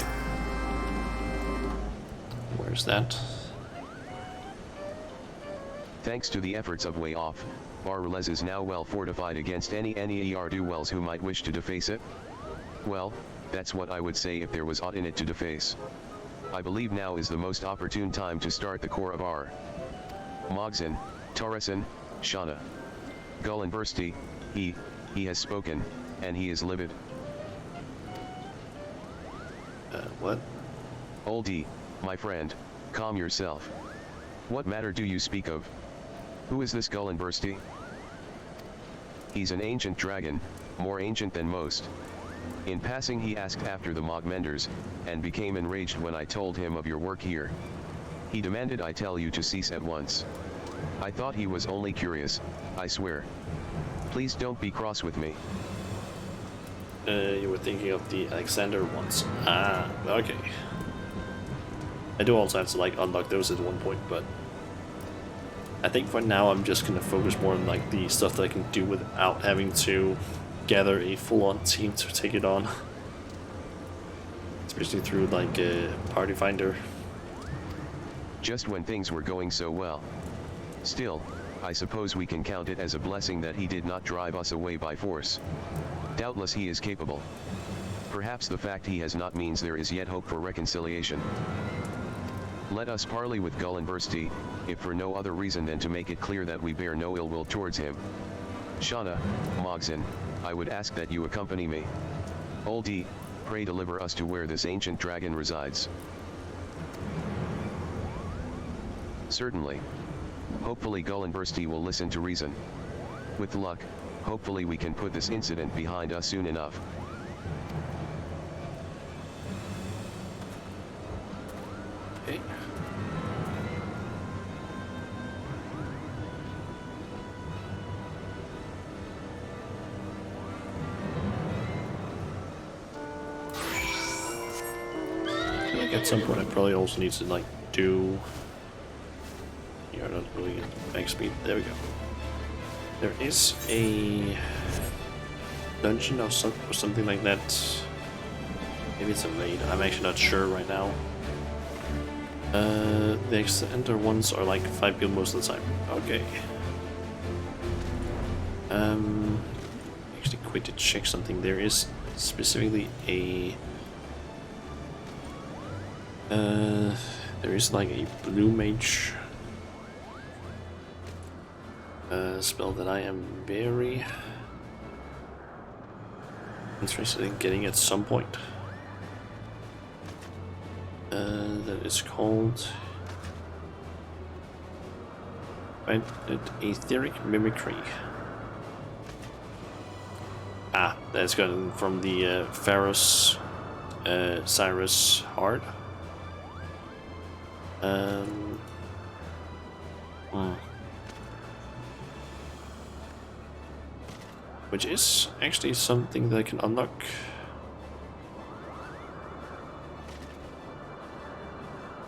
Where's that? Thanks to the efforts of Way Off, Barulez is now well fortified against any ne'er-do-wells who might wish to deface it. Well, that's what I would say if there was aught in it to deface. I believe now is the most opportune time to start the core of our Mogzin, Torreson, Shauna. Gullenbursty, he has spoken, and he is livid. What? Oldie, my friend, calm yourself. What matter do you speak of? Who is this Gullenbursty? He's an ancient dragon, more ancient than most. In passing he asked after the Mogmenders, and became enraged when I told him of your work here. He demanded I tell you to cease at once. I thought he was only curious, I swear. Please don't be cross with me. You were thinking of the Alexander ones. Ah, okay. I do also have to like unlock those at one point, but I think for now I'm just gonna focus more on like the stuff that I can do without having to gather a full-on team to take it on. Especially through like a party finder. Just when things were going so well. Still, I suppose we can count it as a blessing that he did not drive us away by force. Doubtless he is capable. Perhaps the fact he has not means there is yet hope for reconciliation. Let us parley with Gullinbursti, if for no other reason than to make it clear that we bear no ill will towards him. Shauna, Mogson, I would ask that you accompany me. Oldie, pray deliver us to where this ancient dragon resides. Certainly. Hopefully Gullinbursti will listen to reason. With luck, hopefully we can put this incident behind us soon enough. Okay. I think at some point I probably also need to like do. You're not really at max speed. There we go. There is a dungeon or something like that. Maybe it's a raid. I'm actually not sure right now. The Extender ones are like 5 people most of the time. Okay. Actually quick to check something. There is specifically a there is like a blue mage spell that I am very interested in getting at some point. That is called Etheric Mimicry. Ah, that's gotten from the Pharos Cyrus Heart. Which is actually something that I can unlock.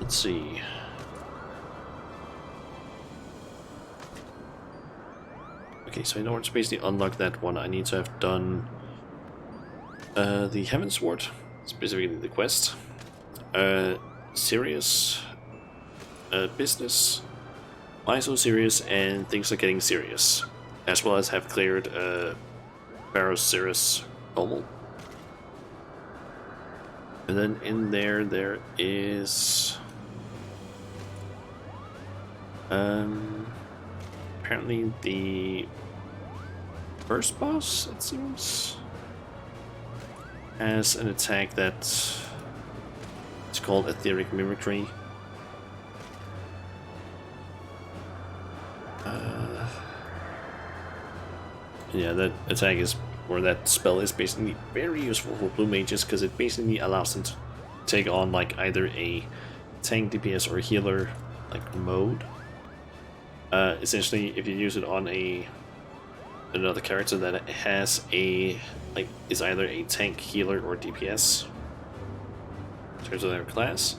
Let's see. Okay, so in order to basically unlock that one, I need to have done the Heavensward, specifically the quest, Serious, Business, Why So Serious, and Things Are Getting Serious, as well as have cleared Pharos Cirrus Normal. And then in there is apparently the first boss, it seems, has an attack that it's called Etheric Mimicry. Yeah, that attack is, or that spell is basically very useful for blue mages because it basically allows them to take on like either a tank, DPS, or healer like mode. Essentially, if you use it on another character that has a is either a tank, healer, or DPS in terms of their class,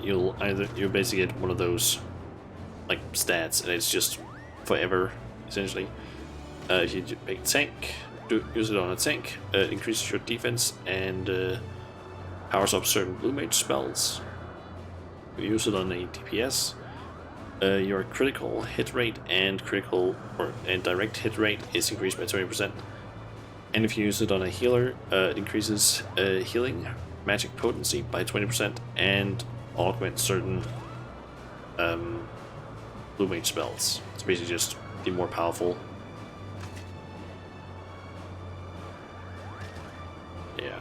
you'll basically get one of those like stats, and it's just forever essentially. If you make tank, use it on a tank, it increases your defense and powers up certain blue mage spells. If you use it on a DPS, your critical hit rate and direct hit rate is increased by 20%. And if you use it on a healer, it increases healing magic potency by 20% and augments certain blue mage spells. It's basically just be more powerful. Yeah.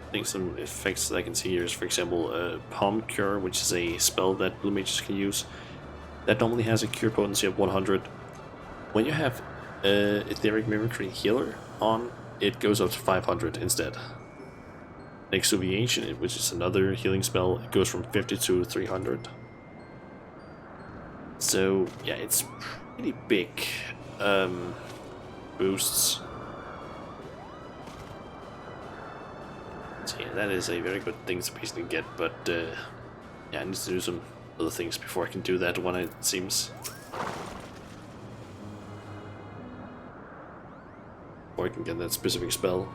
I think some effects that I can see here is, for example, Palm Cure, which is a spell that blue mages can use. That normally has a cure potency of 100. When you have Etheric Mimicry Healer on, it goes up to 500 instead. Next to the Ancient, which is another healing spell, it goes from 50 to 300. So yeah, it's pretty big boosts. So yeah, that is a very good thing to basically get, but yeah, I need to do some other things before I can do that one, it seems. Or I can get that specific spell.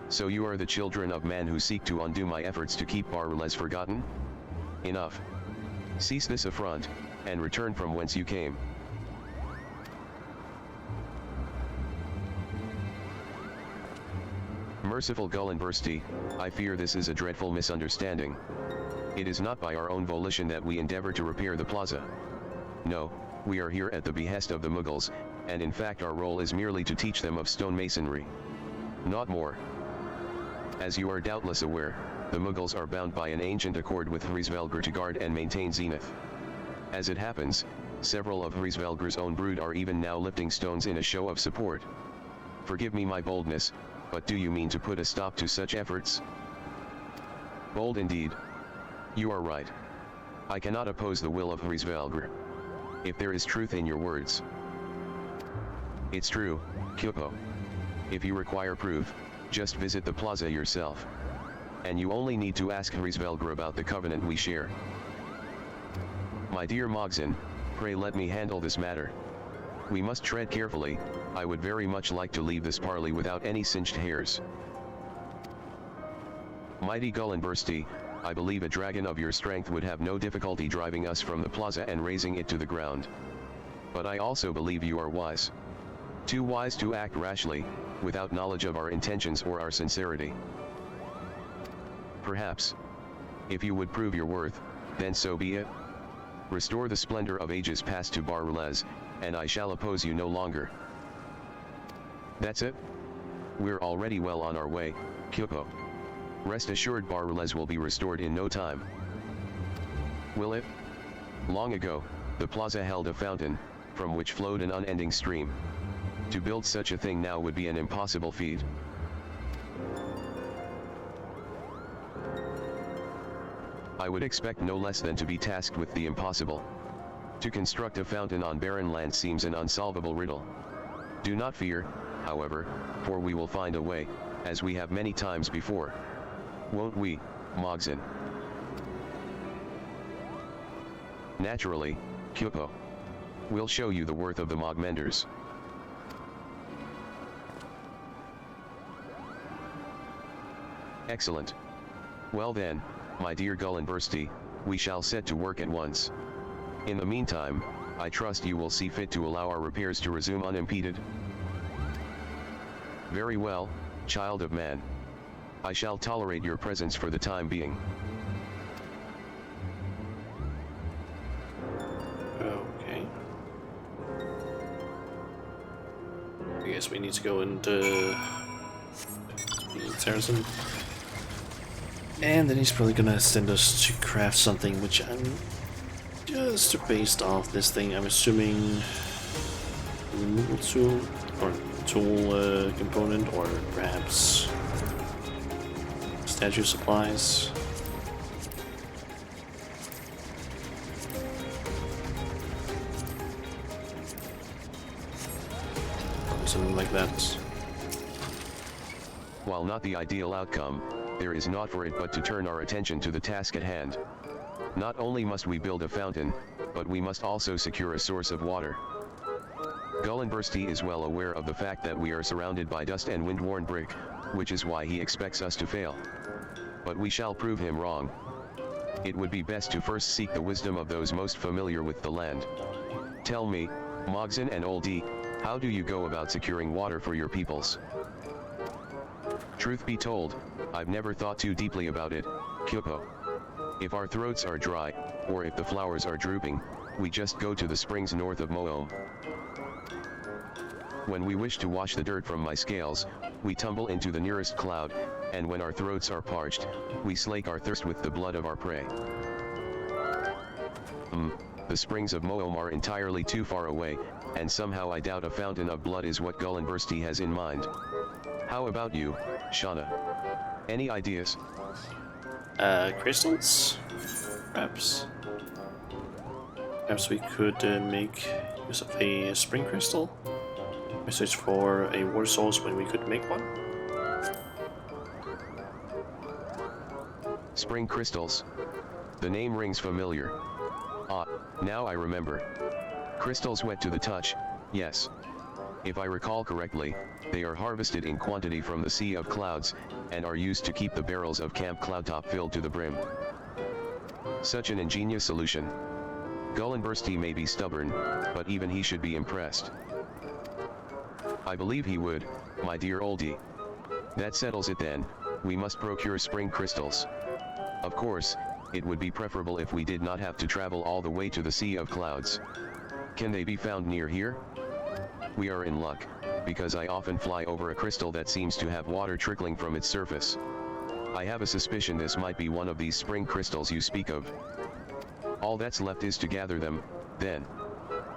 So you are the children of man who seek to undo my efforts to keep Bar-Relez forgotten? Enough. Cease this affront, and return from whence you came. Merciful Gullinbursti, I fear this is a dreadful misunderstanding. It is not by our own volition that we endeavor to repair the plaza. No, we are here at the behest of the Mughals, and in fact our role is merely to teach them of stonemasonry. Not more. As you are doubtless aware, the Mughals are bound by an ancient accord with Hrisvelgr to guard and maintain Zenith. As it happens, several of Hrisvelgr's own brood are even now lifting stones in a show of support. Forgive me my boldness, but do you mean to put a stop to such efforts? Bold indeed. You are right. I cannot oppose the will of Hrisvelgr. If there is truth in your words. It's true, Kyopo. If you require proof, just visit the plaza yourself. And you only need to ask Hrisvelgr about the covenant we share. My dear Mogzin, pray let me handle this matter. We must tread carefully. I would very much like to leave this parley without any singed hairs. Mighty Gullinbursti, I believe a dragon of your strength would have no difficulty driving us from the plaza and razing it to the ground. But I also believe you are wise. Too wise to act rashly, without knowledge of our intentions or our sincerity. Perhaps. If you would prove your worth, then so be it. Restore the splendor of ages past to Bar-Relez, and I shall oppose you no longer. That's it? We're already well on our way, Kyopo. Rest assured Bar-Relez will be restored in no time. Will it? Long ago, the plaza held a fountain, from which flowed an unending stream. To build such a thing now would be an impossible feat. I would expect no less than to be tasked with the impossible. To construct a fountain on barren land seems an unsolvable riddle. Do not fear, however, for we will find a way, as we have many times before. Won't we, Mogzin? Naturally, Kyopo. We'll show you the worth of the Mogmenders. Excellent. Well then, my dear Gullinbursti, we shall set to work at once. In the meantime, I trust you will see fit to allow our repairs to resume unimpeded. Very well, child of man. I shall tolerate your presence for the time being. Okay. I guess we need to go into Saracen. And then he's probably gonna send us to craft something, which I'm just based off this thing. I'm assuming removal tool or tool component, or perhaps statue supplies. Or something like that. While not the ideal outcome, there is naught for it but to turn our attention to the task at hand. Not only must we build a fountain, but we must also secure a source of water. Gullinbursti is well aware of the fact that we are surrounded by dust and wind-worn brick, which is why he expects us to fail. But we shall prove him wrong. It would be best to first seek the wisdom of those most familiar with the land. Tell me, Mogzin and Oldie, how do you go about securing water for your peoples? Truth be told, I've never thought too deeply about it, Kyopo. If our throats are dry, or if the flowers are drooping, we just go to the springs north of Moom. When we wish to wash the dirt from my scales, we tumble into the nearest cloud, and when our throats are parched, we slake our thirst with the blood of our prey. The springs of Moom are entirely too far away, and somehow I doubt a fountain of blood is what Gullinbursti has in mind. How about you, Shauna? Any ideas? Crystals? Perhaps. Perhaps we could make use of a spring crystal. We search for a water source when we could make one. Spring crystals. The name rings familiar. Ah, now I remember. Crystals wet to the touch, yes. If I recall correctly, they are harvested in quantity from the Sea of Clouds, and are used to keep the barrels of Camp Cloudtop filled to the brim. Such an ingenious solution. Gullinbursti may be stubborn, but even he should be impressed. I believe he would, my dear oldie. That settles it then, we must procure spring crystals. Of course, it would be preferable if we did not have to travel all the way to the Sea of Clouds. Can they be found near here? We are in luck, because I often fly over a crystal that seems to have water trickling from its surface. I have a suspicion this might be one of these spring crystals you speak of. All that's left is to gather them, then.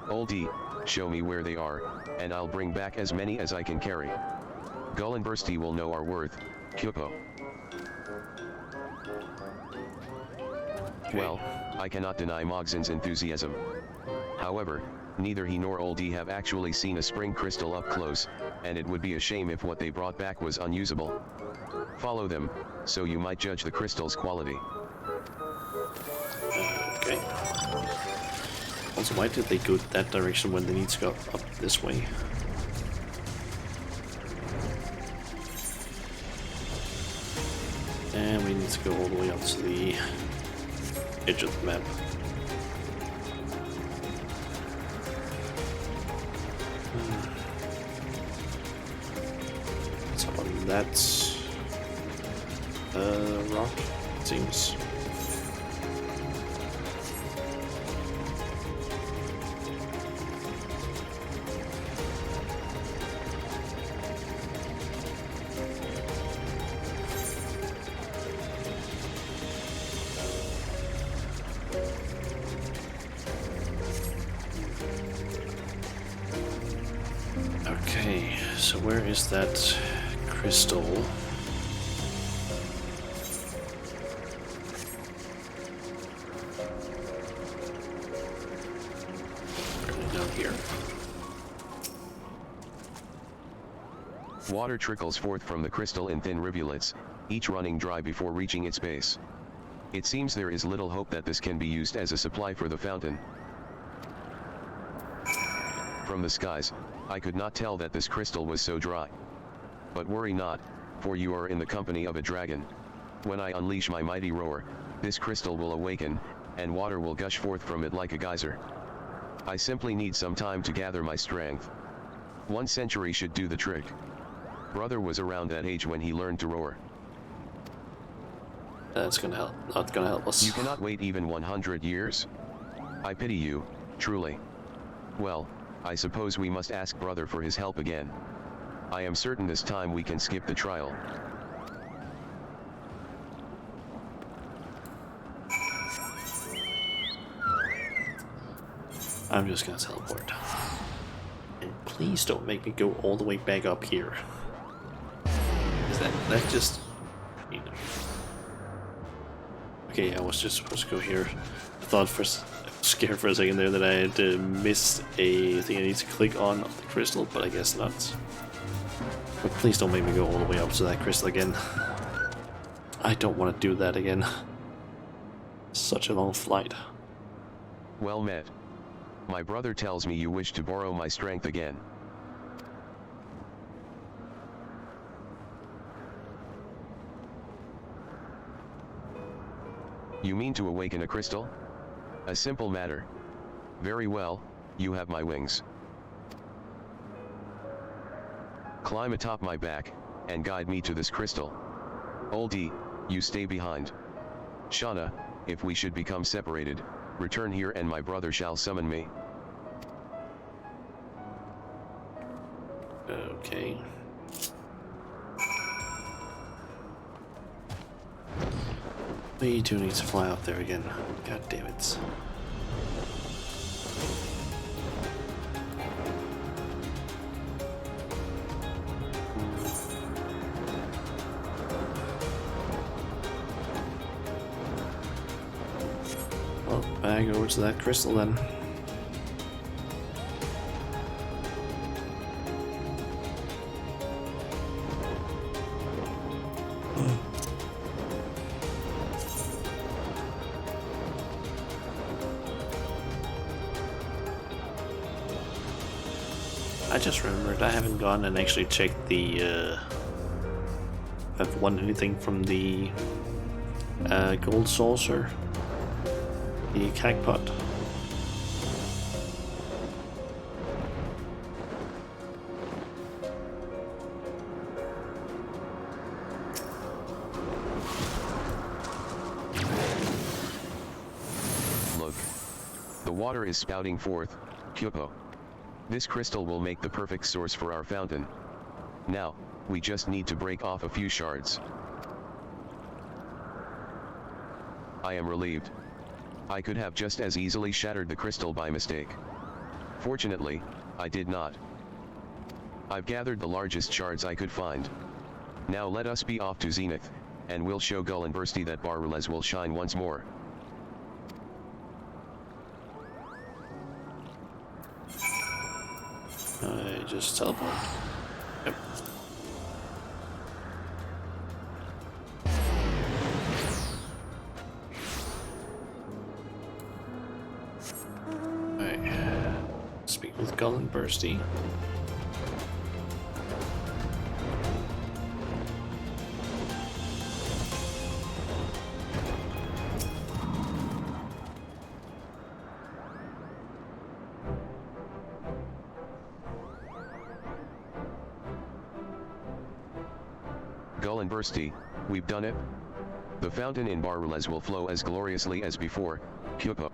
Oldie, show me where they are, and I'll bring back as many as I can carry. Gullinbursti will know our worth, Kyupo. Okay. Well, I cannot deny Mogzen's enthusiasm. However, neither he nor Oldie have actually seen a spring crystal up close, and it would be a shame if what they brought back was unusable. Follow them, so you might judge the crystal's quality. Okay. Also, why did they go that direction when they need to go up this way? And we need to go all the way up to the edge of the map. So on that rock, it seems. Okay, so where is that crystal? Down here. Water trickles forth from the crystal in thin rivulets, each running dry before reaching its base. It seems there is little hope that this can be used as a supply for the fountain. From the skies, I could not tell that this crystal was so dry. But worry not, for you are in the company of a dragon. When I unleash my mighty roar, this crystal will awaken, and water will gush forth from it like a geyser. I simply need some time to gather my strength. 1 century should do the trick. Brother was around that age when he learned to roar. That's gonna help. Not gonna help us. You cannot wait even 100 years? I pity you, truly. Well, I suppose we must ask Brother for his help again. I am certain this time we can skip the trial. I'm just gonna teleport. And please don't make me go all the way back up here. Is that just... You know. Okay, I was just supposed to go here. I thought scared for a second there that I had missed a thing I need to click on the crystal, but I guess not. But please don't make me go all the way up to that crystal again. I don't want to do that again. Such a long flight. Well met. My brother tells me you wish to borrow my strength again. You mean to awaken a crystal? A simple matter. Very well, you have my wings. Climb atop my back, and guide me to this crystal. Oldie, you stay behind. Shauna, if we should become separated, Return here and my brother shall summon me. Okay. We do need to fly out there again. God damn it. Well, back over to that crystal then. I just remembered I haven't gone and actually checked the if I've won anything from the gold saucer, the crackpot. Look, the water is spouting forth, Kyopo. This crystal will make the perfect source for our fountain. Now, we just need to break off a few shards. I am relieved. I could have just as easily shattered the crystal by mistake. Fortunately, I did not. I've gathered the largest shards I could find. Now let us be off to Zenith, and we'll show Gull and Bursty that Bar-Relez will shine once more. I just teleport. Yep. Alright. Speak with Gull and Bursty. Gull and Bursty, we've done it. The fountain in Bar-Relez will flow as gloriously as before, Kyopo.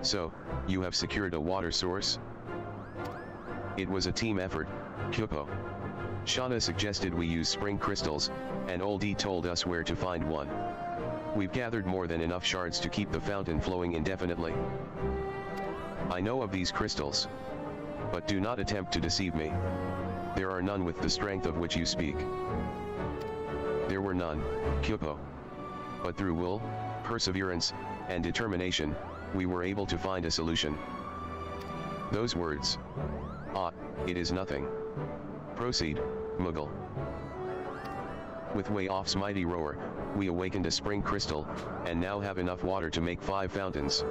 So, you have secured a water source? It was a team effort, Kyopo. Shauna suggested we use spring crystals, and Oldie told us where to find one. We've gathered more than enough shards to keep the fountain flowing indefinitely. I know of these crystals. But do not attempt to deceive me. There are none with the strength of which you speak. There were none, Kyopo. But through will, perseverance, and determination, we were able to find a solution. Those words. Ah, it is nothing. Proceed, Muggle. With Way Off's mighty roar, we awakened a spring crystal, and now have enough water to make 5 fountains.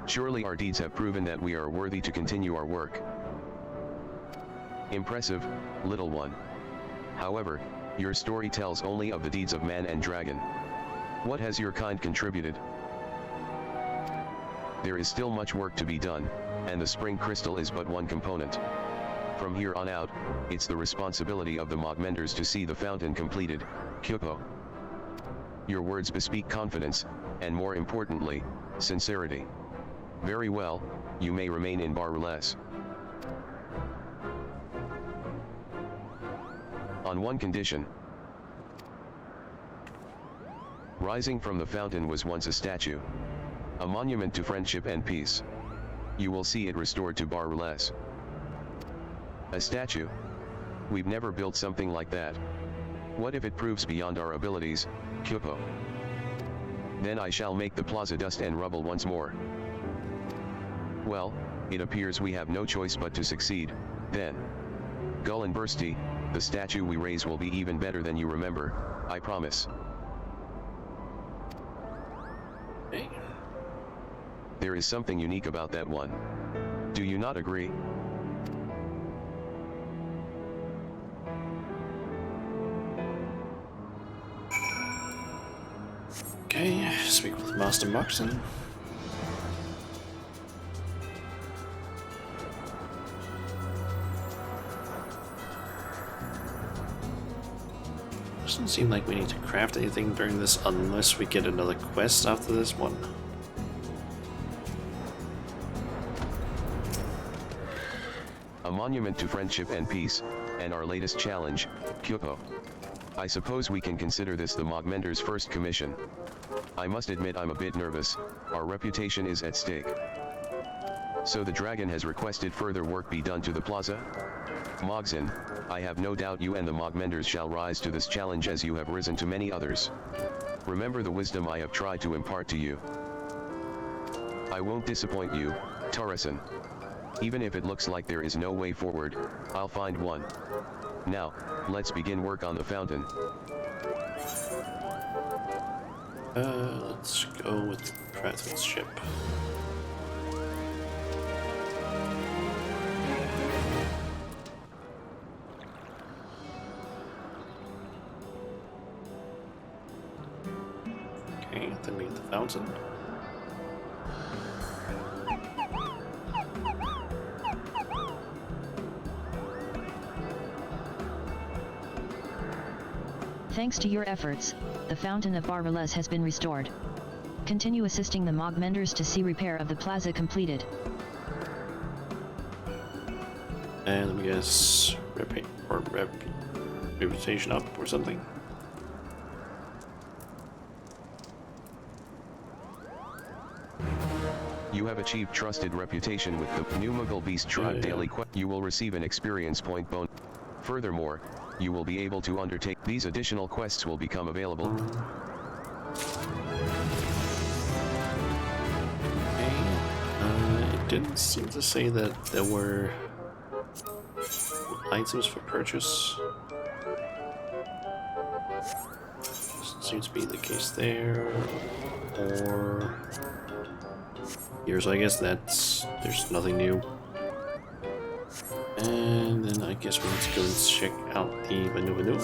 Surely our deeds have proven that we are worthy to continue our work. Impressive, little one. However, your story tells only of the deeds of man and dragon. What has your kind contributed? There is still much work to be done, and the spring crystal is but one component. From here on out, it's the responsibility of the Mogmenders to see the fountain completed, Kyopo. Your words bespeak confidence, and more importantly, sincerity. Very well, you may remain in Bar-Relez. On one condition. Rising from the fountain was once a statue. A monument to friendship and peace. You will see it restored to Bar-Relez. A statue? We've never built something like that. What if it proves beyond our abilities, Kyopo? Then I shall make the plaza dust and rubble once more. Well, it appears we have no choice but to succeed, then. Gull and Bursty, the statue we raise will be even better than you remember, I promise. Hey. There is something unique about that one. Do you not agree? Okay, speak with Master Moxon. Doesn't seem like we need to craft anything during this unless we get another quest after this one. monument to friendship and peace, and our latest challenge, Kyopo. I suppose we can consider this the Mogmender's first commission. I must admit I'm a bit nervous, our reputation is at stake. So the dragon has requested further work be done to the plaza? Mogzin, I have no doubt you and the Mogmenders shall rise to this challenge as you have risen to many others. Remember the wisdom I have tried to impart to you. I won't disappoint you, Tarasan. Even if it looks like there is no way forward, I'll find one. Now, let's begin work on the fountain. Let's go with craftsmanship. Okay, then we get the fountain. Thanks to your efforts, the Fountain of Barbares has been restored. Continue assisting the Mogmenders to see repair of the plaza completed. And let me guess, reputation up or something. You have achieved trusted reputation with the new Muggle Beast Tribe daily quest. You will receive an experience point bonus. Furthermore, you will be able to undertake these additional quests will become available. It didn't seem to say that there were items for purchase. Doesn't seem to be the case there. Or here, so I guess there's nothing new. And then I guess we need to go and check out the Vanu.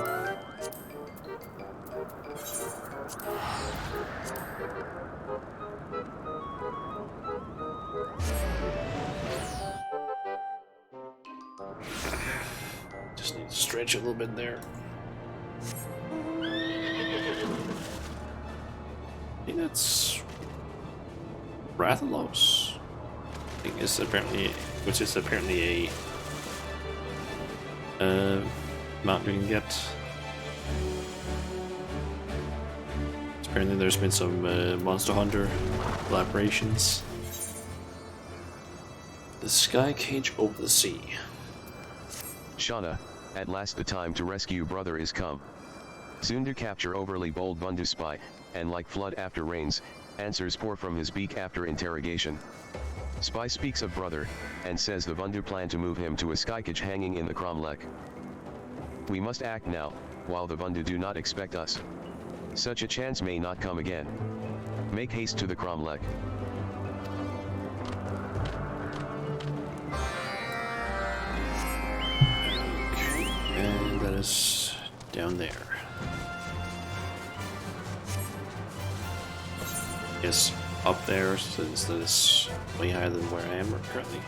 Just need to stretch a little bit there. I think that's Rathalos. I think it's apparently, which is apparently a mount we can get. Apparently there's been some Monster Hunter collaborations. The Sky Cage over the sea. Shauna, at last the time to rescue brother is come. Soon to capture overly bold Bundu spy, and like flood after rains, answers pour from his beak after interrogation. Spy speaks of brother, and says the Bundu plan to move him to a skykage hanging in the Cromlech. We must act now, while the Bundu do not expect us. Such a chance may not come again. Make haste to the Cromlech. Okay, and that is down there. Yes, up there, since that is way higher than where I am currently.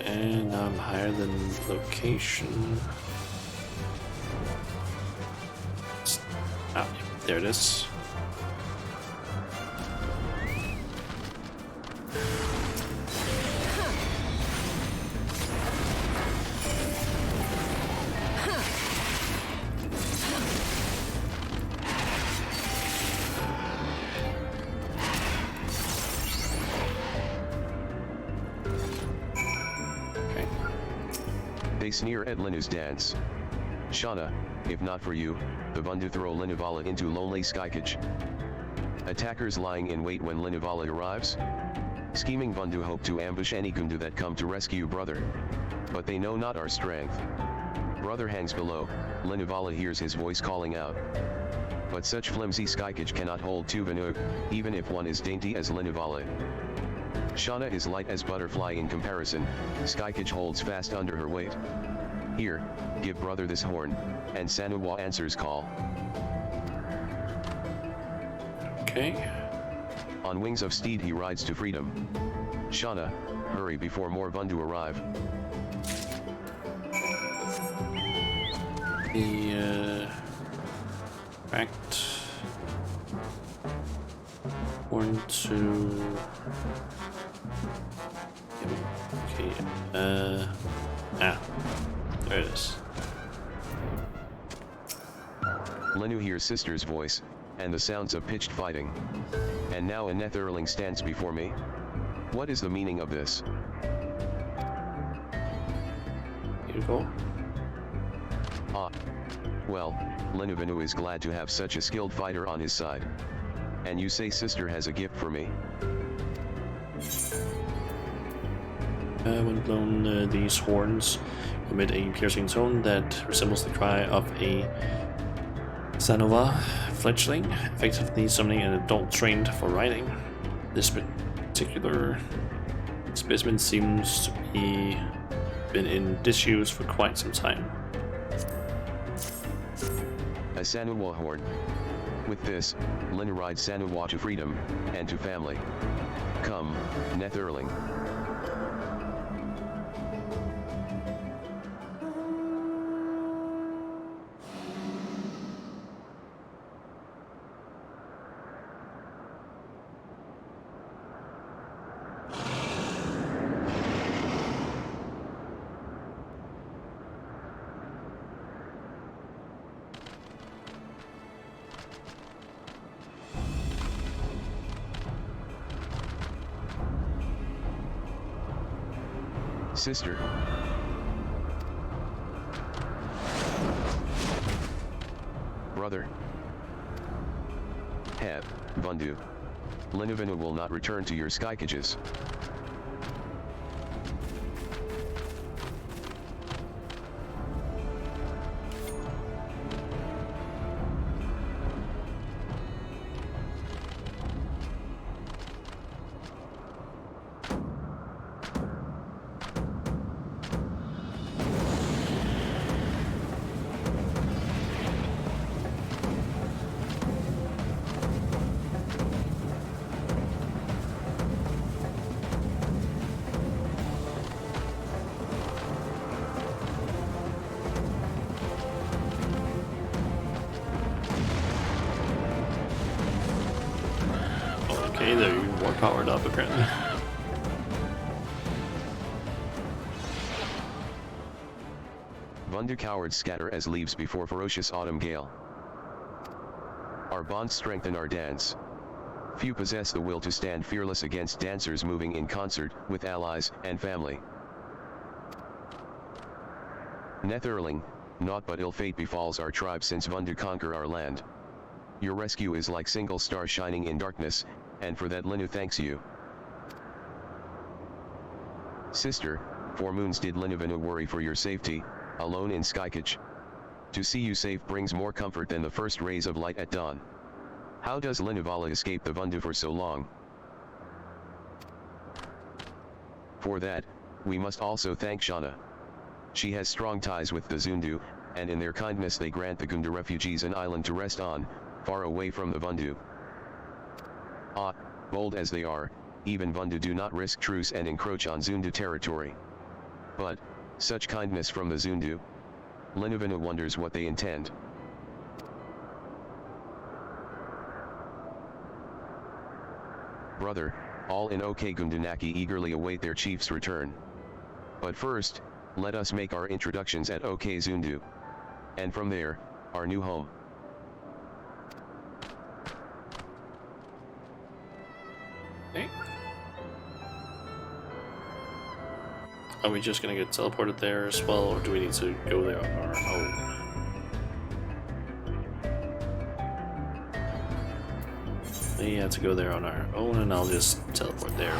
And I'm higher than location. Ah, there it is. They sneer at Linu's dance. Shauna, if not for you, the Bundu throw Linivala into lonely skykage. Attackers lying in wait when Linivala arrives. Scheming Bundu hope to ambush any Gundu that come to rescue brother. But they know not our strength. Brother hangs below, Linivala hears his voice calling out. But such flimsy skykage cannot hold two Vanu, even if one is dainty as Linivala. Shauna is light as butterfly in comparison, skykage holds fast under her weight. Here, give brother this horn, and Sanuwa answers call. Okay. On wings of steed he rides to freedom. Shauna, hurry before more Bundu arrive. The cracked horn to. Okay. There it is. Lenu hears sister's voice, and the sounds of pitched fighting. And now a Netherling stands before me? What is the meaning of this? Here you go. Ah. Well, Lenuvenu is glad to have such a skilled fighter on his side. And you say sister has a gift for me? When blown, these horns emit a piercing tone that resembles the cry of a Sanova fledgling, effectively summoning an adult trained for riding. This particular specimen seems to be been in disuse for quite some time. A Sanuwa horn. With this, Lenu rides Sanuwa to freedom, and to family. Come, Netherling. Sister. Brother. Heb, Bundu. Lenuvenu will not return to your skycages. Okay, they're even more powered up apparently. Bundu cowards scatter as leaves before ferocious autumn gale. Our bonds strengthen our dance. Few possess the will to stand fearless against dancers moving in concert with allies and family. Netherling, naught but ill fate befalls our tribe since Bundu conquer our land. Your rescue is like single star shining in darkness, and for that Lenu thanks you. Sister, 4 moons did Lenuvenu worry for your safety, alone in Skykage. To see you safe brings more comfort than the first rays of light at dawn. How does Lenuvala escape the Bundu for so long? For that, we must also thank Shana. She has strong ties with the Zundu, and in their kindness they grant the Gunda refugees an island to rest on, far away from the Bundu. Ah, bold as they are, even Bundu do not risk truce and encroach on Zundu territory. But, such kindness from the Zundu? Lenuvenu wonders what they intend. Brother, all in OK Gundunaki eagerly await their chief's return. But first, let us make our introductions at OK Zundu. And from there, our new home. Okay. Are we just gonna get teleported there as well, or do we need to go there on our own? We have to go there on our own, and I'll just teleport there.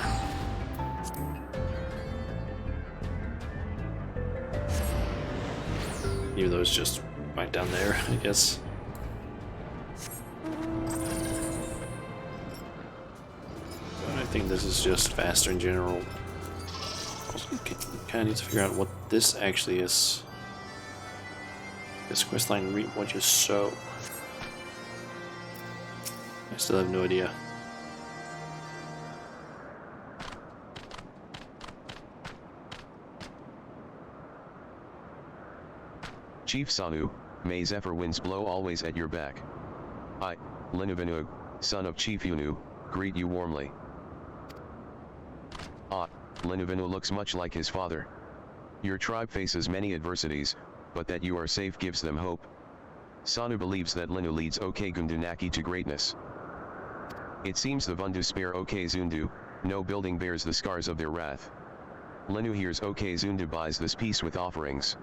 Even though it's just right down there, I guess. But I think this is just faster in general. Also, kind of need to figure out what this actually is. This questline, reap what you sow. I still have no idea. Chief Sanu, May Zephyr winds blow always at your back. I, Linuvinu, son of Chief Yunu, greet you warmly. Ah, Linuvinu looks much like his father. Your tribe faces many adversities, but that you are safe gives them hope. Sanu believes that Linu leads OK Gundunaki to greatness. It seems the Vundu spare OK Zundu, no building bears the scars of their wrath. Linu hears OK Zundu buys this peace with offerings.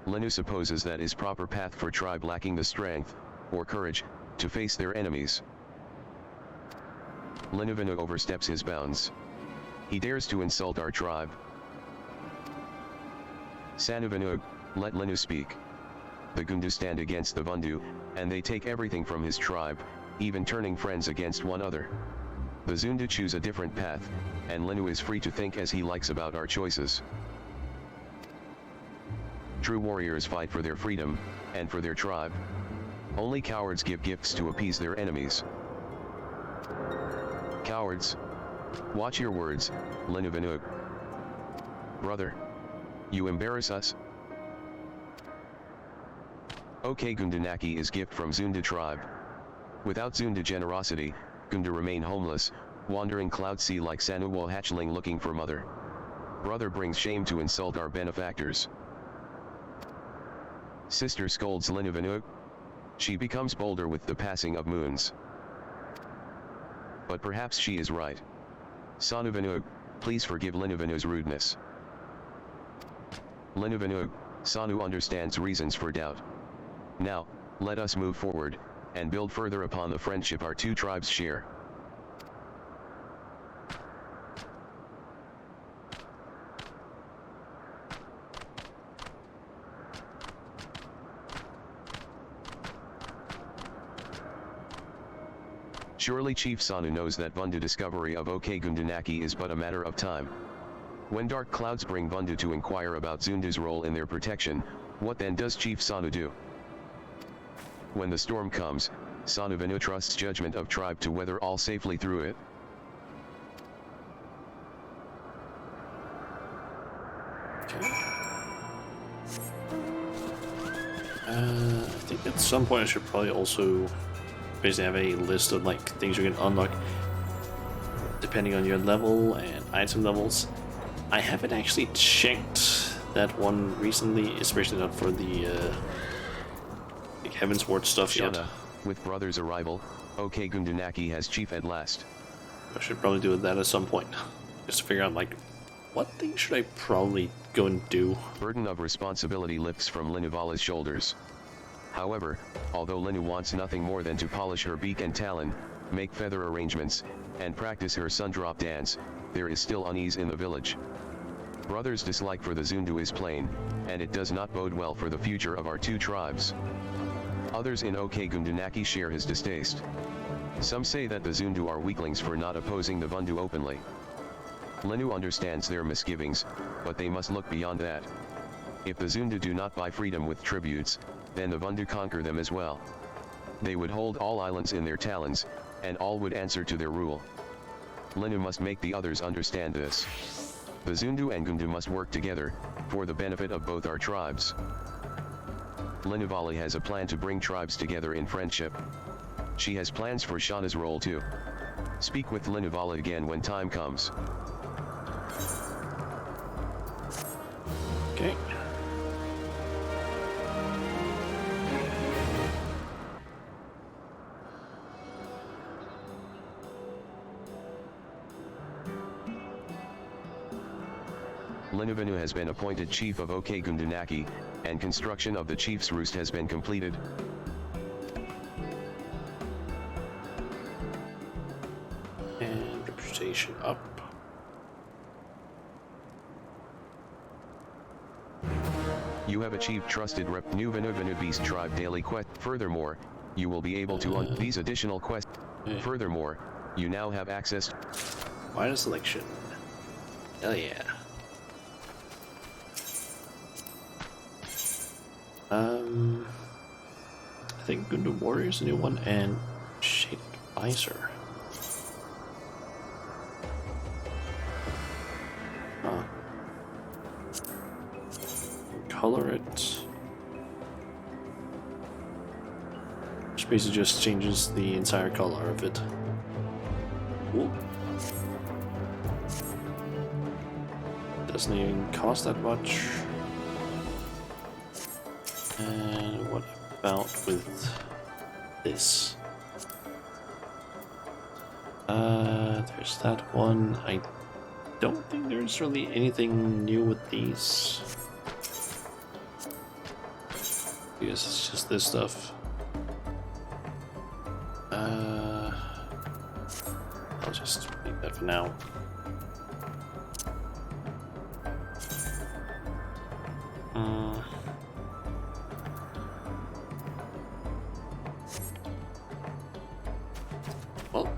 Linu supposes that is proper path for tribe lacking the strength, or courage, to face their enemies. Linuvinu oversteps his bounds. He dares to insult our tribe. Sanuvinu, let Linu speak. The Gundu stand against the Vundu, and they take everything from his tribe, even turning friends against one another. The Zundu choose a different path, and Linu is free to think as he likes about our choices. True warriors fight for their freedom, and for their tribe. Only cowards give gifts to appease their enemies. Cowards! Watch your words, Linuvinu. Brother! You embarrass us? OK Gundunaki is gift from Zundu tribe. Without Zundu generosity, Gundu remain homeless, wandering cloud sea like Sanuwo hatchling looking for mother. Brother brings shame to insult our benefactors. Sister scolds Linuvinu. She becomes bolder with the passing of moons. But perhaps she is right. Sanuvinu, please forgive Linuvinu's rudeness. Linuvinu, Sanu understands reasons for doubt. Now, let us move forward, and build further upon the friendship our two tribes share. Surely Chief Sanu knows that Vundu discovery of OK Gundunaki is but a matter of time. When dark clouds bring Vundu to inquire about Zundu's role in their protection, what then does Chief Sanu do? When the storm comes, Sanuvinu trusts judgment of tribe to weather all safely through it. I think at some point I should probably also basically have a list of like things you can unlock depending on your level and item levels. I haven't actually checked that one recently, especially not for the like Heaven's Ward stuff yet. With brother's arrival, OK Gundunaki has chief at last. I should probably do that at some point, just to figure out like what things should I probably go and do. Burden of responsibility lifts from Linuvala's shoulders. However, although Linu wants nothing more than to polish her beak and talon, make feather arrangements, and practice her sundrop dance, there is still unease in the village. Brother's dislike for the Zundu is plain, and it does not bode well for the future of our two tribes. Others in OK Gundunaki share his distaste. Some say that the Zundu are weaklings for not opposing the Vundu openly. Linu understands their misgivings, but they must look beyond that. If the Zundu do not buy freedom with tributes, then the Vundu conquer them as well. They would hold all islands in their talons, and all would answer to their rule. Linu must make the others understand this. The Zundu and Gundu must work together, for the benefit of both our tribes. Linuvali has a plan to bring tribes together in friendship. She has plans for Shana's role too. Speak with Linuvala again when time comes. Okay. Linuvinu has been appointed chief of OK Gundunaki, and construction of the chief's roost has been completed. And reputation up. You have achieved trusted rep New Vinuvinu Beast Tribe daily quest. Furthermore, you will be able to on these additional quests. Furthermore, you now have access. Minor selection. Hell yeah. I think Gundu Warrior is a new one, and Shaded Visor. Color it. Which basically just changes the entire color of it. Cool. Doesn't even cost that much. And what about with this? There's that one. I don't think there's really anything new with these. I guess it's just this stuff. I'll just leave that for now. Well,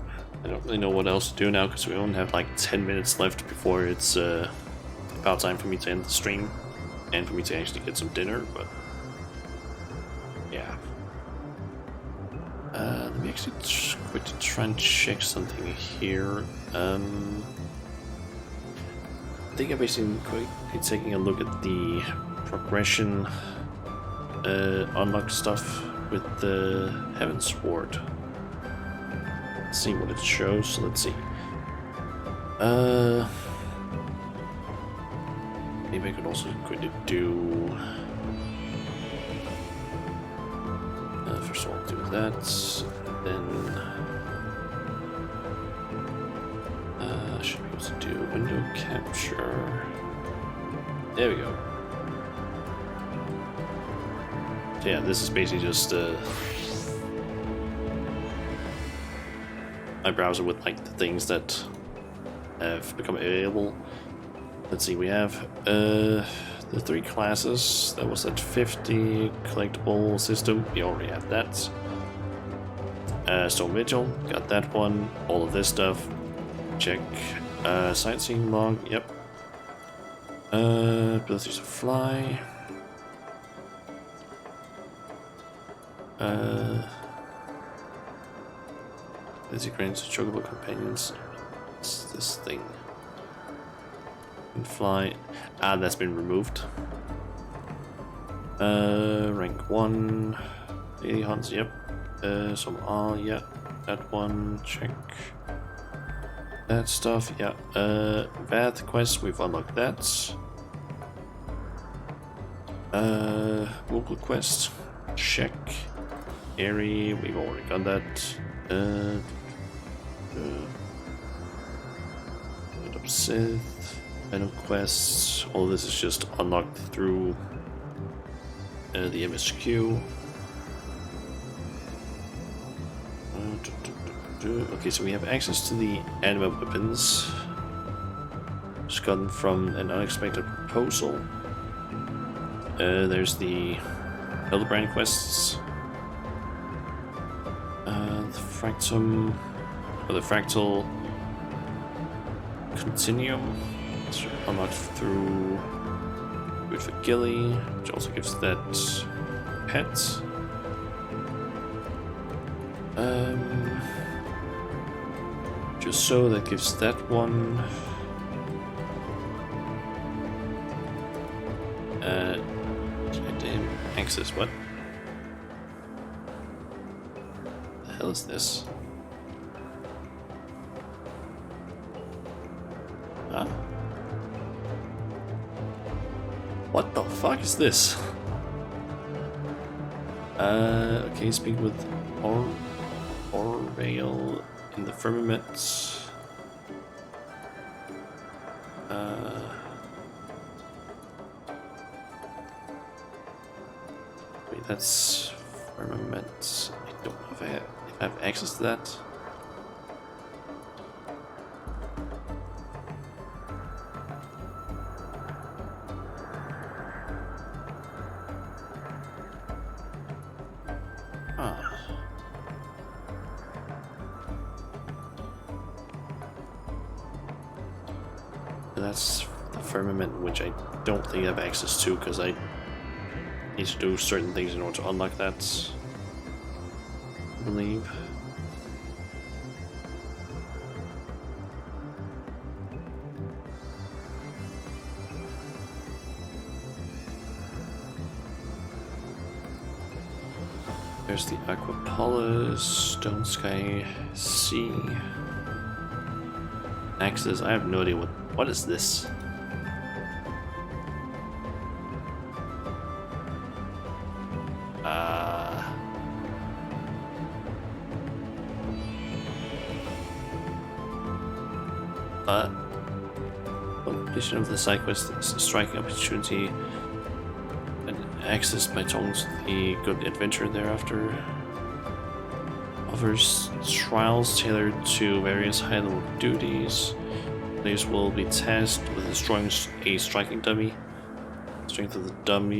I don't really know what else to do now because we only have like 10 minutes left before it's about time for me to end the stream and for me to actually get some dinner, but yeah. Let me actually quickly try and check something here. I think I'm basically quickly taking a look at the progression unlock stuff with the Heaven's Sword. See what it shows. So let's see. Maybe I could also quickly do. First of all, do that. Then I should be able to do window capture. There we go. So yeah, this is basically just my browser with like the things that have become available. Let's see, we have the 3 classes. That was at 50 collectible system. We already have that. Stone Vigil, got that one. All of this stuff, check. Sightseeing log, yep. Abilities to fly. Is it grants chocobo companions? What's this thing? Can fly. Ah, that's been removed. Rank 1. Daily hunts, yep. Some yeah. That one, check. That stuff, yeah. Bath quest, we've unlocked that. Moogle quest, check. Airy, we've already got that. Sith, Venom quests. All this is just unlocked through the MSQ. Okay, so we have access to the anima weapons. Just gotten from an unexpected proposal. There's the Hildebrand quests. The Fractum, or the Fractal Continuum. It's unlocked through Good for Gilly, which also gives that pet. Just so that gives that one. Damn access. What? The hell is this? Huh? What the fuck is this? Okay, speak with Orvale in the firmament. Wait, that's firmament. I don't know if I have access to that. That's the firmament, which I don't think I have access to because I need to do certain things in order to unlock that, I believe. There's the Aquapolis, Stone Sky Sea. Axis, I have no idea what is this? Completion of the side quest is a striking opportunity and access by Tongs, the good adventure thereafter. Offers trials tailored to various high-level duties. Players will be tasked with destroying a striking dummy. Strength of the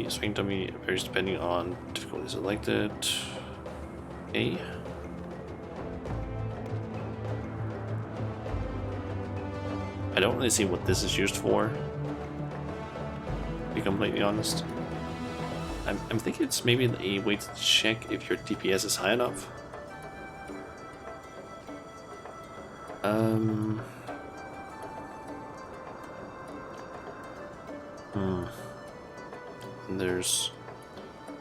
striking dummy varies depending on difficulty selected. Okay. I don't really see what this is used for, to be completely honest. I'm thinking it's maybe a way to check if your DPS is high enough. And there's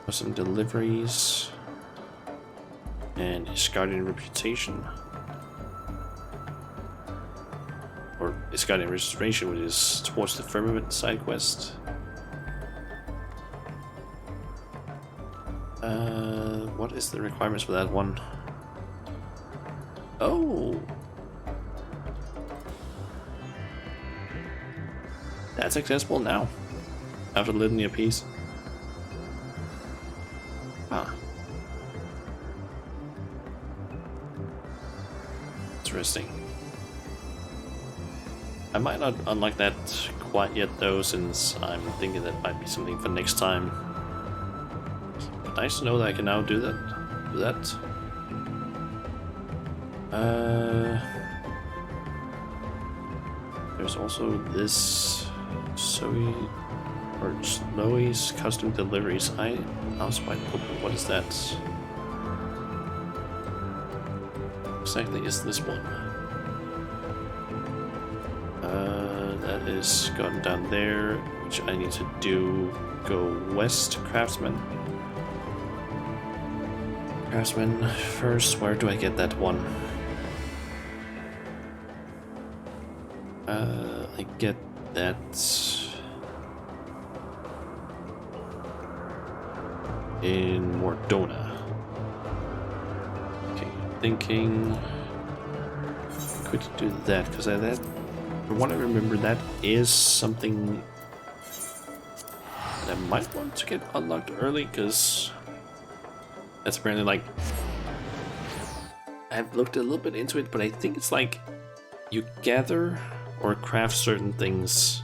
some deliveries and Iscardian reputation. Or Iscardian registration, which is towards the firmament side quest. What is the requirements for that one? Oh, that's accessible now after the litany of peace. Huh. Interesting. I might not unlock that quite yet though, since I'm thinking that might be something for next time. But nice to know that I can now do that. There's also this Slowy's custom deliveries. I was quite open. What is that? Exactly is this one? That is gone down there, which I need to do. Go west, Craftsman. Craftsman first. Where do I get that one? I get that. In Mordona. Okay, thinking could do that because that, from what I remember, that is something that I might want to get unlocked early, because that's apparently like, I've looked a little bit into it, but I think it's like you gather or craft certain things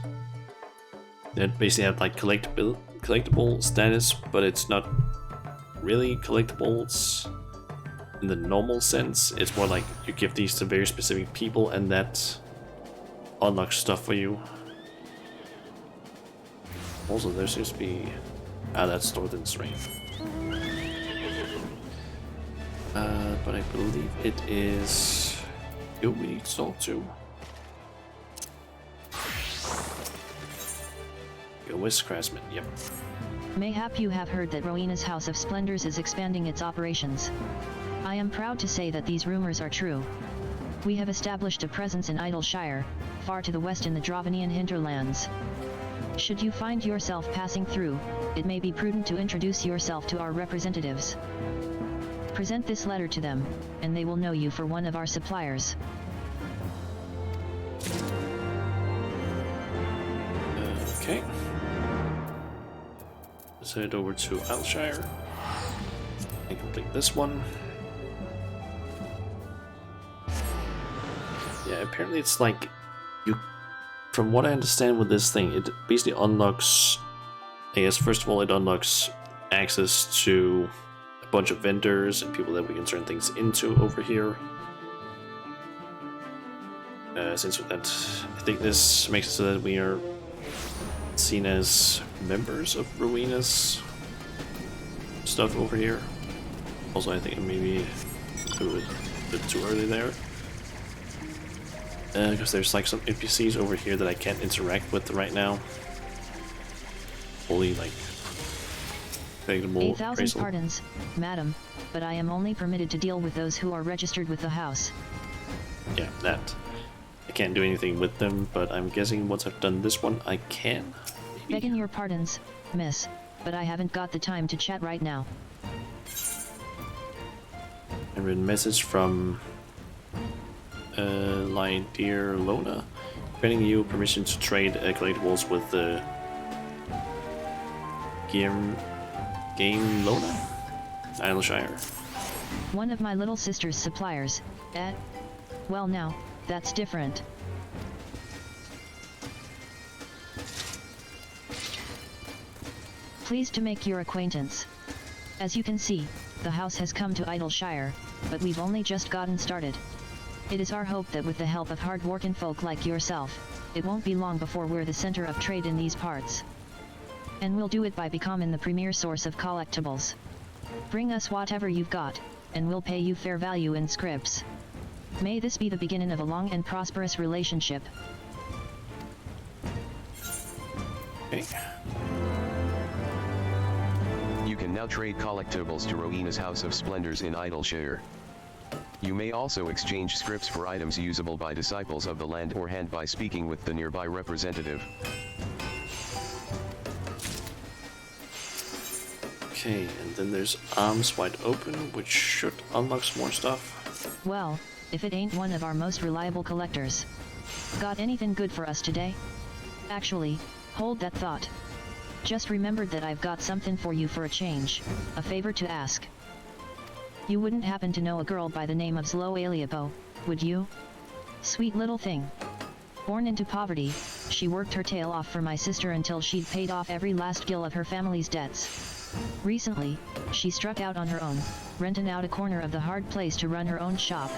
that basically have like collectible status, but it's not really collectibles in the normal sense. It's more like you give these to very specific people and that unlocks stuff for you. Also, there seems to be that's stored in strength. But I believe it is we need salt too. Go with Craftsman, yep. Mayhap you have heard that Rowena's House of Splendors is expanding its operations. I am proud to say that these rumors are true. We have established a presence in Idleshire, far to the west in the Dravanian hinterlands. Should you find yourself passing through, it may be prudent to introduce yourself to our representatives. Present this letter to them, and they will know you for one of our suppliers. Okay. Let's head over to Idleshire and complete this one. Yeah, apparently it's like you, from what I understand with this thing, it basically unlocks, I guess first of all it unlocks access to a bunch of vendors and people that we can turn things into over here. Since with that, I think this makes it so that we are seen as members of Rowena's stuff over here. Also, I think maybe a bit too early there. Because there's like some NPCs over here that I can't interact with right now. Only like Favorable 8,000 appraisal. pardons, madam, but I am only permitted to deal with those who are registered with the house. Yeah, that. I can't do anything with them, but I'm guessing once I've done this one, I can. Begging your pardons, miss, but I haven't got the time to chat right now. I read a message from Dear Lona, granting you permission to trade collectibles with the Game Lona? Idleshire. One of my little sister's suppliers, eh? Well now, that's different. Pleased to make your acquaintance. As you can see, the house has come to Idleshire, but we've only just gotten started. It is our hope that with the help of hard-working folk like yourself, it won't be long before we're the center of trade in these parts. And we'll do it by becoming the premier source of collectibles. Bring us whatever you've got, and we'll pay you fair value in scripts. May this be the beginning of a long and prosperous relationship. Okay. You can now trade collectibles to Rowena's House of Splendors in Idleshire. You may also exchange scripts for items usable by disciples of the land or hand by speaking with the nearby representative. Okay, and then there's Arms Wide Open, which should unlock some more stuff. Well, if it ain't one of our most reliable collectors. Got anything good for us today? Actually, hold that thought. Just remembered that I've got something for you for a change, a favor to ask. You wouldn't happen to know a girl by the name of Zlo Aliabo, would you? Sweet little thing. Born into poverty, she worked her tail off for my sister until she'd paid off every last gill of her family's debts. Recently, she struck out on her own, renting out a corner of the hard place to run her own shop.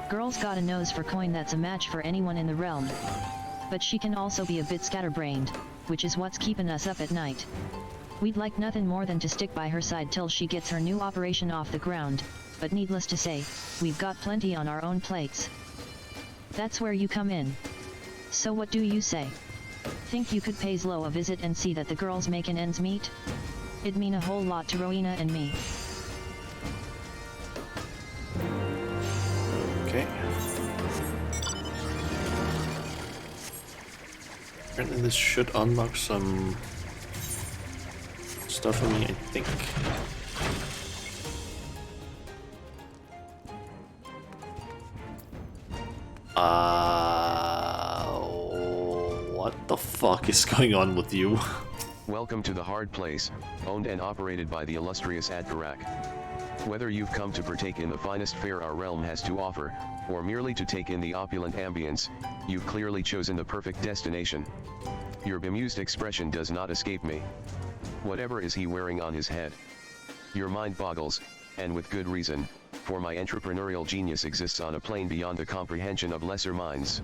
Girl's got a nose for coin that's a match for anyone in the realm. But she can also be a bit scatterbrained, which is what's keeping us up at night. We'd like nothing more than to stick by her side till she gets her new operation off the ground, but needless to say, we've got plenty on our own plates. That's where you come in. So what do you say? Think you could pay Zlo a visit and see that the girl's making ends meet? It'd mean a whole lot to Rowena and me. Okay. Apparently this should unlock some stuff for me, I think. What the fuck is going on with you? Welcome to the Hard Place, owned and operated by the illustrious Adkarak. Whether you've come to partake in the finest fare our realm has to offer, or merely to take in the opulent ambience, you've clearly chosen the perfect destination. Your bemused expression does not escape me. Whatever is he wearing on his head? Your mind boggles, and with good reason, for my entrepreneurial genius exists on a plane beyond the comprehension of lesser minds.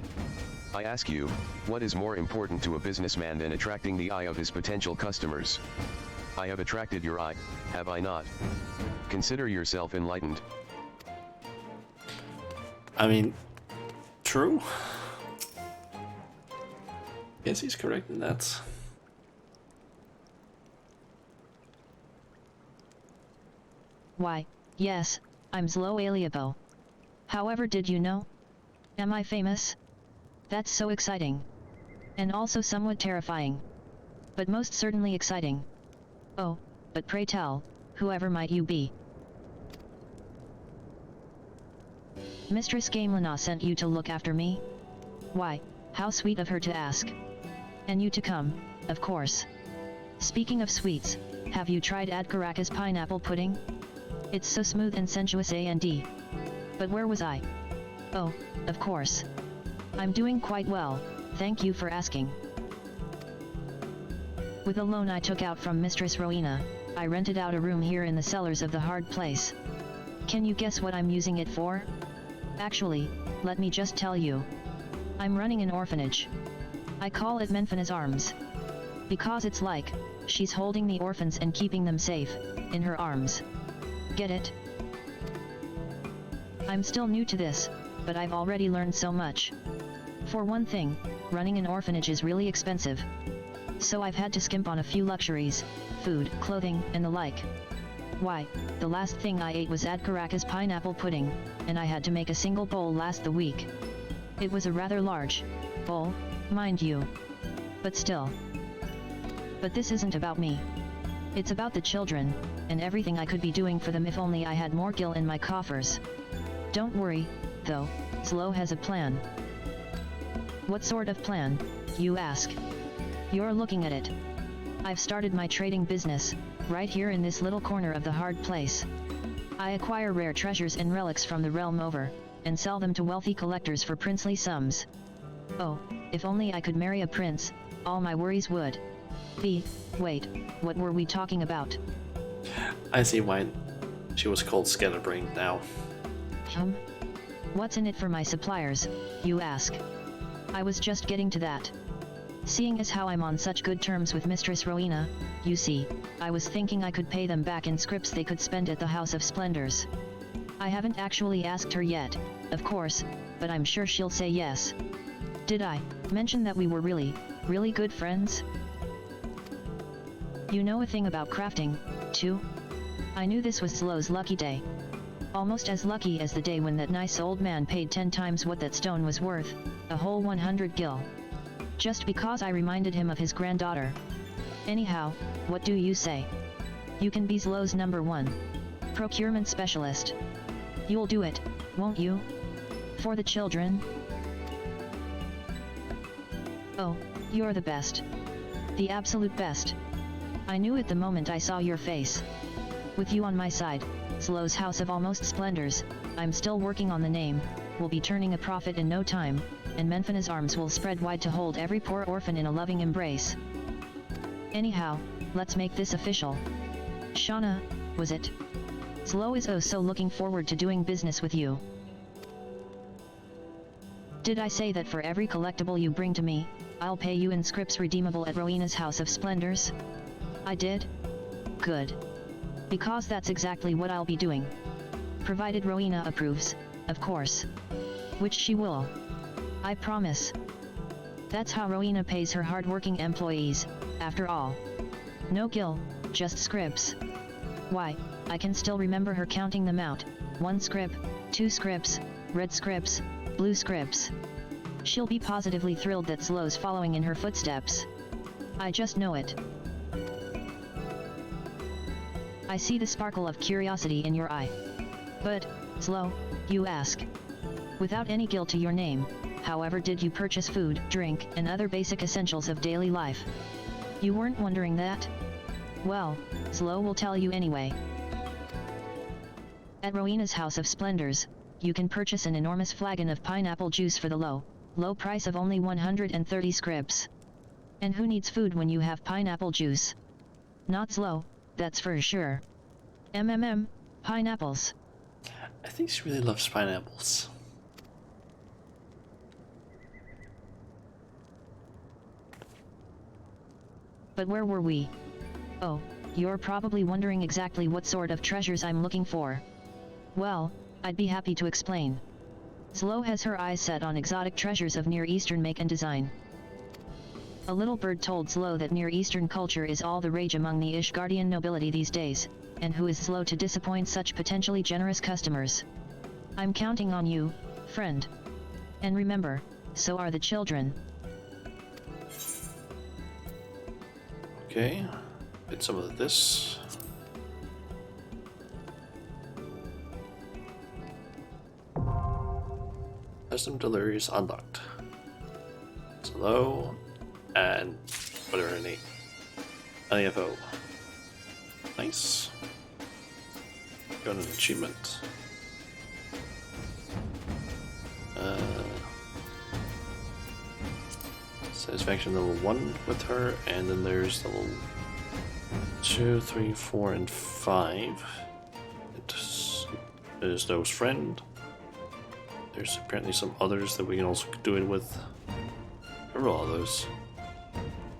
I ask you, what is more important to a businessman than attracting the eye of his potential customers? I have attracted your eye, have I not? Consider yourself enlightened. I mean, true. Yes, he's correct in that. Why, yes, I'm Zlo Aliabo. However, did you know? Am I famous? That's so exciting. And also somewhat terrifying. But most certainly exciting. Oh, but pray tell, whoever might you be? Mistress Gamelina sent you to look after me? Why, how sweet of her to ask. And you to come, of course. Speaking of sweets, have you tried Adkaraka's pineapple pudding? It's so smooth and sensuous and. But where was I? Oh, of course. I'm doing quite well, thank you for asking. With a loan I took out from Mistress Rowena, I rented out a room here in the cellars of the Hard Place. Can you guess what I'm using it for? Actually, let me just tell you. I'm running an orphanage. I call it Menfina's Arms. Because it's like, she's holding the orphans and keeping them safe, in her arms. Get it? I'm still new to this, but I've already learned so much. For one thing, running an orphanage is really expensive. So I've had to skimp on a few luxuries, food, clothing, and the like. Why, the last thing I ate was Adkaraka's pineapple pudding, and I had to make a single bowl last the week. It was a rather large bowl, mind you. But still. But this isn't about me. It's about the children, and everything I could be doing for them if only I had more gil in my coffers. Don't worry, though, Slow has a plan. What sort of plan, you ask? You're looking at it. I've started my trading business, right here in this little corner of the hard place. I acquire rare treasures and relics from the realm over, and sell them to wealthy collectors for princely sums. Oh, if only I could marry a prince, all my worries would be. Wait, what were we talking about? I see why she was called Scatterbrain now. What's in it for my suppliers, you ask? I was just getting to that. Seeing as how I'm on such good terms with Mistress Rowena, you see, I was thinking I could pay them back in scrips they could spend at the House of Splendors. I haven't actually asked her yet, of course, but I'm sure she'll say yes. Did I mention that we were really good friends? You know a thing about crafting, too? I knew this was Slow's lucky day. Almost as lucky as the day when that nice old man paid 10 times what that stone was worth, a whole 100 gil. Just because I reminded him of his granddaughter. Anyhow, what do you say? You can be Slow's #1 procurement specialist. You'll do it, won't you? For the children? Oh, you're the best. The absolute best. I knew it the moment I saw your face. With you on my side, Slow's House of Almost Splendors, I'm still working on the name, will be turning a profit in no time, and Menfina's arms will spread wide to hold every poor orphan in a loving embrace. Anyhow, let's make this official. Shauna, was it? Slow is oh so looking forward to doing business with you. Did I say that for every collectible you bring to me, I'll pay you in scrips redeemable at Rowena's House of Splendors? I did? Good. Because that's exactly what I'll be doing. Provided Rowena approves, of course. Which she will. I promise. That's how Rowena pays her hard-working employees, after all. No gil, just scrips. Why, I can still remember her counting them out. 1 scrip, 2 scrips, red scrips, blue scrips. She'll be positively thrilled that Slow's following in her footsteps. I just know it. I see the sparkle of curiosity in your eye. But, Slow, you ask. Without any gil to your name, however did you purchase food, drink, and other basic essentials of daily life? You weren't wondering that? Well, Slow will tell you anyway. At Rowena's House of Splendors, you can purchase an enormous flagon of pineapple juice for the low price of only 130 scrips. And who needs food when you have pineapple juice? Not Slow, that's for sure. Pineapples. I think she really loves pineapples. But where were we? Oh, you're probably wondering exactly what sort of treasures I'm looking for. Well, I'd be happy to explain. Slow has her eyes set on exotic treasures of Near Eastern make and design. A little bird told Slow that Near Eastern culture is all the rage among the Ishgardian nobility these days, and who is Slow to disappoint such potentially generous customers? I'm counting on you, friend. And remember, so are the children. Okay, get some of this. Custom deliveries unlocked. Slow and whatever her name. LFO. Nice. Got an achievement. Satisfaction level 1 with her, and then there's level 2, 3, 4, and 5. There's Snow's friend. There's apparently some others that we can also do it with. Remember all those?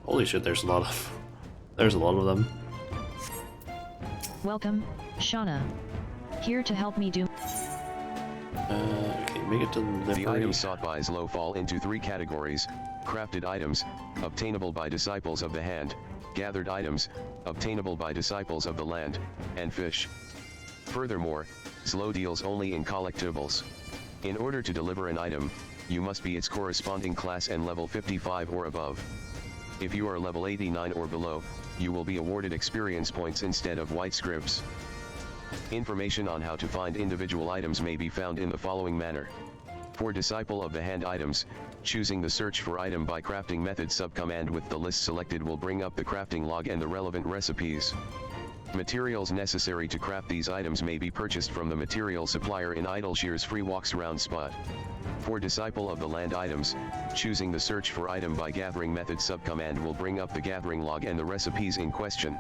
Holy shit, there's a lot of them. Welcome, Shauna. Here to help me do... Okay, make a delivery. The items sought by Zlo fall into 3 categories: crafted items, obtainable by disciples of the hand; gathered items, obtainable by disciples of the land; and fish. Furthermore, Zlo deals only in collectibles. In order to deliver an item, you must be its corresponding class and level 55 or above. If you are level 89 or below, you will be awarded experience points instead of white scripts. Information on how to find individual items may be found in the following manner. For Disciple of the Hand items, choosing the Search for Item by Crafting method subcommand with the list selected will bring up the crafting log and the relevant recipes. Materials necessary to craft these items may be purchased from the material supplier in Idleshear's free walks around spot. For Disciple of the Land items, choosing the Search for Item by Gathering method subcommand will bring up the gathering log and the recipes in question.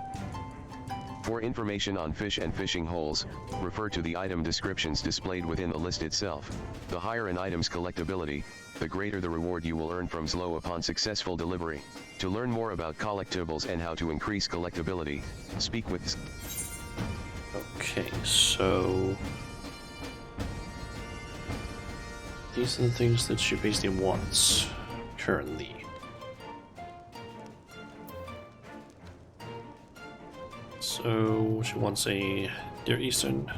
For information on fish and fishing holes, refer to the item descriptions displayed within the list itself. The higher an item's collectability, the greater the reward you will earn from Zlo upon successful delivery. To learn more about collectibles and how to increase collectability, speak with... Okay, so... these are the things that she basically wants, currently. So, she wants a Dear Eastern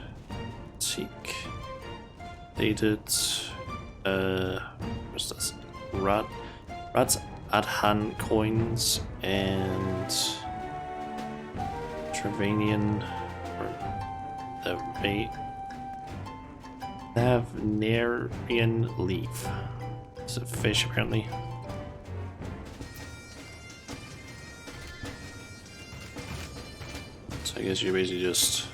Teak, dated, what's this? Rats Adhan coins and Travanian, or the Navnarian leaf. It's a fish, apparently. So I guess you basically just,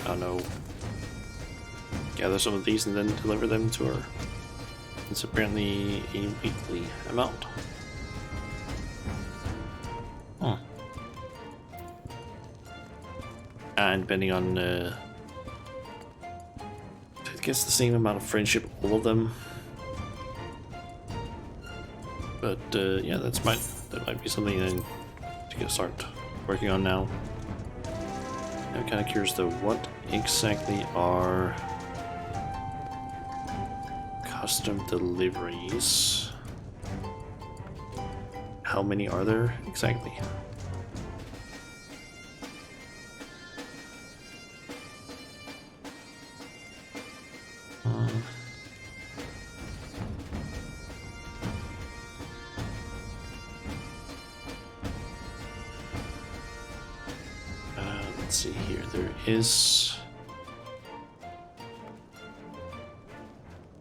I don't know, gather some of these and then deliver them to her. It's apparently a weekly amount. Huh. And depending on, I guess the same amount of friendship, all of them. But yeah, that might be something I need to start working on now. I'm kind of curious though, what exactly are custom deliveries? How many are there exactly? Let's see here, there is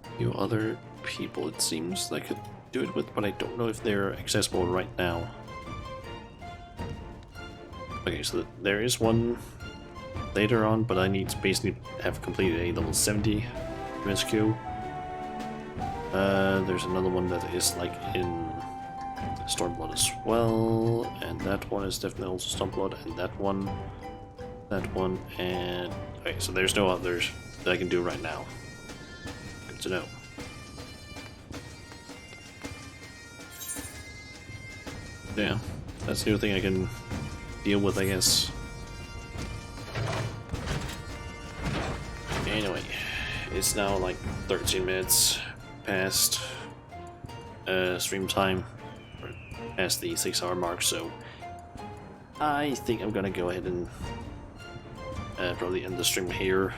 a few other people it seems that I could do it with, but I don't know if they're accessible right now. Okay, so there is one later on, but I need to basically have completed a level 70 MSQ. There's another one that is like in Stormblood as well, and that one is definitely also Stormblood, and that one, and okay, so there's no others that I can do right now. Good to know. Yeah, that's the only thing I can deal with, I guess. Anyway, it's now like 13 minutes past stream time, or past the 6-hour mark, so I think I'm gonna go ahead and probably end the stream here.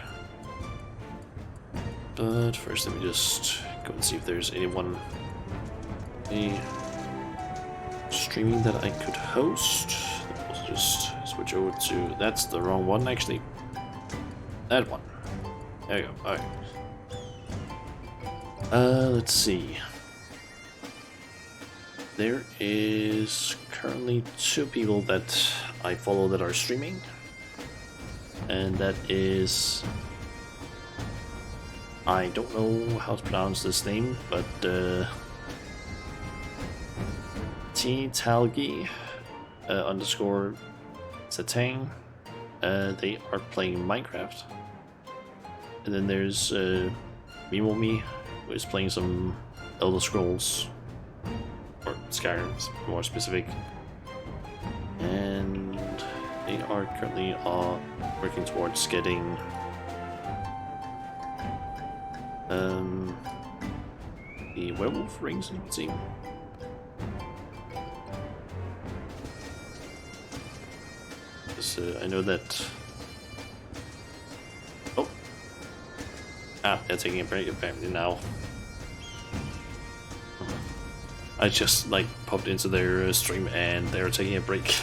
But first, let me just go and see if there's anyone streaming that I could host. I'll just switch over to, that's the wrong one actually. That one. There you go. Alright. Let's see. There is currently 2 people that I follow that are streaming. And that is, I don't know how to pronounce this name, but T-Talgi underscore Satang. They are playing Minecraft. And then there's Mimomi, who is playing some Elder Scrolls, or Skyrim, more specific. And they are currently working towards getting The werewolf rings, it would seem. Because I know that. Oh, they're taking a break apparently now. I just like popped into their stream and they're taking a break.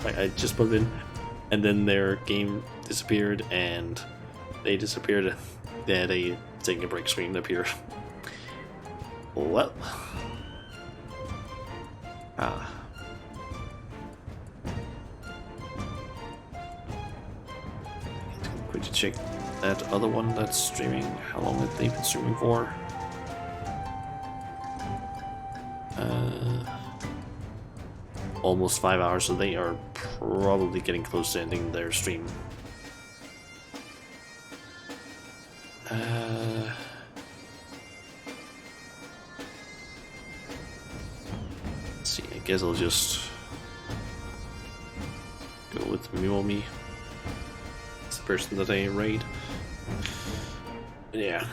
I just popped in, and then their game disappeared and they disappeared. Yeah, they taking a break screen appeared. Well, quickly check that other one that's streaming. How long have they been streaming for? Almost 5 hours, so they are probably getting close to ending their stream. Let's see, I guess I'll just go with Miomi. It's the person that I raid. Yeah.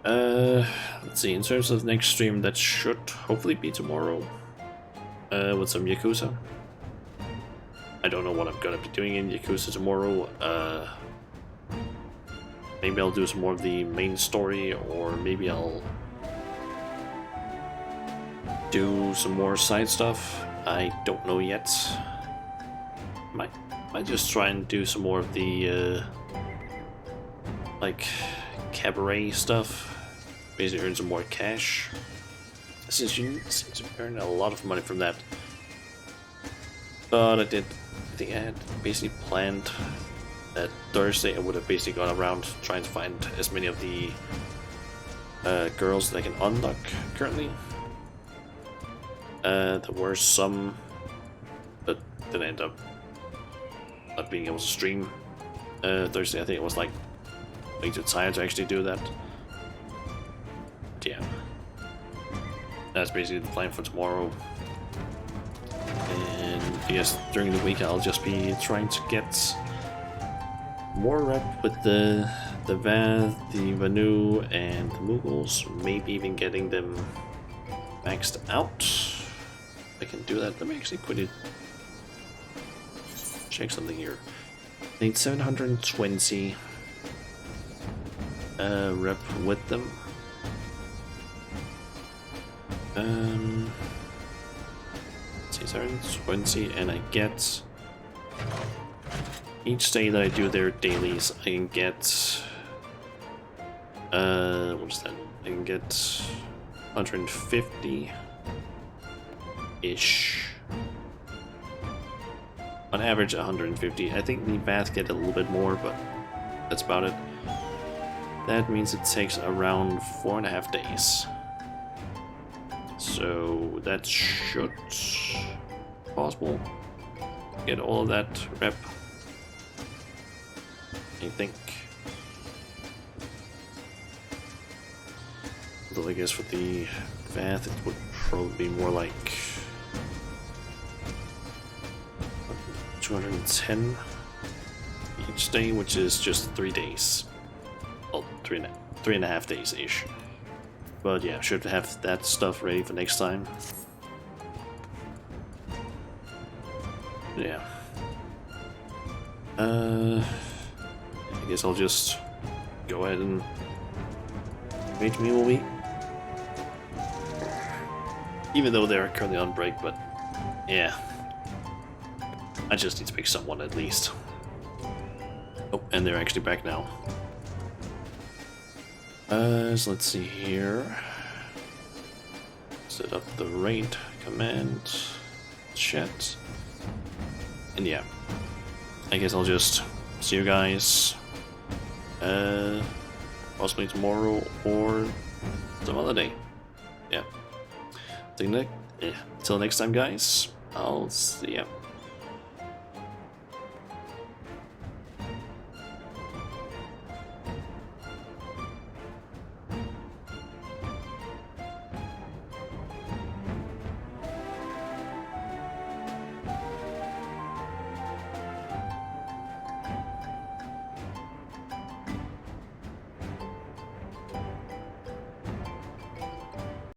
Let's see, in terms of next stream, that should hopefully be tomorrow. With some Yakuza. I don't know what I'm gonna be doing in Yakuza tomorrow. Maybe I'll do some more of the main story, or maybe I'll do some more side stuff. I don't know yet. Might just try and do some more of the like cabaret stuff. Basically earn some more cash. Since you seem to earn a lot of money from that. But I think I had basically planned that Thursday I would have basically gone around trying to find as many of the girls that I can unlock currently. There were some, but didn't end up not being able to stream Thursday. I think it was like way too tired to actually do that. Yeah. That's basically the plan for tomorrow. And I guess during the week I'll just be trying to get more rep with the Vath, the Vanu, and the Mughals. Maybe even getting them maxed out. I can do that. Let me actually quickly check something here. I need 720 rep with them. Let's see, 720, and I get each day that I do their dailies, I can get what is that? I can get 150 ish. On average 150. I think the Vath get a little bit more, but that's about it. That means it takes around 4.5 days. So that should possible get all of that rep. I think. Although I guess for the Vath it would probably be more like 210 each day, which is just 3 days. Well, 3.5 days ish. But yeah, should have that stuff ready for next time. Yeah. I guess I'll just go ahead and wait me will be. Even though they're currently on break, but yeah. I just need to pick someone at least. Oh, and they're actually back now. So let's see here. Set up the raid command chat. And yeah, I guess I'll just see you guys possibly tomorrow or some other day. Yeah. Till next time, guys. I'll see ya.